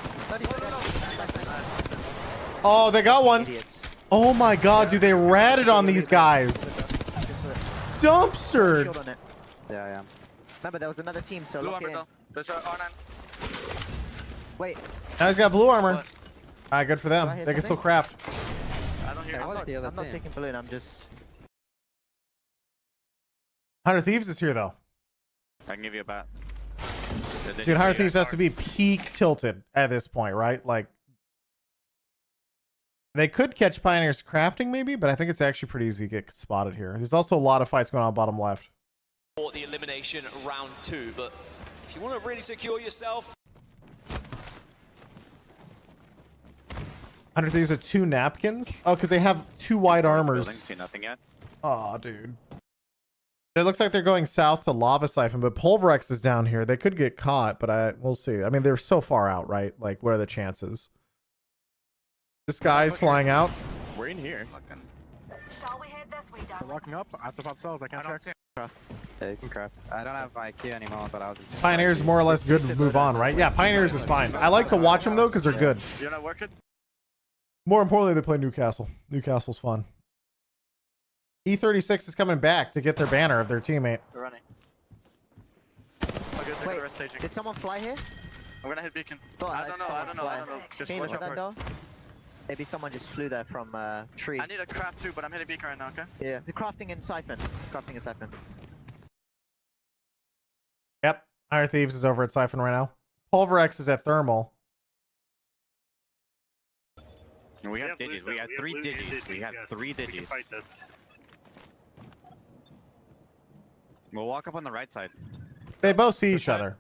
Oh, they got one. Idiots. Oh my god, dude, they ratted on these guys. Dumpstered. Yeah. Remember, there was another team, so Blue lock armor in. though. There's an R9. Wait. Now he's got blue armor. Alright, good for them. Do I hear They can something? still craft. I don't hear I'm not taking balloon, I'm just... 100 Thieves is here though. I can give you a bat. Dude, 100 Thieves has to be peak tilted at this point, right? Like, they could catch Pioneers crafting maybe, but I think it's actually pretty easy to get spotted here. There's also a lot of fights going on bottom left. For the elimination round 2, but if you want to really secure yourself, 100 Thieves are 2 napkins. Oh, because they have 2 wide armors. See nothing yet. Oh, dude. It looks like they're going south to Lava Siphon, but Pulverex is down here. They could get caught, but we'll see. I mean, they're so far out, right? Like, what are the chances? This guy's flying out. We're in here. They're walking up. I have to pop cells. I can't check. Yeah, you can craft. I don't have my Q anymore, but I'll just... Pioneers more or less good to move on, right? Yeah, Pioneers is fine. I like to watch them, though, because they're good. You're not working? More importantly, they play Newcastle. Newcastle's fun. E36 is coming back to get their banner of their teammate. They're running. Wait, did someone fly here? I'm gonna hit beacon. I don't know. Just can you look watch at that out door? Maybe someone just flew there from tree. I need a craft too, but I'm hitting beacon right now, okay? Yeah, the crafting in Siphon. Crafting in Siphon. Yep. 100 Thieves is over at Siphon right now. Pulverex is at Thermal. We have digis. We had 3 digis. We had 3 digis. We'll walk up on the right side. They both see each other.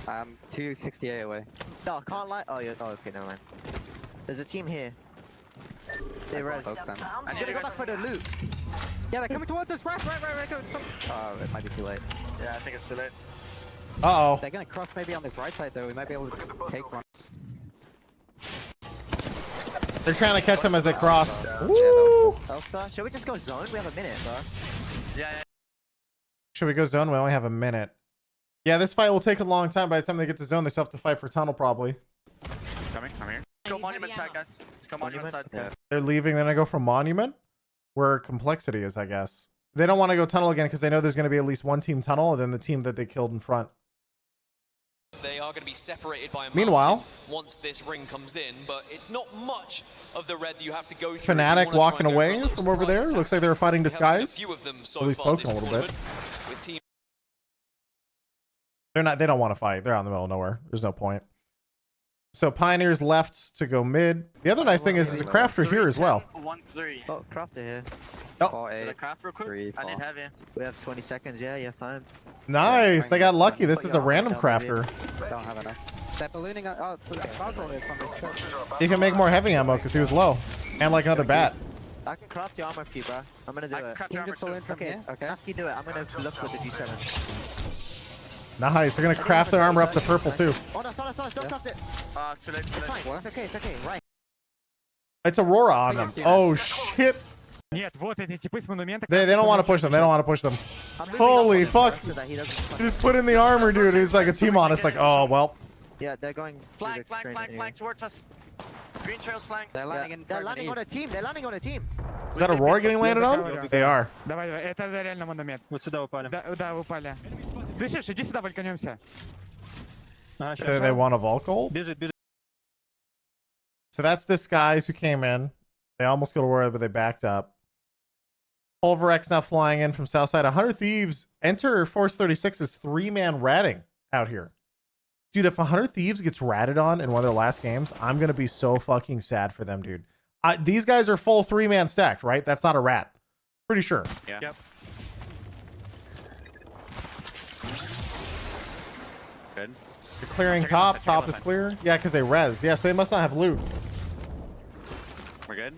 I'm 268 away. No, can't lie. Oh, yeah. Oh, okay, never mind. There's a team here. They res. Close them. I'm gonna go back for the loot. Yeah, they're coming towards us. Right. Oh, it might be too late. Yeah, I think it's too late. Uh-oh. They're gonna cross maybe on this right side though. We might be able to just take one. They're trying to catch them as they cross. Woo! Elsa, shall we just go zone? We have a minute, bro. Yeah. Should we go zone? We only have a minute. Yeah, this fight will take a long time. By the time they get to zone, they still have to fight for tunnel probably. Coming, come here. Let's go monument side, guys. Let's go monument side. Yeah. They're leaving. Then I go from monument, where complexity is, I guess. They don't want to go tunnel again because they know there's going to be at least one team tunnel, and then the team that they killed in front. they are going to be separated by a Meanwhile, mountain once this ring comes in, but it's not much of the red that you have to go through. Fnatic walking away from over there. Looks like they were fighting Disguise. At least poking a little bit. They're not. They don't want to fight. They're out in the middle of nowhere. There's no point. So Pioneers left to go mid. The other nice thing is there's a crafter here as well. 1-3. Oh, crafter here. Oh. Did I craft real quick? I need heavy. We have 20 seconds. Yeah, fine. Nice. They got lucky. This is a random crafter. Don't have enough. They're ballooning. Oh, Basil is on this. He can make more heavy ammo because he was low, and like another bat. I can craft your armor for you, bro. I'm gonna do it. Can you just balloon from okay. here? Okay. Nasky, do it. I'm gonna look with the G7. Nice. They're gonna craft their armor up to purple too. On us, don't craft it. Too late, too late. It's fine. It's okay, right. It's Aurora on them. Oh shit. They don't want to push them. They don't want to push them. Holy fuck. Just put in the armor, dude. It's like a team on us. Like, oh well. Yeah, they're going. Flank towards us. Green trails flank. They're landing They're landing on a team. They're landing on a team. Is that Aurora getting landed on? They are. Давай, это реально мандамент. Вот сюда упали. Да, упали. Слышишь, иди сюда, вальканемся. So they want a Volk. Бежит. So that's this guys who came in. They almost killed Aurora, but they backed up. Pulverex now flying in from south side. 100 Thieves enter Force 36's 3-man ratting out here. Dude, if 100 Thieves gets ratted on in one of their last games, I'm going to be so fucking sad for them, dude. These guys are full 3-man stacked, right? That's not a rat. Pretty sure. Yeah. Yep. Good. They're clearing top. Top is clear. Yeah, because they res. Yes, they must not have loot. We're good.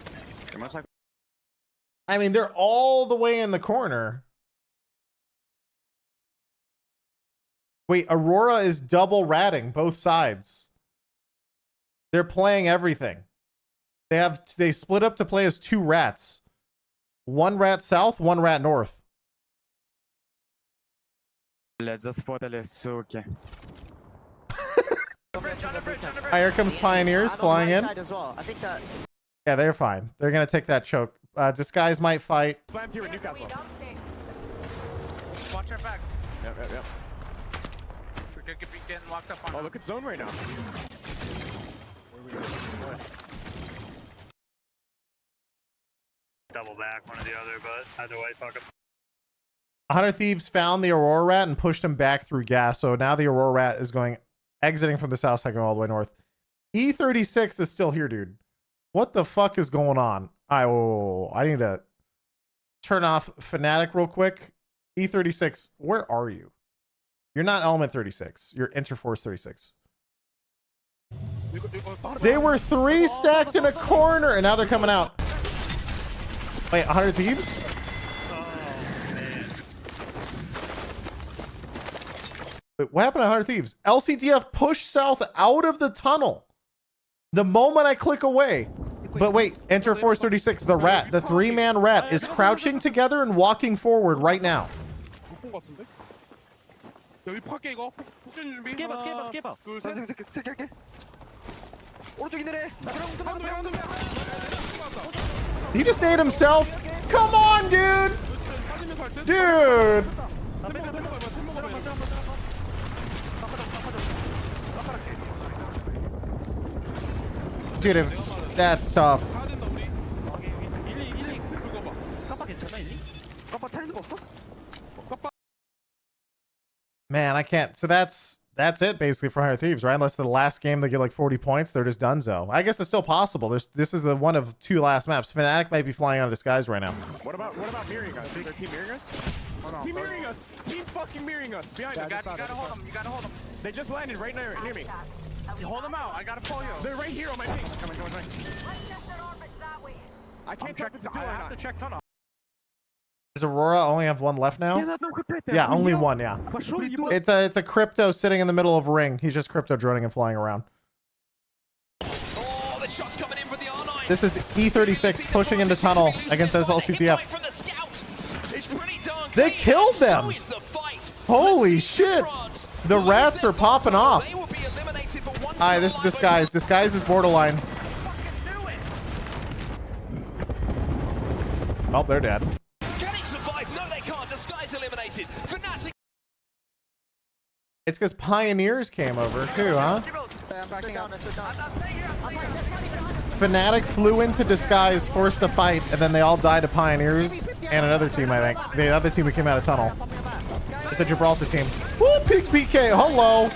They're most likely. I mean, they're all the way in the corner. Wait, Aurora is double ratting both sides. They're playing everything. They split up to play as 2 rats. 1 rat south, 1 rat north. Блядь, заспотали, суки. Here comes Pioneers flying in. Yeah, they're fine. They're gonna take that choke. Disguise might fight. Slams here in Newcastle. Watch our back. Yep. We're gonna be getting locked up on. Oh, look at zone right now. Double back, one or the other, but either way, fuck 'em. 100 Thieves found the Aurora Rat and pushed him back through gas. So now the Aurora Rat is exiting from the south side, going all the way north. E36 is still here, dude. What the fuck is going on? I need to turn off Fnatic real quick. E36, where are you? You're not Element 36. You're Interforce 36. They were 3 stacked in a corner, and now they're coming out. Wait, 100 Thieves? Wait, what happened to 100 Thieves? LCTF pushed south out of the tunnel the moment I click away. But wait, Enter Force 36, the rat, the 3-man rat is crouching together and walking forward right now. He just ate himself. Come on, dude. Dude. Dude, that's tough. Man, I can't. So that's it basically for 100 Thieves, right? Unless the last game they get like 40 points, they're just donezo. I guess it's still possible. This is the one of 2 last maps. Fnatic might be flying out of disguise right now. What about mirroring us? Is their team mirroring us? Team mirroring us. Team fucking mirroring us. Behind us. You gotta hold them. You gotta hold them. They just landed right near me. You hold them out. I gotta pull you. They're right here on my ping. Coming. I can't check the tunnel. I have to check tunnel. Does Aurora only have 1 left now? Yeah, only 1, yeah. It's a crypto sitting in the middle of a ring. He's just crypto droning and flying around. Oh, the shot's coming in for the R9. This is E36 pushing into tunnel against SLCTF. They killed them! Holy shit! The rats are popping off. Alright, this is Disguise. Disguise is borderline. Oh, they're dead. It's because Pioneers came over too, huh? Fnatic flew into Disguise, forced a fight, and then they all died to Pioneers and another team, I think. The other team who came out of tunnel. It's a Gibraltar team. Woo, Pink PK, hello!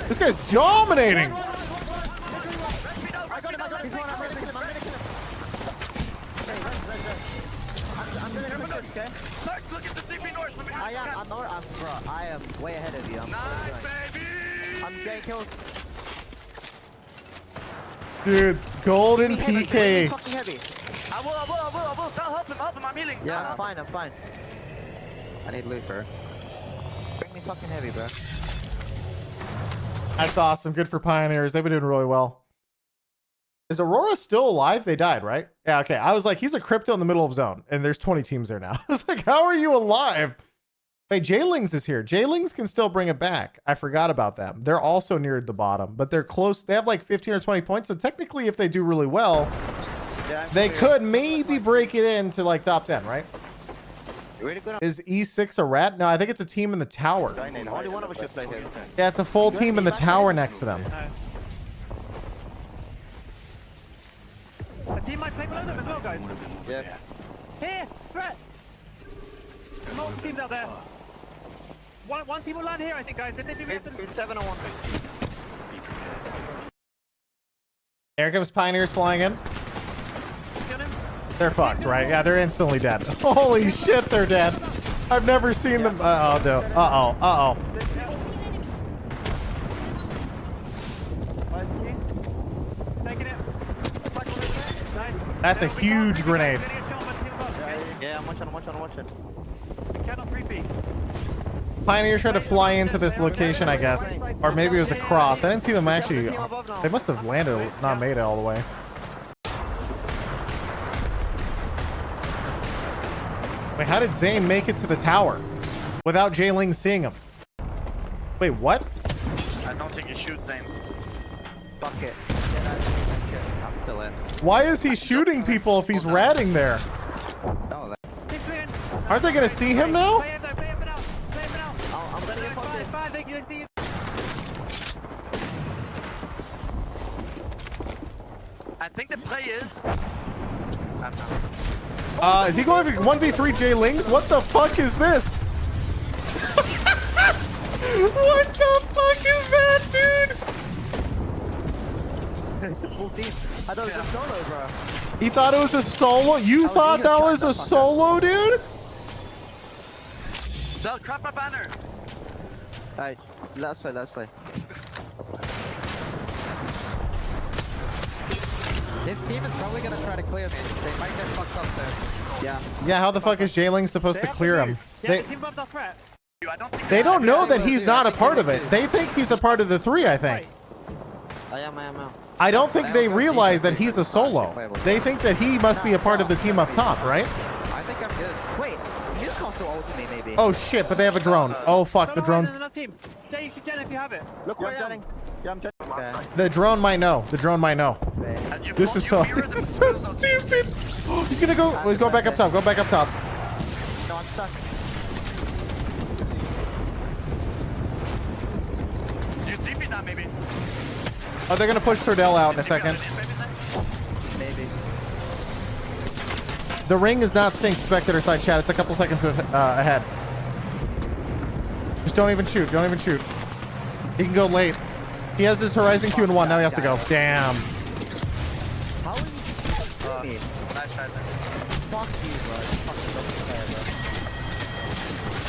This guy's dominating! I am way ahead of you. I'm getting kills. Dude, golden PK. I will. Help him. I'm healing. Yeah, I'm fine. I need loot, bro. Bring me fucking heavy, bro. That's awesome. Good for Pioneers. They've been doing really well. Is Aurora still alive? They died, right? Yeah, okay. I was like, he's a crypto in the middle of zone, and there's 20 teams there now. I was like, how are you alive? Wait, J-Lings is here. J-Lings can still bring it back. I forgot about them. They're also near the bottom, but they're close. They have like 15 or 20 points, so technically if they do really well, they could maybe break it into like top 10, right? Is E6 a rat? No, I think it's a team in the tower. Only one of us should play here. Yeah, it's a full team in the tower next to them. A team might play below them as well, guys. Yeah. Here, threat. Multiple teams out there. One team will land here, I think, guys. It's 7 on 1. Here comes Pioneers flying in. They're fucked, right? Yeah, they're instantly dead. Holy shit, they're dead. I've never seen them. Uh-oh, no. Uh-oh. That's a huge grenade. Yeah, I'm watching. Cannot 3P. Pioneers tried to fly into this location, I guess. Or maybe it was a cross. I didn't see them actually. They must have landed, not made it all the way. Wait, how did Zane make it to the tower without J-Ling seeing him? Wait, what? I don't think you shoot Zane. Fuck it. I'm still in. Why is he shooting people if he's ratting there? Aren't they going to see him now? Play him out. I'm gonna get fucked. They can see you. I think the play is... Is he going 1v3 J Lings? What the fuck is this? What the fuck is that, dude? It's a full team. I thought it was a solo, bro. He thought it was a solo? You thought that was a solo, dude? No, crap my banner. Alright, let's play, let's play. His team is probably gonna try to clear me. They might get fucked up there. Yeah. Yeah, how the fuck is J Ling supposed to clear him? They don't know that he's not a part of it. They think he's a part of the 3, I think. I am. I don't think they realize that he's a solo. They think that he must be a part of the team up top, right? I think I'm good. Wait, you just can't ult me, maybe. Oh shit, but they have a drone. Oh fuck, the drone's... Team. Jen, if you have it. Look where I'm jetting. Yeah, I'm jetting. Okay. The drone might know. The drone might know. This is so, this is so stupid. He's gonna go... Oh, he's going back up top. Go back up top. No, I'm stuck. You TP that, maybe. Oh, they're gonna push Sordell out in a second. Maybe. The ring is not synced, spectator side chat. It's a couple seconds ahead. Just don't even shoot. Don't even shoot. He can go late. He has his Horizon Q in 1. Now he has to go. Damn. How is he? Fuck you, bro.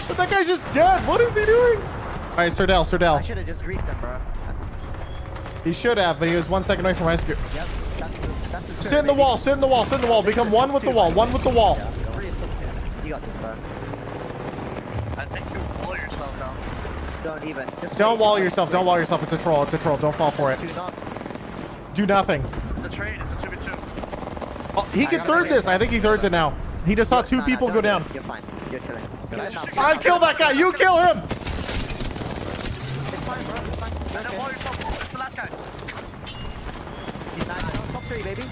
But that guy's just dead. What is he doing? All right, Sordell. I should have just griefed him, bro. He should have, but he was 1 second away from rescue. Yep, that's the spirit, Sit in the wall. Become one with the wall. One with the wall. Yeah, you got this, bro. I think you wall yourself down. Don't even. Just Don't wall yourself. Don't wall yourself. It's a troll. Don't fall for it. 2 knocks. Do nothing. It's a trade. It's a 2v2. Oh, he can third this. I think he thirds it now. He just saw 2 people go down. You're fine. You're chilling. I kill that guy. You kill him. It's fine, bro. It's fine. Don't wall yourself. It's the last guy. He's not top 3, baby.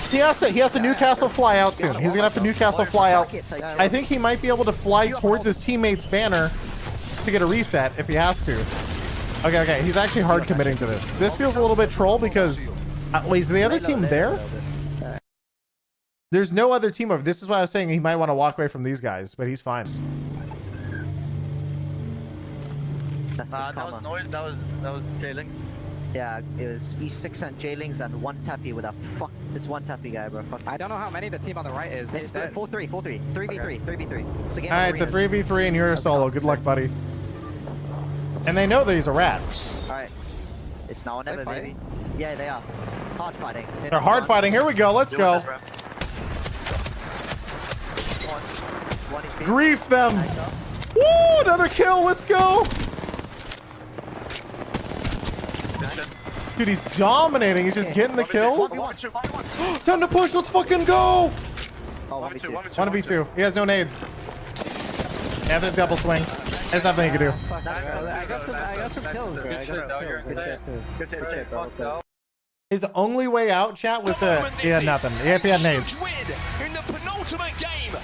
He has to Newcastle fly out soon. He's gonna have to Newcastle fly out. I think he might be able to fly towards his teammate's banner to get a reset if he has to. Okay. He's actually hard committing to this. This feels a little bit troll because wait, is the other team there? There's no other team over. This is why I was saying he might want to walk away from these guys, but he's fine. That was noise. That was J-Lings. Yeah, it was E6 and J-Lings and 1 tappy with a this 1 tappy guy, bro. Fuck. I don't know how many the team on the right is. It's 4-3. 3v3. It's a game. Alright, it's a 3v3 and you're a solo. Good luck, buddy. And they know that he's a rat. Alright. It's now or never, baby. Yeah, they are. Hard fighting. They're hard fighting. Here we go. Let's go. One HP. Grief them. Woo! Another kill. Let's go. Dude, he's dominating. He's just getting the kills. Time to push. Let's fucking go. 1v2. He has no nades. Yeah, there's double swing. There's nothing he can do. I got some kills, bro. Good bro. His only way out, chat, was he had nothing. He had nades. In the penultimate game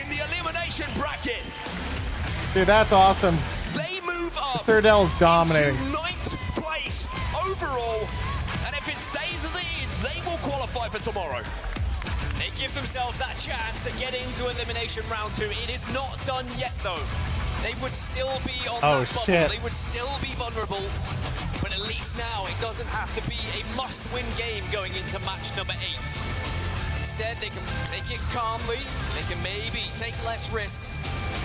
in the elimination bracket. Dude, that's awesome. They move up. Sordell's dominating. 9th place overall, and if it stays as it is, they will qualify for tomorrow. They give themselves that chance to get into elimination round 2. It is not done yet, though. They would still be on that bubble. Shit. They would still be vulnerable. But at least now it doesn't have to be a must-win game going into match number 8. Instead, they can take it calmly. They can maybe take less risks.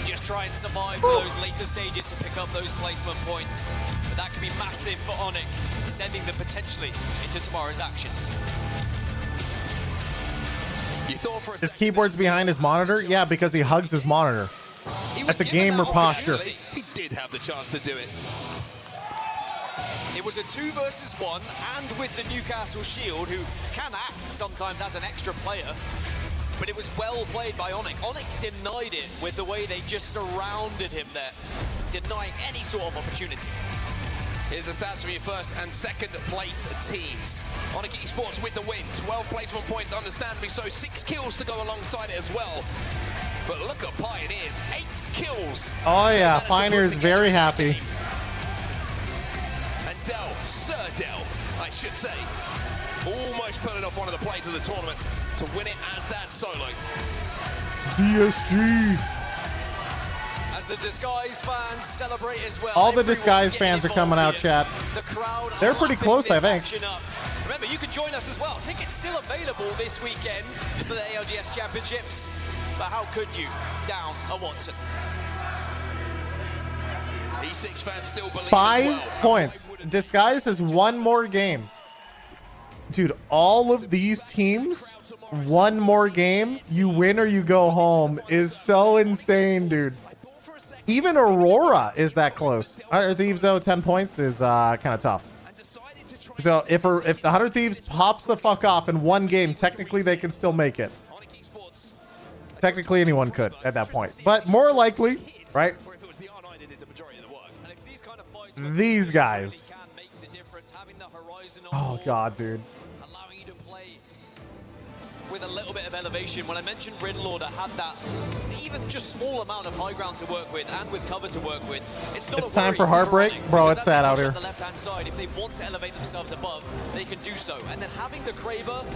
Just try and survive to those later stages to pick up those placement points. But that could be massive for Onyx, sending them potentially into tomorrow's action. His keyboard's behind his monitor? Yeah, because he hugs his monitor. That's a gamer posture. He did have the chance to do it. It was a 2 versus 1, and with the Newcastle Shield, who can act sometimes as an extra player, but it was well played by Onyx. Onyx denied it with the way they just surrounded him there, denying any sort of opportunity. Here's the stats from your first and second place teams. Onyx Esports with the win, 12 placement points, understandably so, 6 kills to go alongside it as well. But look at Pioneers, 8 kills. Oh yeah, Pioneer's very happy. And Sir Del, I should say, almost pulling off one of the plays of the tournament to win it as that solo. DSG. As the Disguised fans celebrate as well. All the Disguised fans are coming out, chat. The crowd They're pretty close, I think. Remember, you can join us as well. Tickets still available this weekend for the ALGS Championships. But how could you down a Watson? E6 fans still believe 5 points. Disguise has one more game. Dude, all of these teams, one more game, you win or you go home is so insane, dude. Even Aurora is that close. 100 Thieves, though, 10 points is kind of tough. So if the 100 Thieves pops the fuck off in one game, technically they can still make it. Technically anyone could at that point. But more likely, right? These guys. Oh, God, dude. With a little bit of elevation. When I mentioned Riddle Order had that even just small amount of high ground to work with and with cover to work with, it's not It's time for heartbreak. Bro, it's sad out here. On the left-hand side, if they want to elevate themselves above, they can do so. And then having the Kraber,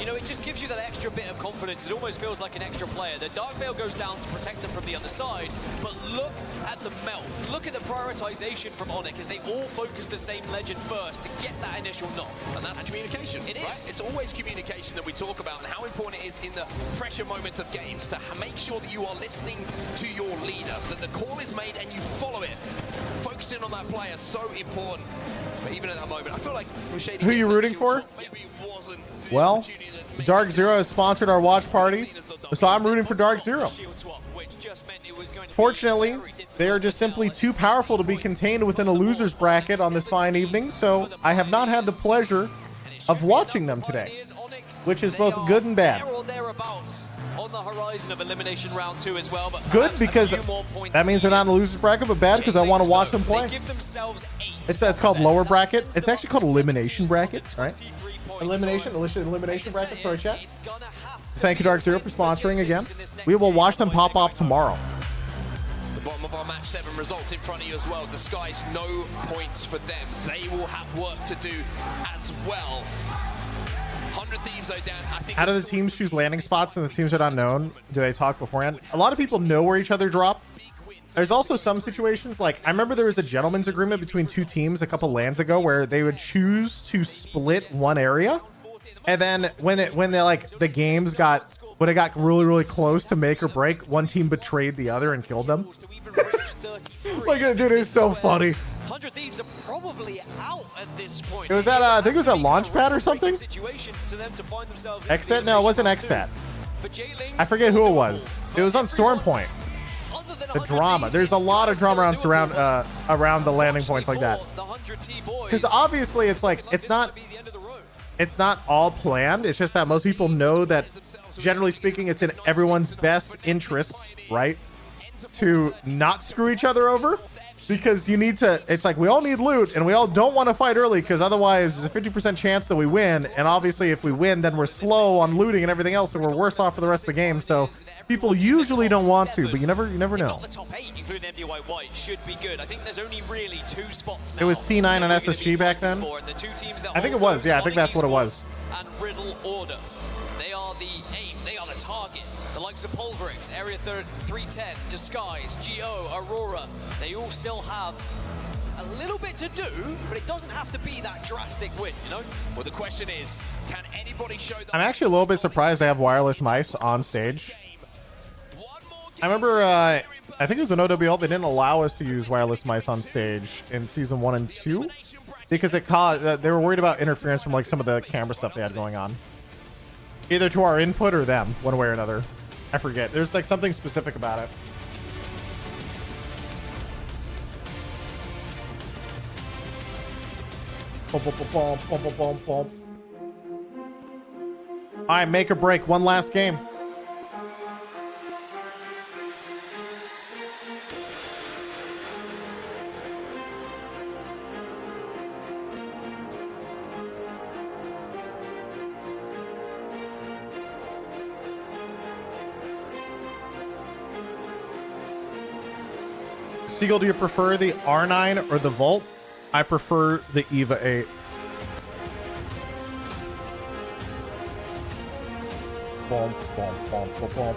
you know, it just gives you that extra bit of confidence. It almost feels like an extra player. The Dark Veil goes down to protect them from the other side, but look at the melt. Look at the prioritization from Onyx as they all focus the same legend first to get that initial knock. And that's communication, It right? is. It's always communication that we talk about and how important it is in the pressure moments of games to make sure that you are listening to your leader, that the call is made and you follow it. Focusing on that player is so important. But even at that moment, I feel like Who are you rooting for? Well, Dark Zero has sponsored our watch party, so I'm rooting for Dark Zero. Fortunately, they are just simply too powerful to be contained within a loser's bracket on this fine evening, so I have not had the pleasure of watching them today, which is both good and bad. On the horizon of elimination round 2 as well, but good because that means they're not in the loser's bracket, but bad because I want to watch them play. It's called lower bracket. It's actually called elimination bracket, right? Elimination bracket. Sorry, chat. Thank you, Dark Zero, for sponsoring again. We will watch them pop off tomorrow. The bottom of our match 7 results in front of you as well. Disguise, no points for them. They will have work to do as well. 100 Thieves, though, Dan, I think. How do the teams choose landing spots and the teams are not known? Do they talk beforehand? A lot of people know where each other drop. There's also some situations, like I remember there was a gentleman's agreement between 2 teams a couple lands ago where they would choose to split one area, and then when the games got really close to make or break, one team betrayed the other and killed them. Like, dude, it's so funny. 100 Thieves are probably out at this point. It was at I think it was at Launchpad or something. Exit? No, it wasn't Exit. I forget who it was. It was on Stormpoint. The drama. There's a lot of drama around the landing points like that. Because obviously it's like it's not all planned. It's just that most people know that, generally speaking, it's in everyone's best interests, right, to not screw each other over. Because you need to, it's like we all need loot and we all don't want to fight early because otherwise there's a 50% chance that we win. And obviously if we win, then we're slow on looting and everything else, and we're worse off for the rest of the game. So people usually don't want to, but you never know. The top 8, including MDY White, should be good. I think there's only really 2 spots now. It was C9 and SSG back then. I think it was. Yeah, I think that's what it was. And Riddle Order. They are the aim. They are the target. The likes of Pulverix, Area 310, Disguise, GO, Aurora, they all still have a little bit to do, but it doesn't have to be that drastic win, you know? Well, the question is, can anybody show that? I'm actually a little bit surprised they have wireless mice on stage. I remember, I think it was an OWL, they didn't allow us to use wireless mice on stage in Season 1 and 2 because it caused, they were worried about interference from like some of the camera stuff they had going on. Either to our input or them, one way or another. I forget. There's like something specific about it. All right, make or break. One last game. Seagull, do you prefer the R9 or the Volt? I prefer the EVA 8. boom, boom, boom, boom, boom.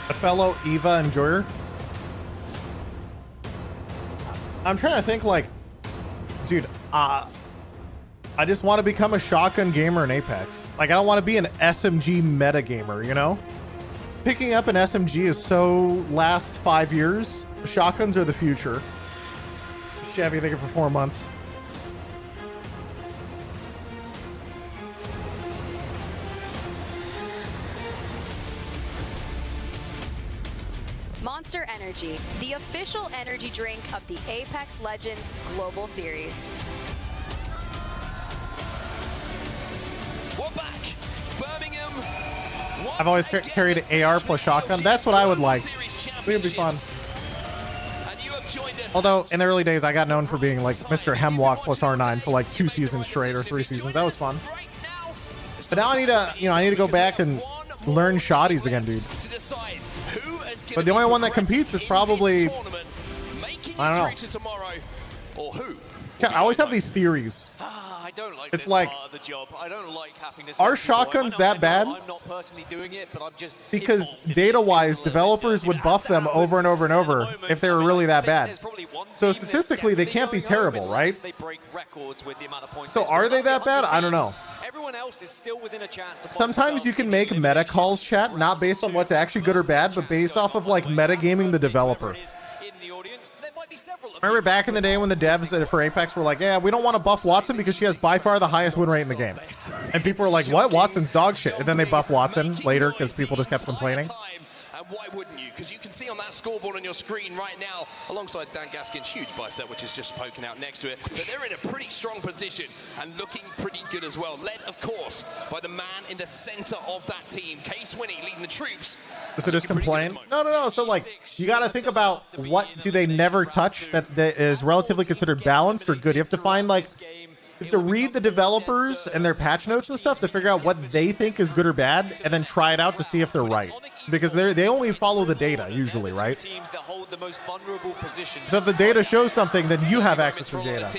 A fellow Eva enjoyer. I'm trying to think, like, dude, I just want to become a shotgun gamer in Apex. Like, I don't want to be an SMG meta gamer, you know? Picking up an SMG is so last 5 years. Shotguns are the future. Chevy thinking for 4 months. Monster Energy, the official energy drink of the Apex Legends Global Series. We're back. Birmingham. I've always carried an AR plus shotgun. That's what I would like. I think it'd be fun. Although in the early days, I got known for being like Mr. Hemlock plus R9 for like 2 seasons straight or 3 seasons. That was fun. But now I need to, I need to go back and learn shotties again, dude. But the only one that competes is probably, I don't know. I always have these theories. I don't like It's this like, part of the job. I don't like having to are say people, shotguns that bad? I'm not personally doing it, but I'm just Because data-wise, developers would buff them over and over and over if they were really that bad. So statistically, they can't be terrible, right? they break records with the amount of points. So are they that bad? I don't know. Everyone else is still within a chance to Sometimes you can make meta calls, chat, not based on what's actually good or bad, but based off of like metagaming the developer. Remember back in the day when the devs for Apex were like, yeah, we don't want to buff Watson because she has by far the highest win rate in the game. And people were like, what? Watson's dog shit. And then they buff Watson later because people just kept complaining. And why wouldn't you? Because you can see on that scoreboard on your screen right now, alongside Dan Gaskin's huge bicep, which is just poking out next to it, that they're in a pretty strong position and looking pretty good as well. Led, of course, by the man in the center of that team, Case Winnie, leading the troops. So just complain? No. So like, you got to think about what do they never touch that is relatively considered balanced or good. You have to find like, you have to read the developers and their patch notes and stuff to figure out what they think is good or bad, and then try it out to see if they're right. Because they only follow the data usually, right? So if the data shows something, then you have access to data.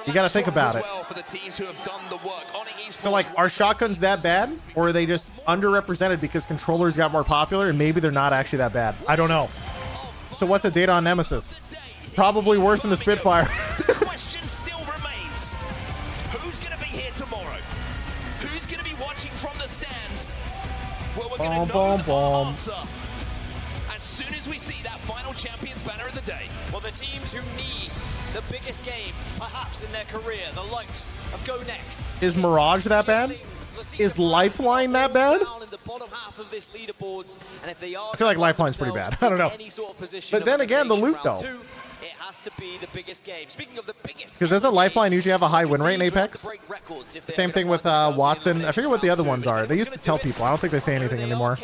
You got to think about it. So like, are shotguns that bad, or are they just underrepresented because controllers got more popular and maybe they're not actually that bad? I don't know. So what's the data on Nemesis? Probably worse than the Spitfire. Well, we're going to know the answer as soon as we see that final champions banner of the day. Well, the teams who need the biggest game, perhaps in their career, the likes of Go Next. Is Mirage that bad? Is Lifeline that bad? I feel like Lifeline's pretty bad. I don't know. But then again, the loot though. It has to be the biggest game. Speaking of the biggest, because doesn't Lifeline usually have a high win rate in Apex? Same thing with Watson. I forget what the other ones are. They used to tell people. I don't think they say anything anymore.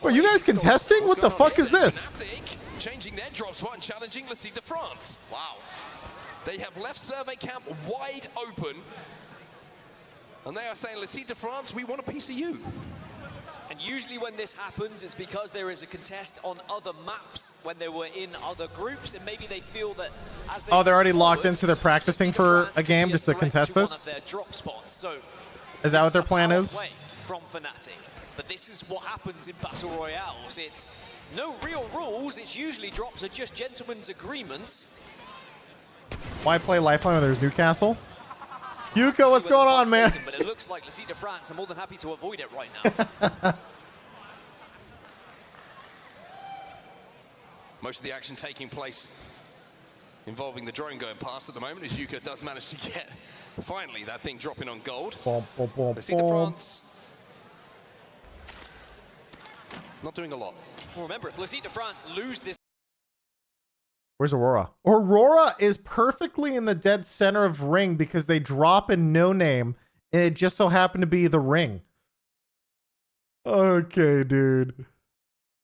Are you guys contesting? What the fuck is this? Changing their drop spot and challenging Le Site de France. Wow. They have left survey camp wide open. And they are saying, Le Site de France, we want a piece of you. And usually when this happens, it's because there is a contest on other maps when they were in other groups, and maybe they feel that as they they're already locked into, they're practicing for a game just to contest this? Is that what their plan is? From Fnatic. But this is what happens in Battle Royales. It's no real rules, it's usually drops are just gentlemen's agreements. Why play Lifeline when there's Newcastle? Yuko, what's going on, man? But it looks like Le Site de France are more than happy to avoid it right now. Most of the action taking place involving the drone going past at the moment, as Yuko does manage to get, finally, that thing dropping on gold. Le Site de France not doing a lot. Well, remember, if Le Site de France lose this... Where's Aurora? Aurora is perfectly in the dead center of ring because they drop in no name, and it just so happened to be the ring. Okay, dude.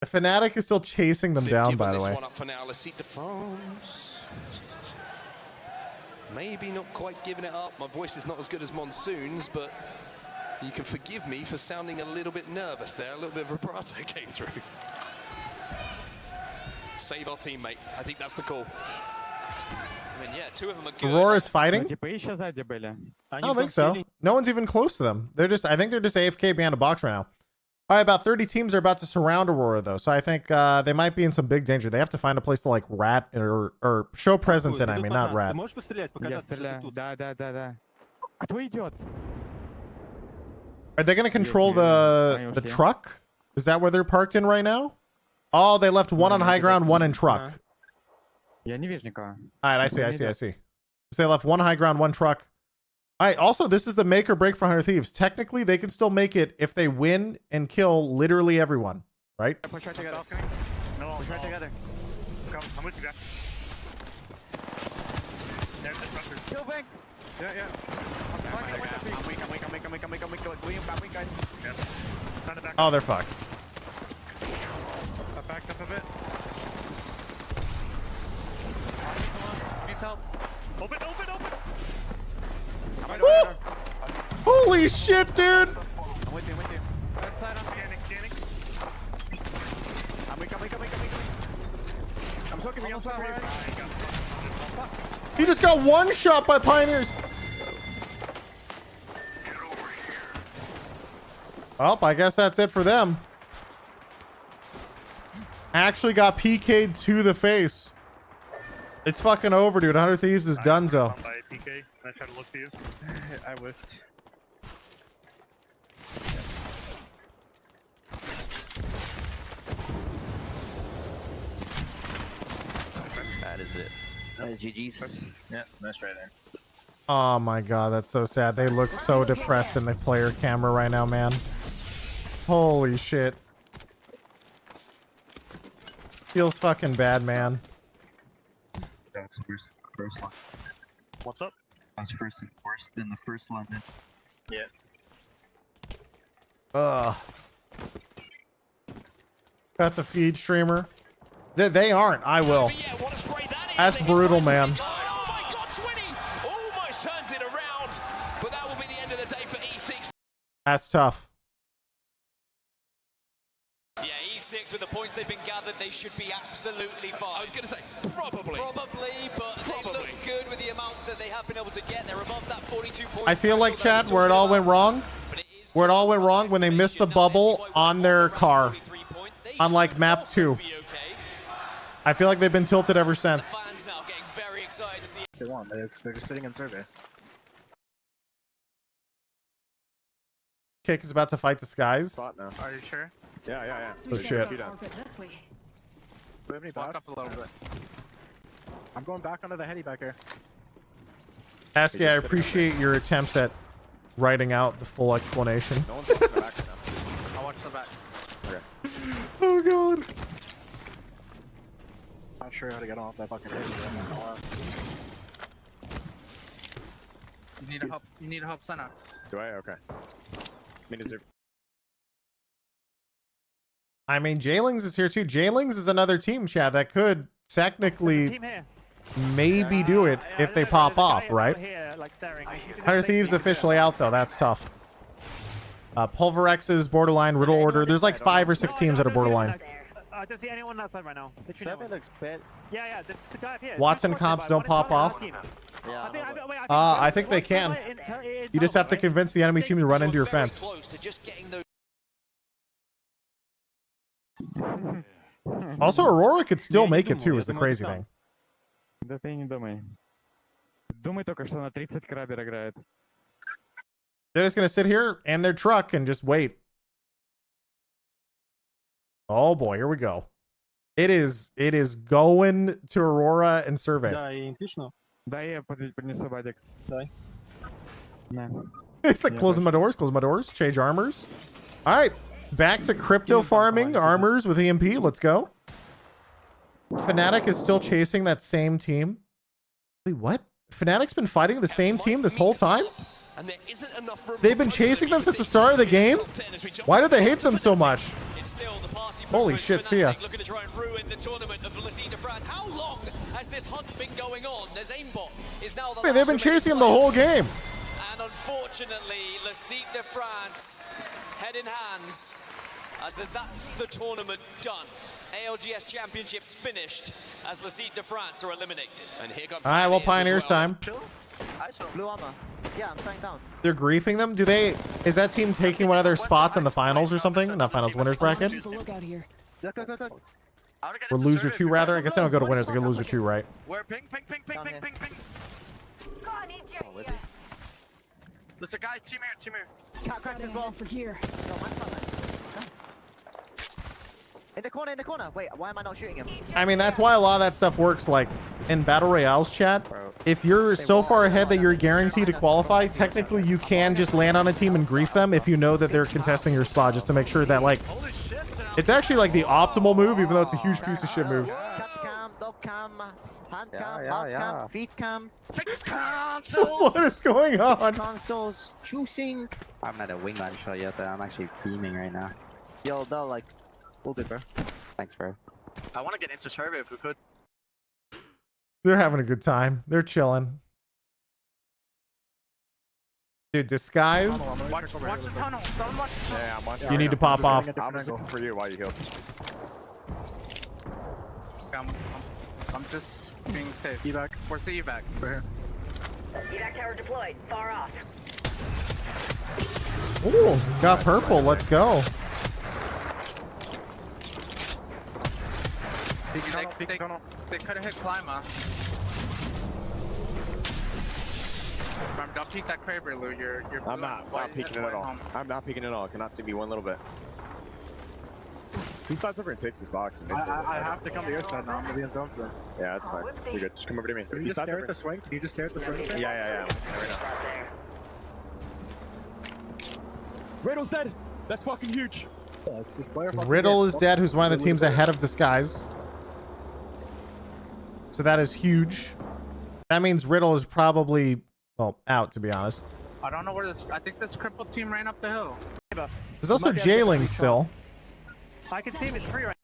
Fnatic is still chasing them down, by the way. One up for now. Le Site de France. maybe not quite giving it up. My voice is not as good as Monsoon's, but you can forgive me for sounding a little bit nervous there. A little bit of vibrato came through. Save our teammate. I think that's the call. I mean, yeah, two of them are good. Aurora's fighting? I I don't think so. No one's even close to them. I think they're just AFK behind a box right now. All right, about 30 teams are about to surround Aurora, though. So I think they might be in some big danger. They have to find a place to, like, rat or show presence in, I mean, not rat. Are they going to control the truck? Is that where they're parked in right now? Oh, they left one on high ground, one in truck. Я не вижу никого. All right, I see. So they left one high ground, one truck. All right, also, this is the make or break for 100 Thieves. Technically, they can still make it if they win and kill literally everyone, right? Push right together. No, push right together. Come, I'm with you guys. There's the structure. Kill bang. Yeah. I'm weak, guys. Yeah. Oh, they're fucked. I backed up a bit. Needs help. Open! Holy shit, dude! I'm with you. Inside, I'm scanning. I'm weak. I'm soaking me. He just got one shot by Pioneers. Well, I guess that's it for them. Actually got PK'd to the face. It's fucking over, dude. 100 Thieves is donezo. By PK, I tried to look for you. I whiffed. That is it. GG's. Yeah, nice try there. Oh my god, that's so sad. They look so depressed in the player camera right now, man. Holy shit. Feels fucking bad, man. That's first line. What's up? That's worse than the first line. Yeah. Ugh. Got the feed streamer. They aren't. I will. That's brutal, man. Oh my god, Swinny almost turns it around, but that will be the end of the day for E6. That's tough. Yeah, E6 with the points they've been gathered, they should be absolutely fine. I was going to say, probably. But they look good with the amounts that they have been able to get. They're above that 42 points. I feel like, chat, where it all went wrong, when they missed the bubble on their car on, like, map 2. I feel like they've been tilted ever since. Fans now getting very excited to see. They won. They're just sitting in survey. Kick is about to fight the skies. Are you sure? Yeah. Oh shit. Do we have any bots? Up a little bit. I'm going back onto the heady back here. Asky, I appreciate your attempts at writing out the full explanation. No one's watching the back right now. I'll watch the back. Okay. Oh god. Not sure how to get off that fucking heady. You need to help Synox. Do I? Okay. I mean, Jailings is here too. Jailings is another team, chat, that could technically maybe do it if they pop off, right? 100 Thieves officially out, though. That's tough. Pulverex is borderline. Riddle Order. There's like 5 or 6 teams that are borderline. I don't see anyone outside right now. Seven looks bad. Yeah, that's the guy up here. Watson comps don't pop off. I think they can. You just have to convince the enemy team to run into your fence. Also, Aurora could still make it too, is the crazy thing. Да ты не думай. Думай только, что на 30 крабер играет. They're just gonna sit here in their truck and just wait. Oh boy, here we go. It is going to Aurora and Survey. Да, я принесу бадик. Давай. It's like close my doors, change armors. All right, back to crypto farming armors with EMP. Let's go. Fnatic is still chasing that same team. Wait, what? Fnatic's been fighting the same team this whole time? They've been chasing them since the start of the game? Why do they hate them so much? It's still the party Holy shit, see ya. Looking to try and ruin the tournament of Lassie de France. How long has this hunt been going on? There's aimbot is now the Wait, they've been chasing him the whole game. And unfortunately, Lassie de France head in hands as that's the tournament done. ALGS Championships finished as Lassie de France are eliminated. And here comes All right, well, Pioneers time. Blue armor. Yeah, I'm staying down. They're griefing them. Do they? Is that team taking one of their spots in the finals or something? Not finals, winners bracket. Look out here. Go. Or loser 2 rather. I guess they don't go to winners. They go loser 2, right? Where ping. There's a guy, team here. Cat cracked as well. For gear. In the corner. Wait, why am I not shooting him? I mean, that's why a lot of that stuff works. Like in battle royales chat, if you're so far ahead that you're guaranteed to qualify, technically you can just land on a team and grief them if you know that they're contesting your spot, just to make sure that, like, it's actually like the optimal move, even though it's a huge piece of shit move. Cat cam, dog cam, hand cam, mouse cam, feet cam, 6 consoles. What is going on? 6 consoles, choosing. I'm not a wingman shot yet, but I'm actually beaming right now. Yo, they're like, all good, bro. Thanks, bro. I want to get into survey if we could. They're having a good time. They're chilling. Dude, disguise. Watch the tunnel. Someone watch the tunnel. Yeah, I'm watching. You need to pop off. I'm just looking for you while you heal. I'm just being safe. Evac. Where's the evac? Right here. Evac tower deployed. Far off. Ooh, got purple. Let's go. They could have hit Climber. Don't peek that Kraber, Lou. You're I'm not peeking it at all. I'm not peeking at all. Cannot see me one little bit. He slides over and takes his box and makes it. I have to come to your side now. I'm gonna be in zone soon. Yeah, that's fine. You're good. Just come over to me. Can you just stare at the swing? Can you just stare at the swing? Yeah. Right now. Riddle's dead. That's fucking huge. Yeah, it's just player Riddle is dead, who's one of the teams ahead of Disguise. So that is huge. That means Riddle is probably, well, out, to be honest. I don't know where this. I think this crippled team ran up the hill. There's also jailing still. I can see him. It's free right.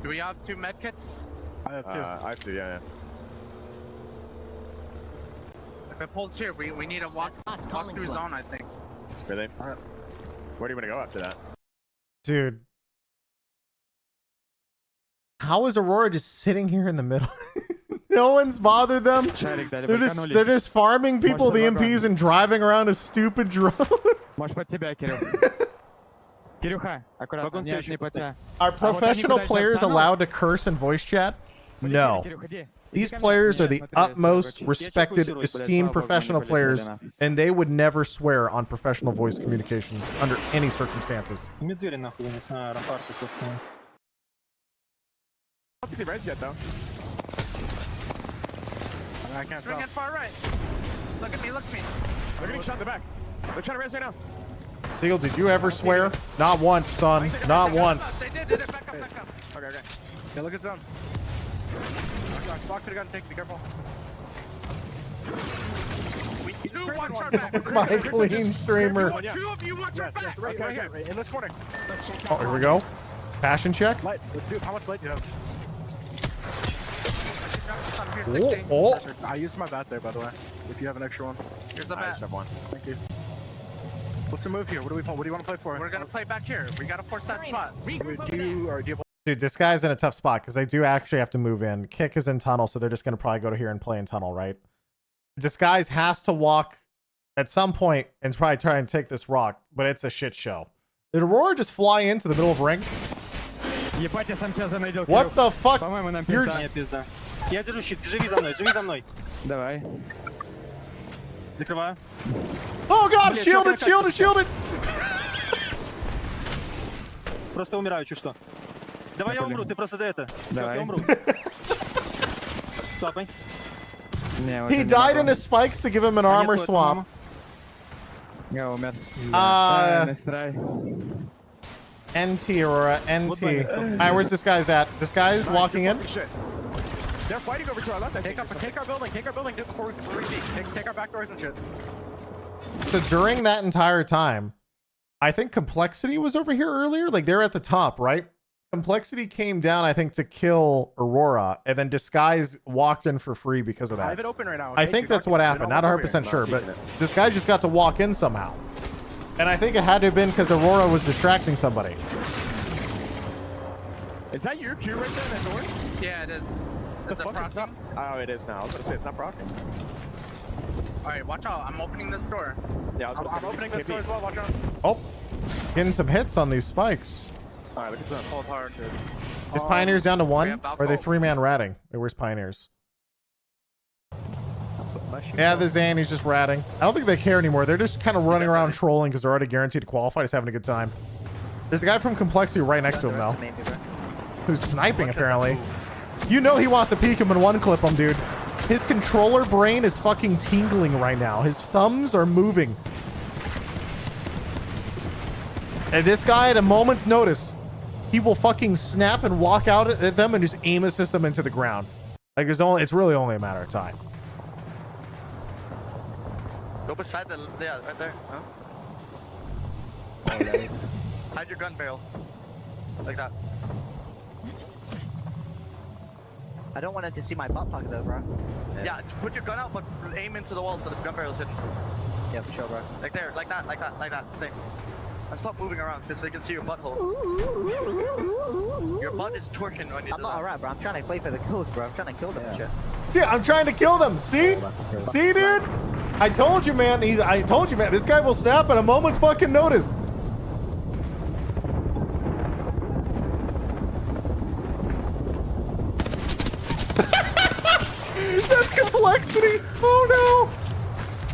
Do we have 2 medkits? I have 2. I have 2, yeah. If it pulls here, we need a walk through zone, I think. Really? Where do you want to go after that? Dude. How is Aurora just sitting here in the middle? No one's bothered them. They're just farming people, the MPs, and driving around a stupid drone. Are professional players allowed to curse in voice chat? No. These players are the utmost respected, esteemed professional players, and they would never swear on professional voice communications under any circumstances. I don't think they res yet, though. I can't Swing tell. it far right. Look at me. They're getting shot in the back. They're trying to res right now. Seal, did you ever swear? Not once, son. Not once. They did it. Back up. Okay. Yeah, look at zone. Our spot could have gotten taken. Be careful. Watch our back. My clean streamer. 2 of you watch our back. Yes, right here. In this corner. Oh, here we go. Passion check. Light. Dude, how much light do you have? Oh. I used my bat there, by the way. If you have an extra one. Here's the I bat. just have one. Thank you. What's the move here? What do you want to play for? We're gonna play back here. We gotta force that spot. Do you have Dude, this guy's in a tough spot because they do actually have to move in. Kick is in tunnel, so they're just going to probably go to here and play in tunnel, right? Disguise has to walk at some point and probably try and take this rock, but it's a shit show. Did Aurora just fly into the middle of ring? What the fuck? You're... Я держу щит, живи за мной. Давай. Закрываю. Oh god, shielded. Просто умираю, чуть что. Давай я умру, ты просто за это. Давай. Я умру. Свапай. He died in his spikes to give him an armor swap. Я умер. NT, Aurora, NT. Alright, where's this guy's at? This guy's walking in. They're fighting over to our left. Take our building. Do it before we peek. Take our back doors and shit. So during that entire time, I think Complexity was over here earlier. Like they're at the top, right? Complexity came down, I think, to kill Aurora, and then Disguise walked in for free because of that. I have it open right now. I think that's what happened. Not 100% sure, but Disguise just got to walk in somehow. And I think it had to have been because Aurora was distracting somebody. Is that your queue right there, that door? Yeah, it is. The fuck? It's not. Oh, it is now. I was gonna say it's not proccing. Alright, watch out. I'm opening this door. Yeah, I was gonna say I'm opening this door as well. Watch out. Oh, getting some hits on these spikes. Alright, look at that. Hold hard, dude. Is Pioneers down to 1? Or are they 3-man ratting? Wait, where's Pioneers? Yeah, the Zan, he's just ratting. I don't think they care anymore. They're just kind of running around trolling because they're already guaranteed to qualify. Just having a good time. There's a guy from Complexity right next to him, though. Who's sniping, apparently. You know he wants to peek him and one-clip him, dude. His controller brain is fucking tingling right now. His thumbs are moving. And this guy, at a moment's notice, he will fucking snap and walk out at them and just aim assist them into the ground. Like it's really only a matter of time. Go beside the, yeah, right there. Huh? Hide your gun barrel. Like that. I don't want him to see my butt plug though, bro. Yeah, put your gun out, but aim into the wall so the gun barrel's hidden. Yeah, for sure, bro. Like there, like that, like that, like that. Stay. And stop moving around just so they can see your butthole. Your butt is twerking when you I'm not alright, bro. I'm trying to play for the kills, bro. I'm trying to kill them and shit. See, I'm trying to kill them. See? See, dude? I told you, man. I told you, man. This guy will snap at a moment's fucking notice. That's Complexity. Oh no.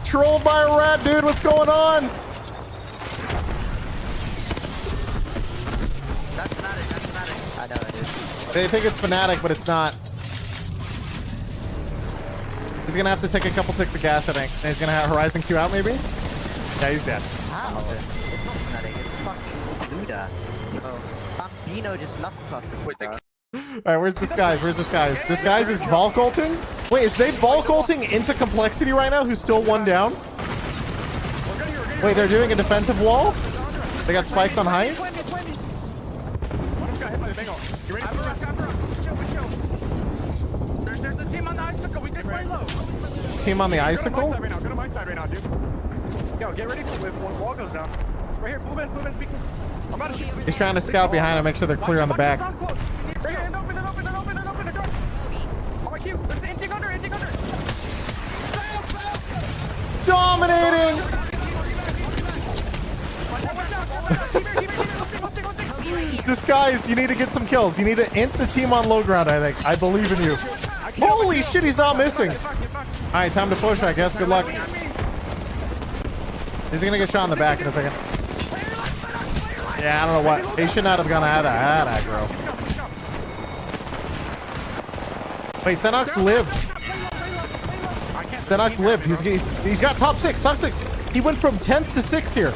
Trolled by a rat, dude. What's going on? That's Fnatic, that's Fnatic. I know it is. They think it's Fnatic, but it's not. He's gonna have to take a couple ticks of gas, I think. And he's gonna have Horizon Q out, maybe? Yeah, he's dead. How? It's not Fnatic, it's fucking Luda. Oh, Bambino just left us. Alright, where's Disguise? Where's Disguise? Disguise is Volk ulting? Wait, is they Volk ulting into Complexity right now, who's still 1 down? Wait, they're doing a defensive wall? They got spikes on height? There's a team on the icicle. We just lay low. Team on the icicle? Go to my side right now, dude. Yo, get ready for when wall goes down. Right here, blue man's speaking. I'm about to shoot. He's trying to scout behind and make sure they're clear on the back. Right here, and open, across. On my cue. There's anything under. Dominating! Disguise, you need to get some kills. You need to int the team on low ground, I think. I believe in you. Holy shit, he's not missing. All right, time to push, I guess. Good luck. He's gonna get shot in the back in a second. Yeah, I don't know what. He should not have gone out of that aggro. Wait, Senox lived. Senox lived. He's got top 6. He went from 10th to 6th here.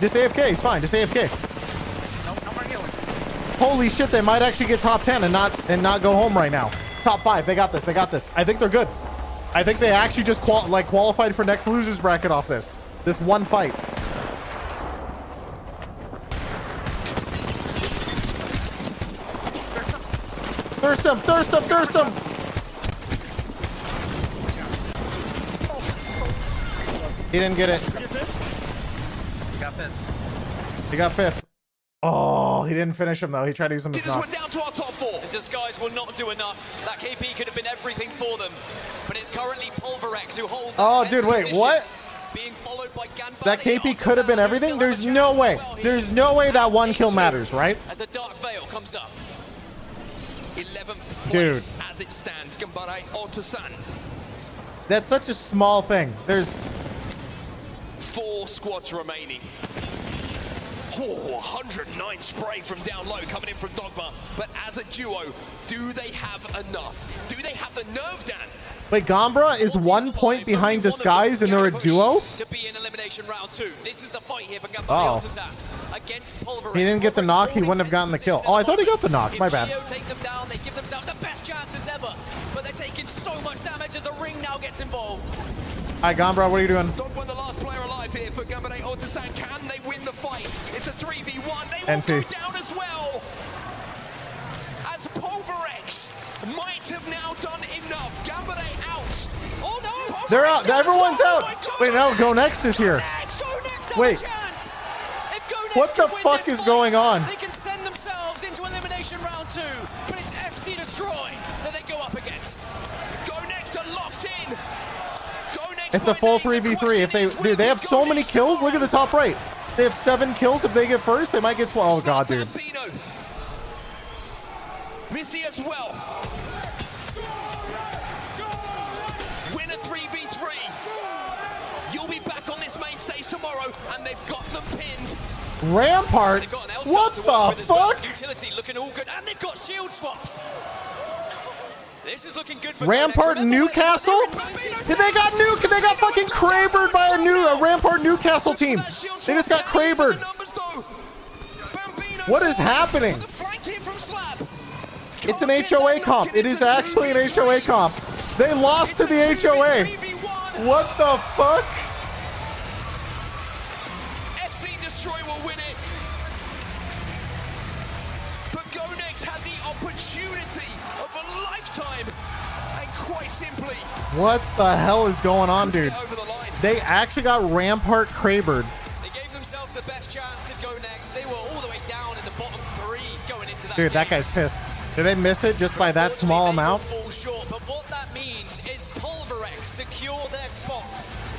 Just AFK. He's fine. Just AFK. Holy shit, they might actually get top 10 and not go home right now. Top 5. They got this. I think they're good. I think they actually just qualified for next losers bracket off this one fight. Thirst him. He didn't get it. He got 5th. Oh, he didn't finish him though. He tried to use him as knock. Went down to our top 4. The Disguise will not do enough. That KP could have been everything for them, but it's currently Pulverex who hold. Oh, dude, wait, position. what? Being followed by That KP could have been everything. There's no way. There's no way that 1 kill matters, right? As the Dark Veil comes up. 11th Dude, place as it stands. Gambare Otosan. that's such a small thing. There's 4 squads remaining. Oh, 109 spray from down low coming in from Dogma. But as a duo, do they have enough? Do they have the nerve, Dan? Wait, Gambra is 1 point behind Disguise and they're a duo? To be in elimination round 2. This is the fight here for Oh. against Pulverex. He didn't get the knock, he wouldn't have gotten the kill. Oh, I thought he got the knock. My bad. If take them down, they give themselves the best chances ever. But they're taking so much damage as the ring now gets involved. Hi, Gambra, what are you doing? Dogma, the last player alive. to sand. Can they win the fight? It's a 3v1. They will NT. go down as well. As Pulverex might have now done enough. Gambare out. Oh no! They're out. Everyone's out. Wait, now Go Next is here. Wait. What the fuck is going on? They can send themselves into elimination round 2, but it's FC Destroy that they go up against. Go Next are locked in. Go Next. It's a full 3v3. If they, dude, they have so many kills. Look at the top right. They have 7 kills. If they get first, they might get 12. Oh god, dude. Missy as well. Win a 3v3. You'll be back on this main stage tomorrow, and they've got them pinned. Rampart? What the fuck? Utility looking all good, and they've got shield swaps. This is looking good for Rampart Newcastle? Did they got nuke? They got fucking Krabered by a Rampart Newcastle team. They just got Krabered. What is happening? It's an HOA comp. It is actually an HOA comp. They lost to the HOA. What the fuck? FC Destroy will win it. But Go Next had the opportunity of a lifetime. And quite simply, What the hell is going on, dude? They actually got Rampart Krabered. They gave themselves the best chance to Go Next. They were all the way down in the bottom 3 going into that Dude, that guy's pissed. Did they miss it just by that small amount? fall short, but what that means is Pulverex secure their spot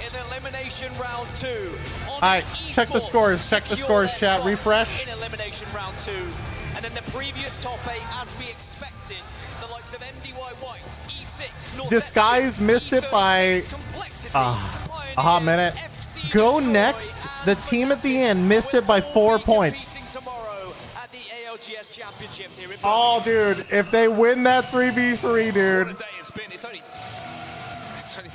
in elimination round 2. All right, check the scores. Check the scores, chat. Refresh. In elimination round 2. And then the previous top 8, as we expected, the likes of MDY White, E6, North Disguise missed it by a hot minute. Go Next. The team at the end missed it by 4 points. ALGS championships here in Oh, dude, if they win that 3v3, dude.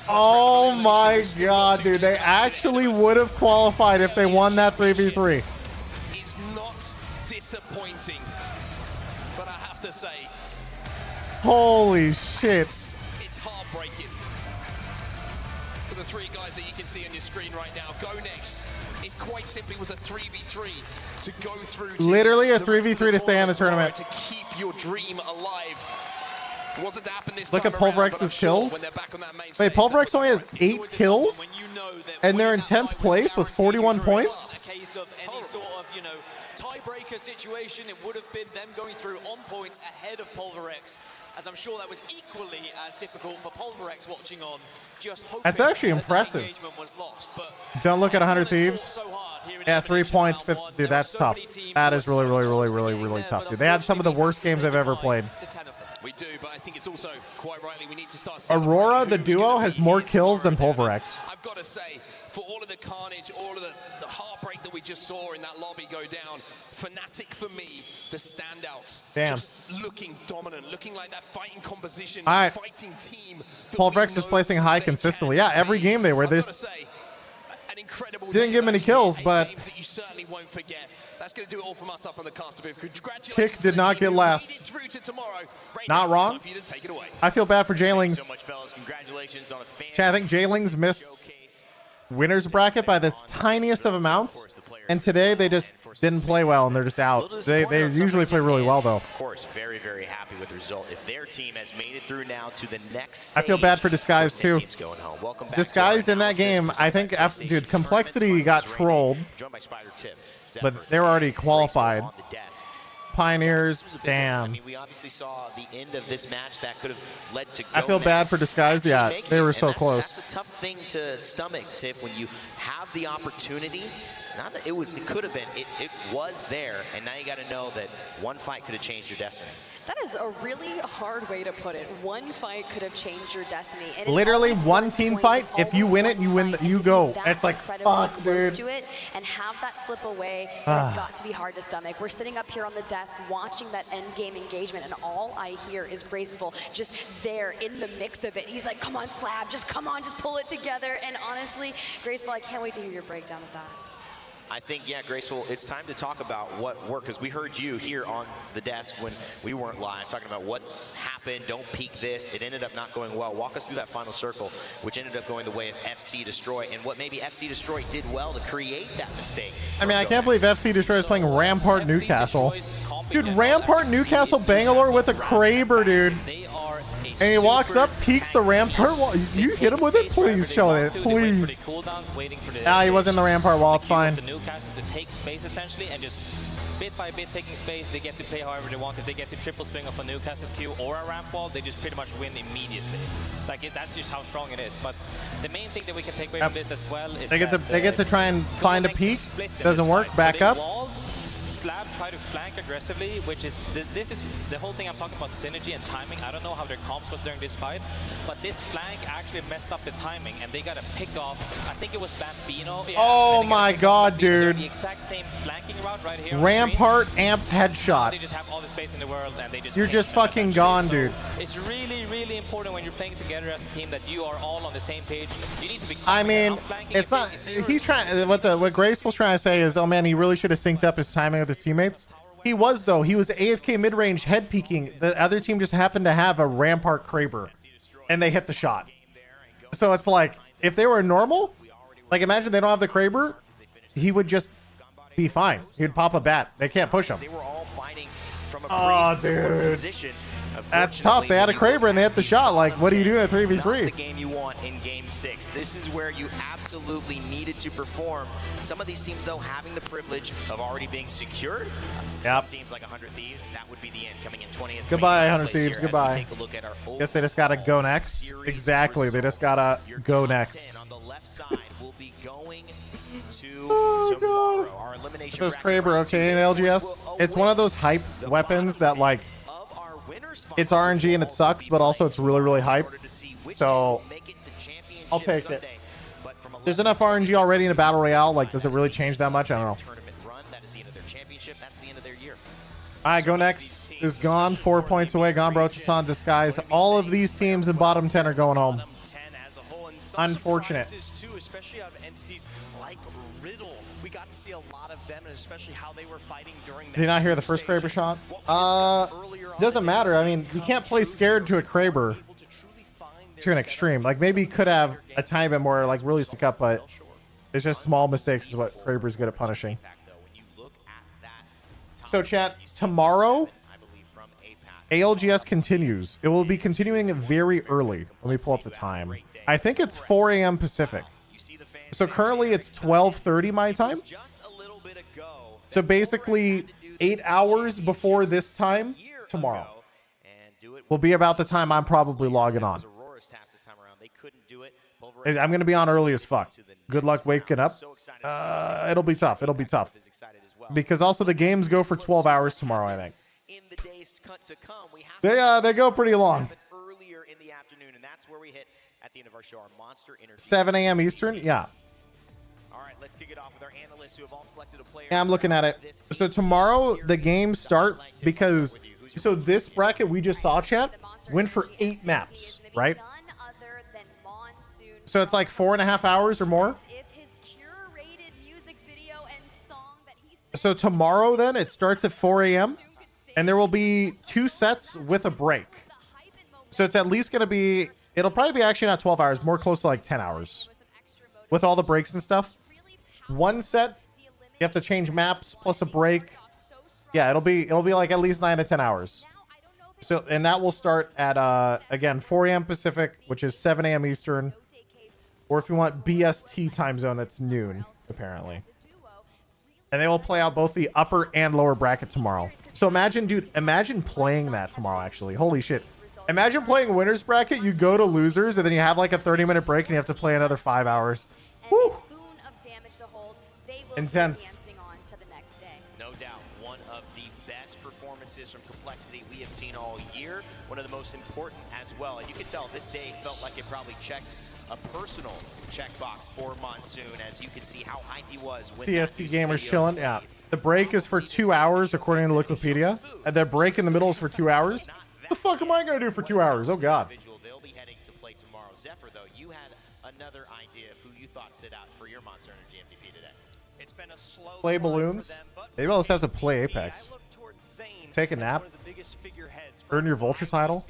Oh my god, dude. They actually would have qualified if they won that 3v3. it's not disappointing. But I have to say, Holy shit. it's heartbreaking. For the 3 guys that you can see on your screen right now, Go Next, it quite simply was a 3v3 to go through. Literally a 3v3 to stay on the tournament. To keep your dream alive. It wasn't to happen this Look time at around, but I'm Pulverex's sure kills. when they're back on that main Wait, stage, Pulverex only has 8 kills? And they're in 10th place with 41 points? A case of any sort of, you know, tiebreaker situation, it would have been them going through on points ahead of Pulverex, as I'm sure that was equally as difficult for Pulverex watching on. Just hoping That's actually that impressive. engagement was lost, but Don't look at 100 Thieves. Yeah, 3 points, 5th. Dude, that's tough. That is really, really, really, really, really tough, dude. They had some of the worst games I've ever played. We do, but I think it's also quite rightly we need to start. Aurora, the duo, has more kills than Pulverex. I've got to say, for all of the carnage, all of the heartbreak that we just saw in that lobby go down, Fnatic for me, the standouts. Damn. Just looking dominant, looking like that fighting composition, All right. fighting team. Pulverex is placing high consistently. Yeah, every game they were. They just didn't get many kills, but Games that you certainly won't forget. That's going to do it all from us up on the caster booth. Congratulations. Kick did not get last. Through to tomorrow. Right Not now, wrong. it's time for you to take it away. I feel bad for Jaylings. So much, fellas. Congratulations on a fan. Chad, I think Jaylings missed winner's bracket by the tiniest of amounts. And today they just didn't play well and they're just out. They usually play really well though. Of course, very, very happy with the result. If their team has made it through now to the next stage, I feel bad for Disguise too. team's going home. Welcome back Disguise to our in that game, I think, after, dude, Complexity got trolled, joined by Spider Tip. but they were already qualified. On the desk. Pioneers, damn. I mean, we obviously saw the end of this match that could have led to. I feel bad for Disguise. Yeah, they were so close. That's a tough thing to stomach, Tiff, when you have the opportunity. Not that it could have been. It was there, and now you got to know that one fight could have changed your destiny. That is a really hard way to put it. One fight could have changed your destiny. And Literally one team fight. If you win it, you win. You go. It's like fuck, dude. To it and have that slip away has got to be hard to stomach. We're sitting up here on the desk watching that end game engagement, and all I hear is Graceful just there in the mix of it. He's like, "Come on, Slab, just come on, just pull it together." And honestly, Graceful, I can't wait to hear your breakdown of that. I think, yeah, Graceful, it's time to talk about what worked, because we heard you here on the desk when we weren't live talking about what happened, don't peek this. It ended up not going well. Walk us through that final circle, which ended up going the way of FC Destroy, and what maybe FC Destroy did well to create that mistake. I mean, I can't believe FC Destroy is playing Rampart Newcastle. Dude, Rampart Newcastle Bangalore with a Kraber, dude. And he walks up, peeks the Rampart wall. You hit him with it? Please show it. Please. Ah, he was in the Rampart wall. It's fine. The Newcastle to take space essentially and just bit by bit taking space. They get to play however they want. If they get to triple swing off a Newcastle Q or a ramp wall, they just pretty much win immediately. Like that's just how strong it is. But the main thing that we can take away from this as well is they get to try and find a peak. Doesn't work. Back up. Slab try to flank aggressively, which is this is the whole thing I'm talking about, synergy and timing. I don't know how their comps was during this fight, but this flank actually messed up the timing, and they got to pick off. I think it was Bambino. Yeah, oh my god, dude! The exact same flanking route right here. Rampart amped headshot. They just have all the space in the world, and they just. You're just fucking gone, dude. It's really, really important when you're playing together as a team that you are all on the same page. You need to be. I mean, it's not. He's trying. What Graceful's trying to say is, oh man, he really should have synced up his timing with his teammates. He was, though. He was AFK mid-range head peeking. The other team just happened to have a Rampart Kraber, and they hit the shot. So it's like, if they were normal, like imagine they don't have the Kraber, he would just be fine. He'd pop a bat. They can't push him. They were all fighting from a oh, dude. That's tough. They had a Kraber and they hit the shot. Like, what do you do in a 3v3? Not the game you want in Game 6. This is where you absolutely needed to perform. Some of these teams, though, having the privilege of already being secured. Yep. Some teams like 100 Thieves, that would be the end, coming in 20th. Goodbye, 100 Thieves. Goodbye. Guess they just gotta go next. Exactly. They just gotta go next. On the left side, we'll be going to tomorrow. Our elimination. This is Kraber, okay, in LGS. It's one of those hype weapons that, like, it's RNG and it sucks, but also it's really, really hype. So I'll take it. There's enough RNG already in a battle royale. Like, does it really change that much? I don't know. All right, go next is gone. 4 points away. Gone, bro. Tassan Disguise. All of these teams in bottom 10 are going home. Unfortunate. Especially out of entities like Riddle. We got to see a lot of them, and especially how they were fighting during. Did you not hear the first Kraber shot? Doesn't matter. I mean, you can't play scared to a Kraber to an extreme. Like, maybe he could have a tiny bit more, like, really stick up, but it's just small mistakes is what Kraber's good at punishing. So, chat, tomorrow, ALGS continues. It will be continuing very early. Let me pull up the time. I think it's 4 a.m. Pacific. So currently it's 12:30 my time. So basically 8 hours before this time tomorrow will be about the time I'm probably logging on. I'm going to be on early as fuck. Good luck waking up. It'll be tough. It'll be tough. Because also the games go for 12 hours tomorrow, I think. They go pretty long. Earlier in the afternoon, and that's where we hit at the end of our show, our monster interview. 7 a.m. Eastern? Yeah. All right, let's kick it off with our analysts who have all selected a player. Yeah, I'm looking at it. So tomorrow the games start because so this bracket we just saw, chat, went for 8 maps, right? So it's like 4.5 hours or more. So tomorrow then it starts at 4 a.m. and there will be 2 sets with a break. So it's at least going to be, it'll probably be actually not 12 hours, more close to like 10 hours with all the breaks and stuff. 1 set, you have to change maps plus a break. Yeah, it'll be like at least 9 to 10 hours. So, and that will start at, again, 4 a.m. Pacific, which is 7 a.m. Eastern. Or if you want BST time zone, that's noon, apparently. And they will play out both the upper and lower bracket tomorrow. So imagine, dude, imagine playing that tomorrow, actually. Holy shit. Imagine playing winners bracket, you go to losers, and then you have like a 30-minute break and you have to play another 5 hours. Woo! Intense. No doubt, one of the best performances from Complexity we have seen all year. One of the most important as well. And you can tell this day felt like it probably checked a personal checkbox for Monsoon, as you can see how hype he was. CST gamers chilling. Yeah. The break is for 2 hours, according to Wikipedia. And the break in the middle is for 2 hours. What the fuck am I going to do for 2 hours? Oh, God. They'll be heading to play tomorrow. Zephyr, though, you had another idea of who you thought stood out for your Monster Energy MVP today. It's been a slow Play balloons. Maybe I'll just have to play Apex. Take a nap. Earn your Vulture title.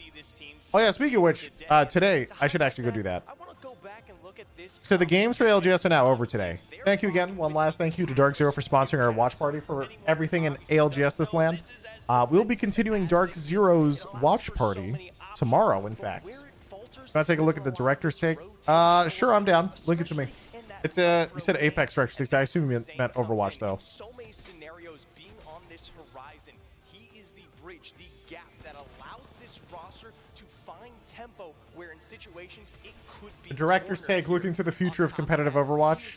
Oh yeah, speaking of which, today I should actually go do that. So the games for ALGS are now over today. Thank you again. One last thank you to Dark Zero for sponsoring our watch party for everything in ALGS this land. We'll be continuing Dark Zero's watch party tomorrow, in fact. Can I take a look at the director's take? Sure, I'm down. Link it to me. It's you said Apex Director 60. I assume you meant Overwatch, though. So many scenarios being on this horizon. He is the bridge, the gap that allows this roster to find tempo where in situations it could be. The director's take, looking to the future of competitive Overwatch.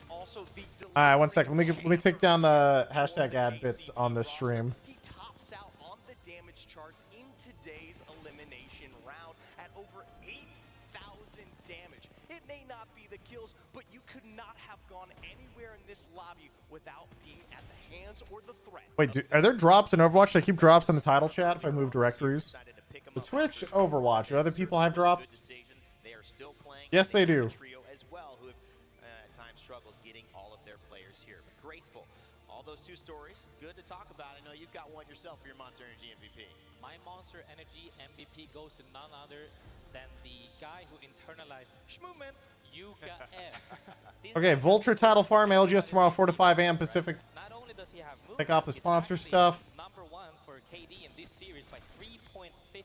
One second. Let me take down the hashtag ad bits on this stream. He tops out on the damage charts in today's elimination round at over 8,000 damage. It may not be the kills, but you could not have gone anywhere in this lobby without being at the hands or the threat. Wait, are there drops in Overwatch? I keep drops in the title chat if I move directories. The Twitch Overwatch. Do other people have drops? Yes, they do. As well, who have at times struggled getting all of their players here. But graceful. All those two stories, good to talk about. I know you've got one yourself for your Monster Energy MVP. My Monster Energy MVP goes to none other than the guy who internalized Schmovement, Yuka F. Okay, Vulture title farm, LGS tomorrow, 4 to 5 a.m. Pacific. Not only does he have movement, Take off the sponsor stuff. #1 for KD in this series by 3.50.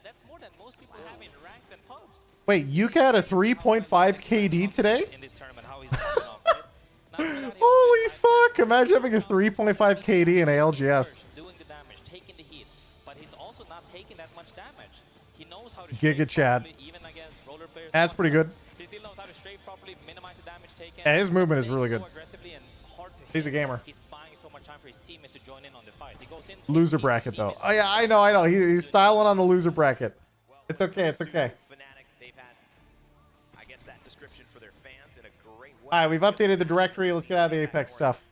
That's more than most people have in ranked and pubs. Wait, Yuka had a 3.5 KD today? In this tournament, how he's off, right? Holy fuck! Imagine having a 3.5 KD in ALGS. Doing the damage, taking the hit, but he's also not taking that much damage. He knows how to Giga Chad. even against roller players. That's pretty good. He still knows how to strafe properly, minimize the damage taken. Yeah, his movement is really good. So He's a gamer. He's buying so much time for his teammates to join in on the fight. He goes in Loser bracket, though. Oh, yeah, I know. He's styling on the loser bracket. It's okay, it's okay. They've had, I guess, that description for their fans in a great way. All right, we've updated the directory. Let's get out of the Apex stuff.